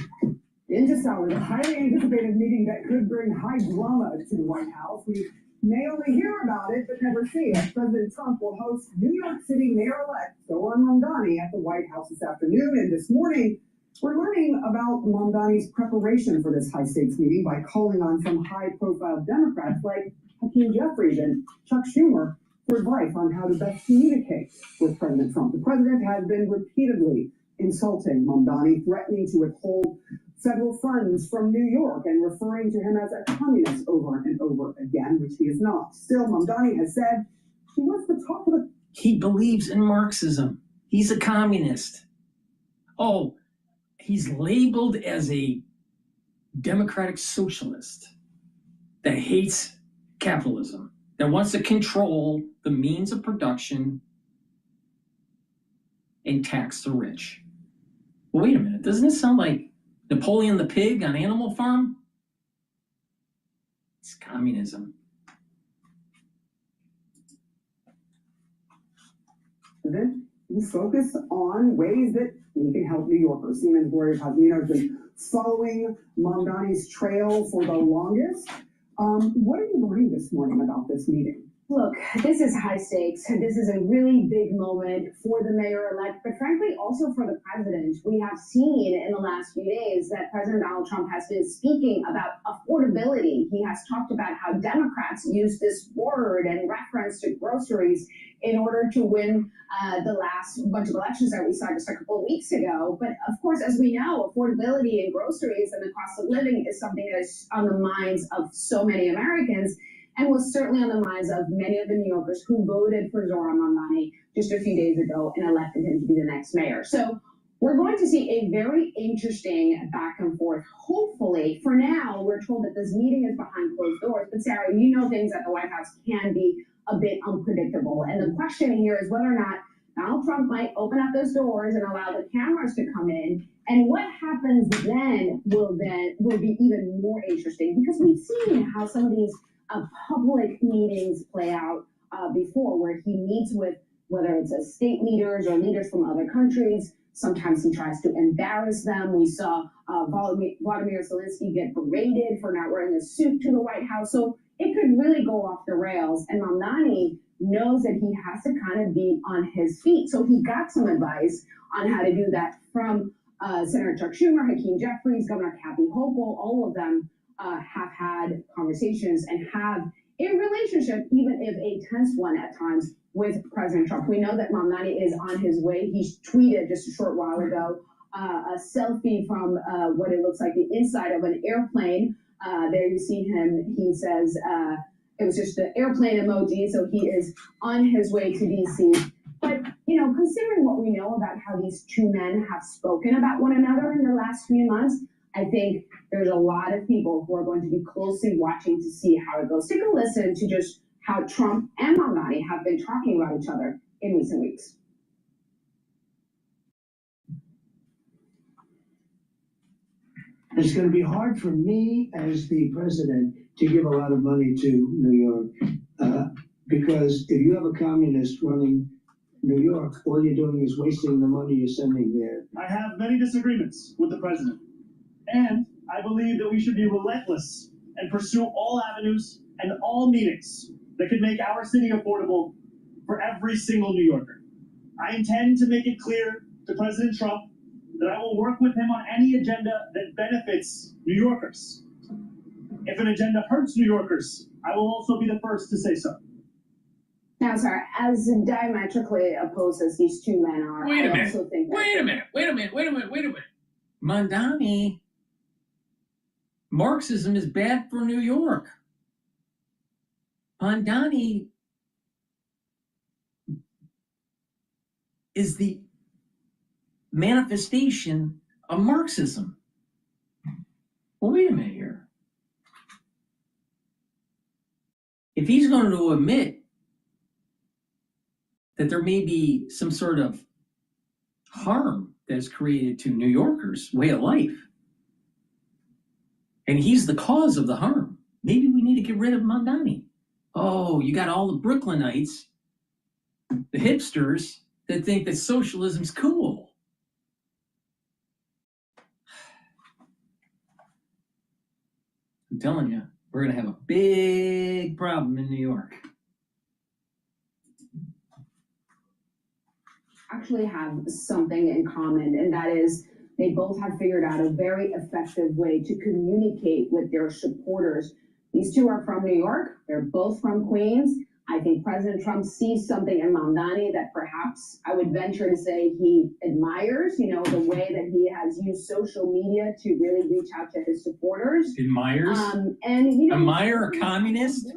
In just hours, a highly anticipated meeting that could bring high drama to the White House. We may only hear about it, but never see it. President Trump will host New York City Mayor-elect Zohran Mamdani at the White House this afternoon. And this morning, we're learning about Mamdani's preparation for this high-stakes meeting by calling on some high-profile Democrats like Hakeem Jeffries and Chuck Schumer for advice on how to best communicate with President Trump. The president has been repeatedly insulting Mamdani, threatening to withhold federal funds from New York and referring to him as a communist over and over again, which he is not. Still, Mamdani has said he wants to talk with. He believes in Marxism. He's a communist. Oh, he's labeled as a democratic socialist that hates capitalism, that wants to control the means of production and tax the rich. Well, wait a minute, doesn't it sound like Napoleon the pig on Animal Farm? It's communism. You focus on ways that he can help New Yorkers. Siemens Gloria Cosmino has been following Mamdani's trail for the longest. What are you learning this morning about this meeting? Look, this is high stakes. This is a really big moment for the mayor-elect, but frankly, also for the president. We have seen in the last few days that President Donald Trump has been speaking about affordability. He has talked about how Democrats use this word and reference to groceries in order to win the last bunch of elections that we saw just a couple of weeks ago. But of course, as we know, affordability in groceries and the cost of living is something that is on the minds of so many Americans, and was certainly on the minds of many of the New Yorkers who voted for Zohran Mamdani just a few days ago and elected him to be the next mayor. So we're going to see a very interesting back and forth. Hopefully, for now, we're told that this meeting is behind closed doors. But Sarah, you know things at the White House can be a bit unpredictable. And the question here is whether or not Donald Trump might open up those doors and allow the cameras to come in. And what happens then will be even more interesting, because we've seen how some of these public meetings play out before, where he meets with, whether it's state leaders or leaders from other countries. Sometimes he tries to embarrass them. We saw Vladimir Zelensky get berated for not wearing a suit to the White House. So it could really go off the rails. And Mamdani knows that he has to kind of be on his feet. So he got some advice on how to do that from Senator Chuck Schumer, Hakeem Jeffries, Governor Kathy Hochul. All of them have had conversations and have a relationship, even if a tense one at times, with President Trump. We know that Mamdani is on his way. He tweeted just a short while ago a selfie from what it looks like the inside of an airplane. There you see him. He says it was just the airplane emoji, so he is on his way to DC. But, you know, considering what we know about how these two men have spoken about one another in the last few months, I think there's a lot of people who are going to be closely watching to see how it goes. Take a listen to just how Trump and Mamdani have been talking about each other in recent weeks. It's going to be hard for me as the president to give a lot of money to New York because if you have a communist running New York, all you're doing is wasting the money you're sending there. I have many disagreements with the president, and I believe that we should be relentless and pursue all avenues and all meetings that could make our city affordable for every single New Yorker. I intend to make it clear to President Trump that I will work with him on any agenda that benefits New Yorkers. If an agenda hurts New Yorkers, I will also be the first to say so. Now, sorry, as diametrically opposed as these two men are, Wait a I minute. also think that Wait a minute. Mamdani, Marxism is bad for New York. Mamdani is the manifestation of Marxism. Well, wait a minute here. If he's going to admit that there may be some sort of harm that's created to New Yorkers' way of life, and he's the cause of the harm, maybe we need to get rid of Mamdani. Oh, you got all the Brooklynites, the hipsters, that think that socialism's cool. I'm telling you, we're going to have a big problem in New York. actually have something in common, and that is they both have figured out a very effective way to communicate with their supporters. These two are from New York. They're both from Queens. I think President Trump sees something in Mamdani that perhaps I would venture to say he admires, you know, the way that he has used social media to really reach out to his supporters. Admires? And, you know, admire a communist?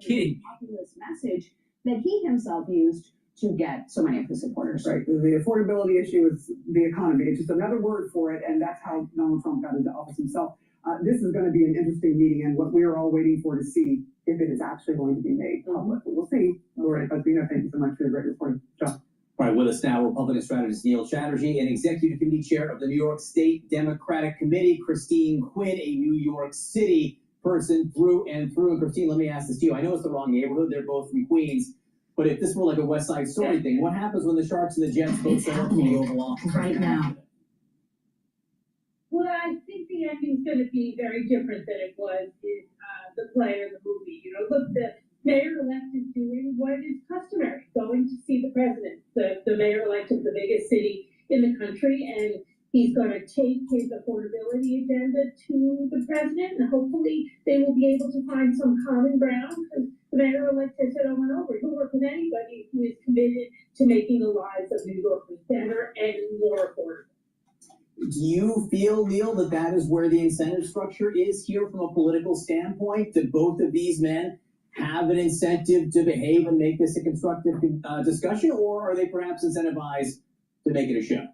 Kidding. Populist message that he himself used to get so many of his supporters. Right. The affordability issue is the economy. It's just another word for it, and that's how Donald Trump got into office himself. This is going to be an interesting meeting, and what we are all waiting for to see if it is actually going to be made public. We'll see. Laura Epstein, thank you so much for your great reporting. John. All right, with us now, Republican strategist Neil Chatterjee and Executive Committee Chair of the New York State Democratic Committee, Christine Quinn, a New York City person through and through. And Christine, let me ask this to you. I know it's the wrong neighborhood. They're both from Queens. But if this were like a West Side Story thing, what happens when the Sharks and the Jets both start working in the Oval Office right now? Well, I think the ending's going to be very different than it was in the play or the movie. You know, look, the mayor-elect is doing what is customary, going to see the president, the mayor-elect of the biggest city in the country, and he's going to take his affordability agenda to the president, and hopefully they will be able to find some common ground, because the mayor-elect has said over and over, he'll work with anybody who is committed to making the lives of New Yorkers better and more affordable. Do you feel, Neil, that that is where the incentive structure is here from a political standpoint? Do both of these men have an incentive to behave and make this a constructive discussion, or are they perhaps incentivized to make it a show?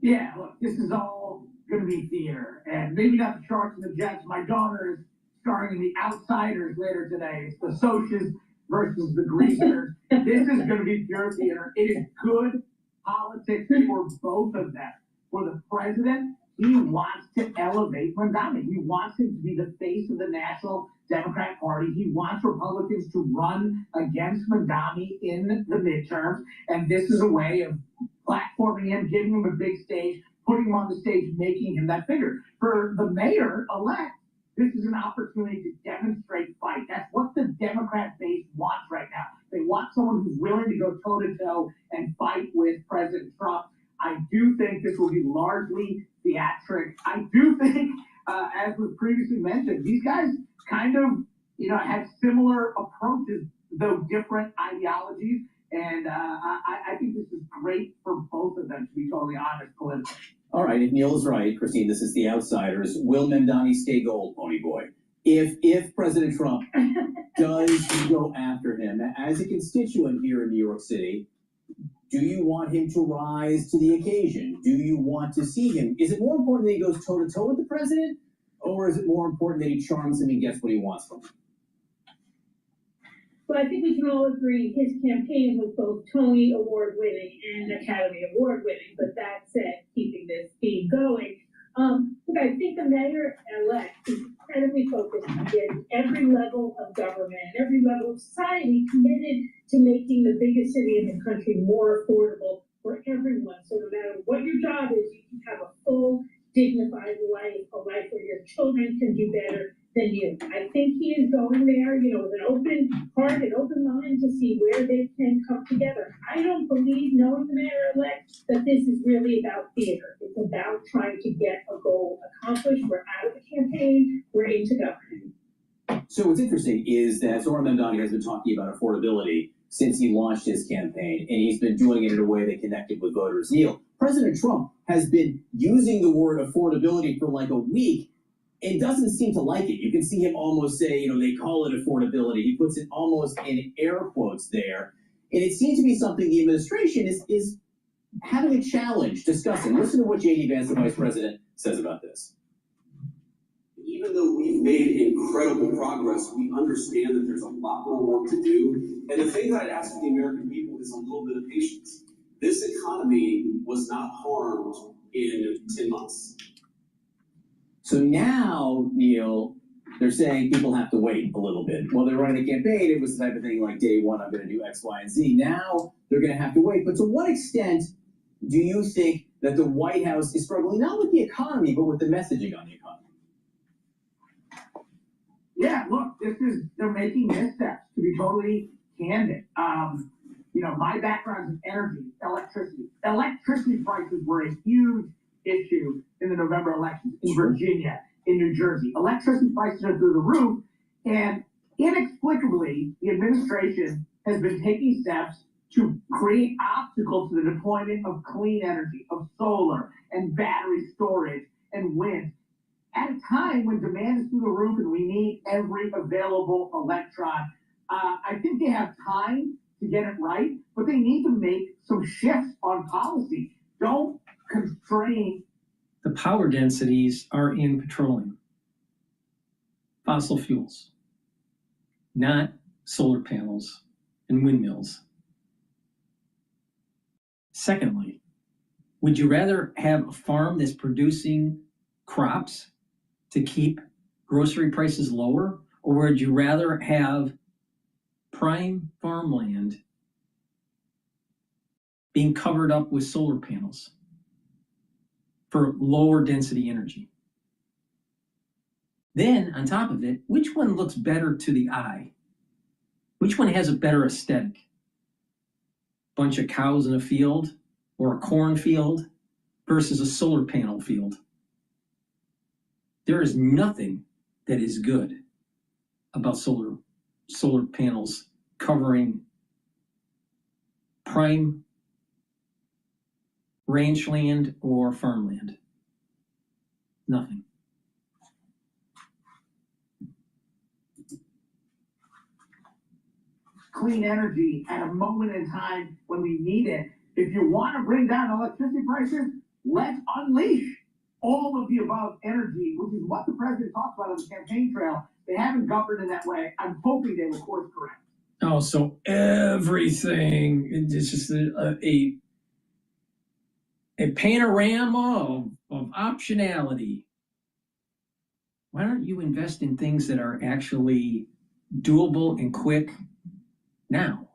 Yeah, look, this is all going to be theater, and maybe not the Sharks and the Jets. My daughter is starring in The Outsiders later today. It's the Socias versus the Greasers. This is going to be pure theater. It is good politics for both of them. For the president, he wants to elevate Mamdani. He wants him to be the face of the National Democrat Party. He wants Republicans to run against Mamdani in the midterms, and this is a way of platforming him, giving him a big stage, putting him on the stage, making him that figure. For the mayor-elect, this is an opportunity to demonstrate fight. That's what the Democrat base wants right now. They want someone who's willing to go toe-to-toe and fight with President Trump. I do think this will be largely theatric. I do think, as was previously mentioned, these guys kind of, have similar approaches, though different ideologies. And I think this is great for both of them, to be totally honest, politically. All right, if Neil is right, Christine, this is the outsiders. Will Mamdani stay gold, Pony Boy? If President Trump does go after him as a constituent here in New York City, do you want him to rise to the occasion? Do you want to see him? Is it more important that he goes toe-to-toe with the president, or is it more important that he charms him and gets what he wants from him? Well, I think we can all agree his campaign was both Tony Award winning and Academy Award winning, but that said, keeping this theme going. Look, I think the mayor-elect is incredibly focused on getting every level of government and every level of society committed to making the biggest city in the country more affordable for everyone. So no matter what your job is, you can have a full, dignified life, a life where your children can do better than you. I think he is going there, with an open heart and open mind to see where they can come together. I don't believe, knowing the mayor-elect, that this is really about theater. It's about trying to get a goal accomplished. We're out of the campaign. We're into government. So what's interesting is that Zohran Mamdani has been talking about affordability since he launched his campaign, and he's been doing it in a way that connected with voters. Neil, President Trump has been using the word affordability for like a week and doesn't seem to like it. You can see him almost say, they call it affordability. He puts it almost in air quotes there. And it seems to be something the administration is having a challenge discussing. Listen to what J.D. Vance, the vice president, says about this. Even though we've made incredible progress, we understand that there's a lot more work to do. And the thing that I'd ask the American people is a little bit of patience. This economy was not harmed in 10 months. So now, Neil, they're saying people have to wait a little bit. While they're running a campaign, it was the type of thing like day one, I'm going to do X, Y, and Z. Now they're going to have to wait. But to what extent do you think that the White House is struggling, not with the economy, but with the messaging on the economy? Yeah, look, they're making missteps, to be totally candid. My background is energy, electricity. Electricity prices were a huge issue in the November elections in Virginia, in New Jersey. Electricity prices are through the roof, and inexplicably, the administration has been taking steps to create obstacles to the deployment of clean energy, of solar and battery storage and wind, at a time when demand is through the roof and we need every available electron. I think they have time to get it right, but they need to make some shifts on policy. Don't constrain. The power densities are in petroleum, fossil fuels, not solar panels and windmills. Secondly, would you rather have a farm that's producing crops to keep grocery prices lower, or would you rather have prime farmland being covered up with solar panels for lower density energy? Then, on top of it, which one looks better to the eye? Which one has a better aesthetic? Bunch of cows in a field or a cornfield versus a solar panel field? There is nothing that is good about solar panels covering prime ranch land or farmland. Nothing. Clean energy at a moment in time when we need it. If you want to bring down electricity prices, let's unleash all of the above energy, which is what the president talks about on the campaign trail. They haven't governed in that way. I'm hoping they will course correct. Oh, so everything, it's just a panorama of optionality. Why don't you invest in things that are actually doable and quick now?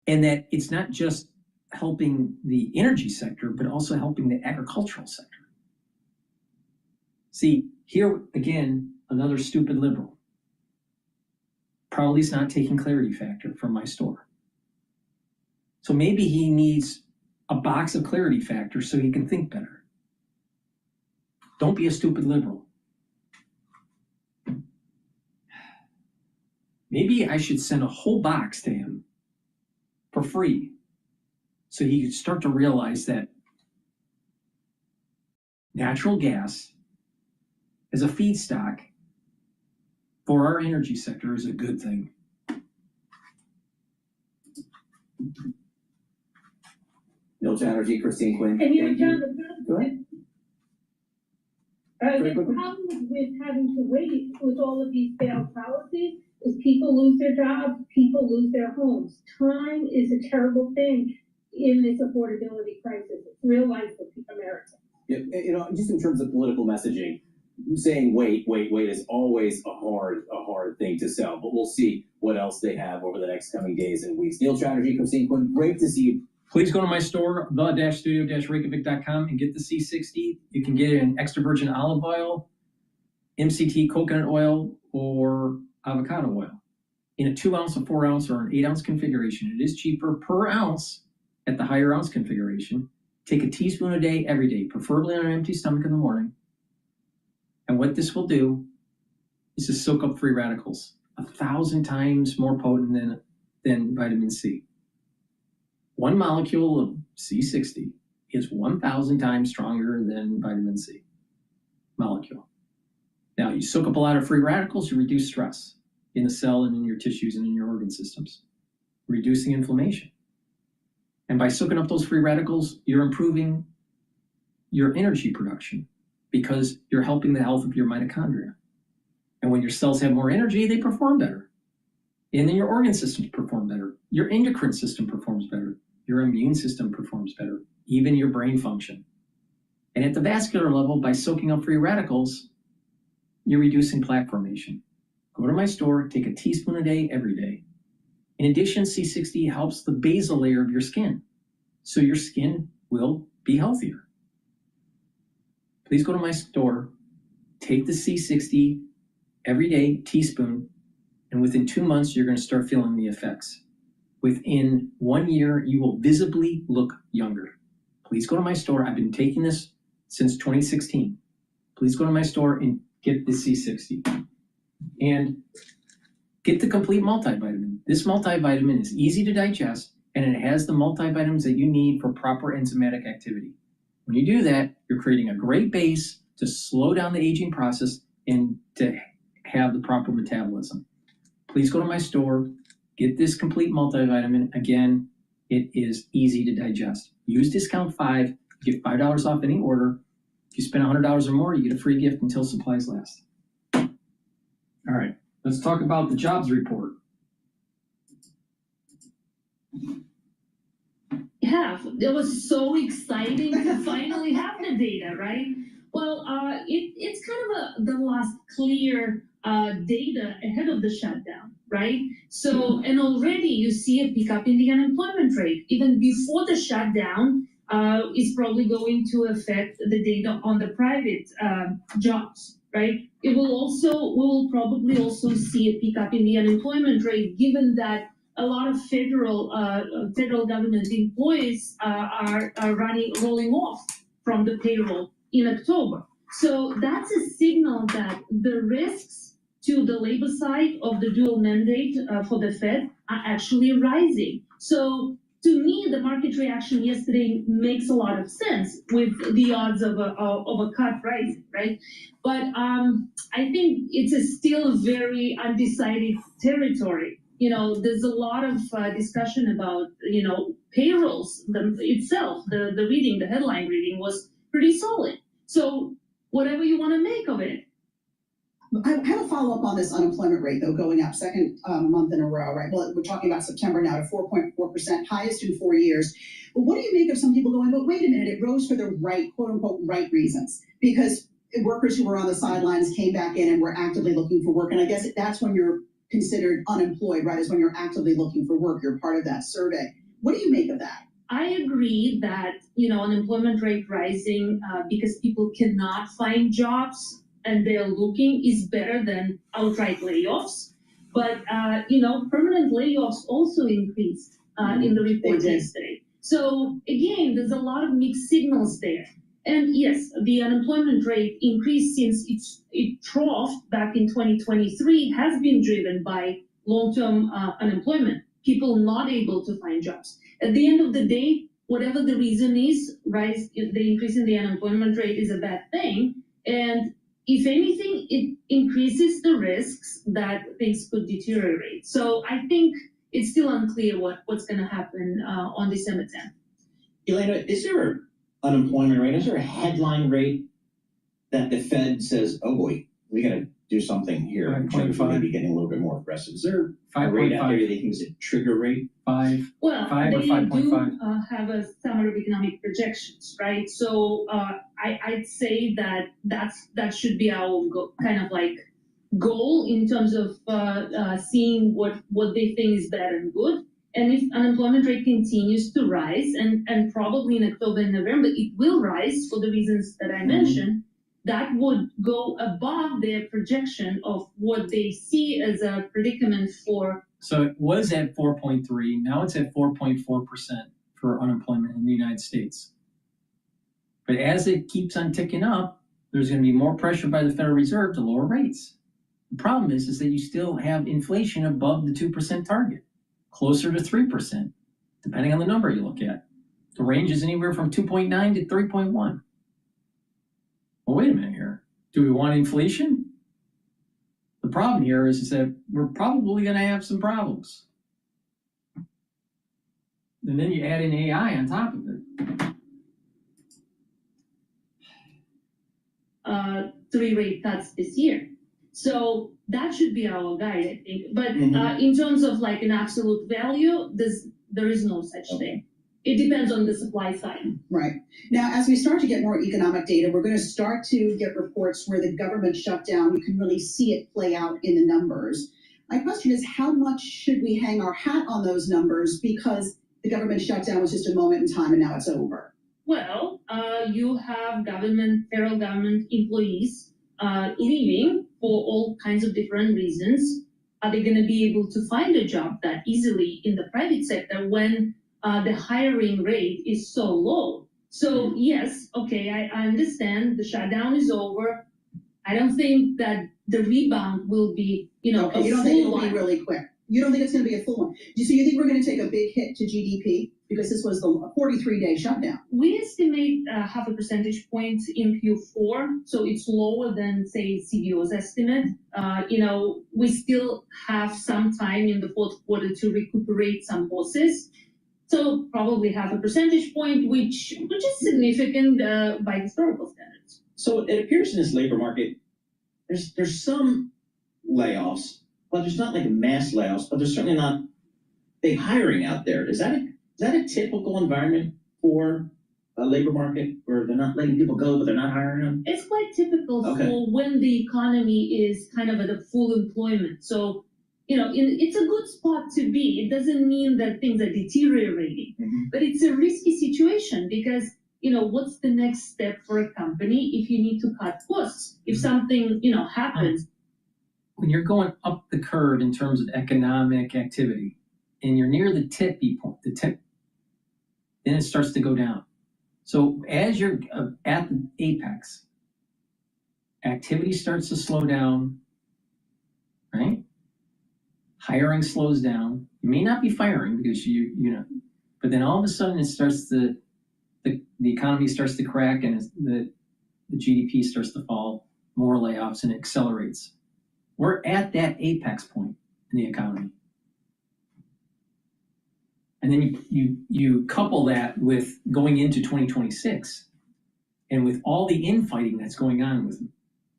And that it's not just helping the energy sector, but also helping the agricultural sector. See, here again, another stupid liberal. Probably is not taking Clarity Factor from my store. So maybe he needs a box of Clarity Factor so he can think better. Don't be a stupid liberal. Maybe I should send a whole box to him for free so he could start to realize that natural gas as a feedstock for our energy sector is a good thing. Neil Chatterjee, Christine Quinn. And you know, thank John, Go ahead. the problem with having to wait with all of these failed policies is people lose their jobs, people lose their homes. Time is a terrible thing in this affordability crisis. It's real life for Americans. Yeah, you know, just in terms of political messaging, saying wait is always a hard thing to sell. But we'll see what else they have over the next coming days and weeks. Neil Chatterjee, Christine Quinn, great to see you. Please go to my store, the-studio-reykjavik.com, and get the C60. You can get it in extra virgin olive oil, MCT coconut oil, or avocado oil in a 2-ounce, a 4-ounce, or an 8-ounce configuration. It is cheaper per ounce at the higher ounce configuration. Take a teaspoon a day, every day, preferably on an empty stomach in the morning. And what this will do is to soak up free radicals, 1,000 times more potent than vitamin C. One molecule of C60 is 1,000 times stronger than vitamin C molecule. Now, you soak up a lot of free radicals, you reduce stress in the cell and in your tissues and in your organ systems, reducing inflammation. And by soaking up those free radicals, you're improving your energy production because you're helping the health of your mitochondria. And when your cells have more energy, they perform better. And then your organ systems perform better. Your endocrine system performs better. Your immune system performs better, even your brain function. And at the vascular level, by soaking up free radicals, you're reducing plaque formation. Go to my store, take a teaspoon a day, every day. In addition, C60 helps the basal layer of your skin, so your skin will be healthier. Please go to my store, take the C60 every day, teaspoon, and within 2 months, you're going to start feeling the effects. Within 1 year, you will visibly look younger. Please go to my store. I've been taking this since 2016. Please go to my store and get the C60. And get the complete multivitamin. This multivitamin is easy to digest, and it has the multivitamins that you need for proper enzymatic activity. When you do that, you're creating a great base to slow down the aging process and to have the proper metabolism. Please go to my store, get this complete multivitamin. Again, it is easy to digest. Use discount 5, you get $5 off any order. If you spend $100 or more, you get a free gift until supplies last. All right, let's talk about the jobs report. Yeah, it was so exciting to finally have the data, right? Well, it's kind of the last clear data ahead of the shutdown, right? So, and already you see a pickup in the unemployment rate. Even before the shutdown, is probably going to affect the data on the private jobs, right? We will probably also see a pickup in the unemployment rate, given that a lot of federal government employees are rolling off from the payroll in October. So that's a signal that the risks to the labor side of the dual mandate for the Fed are actually rising. So to me, the market reaction yesterday makes a lot of sense with the odds of a cut rising, right? But I think it's still very undecided territory. You know, there's a lot of discussion about, payrolls itself. The headline reading was pretty solid. So whatever you want to make of it. I have a follow-up on this unemployment rate, though, going up second month in a row, right? Well, we're talking about September now to 4.4%, highest in 4 years. But what do you make of some people going, but wait a minute, it rose for the right, quote-unquote, right reasons? Because workers who were on the sidelines came back in and were actively looking for work. And I guess that's when you're considered unemployed, right? Is when you're actively looking for work. You're part of that survey. What do you make of that? I agree that, unemployment rate rising because people cannot find jobs and they're looking is better than outright layoffs. But, permanent layoffs also increased in the report yesterday. So again, there's a lot of mixed signals there. And yes, the unemployment rate increase since it troughed back in 2023 has been driven by long-term unemployment, people not able to find jobs. At the end of the day, whatever the reason is, the increase in the unemployment rate is a bad thing. And if anything, it increases the risks that things could deteriorate. So I think it's still unclear what's going to happen on December 10th. Elena, is there an unemployment rate? Is there a headline rate that the Fed says, oh boy, we got to do something here in terms of maybe getting a little bit more aggressive? Is there a rate out there that they think is a trigger rate? 5. Well, 5 or they 5.5. do have a summary of economic projections, right? So I'd say that should be our kind of like goal in terms of seeing what they think is bad and good. And if unemployment rate continues to rise, and probably in October and November it will rise for the reasons that I mentioned, that would go above their projection of what they see as a predicament for. So it was at 4.3, now it's at 4.4% for unemployment in the United States. But as it keeps on ticking up, there's going to be more pressure by the Federal Reserve to lower rates. The problem is that you still have inflation above the 2% target, closer to 3%, depending on the number you look at. The range is anywhere from 2.9 to 3.1. Well, wait a minute here. Do we want inflation? The problem here is that we're probably going to have some problems. And then you add in AI on top of it. 3 rate cuts this year. So that should be our guide, I think. But in terms of like an absolute value, there is no such thing. It depends on the supply side. Right. Now, as we start to get more economic data, we're going to start to get reports where the government shutdown, you can really see it play out in the numbers. My question is, how much should we hang our hat on those numbers because the government shutdown was just a moment in time and now it's over? Well, you have federal government employees leaving for all kinds of different reasons. Are they going to be able to find a job that easily in the private sector when the hiring rate is so low? So yes, okay, I understand the shutdown is over. I don't think that the rebound will be, Okay, you don't think it'll be really quick? You don't think it's going to be a full one? So you think we're going to take a big hit to GDP because this was the 43-day shutdown? We estimate 0.5 percentage point in Q4, so it's lower than, say, CBO's estimate. We still have some time in the fourth quarter to recuperate some losses. So probably 0.5 percentage point, which is significant by historical standards. So it appears in this labor market, there's some layoffs, but there's not like mass layoffs, but there's certainly not big hiring out there. Is that a typical environment for a labor market where they're not letting people go, but they're not hiring them? It's quite typical for when the economy is kind of at a full employment. So, it's a good spot to be. It doesn't mean that things are deteriorating, but it's a risky situation because, what's the next step for a company if you need to cut costs? If something, happens. When you're going up the curve in terms of economic activity and you're near the tippy point, then it starts to go down. So as you're at the apex, activity starts to slow down, right? Hiring slows down. You may not be firing because but then all of a sudden it starts the economy starts to crack and the GDP starts to fall, more layoffs, and it accelerates. We're at that apex point in the economy. And then you couple that with going into 2026 and with all the infighting that's going on with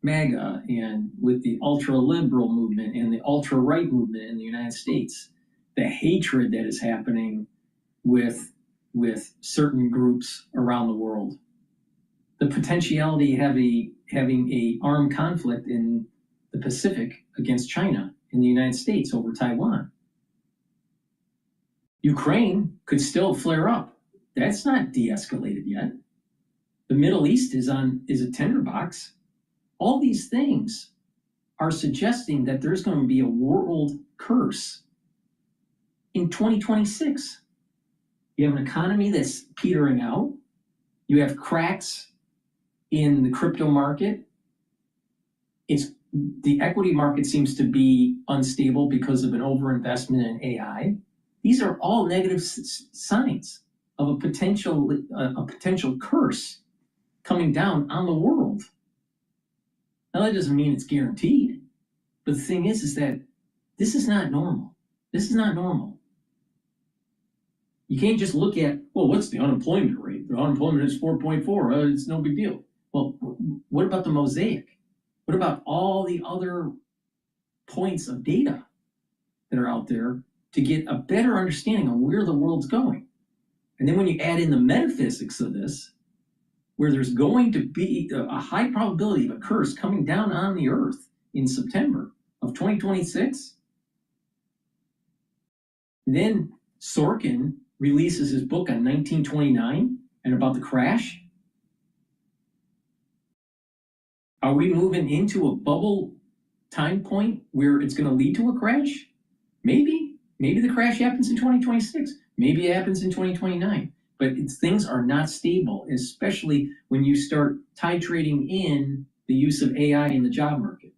MAGA and with the ultra-liberal movement and the ultra-right movement in the United States, the hatred that is happening with certain groups around the world, the potentiality of having a armed conflict in the Pacific against China in the United States over Taiwan. Ukraine could still flare up. That's not de-escalated yet. The Middle East is a tinderbox. All these things are suggesting that there's going to be a world curse in 2026. You have an economy that's petering out. You have cracks in the crypto market. It's the equity market seems to be unstable because of an overinvestment in AI. These are all negative signs of a potential curse coming down on the world. Now that doesn't mean it's guaranteed, but the thing is that this is not normal. This is not normal. You can't just look at, well, what's the unemployment rate? The unemployment is 4.4. It's no big deal. Well, what about the mosaic? What about all the other points of data that are out there to get a better understanding of where the world's going? And then when you add in the metaphysics of this, where there's going to be a high probability of a curse coming down on the earth in September of 2026, then Sorkin releases his book on 1929 and about the crash. Are we moving into a bubble time point where it's going to lead to a crash? Maybe. Maybe the crash happens in 2026. Maybe it happens in 2029. But things are not stable, especially when you start titrating in the use of AI in the job market.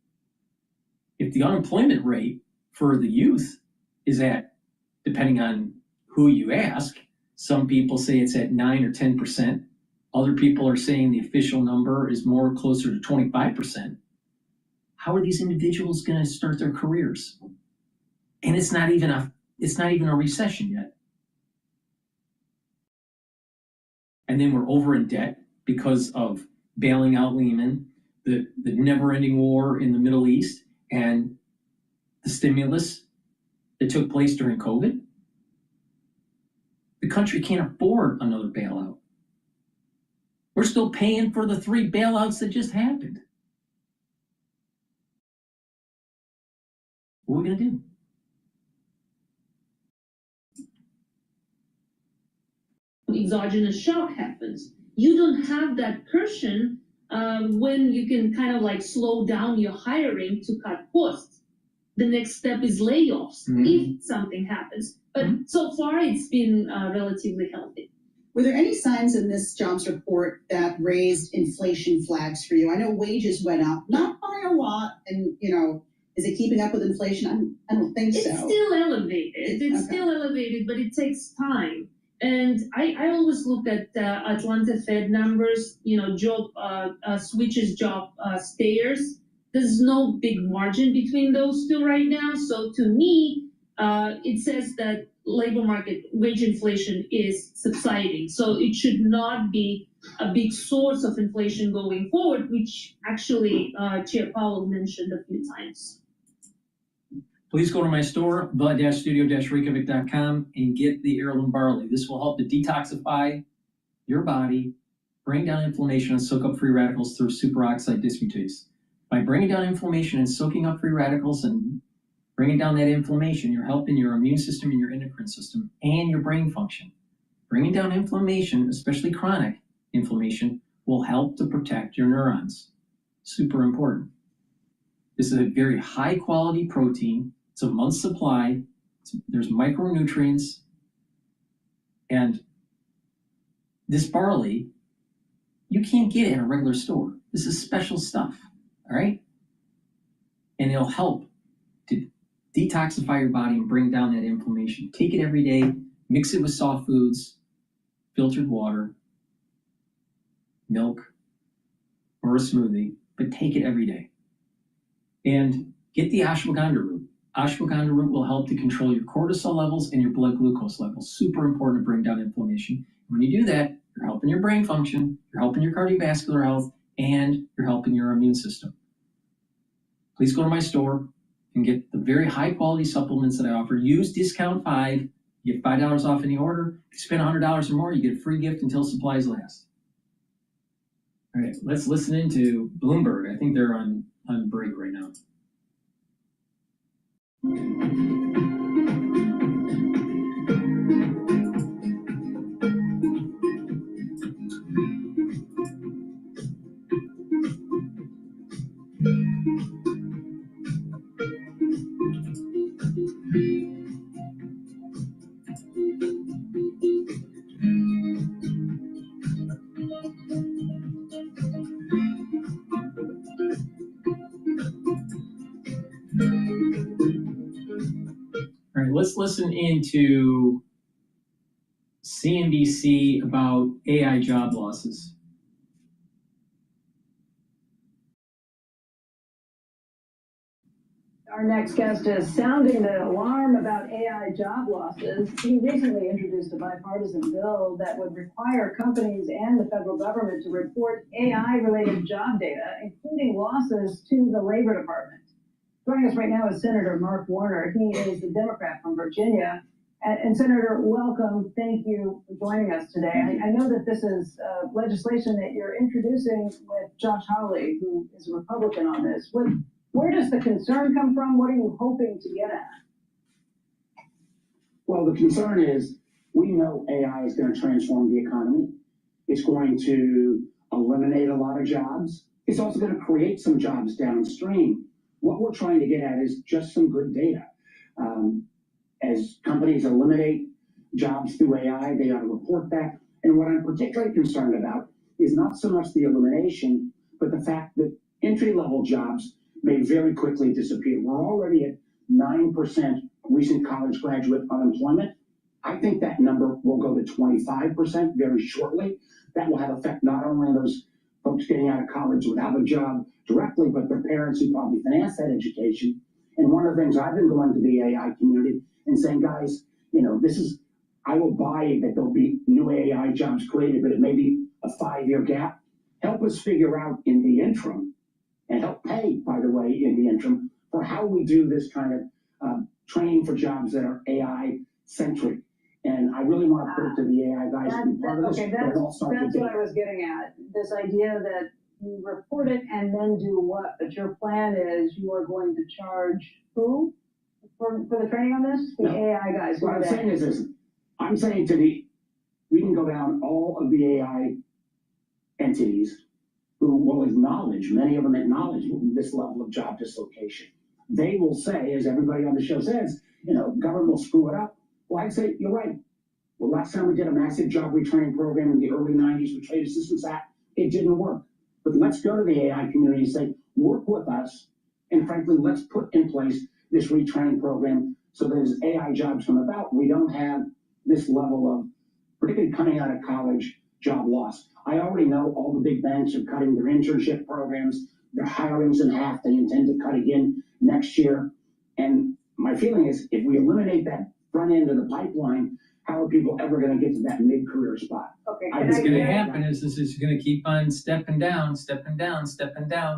If the unemployment rate for the youth is at, depending on who you ask, some people say it's at 9 or 10%. Other people are saying the official number is more closer to 25%. How are these individuals going to start their careers? And it's not even a recession yet. And then we're over in debt because of bailing out Lehman, the never-ending war in the Middle East, and the stimulus that took place during COVID. The country can't afford another bailout. We're still paying for the 3 bailouts that just happened. What are we going to do? Exogenous shock happens. You don't have that cushion when you can kind of like slow down your hiring to cut costs. The next step is layoffs if something happens. But so far it's been relatively healthy. Were there any signs in this jobs report that raised inflation flags for you? I know wages went up, not by a lot, and is it keeping up with inflation? I don't think so. It's still elevated. It's still elevated, but it takes time. And I always look at Atlanta Fed numbers, job switches, job stayers. There's no big margin between those two right now. So to me, it says that labor market wage inflation is subsiding. So it should not be a big source of inflation going forward, which actually Chair Powell mentioned a few times. Please go to my store, the-studio-reykjavik.com, and get the heirloom barley. This will help to detoxify your body, bring down inflammation, and soak up free radicals through superoxide dismutase. By bringing down inflammation and soaking up free radicals and bringing down that inflammation, you're helping your immune system and your endocrine system and your brain function. Bringing down inflammation, especially chronic inflammation, will help to protect your neurons. Super important. This is a very high quality protein. It's a month's supply. There's micronutrients. And this barley, you can't get it in a regular store. This is special stuff, all right? And it'll help to detoxify your body and bring down that inflammation. Take it every day, mix it with soft foods, filtered water, milk, or a smoothie, but take it every day. And get the ashwagandha root. Ashwagandha root will help to control your cortisol levels and your blood glucose levels. Super important to bring down inflammation. When you do that, you're helping your brain function, you're helping your cardiovascular health, and you're helping your immune system. Please go to my store and get the very high quality supplements that I offer. Use discount 5, you get $5 off any order. If you spend $100 or more, you get a free gift until supplies last. All right, let's listen into Bloomberg. I think they're on break right now. right, let's listen into CNBC about AI job losses. Our next guest is sounding the alarm about AI job losses. He recently introduced a bipartisan bill that would require companies and the federal government to report AI-related job data, including losses to the Labor Department. Joining us right now is Senator Mark Warner. He is the Democrat from Virginia. And Senator, welcome. Thank you for joining us today. I know that this is legislation that you're introducing with Josh Hawley, who is a Republican on this. Where does the concern come from? What are you hoping to get at? Well, the concern is we know AI is going to transform the economy. It's going to eliminate a lot of jobs. It's also going to create some jobs downstream. What we're trying to get at is just some good data. As companies eliminate jobs through AI, they ought to report that. And what I'm particularly concerned about is not so much the elimination, but the fact that entry-level jobs may very quickly disappear. We're already at 9% recent college graduate unemployment. I think that number will go to 25% very shortly. That will have effect not only on those folks getting out of college without a job directly, but their parents who probably finance that education. And one of the things I've been going to the AI community and saying, guys, I will buy that there'll be new AI jobs created, but it may be a 5-year gap. Help us figure out in the interim, and help pay, by the way, in the interim, for how we do this kind of training for jobs that are AI-centric. And I really want to put it to the AI guys to be part of this. Okay, that's what I was getting at. This idea that you report it and then do what? But your plan is you are going to charge who for the training on this? The AI guys. What I'm saying is this. I'm saying we can go down all of the AI entities who will acknowledge, many of them acknowledge this level of job dislocation. They will say, as everybody on the show says, government will screw it up. Well, I'd say, you're right. Well, last time we did a massive job retraining program in the early 90s with Trade Assistance Act, it didn't work. But let's go to the AI community and say, work with us, and frankly, let's put in place this retraining program so that as AI jobs come about, we don't have this level of, particularly coming out of college, job loss. I already know all the big banks are cutting their internship programs, their hirings in half. They intend to cut again next year. And my feeling is if we eliminate that front end of the pipeline, how are people ever going to get to that mid-career spot? Okay. What's going to happen is this is going to keep on stepping down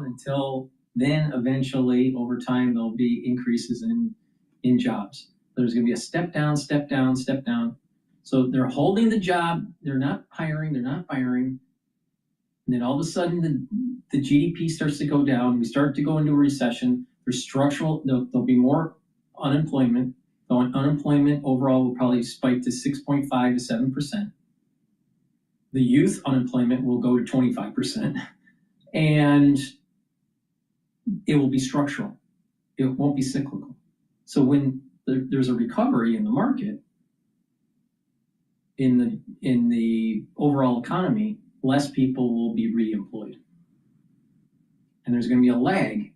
until then eventually over time there'll be increases in jobs. There's going to be a step down. So they're holding the job, they're not hiring, they're not firing. And then all of a sudden the GDP starts to go down. We start to go into a recession. There's there'll be more unemployment. So unemployment overall will probably spike to 6.5 to 7%. The youth unemployment will go to 25%. And it will be structural. It won't be cyclical. So when there's a recovery in the market, in the overall economy, less people will be reemployed. And there's going to be a lag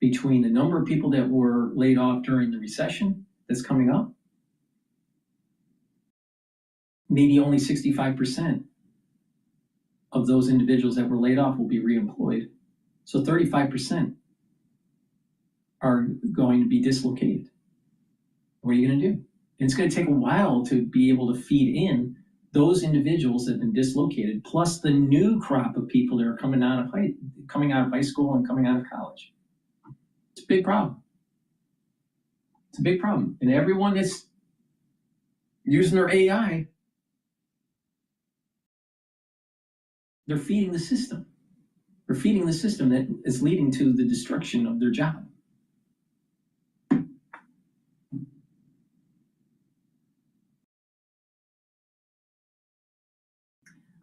between the number of people that were laid off during the recession that's coming up. Maybe only 65% of those individuals that were laid off will be reemployed. So 35% are going to be dislocated. What are you going to do? And it's going to take a while to be able to feed in those individuals that have been dislocated, plus the new crop of people that are coming out of high school and coming out of college. It's a big problem. It's a big problem. And everyone that's using their AI, they're feeding the system. They're feeding the system that is leading to the destruction of their job.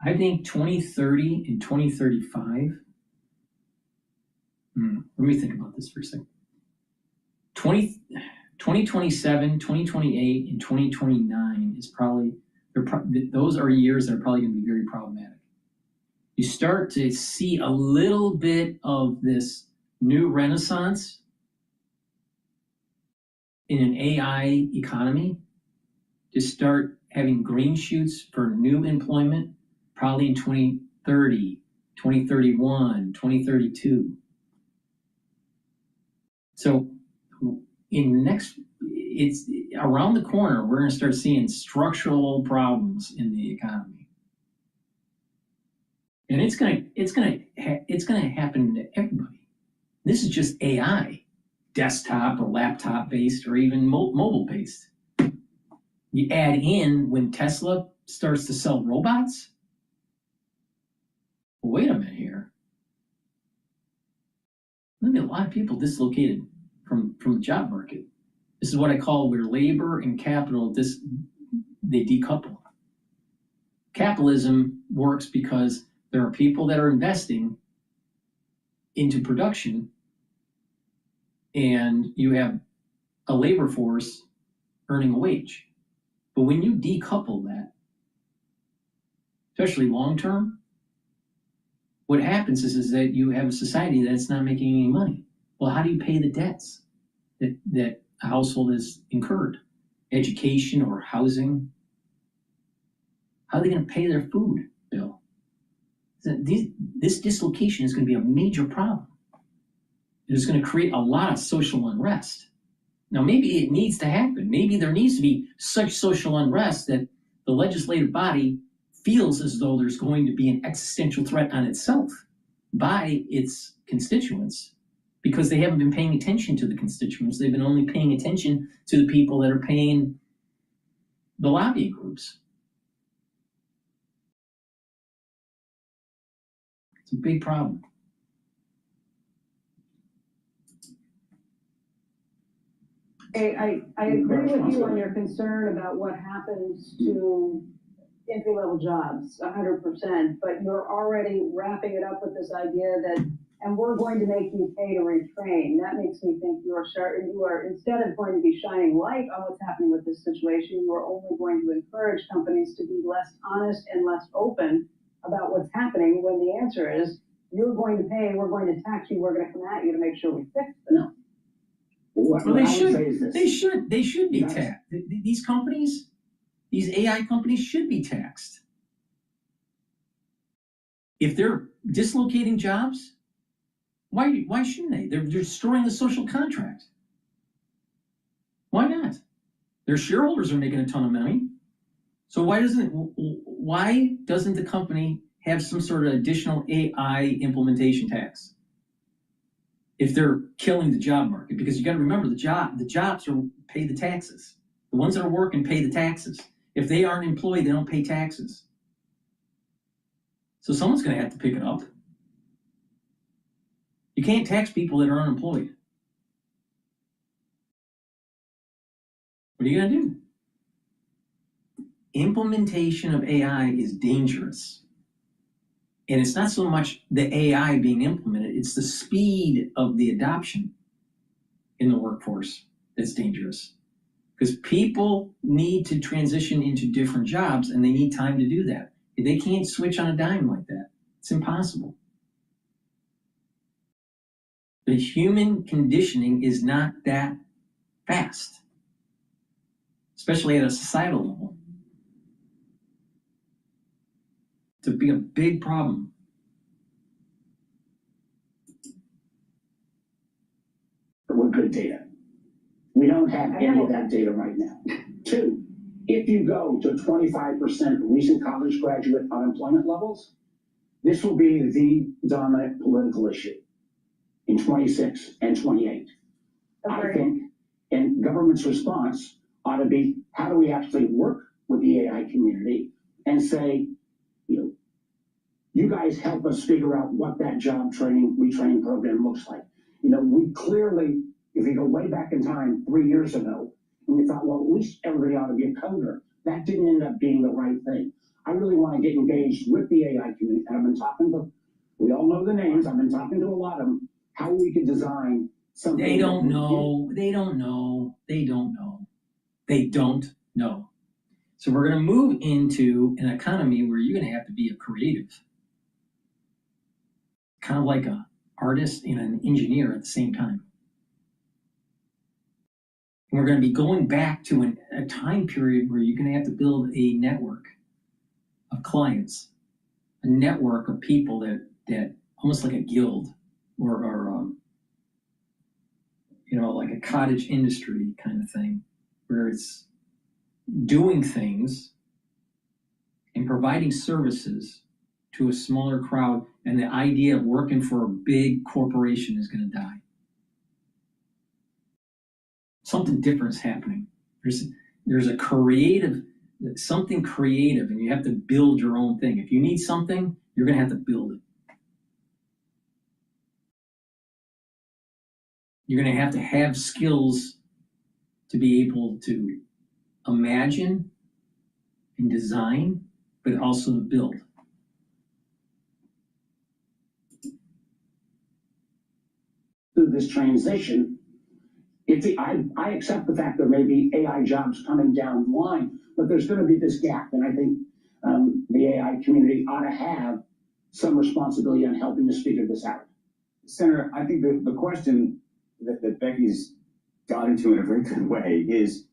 I think 2030 and 2035, let me think about this for a second. 2027, 2028, and 2029 is probably, those are years that are probably going to be very problematic. You start to see a little bit of this new renaissance in an AI economy to start having green shoots for new employment probably in 2030, 2031, 2032. So in the next, it's around the corner, we're going to start seeing structural problems in the economy. And it's going to happen to everybody. This is just AI, desktop or laptop based or even mobile based. You add in when Tesla starts to sell robots. Well, wait a minute here. There'll be a lot of people dislocated from the job market. This is what I call where labor and capital they decouple. Capitalism works because there are people that are investing into production, and you have a labor force earning a wage. But when you decouple that, especially long term, what happens is that you have a society that's not making any money. Well, how do you pay the debts that a household has incurred? Education or housing? How are they going to pay their food bill? This dislocation is going to be a major problem. It's going to create a lot of social unrest. Now, maybe it needs to happen. Maybe there needs to be such social unrest that the legislative body feels as though there's going to be an existential threat on itself by its constituents, because they haven't been paying attention to the constituents. They've been only paying attention to the people that are paying the lobbying groups. It's a big problem. I agree with you on your concern about what happens to entry-level jobs, 100%, but you're already wrapping it up with this idea that, and we're going to make you pay to retrain. That makes me think you are, instead of going to be shining light on what's happening with this situation, you are only going to encourage companies to be less honest and less open about what's happening, when the answer is, you're going to pay, we're going to tax you, we're going to come at you to make sure we fix it. No. What Well, I would say is this. they should be taxed. These companies, these AI companies should be taxed. If they're dislocating jobs, why shouldn't they? They're destroying the social contract. Why not? Their shareholders are making a ton of money. So why doesn't the company have some sort of additional AI implementation tax if they're killing the job market? Because you got to remember, the jobs pay the taxes. The ones that are working pay the taxes. If they aren't employed, they don't pay taxes. So someone's going to have to pick it up. You can't tax people that are unemployed. What are you going to do? Implementation of AI is dangerous. And it's not so much the AI being implemented, it's the speed of the adoption in the workforce that's dangerous. Because people need to transition into different jobs, and they need time to do that. They can't switch on a dime like that. It's impossible. The human conditioning is not that fast, especially at a societal level. To be a big problem. With good data. We don't have any of that data right now. Two, if you go to 25% recent college graduate unemployment levels, this will be the dominant political issue in 26 and 28. I think, and government's response ought to be, how do we actually work with the AI community and say, you guys help us figure out what that job training, retraining program looks like. We clearly, if you go way back in time, 3 years ago, and we thought, well, at least everybody ought to be a coder. That didn't end up being the right thing. I really want to get engaged with the AI community. And I've been talking to, we all know the names, I've been talking to a lot of them, how we could design something. They don't know. So we're going to move into an economy where you're going to have to be a creative. Kind of like an artist and an engineer at the same time. And we're going to be going back to a time period where you're going to have to build a network of clients, a network of people that almost like a guild or you know, like a cottage industry kind of thing, where it's doing things and providing services to a smaller crowd, and the idea of working for a big corporation is going to die. Something different is happening. There's a creative, something creative, and you have to build your own thing. If you need something, you're going to have to build it. You're going to have skills to be able to imagine and design, but also to build. Through this transition, I accept the fact there may be AI jobs coming down the line, but there's going to be this gap, and I think the AI community ought to have some responsibility on helping us figure this out. Senator, I think the question that Becky's got into in a very good way is,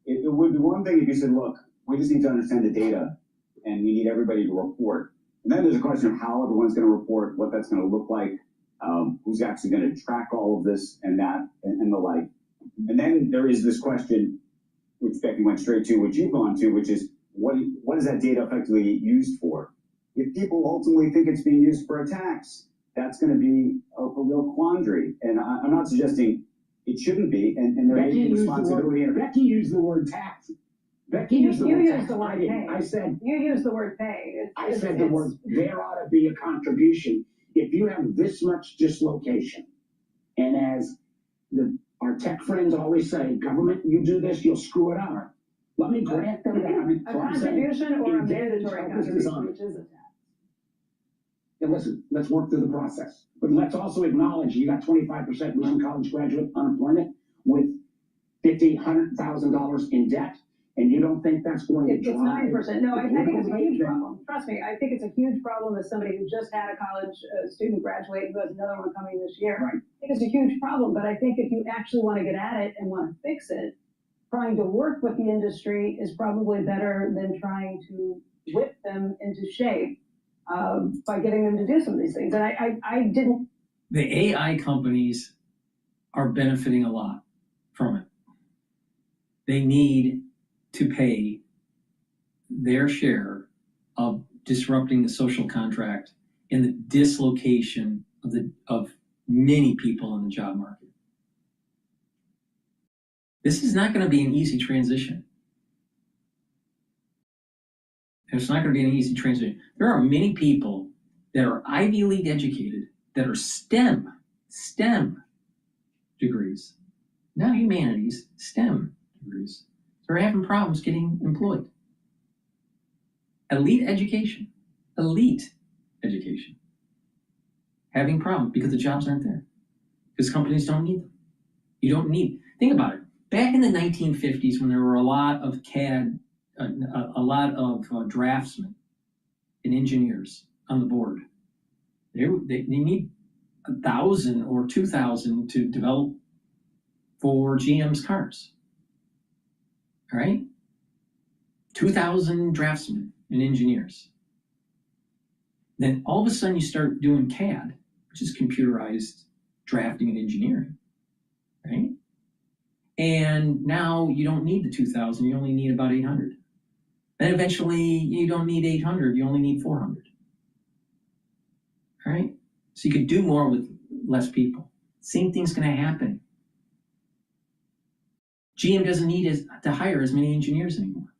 it would be one thing if you said, look, we just need to understand the data and we need everybody to report. And then there's a question of how everyone's going to report, what that's going to look like, who's actually going to track all of this and that and the like. And then there is this question, which Becky went straight to, which you've gone to, which is what is that data effectively used for? If people ultimately think it's being used for attacks, that's going to be a real quandary. And I'm not suggesting it shouldn't be, and there is responsibility. Becky used the word tax. Becky used the word tax. I didn't. I said, you used the word pay. I said the word, there ought to be a contribution. If you have this much dislocation, and as our tech friends always say, government, you do this, you'll screw it up. Let me grant them that. I mean, a contribution or a mandatory contribution, which is a tax. And listen, let's work through the process. But let's also acknowledge you got 25% recent college graduate unemployment with $100,000 in debt, and you don't think that's going to drive? It's 9%. No, I think it's a huge problem. Trust me, I think it's a huge problem as somebody who just had a college student graduate who has another one coming this year. Right. I think it's a huge problem, but I think if you actually want to get at it and want to fix it, trying to work with the industry is probably better than trying to whip them into shape by getting them to do some of these things. And I didn't. The AI companies are benefiting a lot from it. They need to pay their share of disrupting the social contract and the dislocation of many people in the job market. This is not going to be an easy transition. It's not going to be an easy transition. There are many people that are Ivy League educated that are STEM degrees, not humanities, STEM degrees. They're having problems getting employed. Elite education, having problems because the jobs aren't there, because companies don't need them. You don't need. Think about it. Back in the 1950s, when there were a lot of CAD, a lot of draftsmen and engineers on the board, they need 1,000 or 2,000 to develop for GM's cars. All right? 2,000 draftsmen and engineers. Then all of a sudden you start doing CAD, which is computerized drafting and engineering, right? And now you don't need the 2,000, you only need about 800. And eventually you don't need 800, you only need 400. All right? So you could do more with less people. Same thing's going to happen. GM doesn't need to hire as many engineers anymore.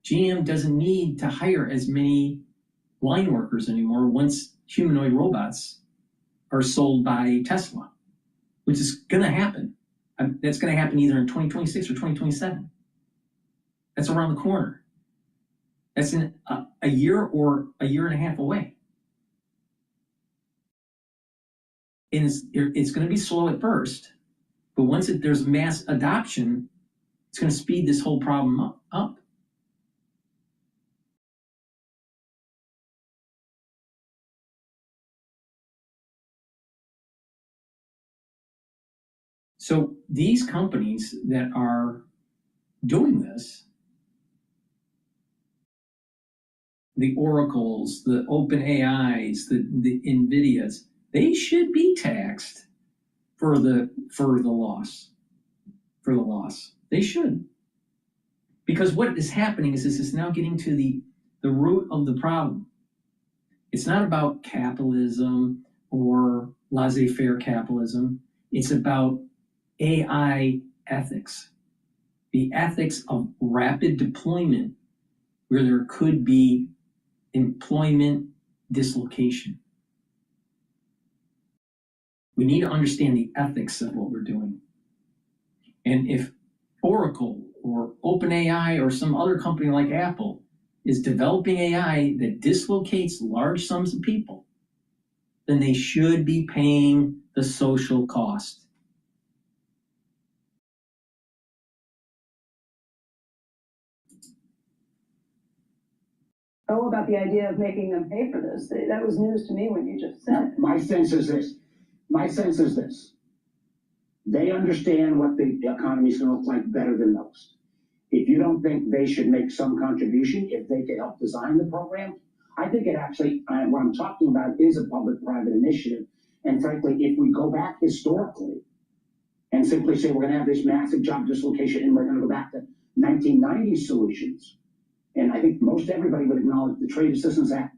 GM doesn't need to hire as many line workers anymore once humanoid robots are sold by Tesla, which is going to happen. That's going to happen either in 2026 or 2027. That's around the corner. That's in a year or a year and a half away. And it's going to be slow at first, but once there's mass adoption, it's going to speed this whole problem up. So these companies that are doing this, the Oracles, the OpenAIs, the NVIDIAs, they should be taxed for the loss. For the loss. They should. Because what is happening is this is now getting to the root of the problem. It's not about capitalism or laissez-faire capitalism. It's about AI ethics. The ethics of rapid deployment where there could be employment dislocation. We need to understand the ethics of what we're doing. And if Oracle or OpenAI or some other company like Apple is developing AI that dislocates large sums of people, then they should be paying the social cost. Oh, about the idea of making them pay for this. That was news to me when you just said it. My sense is this. They understand what the economy is going to look like better than most. If you don't think they should make some contribution, if they could help design the program, I think it actually, what I'm talking about is a public-private initiative. And frankly, if we go back historically and simply say we're going to have this massive job dislocation and we're going to go back to 1990s solutions, and I think most everybody would acknowledge the Trade Assistance Act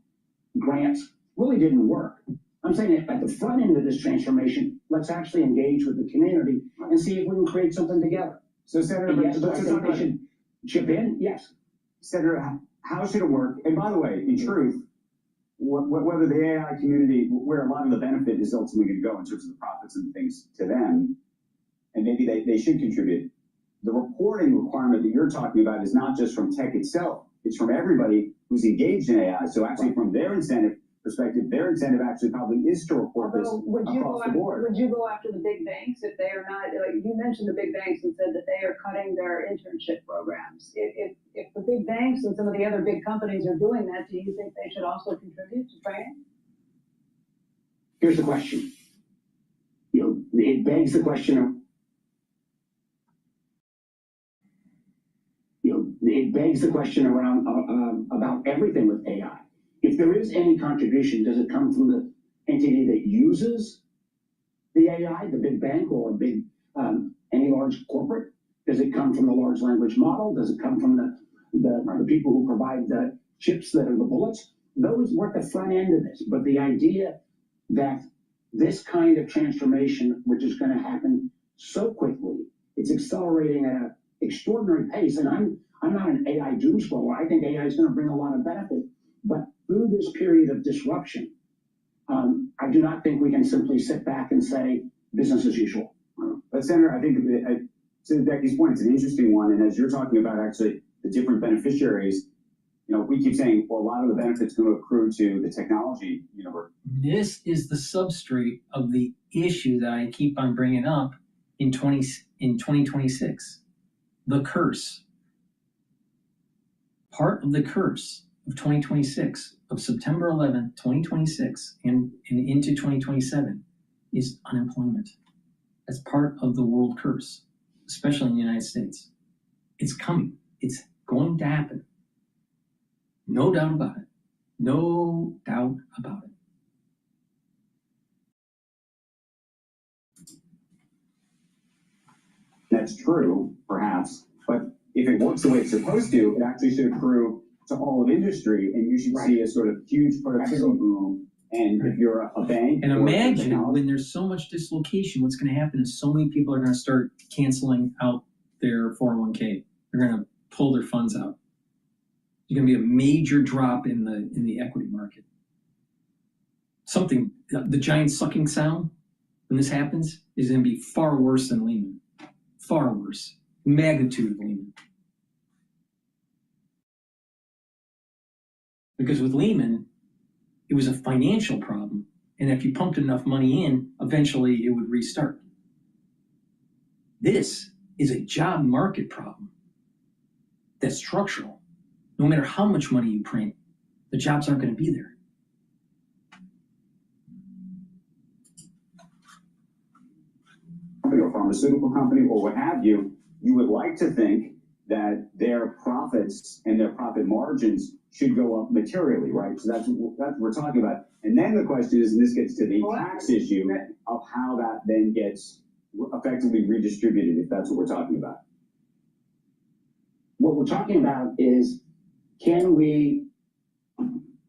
grants really didn't work. I'm saying at the front end of this transformation, let's actually engage with the community and see if we can create something together. So, Senator, yes, I think they should chip in. Yes. Senator, how should it work? And by the way, in truth, whether the AI community, where a lot of the benefit is ultimately going to go in terms of the profits and things to them, and maybe they should contribute. The reporting requirement that you're talking about is not just from tech itself, it's from everybody who's engaged in AI. So actually from their incentive perspective, their incentive actually probably is to report this across the board. Would you go after the big banks if they are not, like you mentioned the big banks and said that they are cutting their internship programs. If the big banks and some of the other big companies are doing that, do you think they should also contribute to training? Here's the question. It begs the question of, it begs the question around about everything with AI. If there is any contribution, does it come from the entity that uses the AI, the big bank or big any large corporate? Does it come from the large language model? Does it come from the people who provide the chips that are the bullets? Those were at the front end of this. But the idea that this kind of transformation, which is going to happen so quickly, it's accelerating at an extraordinary pace. And I'm not an AI doomscroller. I think AI is going to bring a lot of benefit. But through this period of disruption, I do not think we can simply sit back and say business as usual. But Senator, I think to Becky's point, it's an interesting one. And as you're talking about actually the different beneficiaries, we keep saying, well, a lot of the benefits going to accrue to the technology universe. This is the substrate of the issue that I keep on bringing up in 2026. The curse. Part of the curse of 2026, of September 11th, 2026, and into 2027 is unemployment. That's part of the world curse, especially in the United States. It's coming. It's going to happen. No doubt about it. No doubt about it. That's true, perhaps, but if it works the way it's supposed to, it actually should accrue to all of industry, and you should see a sort of huge productivity boom. And if you're a bank, and imagine when there's so much dislocation, what's going to happen is so many people are going to start canceling out their 401k. They're going to pull their funds out. There's going to be a major drop in the equity market. The giant sucking sound when this happens is going to be far worse than Lehman. Far worse. Magnitude of Lehman. Because with Lehman, it was a financial problem. And if you pumped enough money in, eventually it would restart. This is a job market problem that's structural. No matter how much money you print, the jobs aren't going to be there. a pharmaceutical company or what have you, you would like to think that their profits and their profit margins should go up materially, right? So that's what we're talking about. And then the question is, and this gets to the tax issue of how that then gets effectively redistributed, if that's what we're talking about. What we're talking about is, can we,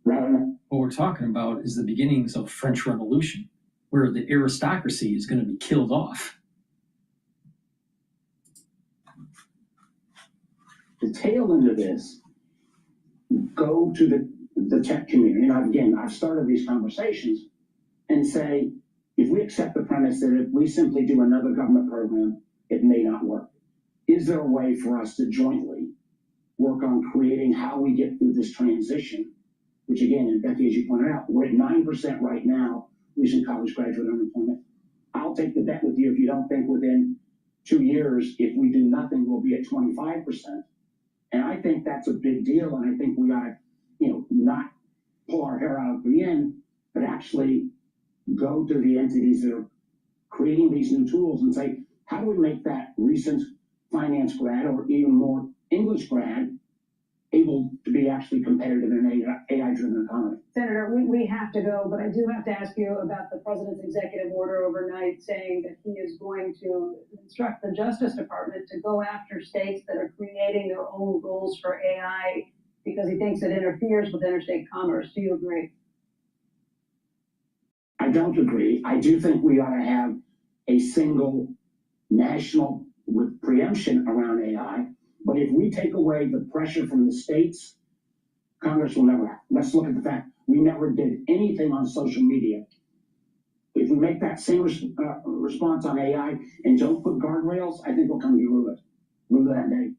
What we're talking about is the beginnings of French Revolution, where the aristocracy is going to be killed off. the tail end of this, go to the tech community. And again, I've started these conversations and say, if we accept the premise that if we simply do another government program, it may not work. Is there a way for us to jointly work on creating how we get through this transition, which again, and Becky, as you pointed out, we're at 9% right now, recent college graduate unemployment. I'll take the bet with you if you don't think within 2 years, if we do nothing, we'll be at 25%. And I think that's a big deal. And I think we ought to, not pull our hair out of the end, but actually go to the entities that are creating these new tools and say, how do we make that recent finance grad or even more English grad able to be actually competitive in an AI-driven economy? Senator, we have to go, but I do have to ask you about the president's executive order overnight saying that he is going to instruct the Justice Department to go after states that are creating their own rules for AI because he thinks it interferes with interstate commerce. Do you agree? I don't agree. I do think we ought to have a single national with preemption around AI. But if we take away the pressure from the states, Congress will never act. Let's look at the fact we never did anything on social media. If we make that same response on AI and don't put guardrails, I think we'll come to rule that day.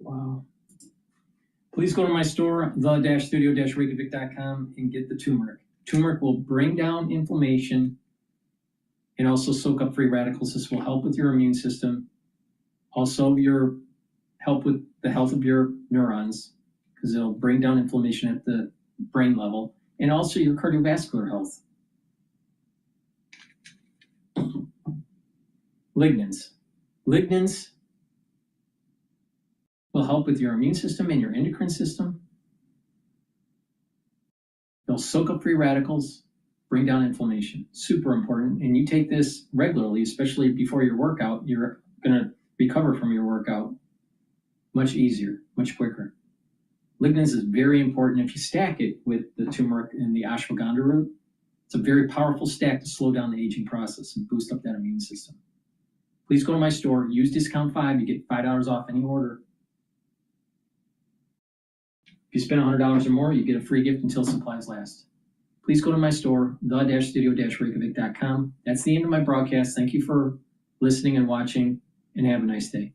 Wow. Please go to my store, the-studio-reykjavik.com, and get the turmeric. Turmeric will bring down inflammation and also soak up free radicals. This will help with your immune system. Also, help with the health of your neurons, because it'll bring down inflammation at the brain level, and also your cardiovascular health. Lignans. Lignans will help with your immune system and your endocrine system. They'll soak up free radicals, bring down inflammation. Super important. And you take this regularly, especially before your workout, you're going to recover from your workout much easier, much quicker. Lignans is very important. If you stack it with the turmeric and the ashwagandha root, it's a very powerful stack to slow down the aging process and boost up that immune system. Please go to my store, use discount 5, you get $5 off any order. If you spend $100 or more, you get a free gift until supplies last. Please go to my store, the-studio-reykjavik.com. That's the end of my broadcast. Thank you for listening and watching, and have a nice day.